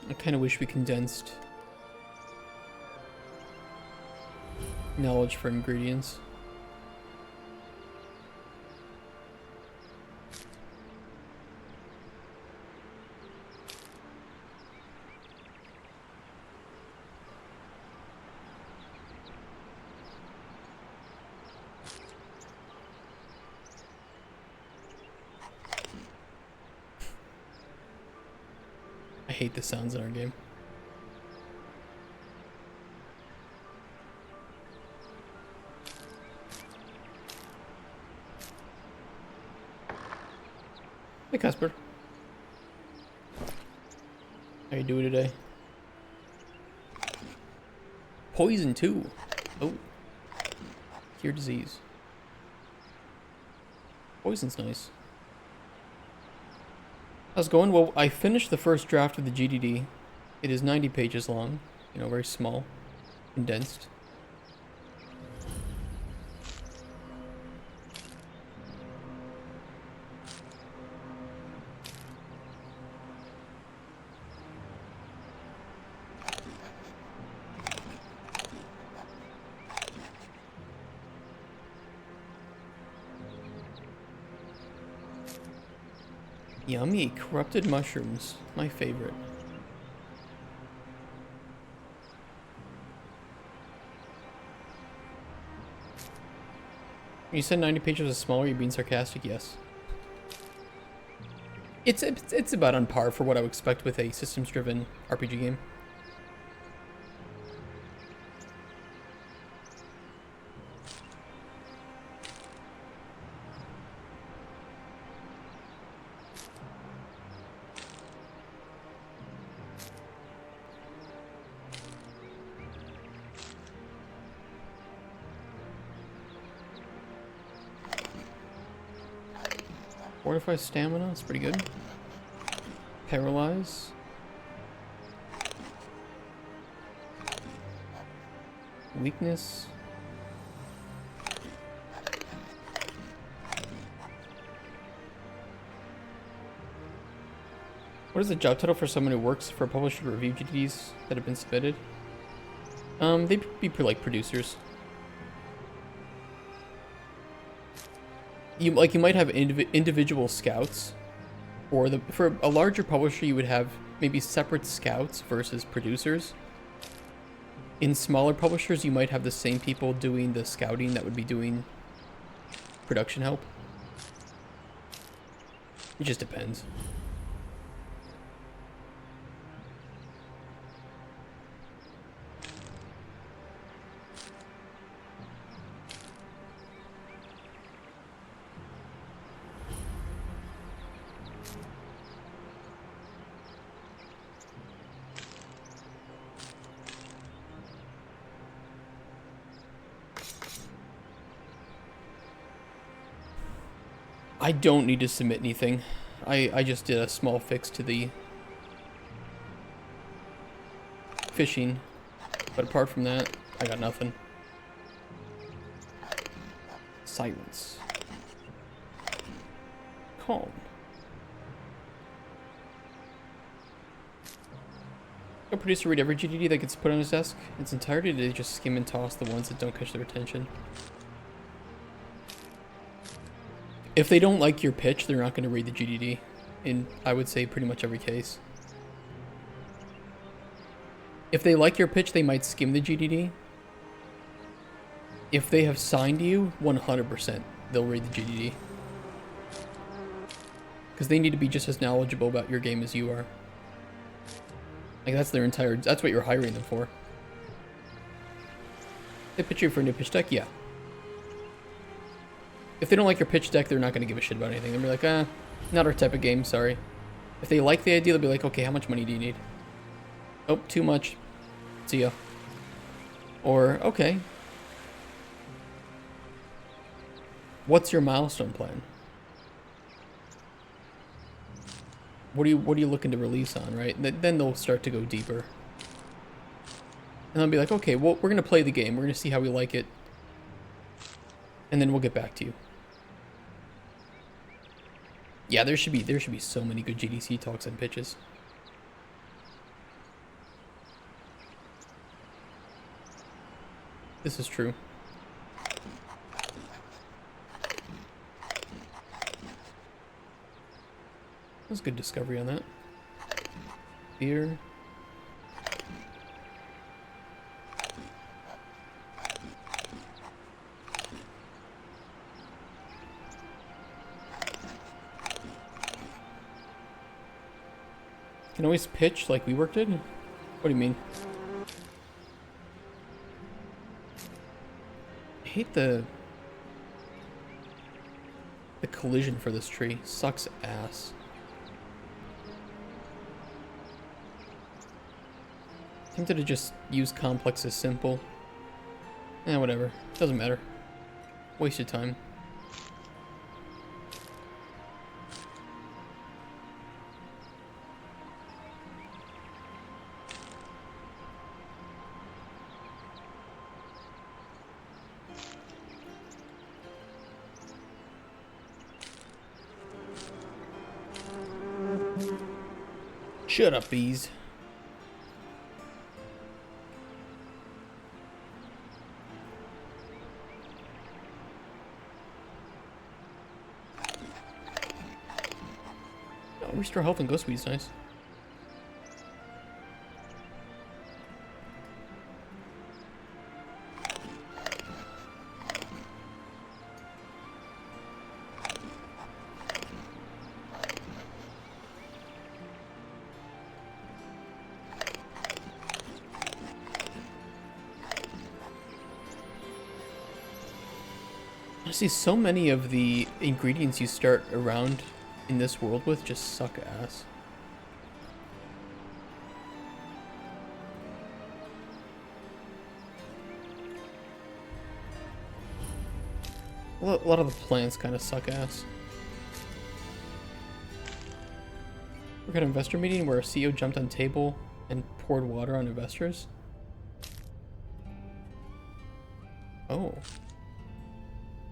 I kind of wish we condensed knowledge for ingredients. I hate the sounds in our game. Hey, Casper. How you doing today? Poison too. Oh. Cure disease. Poison's nice. How's it going? Well, I finished the first draft of the GDD. It is 90 pages long. Very small. Condensed. Yummy, corrupted mushrooms. My favorite. You said 90 pages is smaller, you're being sarcastic? Yes. It's about on par for what I would expect with a systems-driven RPG game. Fortify stamina, that's pretty good. Paralyze. Weakness. What is the job title for someone who works for a publisher to review GDs that have been submitted? They'd be like producers. You might have individual scouts, or for a larger publisher you would have maybe separate scouts versus producers. In smaller publishers you might have the same people doing the scouting that would be doing production help. It just depends. I don't need to submit anything. I just did a small fix to the fishing, but apart from that, I got nothing. Silence. Calm. A producer read every GDD that gets put on his desk in its entirety, or do they just skim and toss the ones that don't catch their attention? If they don't like your pitch, they're not going to read the GDD, in, I would say, pretty much every case. If they like your pitch, they might skim the GDD. If they have signed you, 100%, they'll read the GDD. Because they need to be just as knowledgeable about your game as you are. Like, that's what you're hiring them for. They pitch you for a new pitch deck? Yeah. If they don't like your pitch deck, they're not going to give a shit about anything. They'll be like, not our type of game, sorry. If they like the idea, they'll be like, okay, how much money do you need? Oh, too much. See ya. Or, okay. What's your milestone plan? What are you looking to release on, right? Then they'll start to go deeper. And they'll be like, okay, well, we're going to play the game. We're going to see how we like it. And then we'll get back to you. Yeah, there should be so many good GDC talks and pitches. This is true. That was a good discovery on that. Beer. Can always pitch like we worked it? What do you mean? I hate the collision for this tree. Sucks ass. Tempted to just use complex as simple. Whatever. Doesn't matter. Wasted time. Shut up, bees. Oh, restore health and ghost speed is nice. Honestly, so many of the ingredients you start around in this world with just suck ass. A lot of the plants kind of suck ass. We got an investor meeting where a CEO jumped on table and poured water on investors. Oh.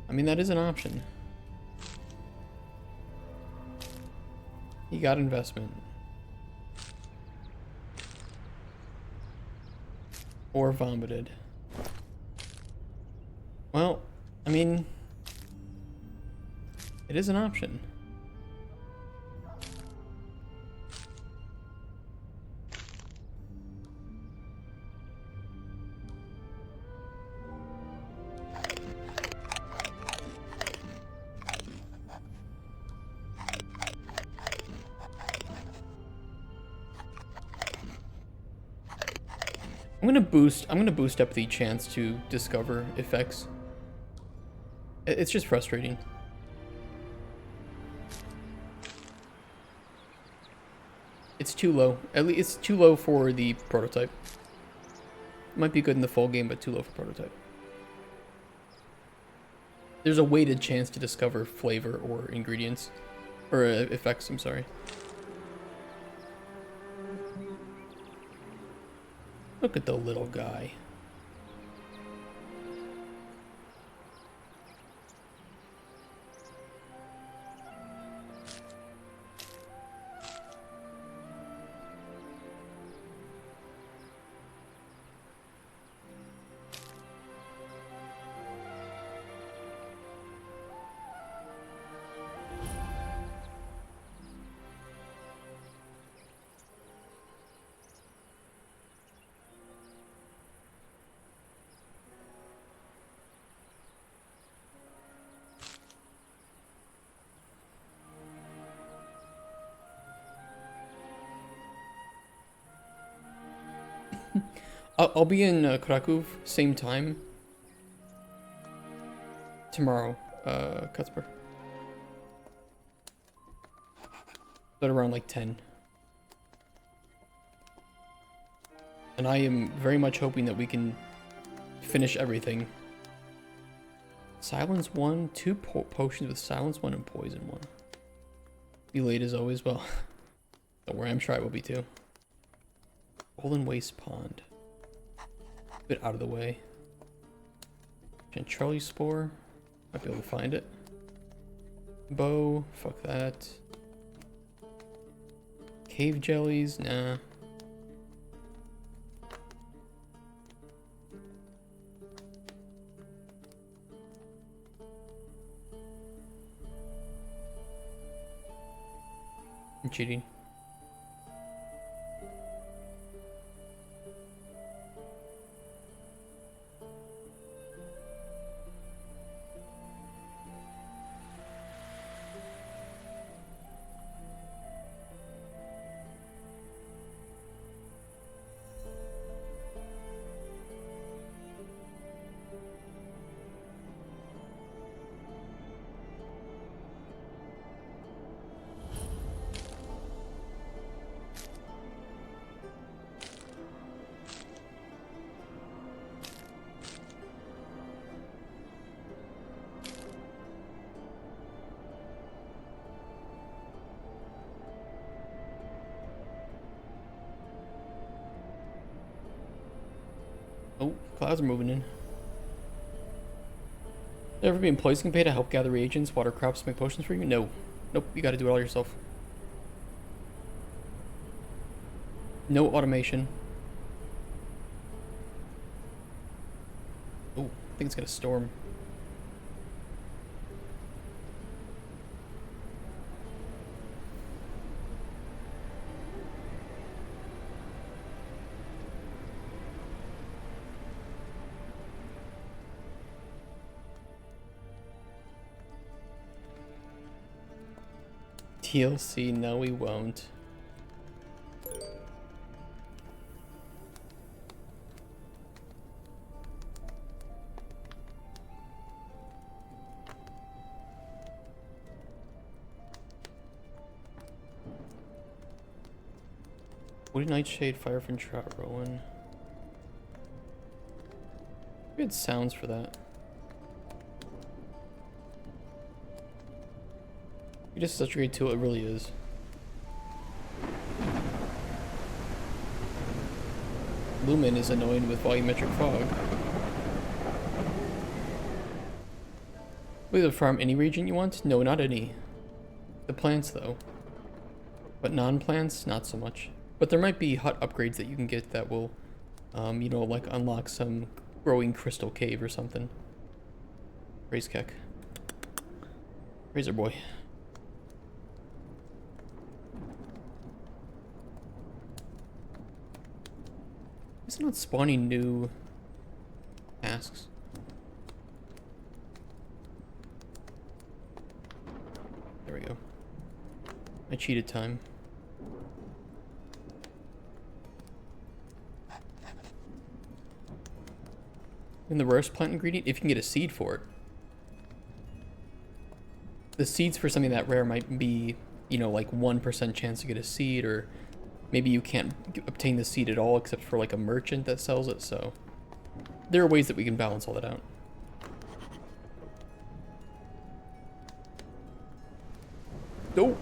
I mean, that is an option. He got investment. Or vomited. Well, I mean, it is an option. I'm gonna boost up the chance to discover effects. It's just frustrating. It's too low. At least it's too low for the prototype. Might be good in the full game, but too low for prototype. There's a weighted chance to discover flavor or ingredients. Or effects, I'm sorry. Look at the little guy. I'll be in Kraków same time tomorrow, Cuthbert. But around like 10. And I am very much hoping that we can finish everything. Silence 1, 2 potions with silence 1 and poison 1. Be late as always, well. Don't worry, I'm sure I will be too. Golden Waste Pond. Bit out of the way. Chantrelli Spore. Might be able to find it. Bow. Fuck that. Cave jellies. Nah. I'm cheating. Oh, clouds are moving in. There ever be employees can pay to help gather reagents, water crops, make potions for you? No. Nope, you gotta do it all yourself. No automation. Oh, I think it's gonna storm. TLC, no we won't. Woody Nightshade, Fire from Trout Rowan. We had sounds for that. It is such a great tool, it really is. Lumen is annoying with volumetric fog. Will you farm any region you want? No, not any. The plants, though. But non-plants, not so much. But there might be hut upgrades that you can get that will, you know, like unlock some growing crystal cave or something. Raise Keck. Razor boy. Is it not spawning new tasks? There we go. I cheated time. And the rarest plant ingredient, if you can get a seed for it. The seeds for something that rare might be, you know, like 1% chance to get a seed, or maybe you can't obtain the seed at all except for like a merchant that sells it, so there are ways that we can balance all that out. Oh!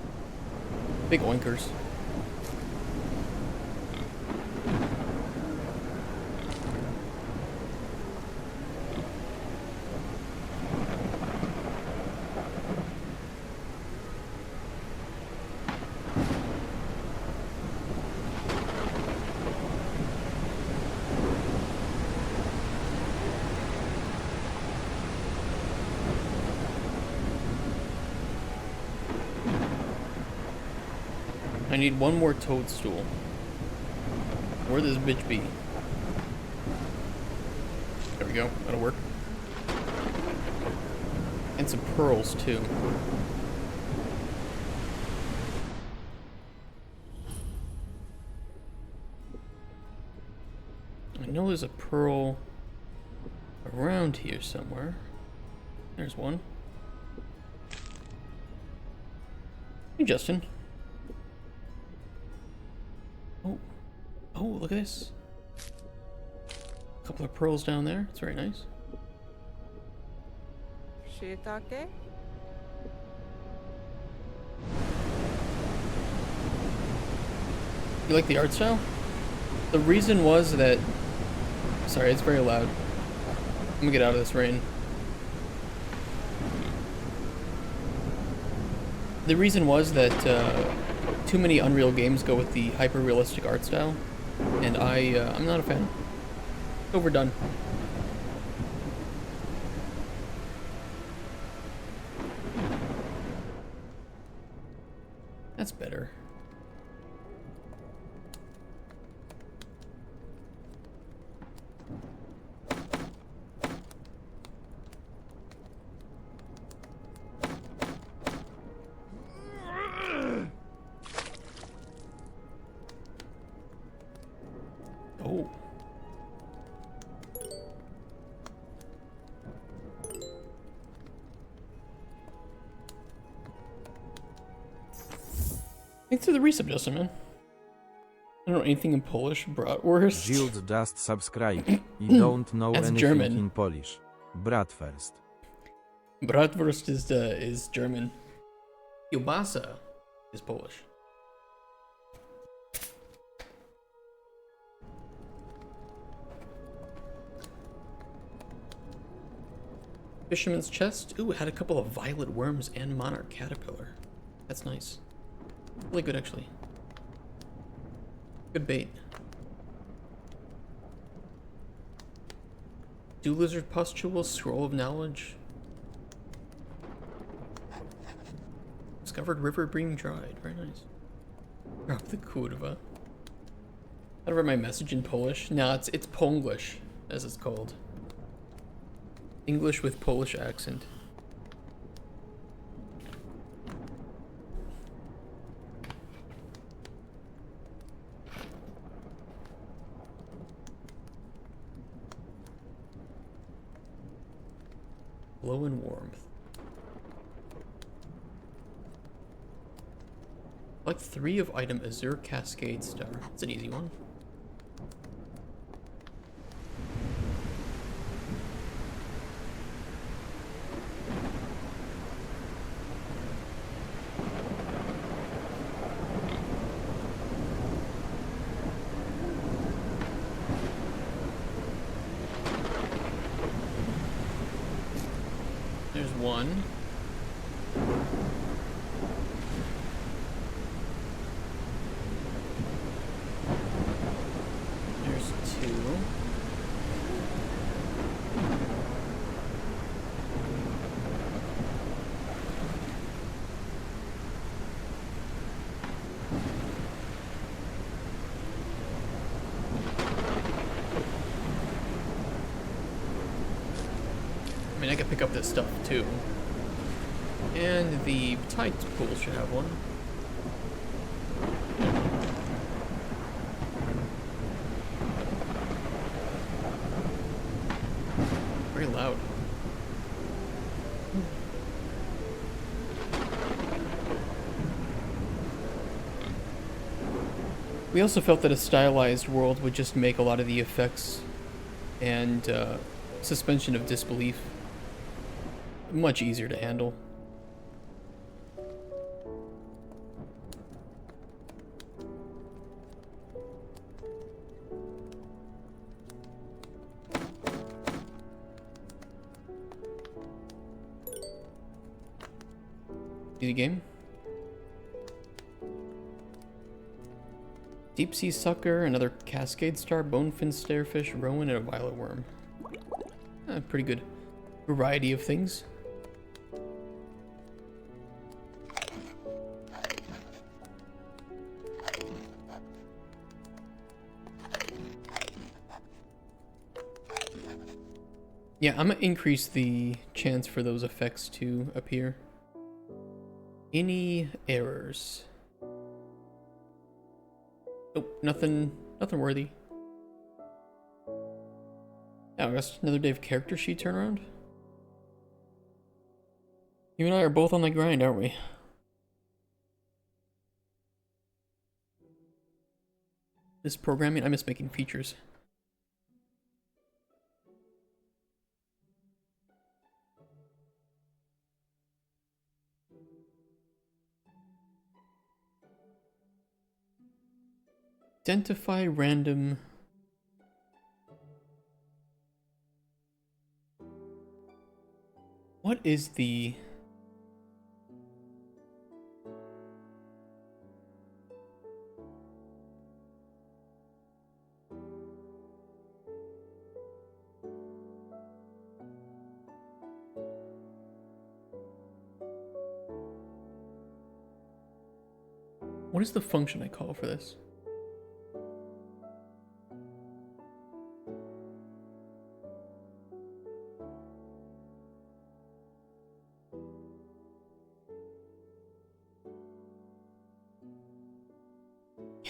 Big oinkers. I need one more toadstool. Where this bitch be? There we go. That'll work. And some pearls, too. I know there's a pearl around here somewhere. There's one. Hey, Justin. Oh, look at this. A couple of pearls down there. It's very nice. Shiitake? You like the art style? The reason was that... Sorry, it's very loud. I'm gonna get out of this rain. The reason was that too many Unreal games go with the hyper-realistic art style, and I'm not a fan. Overdone. That's better. Oh. Thanks for the resub, Justin, man. I don't know anything in Polish. Bratwurst. Jill just subscribe. You don't know That's anything German. in Polish. Bratwurst. Bratwurst is German. Kiełbasa is Polish. Fisherman's chest. Ooh, it had a couple of violet worms and monarch caterpillar. That's nice. Really good, actually. Good bait. Dew lizard pustule, scroll of knowledge. Discovered river being dried. Very nice. Drop the kurwa. I read my message in Polish. No, it's Ponglish, as it's called. English with Polish accent. Glow and warmth. Like 3 of item Azure Cascade Star. It's an easy one. There's one. There's two. I mean, I could pick up this stuff too. And the tide pool should have one. Very loud. We also felt that a stylized world would just make a lot of the effects and suspension of disbelief much easier to handle. See the game? Deep sea sucker, another cascade star, bonefin starfish, rowan, and a violet worm. Pretty good variety of things. Yeah, I'm gonna increase the chance for those effects to appear. Any errors? Nope, nothing worthy. Yeah, I guess another day of character sheet turnaround. You and I are both on the grind, aren't we? This programming, I miss making features. Identify random. What is the... What is the function I call for this?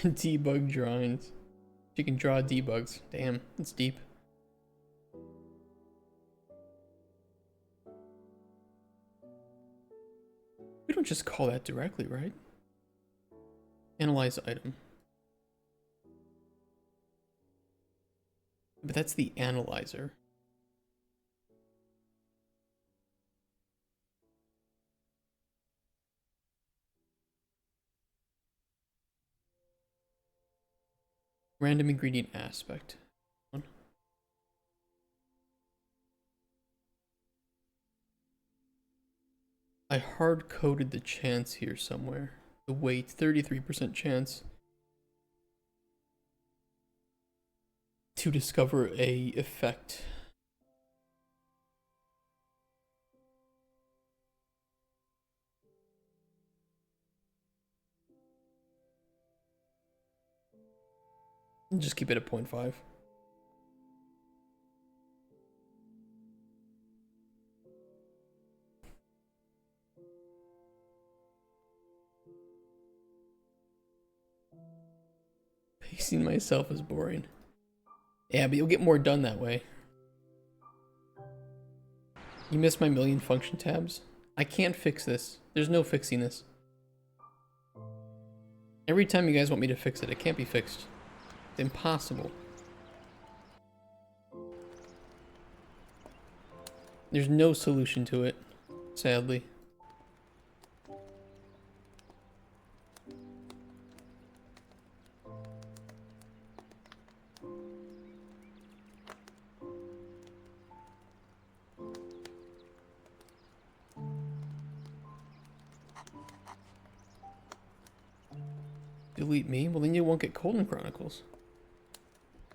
Debug drawings. You can draw debugs. Damn, that's deep. We don't just call that directly, right? Analyze item. But that's the analyzer. Random ingredient aspect. I hard-coded the chance here somewhere. The weight, 33% chance to discover a effect. Just keep it at 0.5. Pacing myself is boring. Yeah, but you'll get more done that way. You missed my million function tabs? I can't fix this. There's no fixing this. Every time you guys want me to fix it, it can't be fixed. It's impossible. There's no solution to it, sadly. delete me? Well, then you won't get Cauldron Chronicles.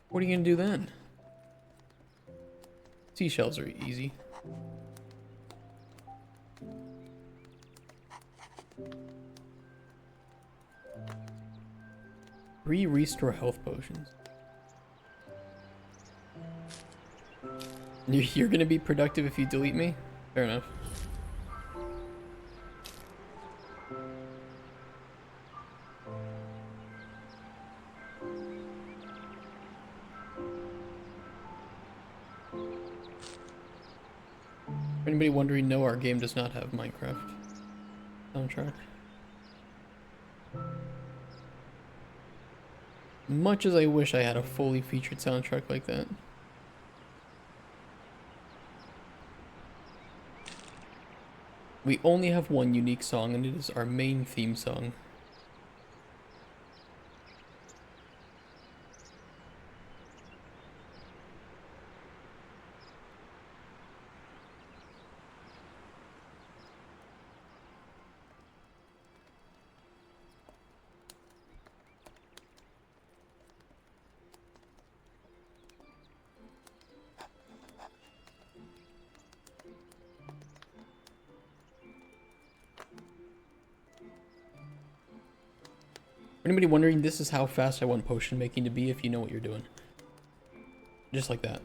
What are you gonna do then? Seashells are easy. Restore health potions. You're gonna be productive if you delete me? Fair enough. For anybody wondering, no, our game does not have Minecraft soundtrack. Much as I wish I had a fully featured soundtrack like that. We only have one unique song, and it is our main theme song. Anybody wondering, this is how fast I want potion making to be if you know what you're doing. Just like that.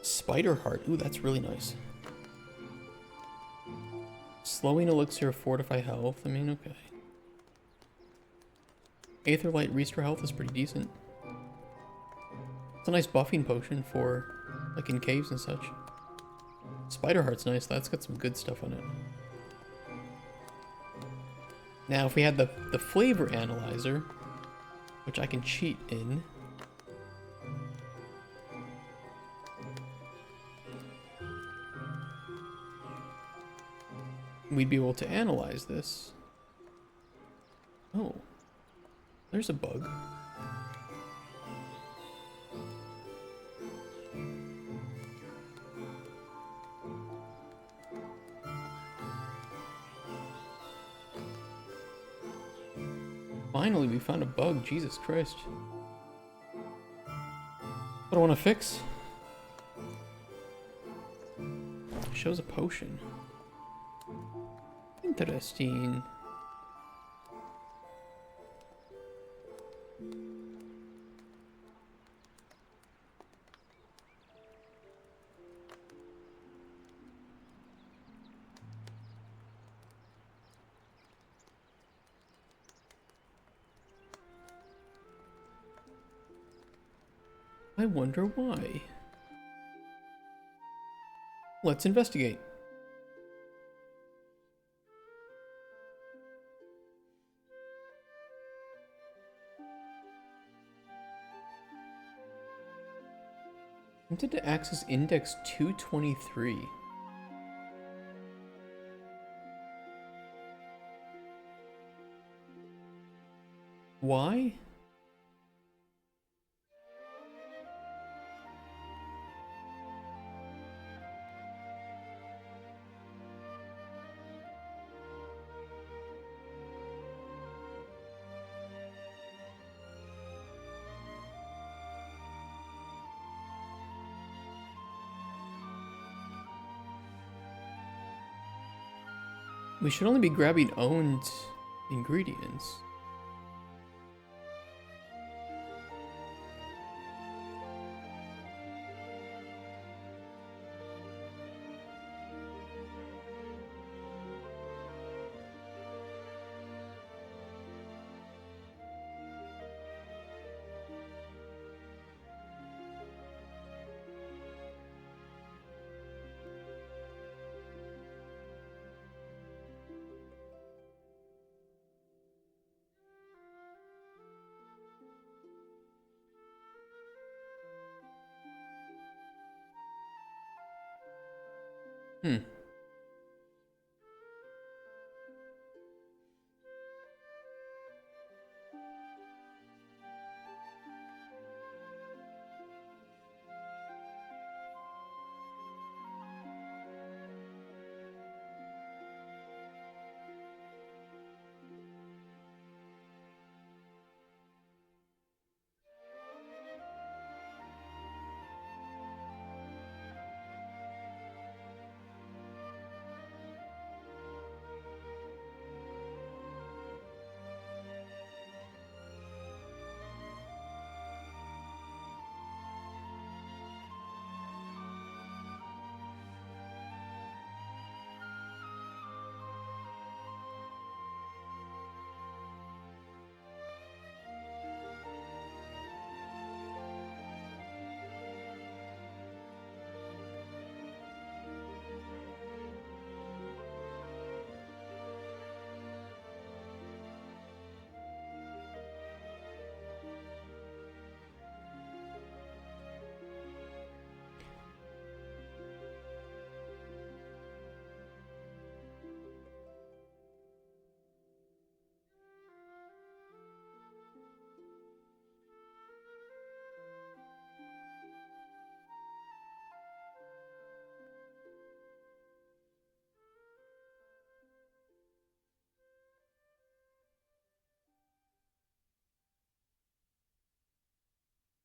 Spider heart. Ooh, that's really nice. Slowing elixir, fortify health. I mean, okay. Aetherlight restore health is pretty decent. It's a nice buffing potion for, like, in caves and such. Spider heart's nice. That's got some good stuff on it. Now, if we had the flavor analyzer, which I can cheat in. We'd be able to analyze this. Oh. There's a bug. Finally, we found a bug. Jesus Christ. What do I want to fix? Shows a potion. Interesting. I wonder why. Let's investigate. Attempted to access index 223. Why? We should only be grabbing owned ingredients. Hmm.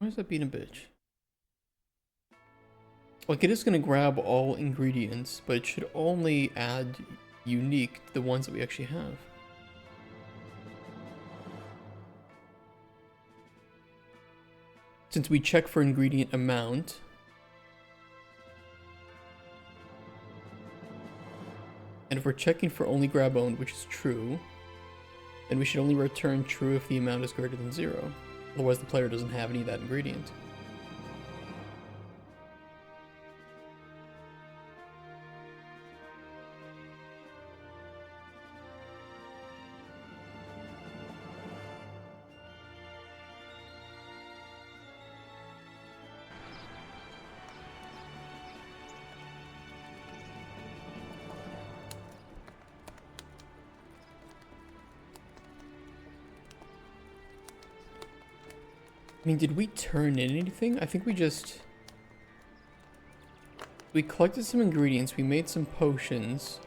Why is that being a bitch? Like, it is going to grab all ingredients, but it should only add unique to the ones that we actually have. Since we check for ingredient amount, and if we're checking for only grab owned, which is true, then we should only return true if the amount is greater than 0. Otherwise the player doesn't have any of that ingredient. I mean, did we turn in anything? I think we collected some ingredients, we made some potions,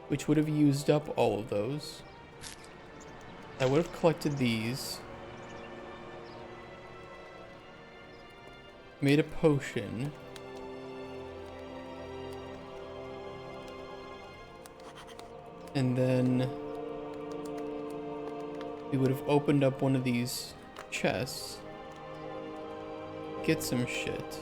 which would have used up all of those. I would have collected these. Made a potion. And then we would have opened up one of these chests. Get some shit.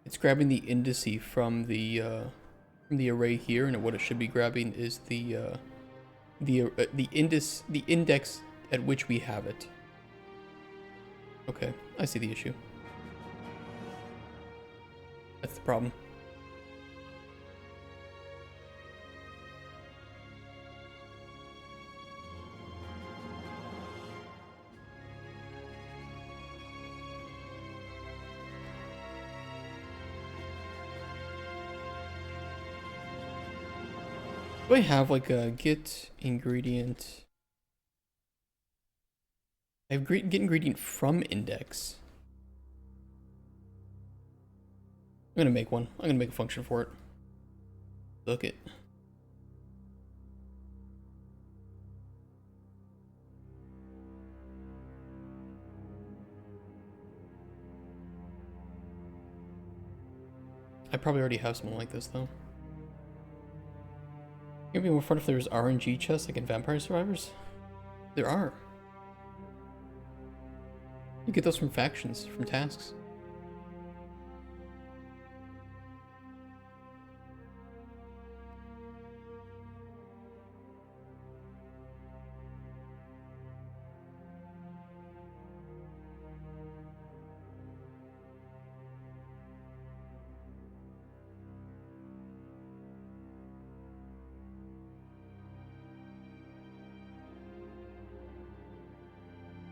It's grabbing the indice from the array here, and what it should be grabbing is the index at which we have it. Okay, I see the issue. That's the problem. Do I have like a get ingredient? I have get ingredient from index. I'm gonna make one. I'm gonna make a function for it. Look it. I probably already have something like this though. It'd be more fun if there was RNG chests like in Vampire Survivors. There are. You get those from factions, from tasks.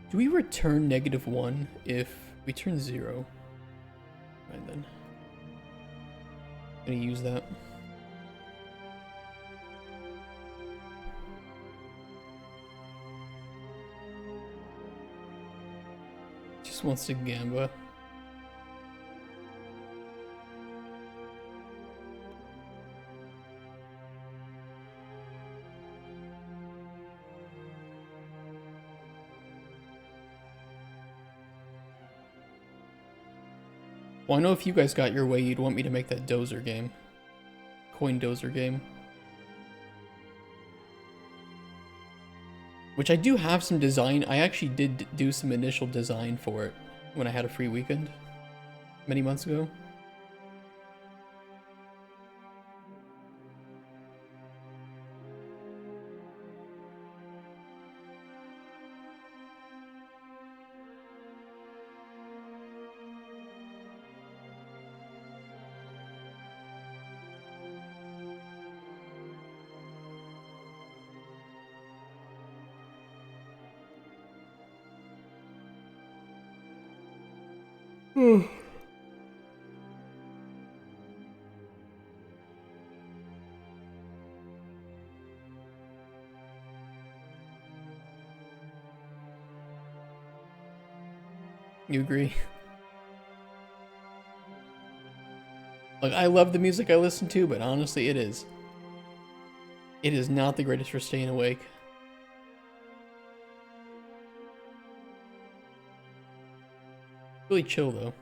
Do we return -1 if we turn 0? Right then. I'm gonna use that. Just wants to gamba. Well, I know if you guys got your way, you'd want me to make that dozer game. Coin dozer game. Which I do have some design. I actually did do some initial design for it when I had a free weekend many months ago. You agree? Like, I love the music I listen to, but honestly, it is. It is not the greatest for staying awake. Really chill, though.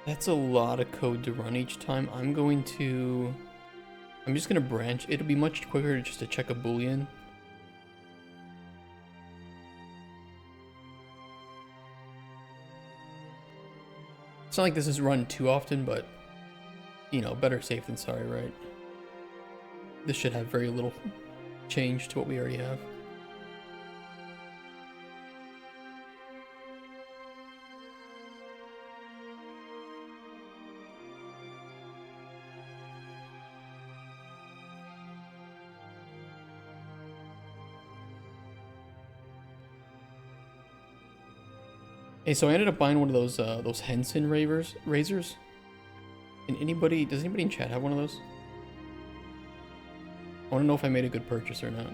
That's a lot of code to run each time. I'm just gonna branch. It'll be much quicker just to check a boolean. It's not like this is run too often, but, you know, better safe than sorry, right? This should have very little change to what we already have. Hey, so I ended up buying one of those Henson razors. And does anybody in chat have one of those? I want to know if I made a good purchase or not.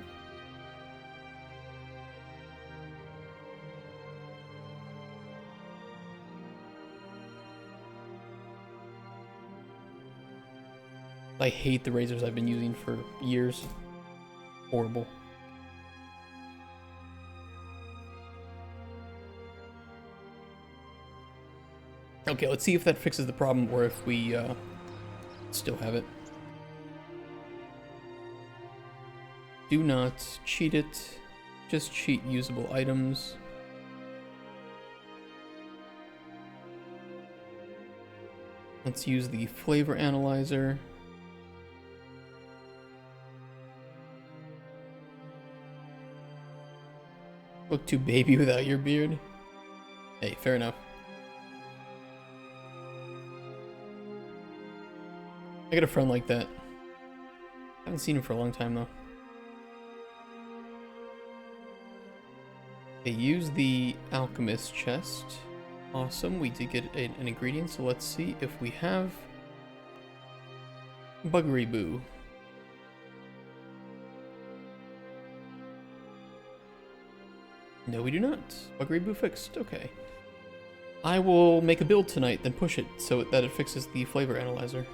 I hate the razors I've been using for years. Horrible. Okay, let's see if that fixes the problem or if we still have it. Do not cheat it. Just cheat usable items. Let's use the flavor analyzer. Look too baby without your beard. Hey, fair enough. I got a friend like that. Haven't seen him for a long time though. Okay, use the alchemist chest. Awesome, we did get an ingredient, so let's see if we have Buggery Boo. No, we do not. Buggery Boo fixed. Okay. I will make a build tonight, then push it so that it fixes the flavor analyzer.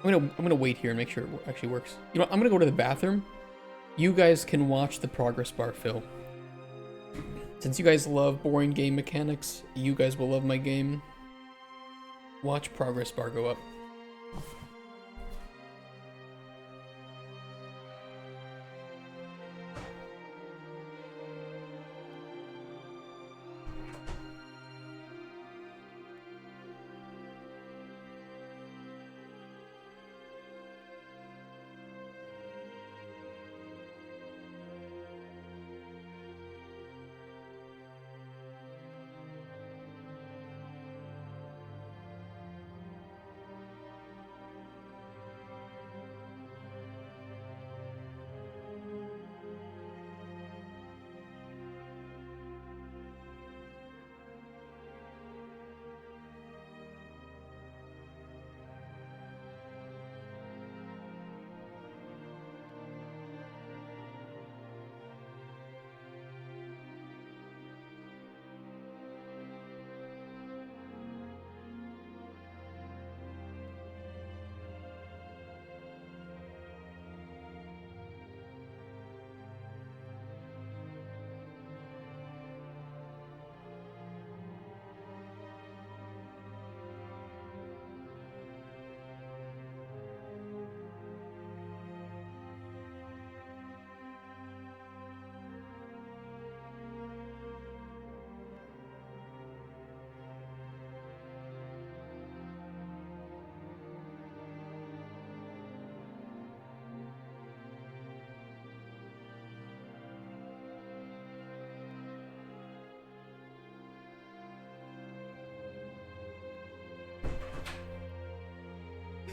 I'm gonna wait here and make sure it actually works. You know what? I'm gonna go to the bathroom. You guys can watch the progress bar fill. Since you guys love boring game mechanics, you guys will love my game. Watch progress bar go up.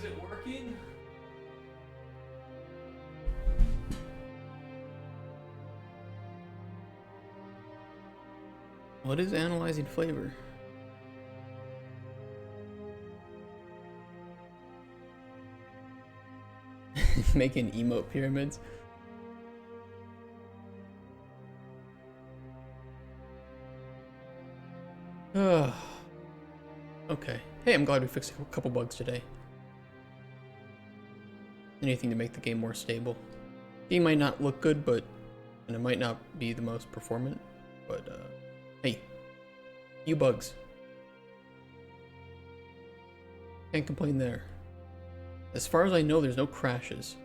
Is it working? What is analyzing flavor? Making emote pyramids. Okay. Hey, I'm glad we fixed a couple bugs today. Anything to make the game more stable. Game might not look good, and it might not be the most performant, but hey, you bugs. Can't complain there. As far as I know, there's no crashes.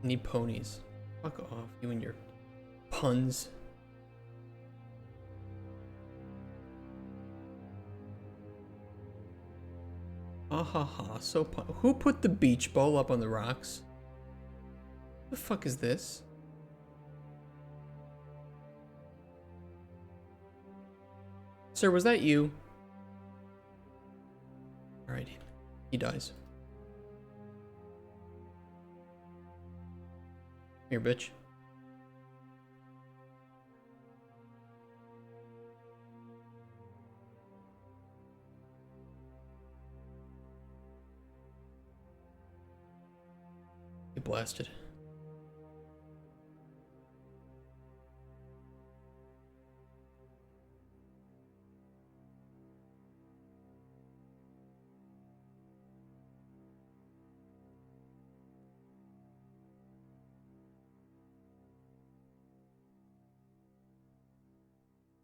Need ponies. Fuck off, you and your puns. Ha ha ha, so who put the beach ball up on the rocks? The fuck is this? Sir, was that you? Alright, he dies. Here, bitch. Get blasted.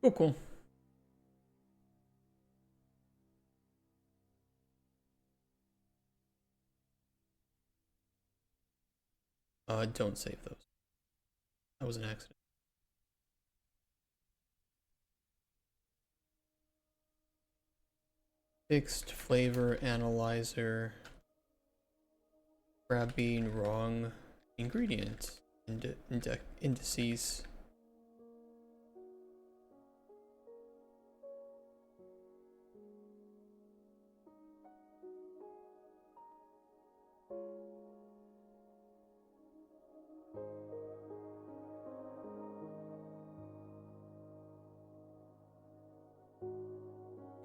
Oh, cool. Don't save those. That was an accident. Fixed flavor analyzer. Grabbing wrong ingredient. Indices.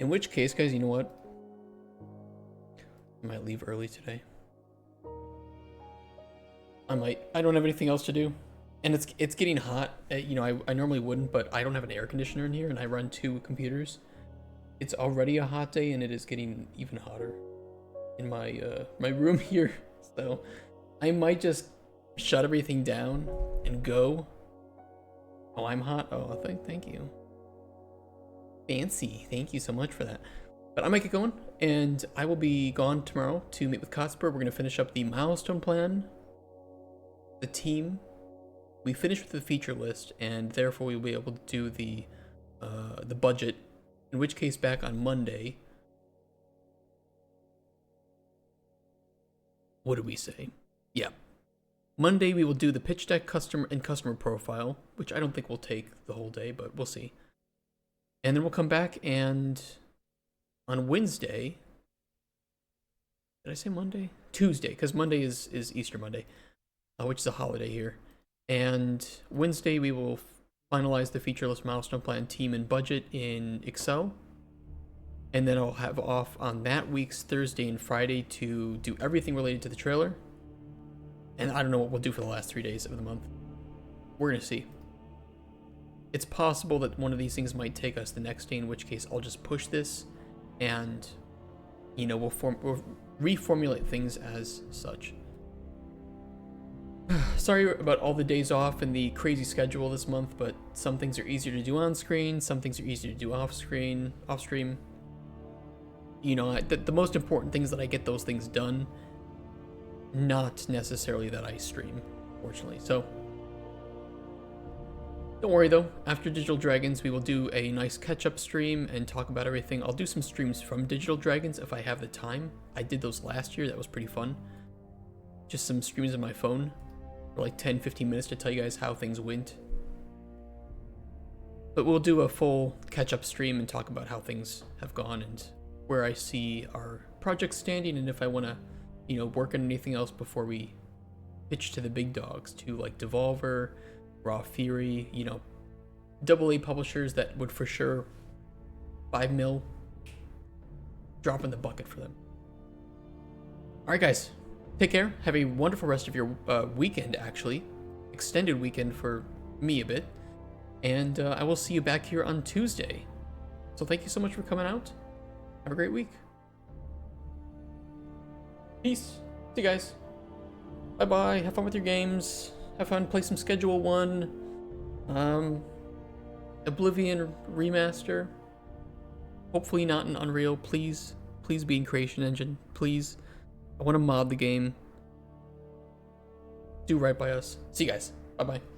In which case, guys, you know what? I might leave early today. I might. I don't have anything else to do. And it's getting hot. You know, I normally wouldn't, but I don't have an air conditioner in here, and I run 2 computers. It's already a hot day, and it is getting even hotter in my my room here. So I might just shut everything down and go. Oh, I'm hot. Oh, thank you. Fancy. Thank you so much for that. But I might get going, and I will be gone tomorrow to meet with Kotspur. We're going to finish up the milestone plan, the team. We finished with the feature list, and therefore we'll be able to do the budget. In which case, back on Monday. What did we say? Yeah. Monday we will do the pitch deck customer profile, which I don't think will take the whole day, but we'll see. And then we'll come back, and on Wednesday, did I say Monday? Tuesday, because Monday is Easter Monday, which is a holiday here. And Wednesday we will finalize the featureless milestone plan team and budget in Excel. And then I'll have off on that week's Thursday and Friday to do everything related to the trailer. And I don't know what we'll do for the last 3 days of the month. We're going to see. It's possible that one of these things might take us the next day, in which case I'll just push this and, you know, we'll reformulate things as such. Sorry about all the days off and the crazy schedule this month, but some things are easier to do on screen, some things are easier to do off stream. You know, the most important thing is that I get those things done, not necessarily that I stream, fortunately. So don't worry though, after Digital Dragons we will do a nice catch-up stream and talk about everything. I'll do some streams from Digital Dragons if I have the time. I did those last year, that was pretty fun. Just some streams on my phone for like 10-15 minutes to tell you guys how things went. But we'll do a full catch-up stream and talk about how things have gone and where I see our project standing, and if I want to, you know, work on anything else before we pitch to the big dogs, to like Devolver, Raw Fury, you know, AA publishers that would for sure 5 mil drop in the bucket for them. All right, guys, take care. Have a wonderful rest of your weekend, actually. Extended weekend for me a bit. And I will see you back here on Tuesday. So thank you so much for coming out. Have a great week. Peace. See you guys. Bye-bye. Have fun with your games. Have fun. Play some Schedule 1. Oblivion Remaster. Hopefully not in Unreal. Please. Please be in Creation Engine. Please. I want to mod the game. Do right by us. See you guys. Bye-bye.